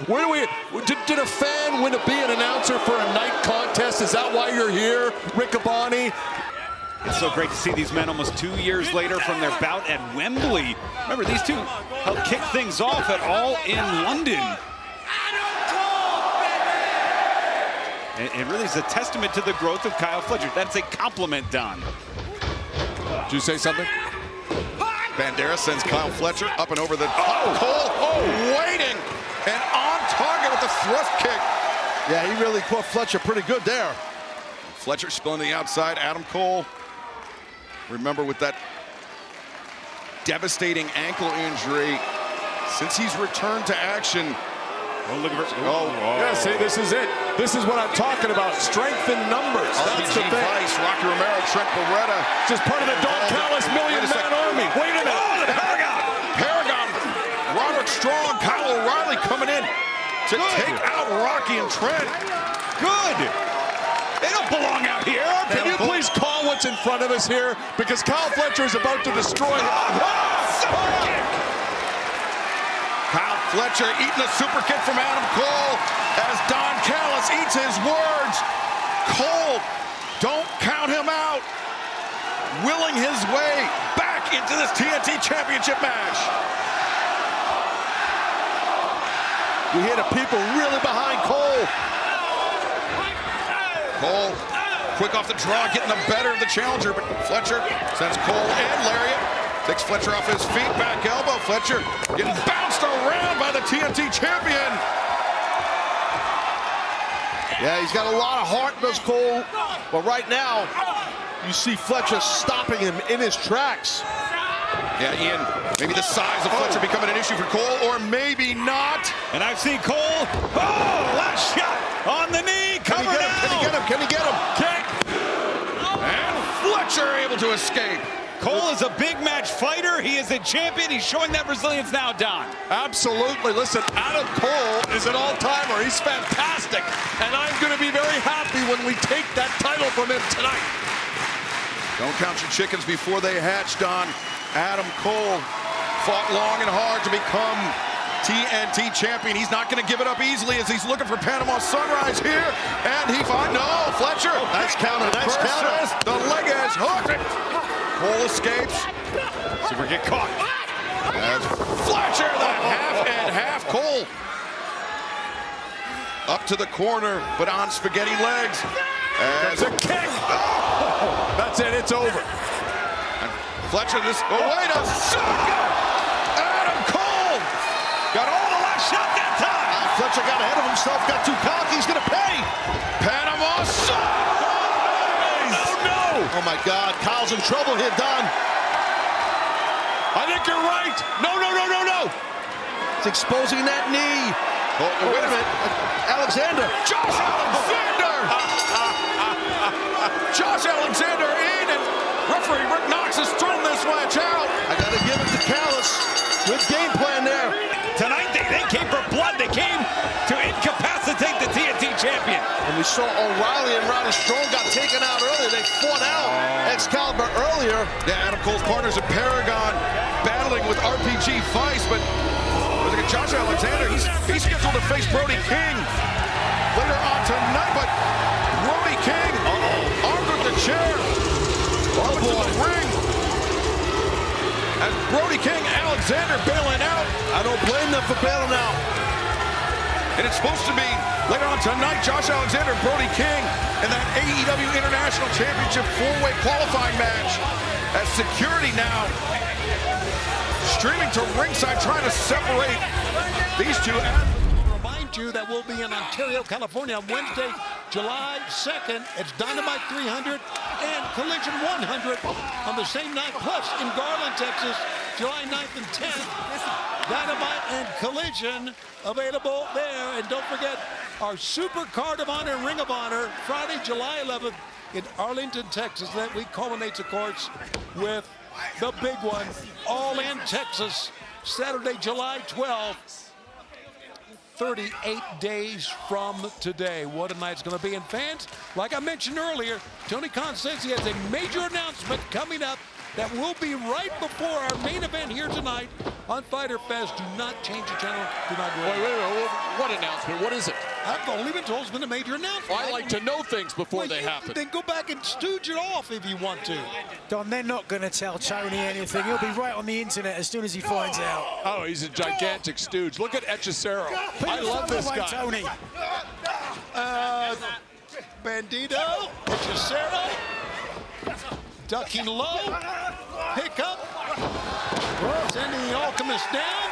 Where do we, did a fan win to be an announcer for a night contest? Is that why you're here, Riccaboni? It's so great to see these men almost 2 years later from their bout at Wembley. Remember, these two helped kick things off at All in London. It really is a testament to the growth of Kyle Fletcher. That's a compliment, Don. Did you say something? Bandido sends Kyle Fletcher up and over the top. Cole, waiting and on target with the thrust kick. Yeah, he really caught Fletcher pretty good there. Fletcher spilling to the outside. Adam Cole, remember, with that devastating ankle injury, since he's returned to action. Oh, look at Yeah, see, this is it. This is what I'm talking about. Strength in numbers. That's the RPG thing. Vice, Rocky Romero, Trent Beretta. Just part of the Don Callis million-man army. Wait a minute. Paragon, Roderick Strong, Kyle O'Reilly coming in to take out Rocky and Trent. Good. They don't belong out here. Can you please call what's in front of us here? Because Kyle Fletcher is about to destroy him. Kyle Fletcher eating a super kick from Adam Cole as Don Callis eats his words. Cole, don't count him out. Willing his way back into this TNT Championship match. You hear the people really behind Cole. Cole, quick off the draw, getting the better of the challenger, but Fletcher sends Cole and lariat. Takes Fletcher off his feet, back elbow. Fletcher getting bounced around by the TNT champion. Yeah, he's got a lot of heart, does Cole. But right now, you see Fletcher stopping him in his tracks. Yeah, Ian, maybe the size of Fletcher becoming an issue for Cole, or maybe not. And I've seen Cole. Oh, last shot on the knee. Can he get him? Can he get him? Can he get him? Kick. And Fletcher able to escape. Cole is a big match fighter. He is a champion. He's showing that resilience now, Don. Absolutely. Listen, Adam Cole is an all-timer. He's fantastic. And I'm going to be very happy when we take that title from him tonight. Don't count your chickens before they hatch, Don. Adam Cole fought long and hard to become TNT champion. He's not going to give it up easily as he's looking for Panama Sunrise here. And he finds, no, Fletcher. Nice counter, nice counter. The leg edge hooked. Cole escapes. See if we get caught. As Fletcher, the half and half. Cole up to the corner, but on spaghetti legs. As a kick. Oh, that's it. It's over. And Fletcher, this. Oh, wait a second. Adam Cole got all the last shot that time. Fletcher got ahead of himself, got too cocky. He's going to pay. Panama Sunrise. Oh my God, Kyle's in trouble here, Don. I think you're right. No. He's exposing that knee. Oh, wait a minute. Alexander. Josh Alexander. Josh Alexander in, and referee Rick Knox has thrown this match out. I got to give it to Callis. Good game plan there. Tonight they came for blood. They came to incapacitate the TNT champion. And we saw O'Reilly and Roddy Strong got taken out earlier. They fought out Excalibur earlier. Yeah, Adam Cole's partners at Paragon battling with RPG Vice, but look at Josh Alexander. He's scheduled to face Brody King later on tonight, but Brody King armed with the chair, armed to the ring. And Brody King, Alexander bailing out. I don't blame them for bailing out. And it's supposed to be later on tonight, Josh Alexander, Brody King, and that AEW International Championship four-way qualifying match. As security now streaming to ringside, trying to separate these two. Remind you that we'll be in Ontario, California on Wednesday, July 2nd. It's Dynamite 300 and Collision 100 on the same night. Plus in Garland, Texas, July 9th and 10th. Dynamite and Collision available there. And don't forget our Super Card of Honor and Ring of Honor Friday, July 11th in Arlington, Texas. That week culminates, of course, with the big one, All In Texas, Saturday, July 12th. 38 days from today. What a night it's going to be. And fans, like I mentioned earlier, Tony Khan says he has a major announcement coming up that will be right before our main event here tonight on Fighter Fest. Do not change the channel. Do not go. Wait. What announcement? What is it? I've only been told it's been a major announcement. I like to know things before they happen. Then go back and stooge it off if you want to. Don, they're not going to tell Tony anything. He'll be right on the internet as soon as he finds out. Oh, he's a gigantic stooge. Look at Hechicero. I love this guy. Tony. Bandido, Hechicero, ducking low, pick up, sending the Alchemist down.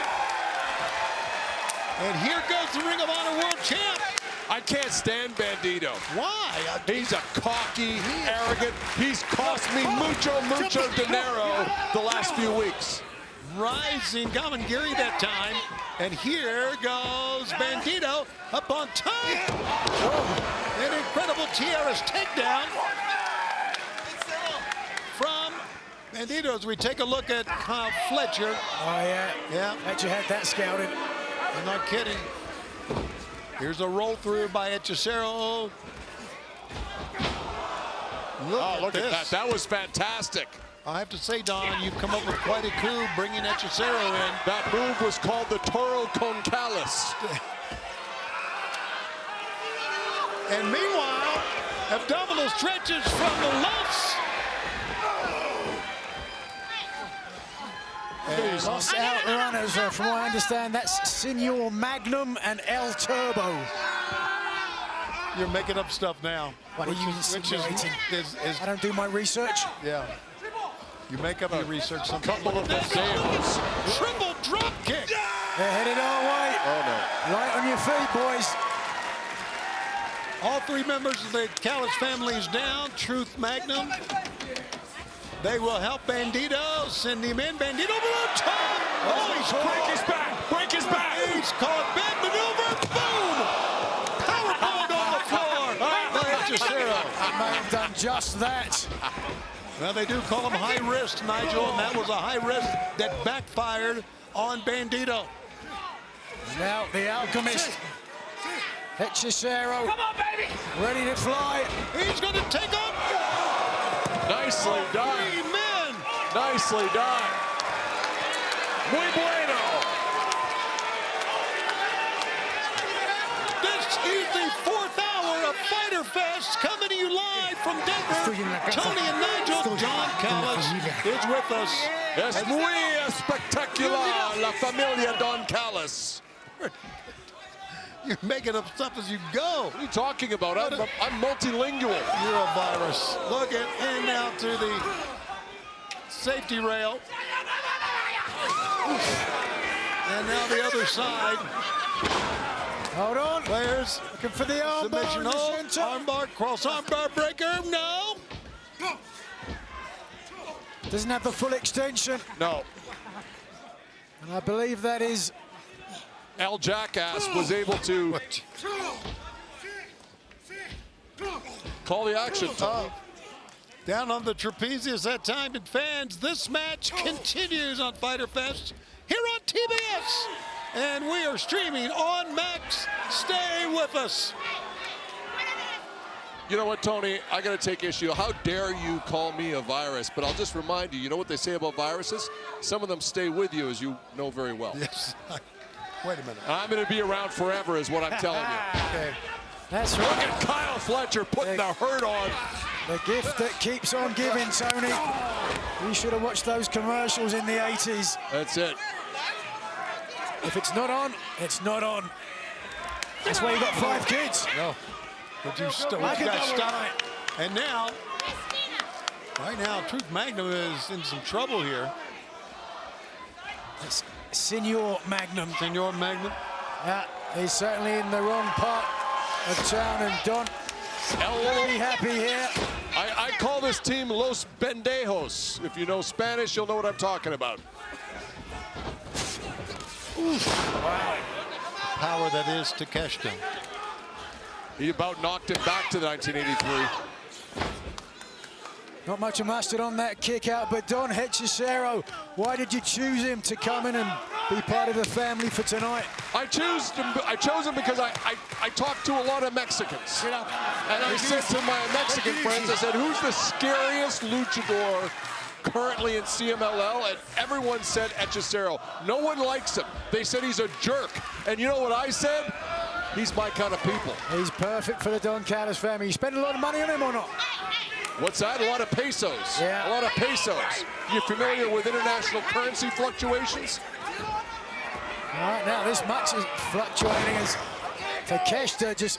And here goes the Ring of Honor World Champ. I can't stand Bandido. Why? He's a cocky, arrogant. He's cost me mucho dinero the last few wews. Rising Kommander that time. And here goes Bandido up on top. Oh, an incredible Tierra's takedown from Bandido as we take a look at Kyle Fletcher. Oh, yeah. Yeah. Fletcher had that scouted. I'm not kidding. Here's a roll through by Hechicero. Look at that. That was fantastic. I have to say, Don, you've come up with quite a coup bringing Hechicero in. That move was called the Toro con Callis. And meanwhile, abdominal stretches from the lefts. Los outrunners, from what I understand, that's Signor Magnum and El Turbo. You're making up stuff now. What are you insinuating? I don't do my research. Yeah. You make up your research. Some couple of examples. Triple drop kick. They're headed our way. Oh, no. Right on your feet, boys. All three members of the Callis family is down. Truth Magnum. They will help Bandido, send him in. Bandido over the top. Oh, he's break his back. Break his back. He's caught big maneuver. Boom! Powerbomb on the floor by Hechicero. May have done just that. Well, they do call him high risk, Nigel, and that was a high risk that backfired on Bandido. Now the Alchemist. Hechicero. Come on, baby. Ready to fly. He's going to take up. Nicely done. 3 men. Nicely done. Muy bueno. This is the 4th hour of Fighter Fest coming to you live from Denver. Tony and Nigel. Don Callis is with us. Es muy espectacular, la familia Don Callis. You're making up stuff as you go. What are you talking about? I'm multilingual. You're a virus. Look at in now to the safety rail. And now the other side. Hold on. Players looking for the armbar. Submission hold. Armbar, cross armbar breaker. No. Doesn't have the full extension. No. And I believe that is El Jackass was able to call the action. Down on the trapezius that time, and fans, this match continues on Fighter Fest here on TBS. And we are streaming on Max. Stay with us. You know what, Tony? I got to take issue. How dare you call me a virus? But I'll just remind you, you know what they say about viruses? Some of them stay with you, as you know very well. Yes. Wait a minute. I'm going to be around forever is what I'm telling you. Okay. That's right. Look at Kyle Fletcher putting the hurt on. The gift that keeps on giving, Tony. You should have watched those commercials in the 80s. That's it. If it's not on, it's not on. That's why you got 5 kids. No. But you stop. And now, right now, Truth Magnum is in some trouble here. It's Senor Magnum. Senor Magnum. Yeah, he's certainly in the wrong part of town, and Don will be happy here. I call this team Los Bendejos. If you know Spanish, you'll know what I'm talking about. Oof. Wow. Power that is Takeshita. He about knocked him back to the 1983. Not much of mustard on that kick out, but Don Hechicero, why did you choose him to come in and be part of the family for tonight? I chose him because I talked to a lot of Mexicans. And I said to my Mexican friends, I said, who's the scariest luchador currently in CMLL? And everyone said Hechicero. No one likes him. They said he's a jerk. And you know what I said? He's my kind of people. He's perfect for the Don Callis family. You spend a lot of money on him or not? What's that? A lot of pesos. Yeah. A lot of pesos. You familiar with international currency fluctuations? All right, now this match is fluctuating as Takeshita just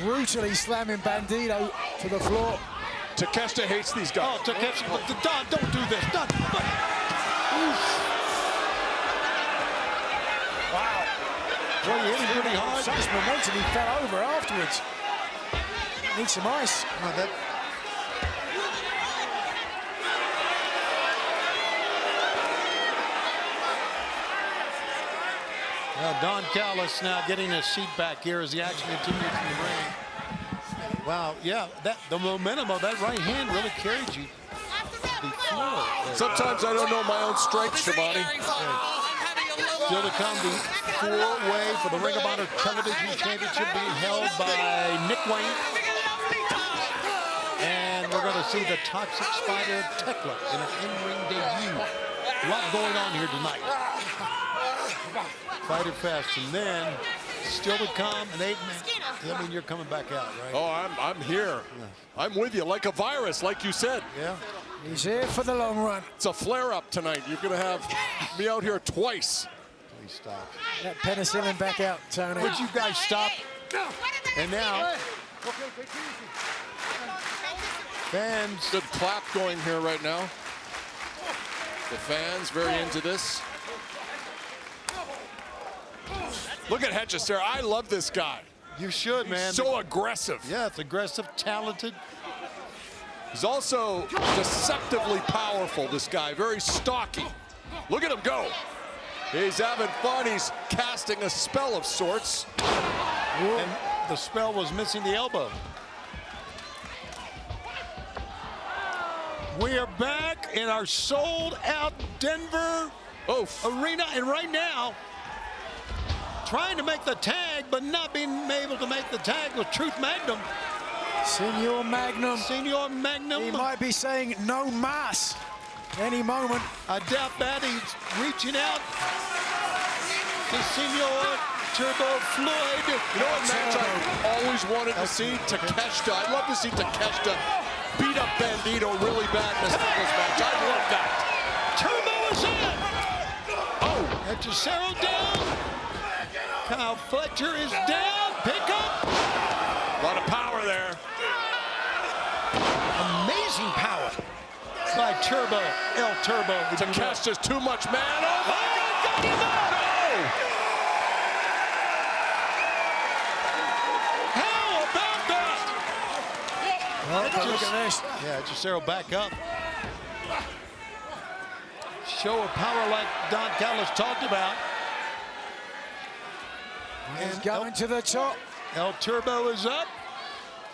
brutally slamming Bandido to the floor. Takeshita hates these guys. Oh, Takeshita, Don, don't do this. Don. Wow. Well, he hit him pretty hard. Such momentum, he fell over afterwards. Needs some ice. Oh, Don Callis now getting his seat back here as the action continues in the ring. Wow, yeah, the momentum of that right hand really carried you to the floor. Sometimes I don't know my own strength, Shivani. Still to come, the 4-way for the Ring of Honor Television Championship being held by Nick Wayne. And we're going to see the Toxic Spider Tekla in an in-ring debut. A lot going on here tonight. Fighter Fest, and then still to come an 8-man. I mean, you're coming back out, right? Oh, I'm here. Yeah. I'm with you, like a virus, like you said. Yeah. He's here for the long run. It's a flare-up tonight. You're going to have me out here twice. Please stop. That penicillin back out, Tony. Would you guys stop? And now, fans. Good clap going here right now. The fans very into this. Look at Hechicero. I love this guy. You should, man. He's so aggressive. Yeah, it's aggressive, talented. He's also deceptively powerful, this guy, very stocky. Look at him go. He's having fun. He's casting a spell of sorts. And the spell was missing the elbow. We are back in our sold-out Denver arena, and right now, trying to make the tag, but not being able to make the tag with Truth Magnum. Senor Magnum. Senor Magnum. He might be saying no mas any moment. I doubt that. He's reaching out to Senor Turbo Floyd. You know what match I always wanted to see? Takeshita. I'd love to see Takeshita beat up Bandido really bad in a singles match. I'd love that. Turbo is in. Oh, and Cesaro down. Kyle Fletcher is down. Pick up. A lot of power there. Amazing power by Turbo, El Turbo. Takeshita's too much, man. Oh my God, got him up. No! How about that? Well, look at this. Yeah, Cesaro back up. Show of power like Don Callis talked about. He's going to the top. El Turbo is up.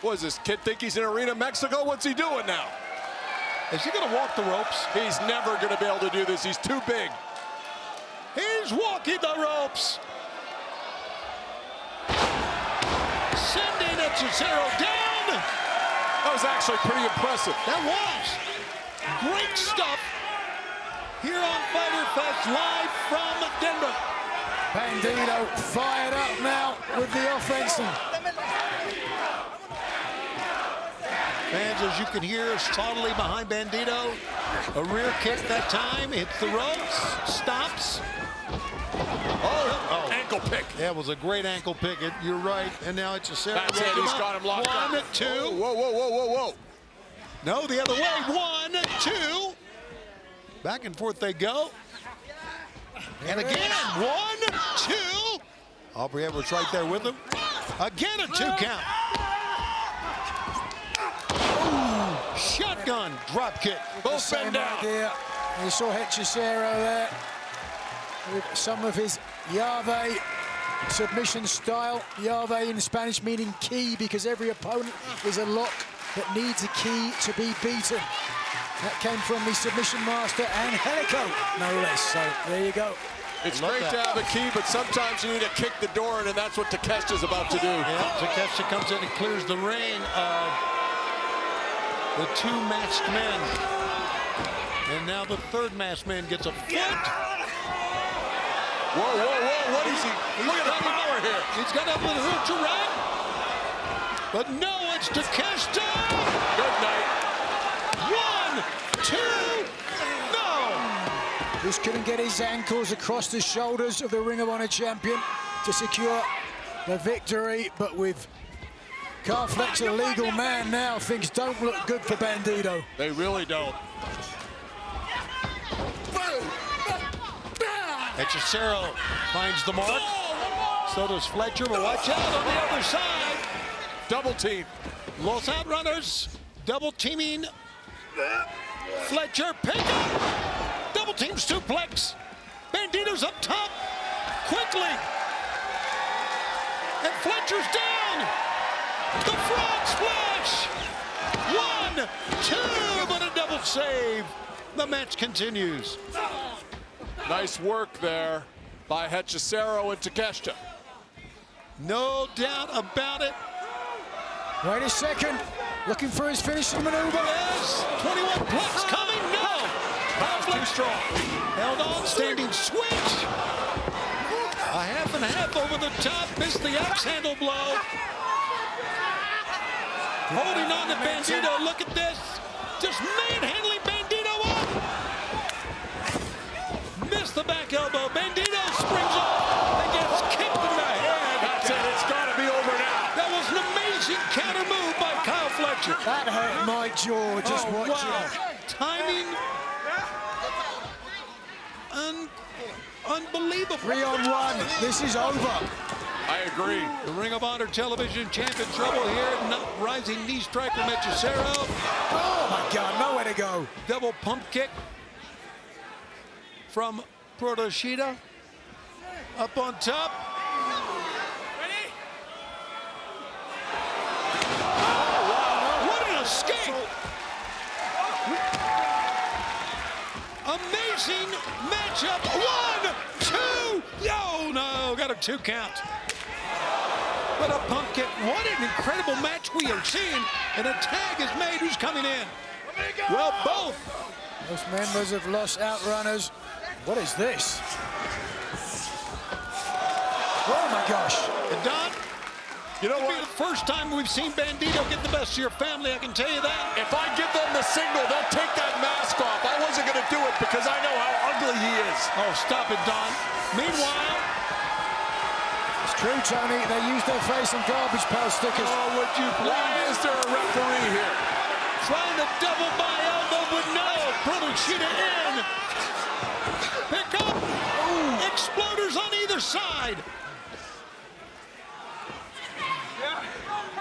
What does this kid think he's in Arena Mexico? What's he doing now? Is he going to walk the ropes? He's never going to be able to do this. He's too big. He's walking the ropes. Sending it Cesaro down. That was actually pretty impressive. That was great stuff here on Fighter Fest live from Denver. Bandido fired up now with the offensive. Fans, as you can hear, solidly behind Bandido. A rear kick that time, hits the ropes, stops. Oh, ankle pick. Yeah, it was a great ankle pick. You're right. And now it's Cesaro. That's it. He's got him locked up. 1, 2. Whoa, whoa, whoa, whoa, whoa. No, the other way. 1, 2. Back and forth they go. And again, 1, 2. Aubrey Edwards right there with him. Again, a 2 count. Ooh, shotgun drop kick. Both bend down. Idea. You saw Cesaro there with some of his llave submission style. Llave in Spanish meaning key, because every opponent is a lock that needs a key to be beaten. That came from the submission master Angelico, no less. So there you go. It's great to have a key, but sometimes you need to kick the door in, and that's what Takeshita's about to do. Yeah, Takeshita comes in and clears the ring of the 2 masked men. And now the 3rd masked man gets a foot. Whoa, whoa, whoa, what is he? Look at the power here. He's got up with a hook to right. But no, it's Takeshita. Good night. 1, 2, no. Just couldn't get his ankles across the shoulders of the Ring of Honor champion to secure the victory, but with Kyle Fletcher, the legal man now, things don't look good for Bandido. They really don't. And Cesaro finds the mark. So does Fletcher, but watch out on the other side. Double team. Los Outrunners double teaming Fletcher. Pick up. Double team suplex. Bandido's up top. Quickly. And Fletcher's down. The frog splash. 1, 2, but a double save. The match continues. Nice work there by Cesaro and Takeshita. No doubt about it. Wait a second. Looking for his finishing maneuver. Yes. 21 plus coming. No. Too strong. Held on. Standing switch. A half and half over the top. Missed the axe handle blow. Holding on to Bandido. Look at this. Just manhandling Bandido up. Missed the back elbow. Bandido springs up and gets kicked in the head. That's it. It's got to be over now. That was an amazing counter move by Kyle Fletcher. That hurt my jaw just watching. Wow. Timing. Unbelievable. 3-on-1. This is over. I agree. The Ring of Honor television champion trouble here. Not rising knee strike from Cesaro. Oh, my they go. Double pump kick from Protostar. Up on top. Oh, what an escape! Amazing matchup. 1, 2. Oh no, got a 2 count. But a pump kick. What an incredible match we are seeing. And a tag is made. Who's coming in? Well, both. Most members of Los Outrunners. What is this? Oh my gosh. And Don, you know it'll what? be the first time we've seen Bandido get the best of your family, I can tell you that. If I give them the signal, they'll take that mask off. I wasn't going to do it because I know how ugly he is. Oh, stop it, Don. Meanwhile, it's true, Tony. They use their face and garbage pail stickers. oh, would you please? Why is there a referee here? Trying to double by elbow, but no. Protostar in. Pick up. Ooh. Exploders on either side.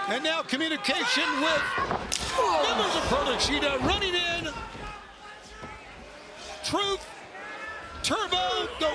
And now communication with members of Protostar running in. Truth, Turbo, go